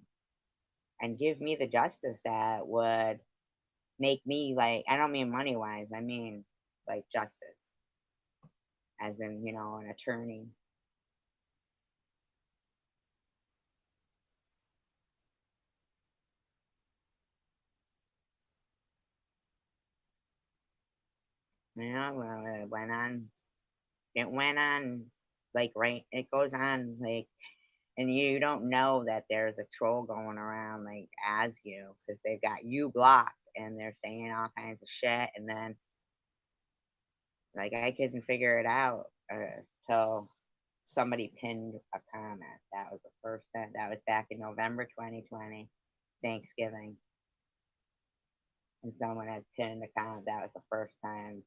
S1: give me the justice that would make me, like, I don't mean money wise, I mean like justice, as in an attorney. Well, it went on like, right, it goes on like, and you don't know that there's a troll going around like as you, because they've got you blocked and they're saying all kinds of shit, and then like I couldn't figure it out till somebody pinned a comment. That was the first time. That was back in November 2020, Thanksgiving, and someone had pinned a comment. That was the first time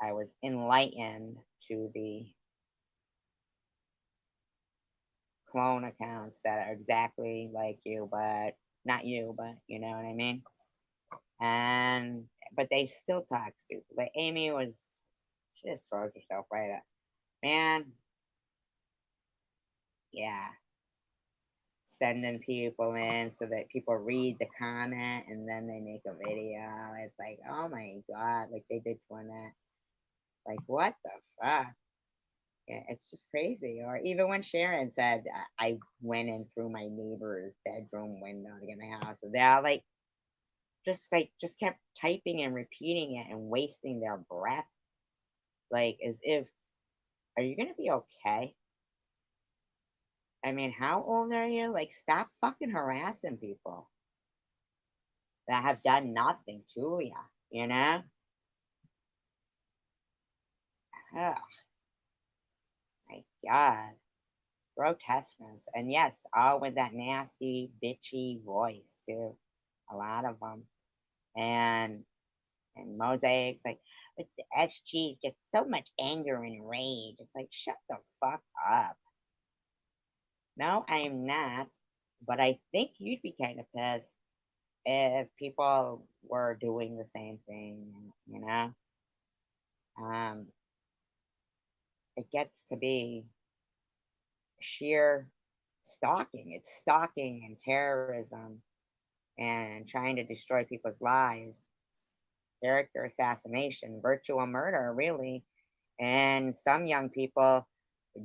S1: I was enlightened to the clone accounts that are exactly like you, but not you, but you know what I mean. And but they still talk stupid. Like Amy was, she just throws herself right up. Man, yeah, sending people in so that people read the comment and then they make a video. It's like, oh my god, like they did Twinette. Like what the fuck? Yeah, it's just crazy. Or even when Sharon said, I went in through my neighbor's bedroom window to get my house, so they're all just kept typing and repeating it and wasting their breath, like as if, are you gonna be okay? I mean, how old are you? Like, stop fucking harassing people that have done nothing to you, you know? Ugh. My God. Grotesqueness. And yes, all with that nasty, bitchy voice, too. A lot of them. And mosaics, like, but the SG is just so much anger and rage. It's like, shut the fuck up. No, I am not. But I think you'd be kind of pissed if people were doing the same thing, you know? Um, it gets to be sheer stalking. It's stalking and terrorism and trying to destroy people's lives, character assassination, virtual murder, really. And some young people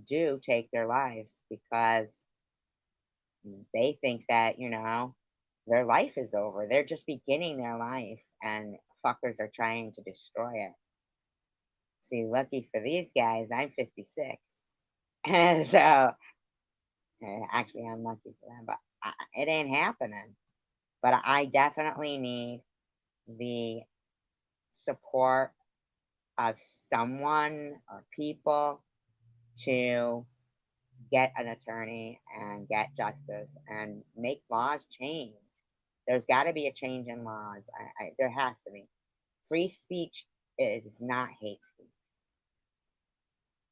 S1: do take their lives because they think that, their life is over. They're just beginning their life and fuckers are trying to destroy it. See, lucky for these guys, I'm 56. And so, actually, I'm lucky for them, but it ain't happening. But I definitely need the support of someone or people to get an attorney and get justice and make laws change. There's got to be a change in laws. There has to be. Free speech is not hate speech.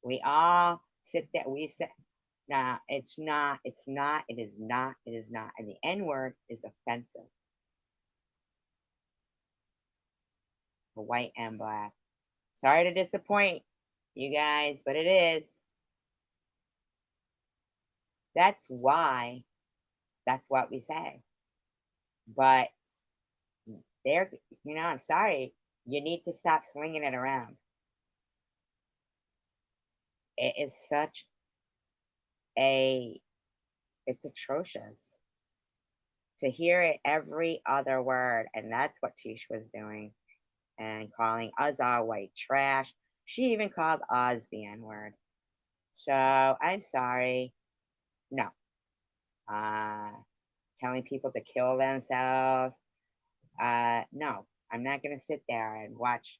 S1: We all sit there. We sit. Nah, it's not. It's not. It is not. It is not. And the N word is offensive for white and black. Sorry to disappoint you guys, but it is. That's why. That's what we say. But there, I'm sorry. You need to stop slinging it around. It is such a, it's atrocious to hear it every other word. And that's what Tish was doing and calling us all white trash. She even called us the N word. So I'm sorry. No. Uh, Telling people to kill themselves. No, I'm not going to sit there and watch,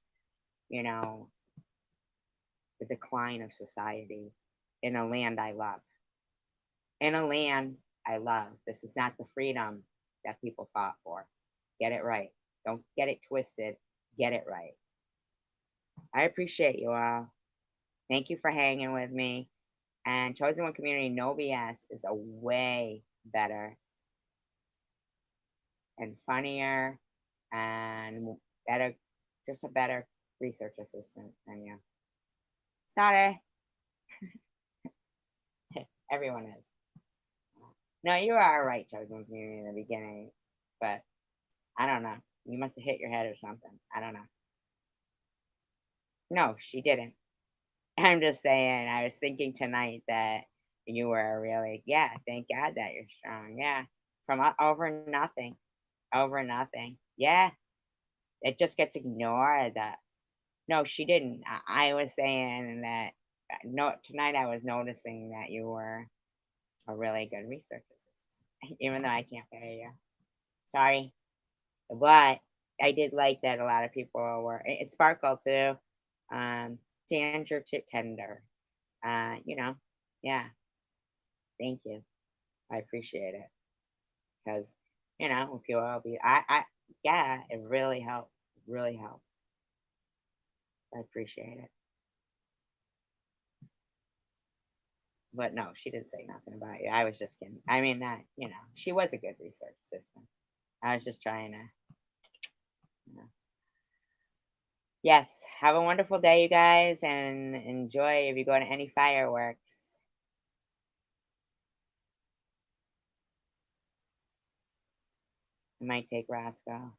S1: you know, the decline of society in a land I love. In a land I love. This is not the freedom that people fought for. Get it right. Don't get it twisted. Get it right. I appreciate you all. Thank you for hanging with me. And Chosen One Community No BS is a way better and funnier and better, just a better research assistant than you. Sorry. Everyone is. No, you are right, Chosen Community, in the beginning, but I don't know. You must have hit your head or something. I don't know. No, she didn't. I'm just saying, I was thinking tonight that you were really, yeah, thank God that you're strong. Yeah. From over nothing. Over nothing. Yeah. It just gets ignored. That No, she didn't. I was saying that, no, tonight I was noticing that you were a really good research assistant, even though I can't pay you. Sorry. But I did like that a lot of people were, it Sparkle too. Tanger to Tender. Yeah, thank you. I appreciate it because, if you all be, yeah, it really helped. Really helped. I appreciate it. But no, she didn't say nothing about you. I was just kidding. I mean, that, she was a good research assistant. I was just trying to, you know. Yes, have a wonderful day, you guys, and enjoy if you go to any fireworks. I might take Roscoe.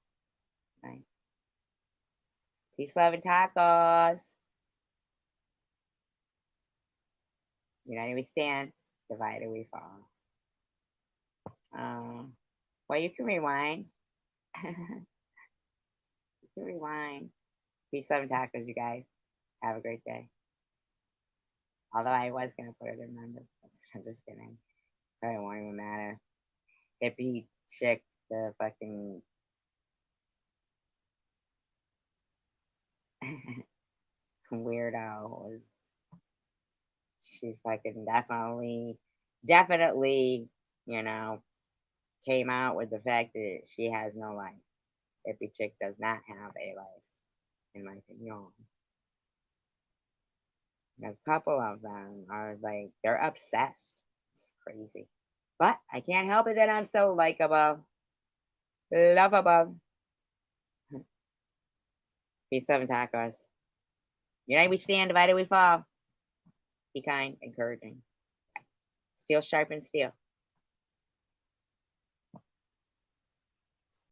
S1: Right. Peace, love, and tacos. United we stand, divided we fall. Well, you can rewind. You can rewind. Peace, love, and tacos, you guys. Have a great day. Although I was gonna put it in numbers. I'm just kidding. Probably won't even matter. Hippie chick, the fucking weirdo was she fucking definitely, came out with the fact that she has no life. Hippie chick does not have a life, in my opinion. A couple of them are like, they're obsessed. It's crazy. But I can't help it that I'm so likable, lovable. Peace, love, and tacos. United we stand, divided we fall. Be kind, encouraging. Steel sharpens steel.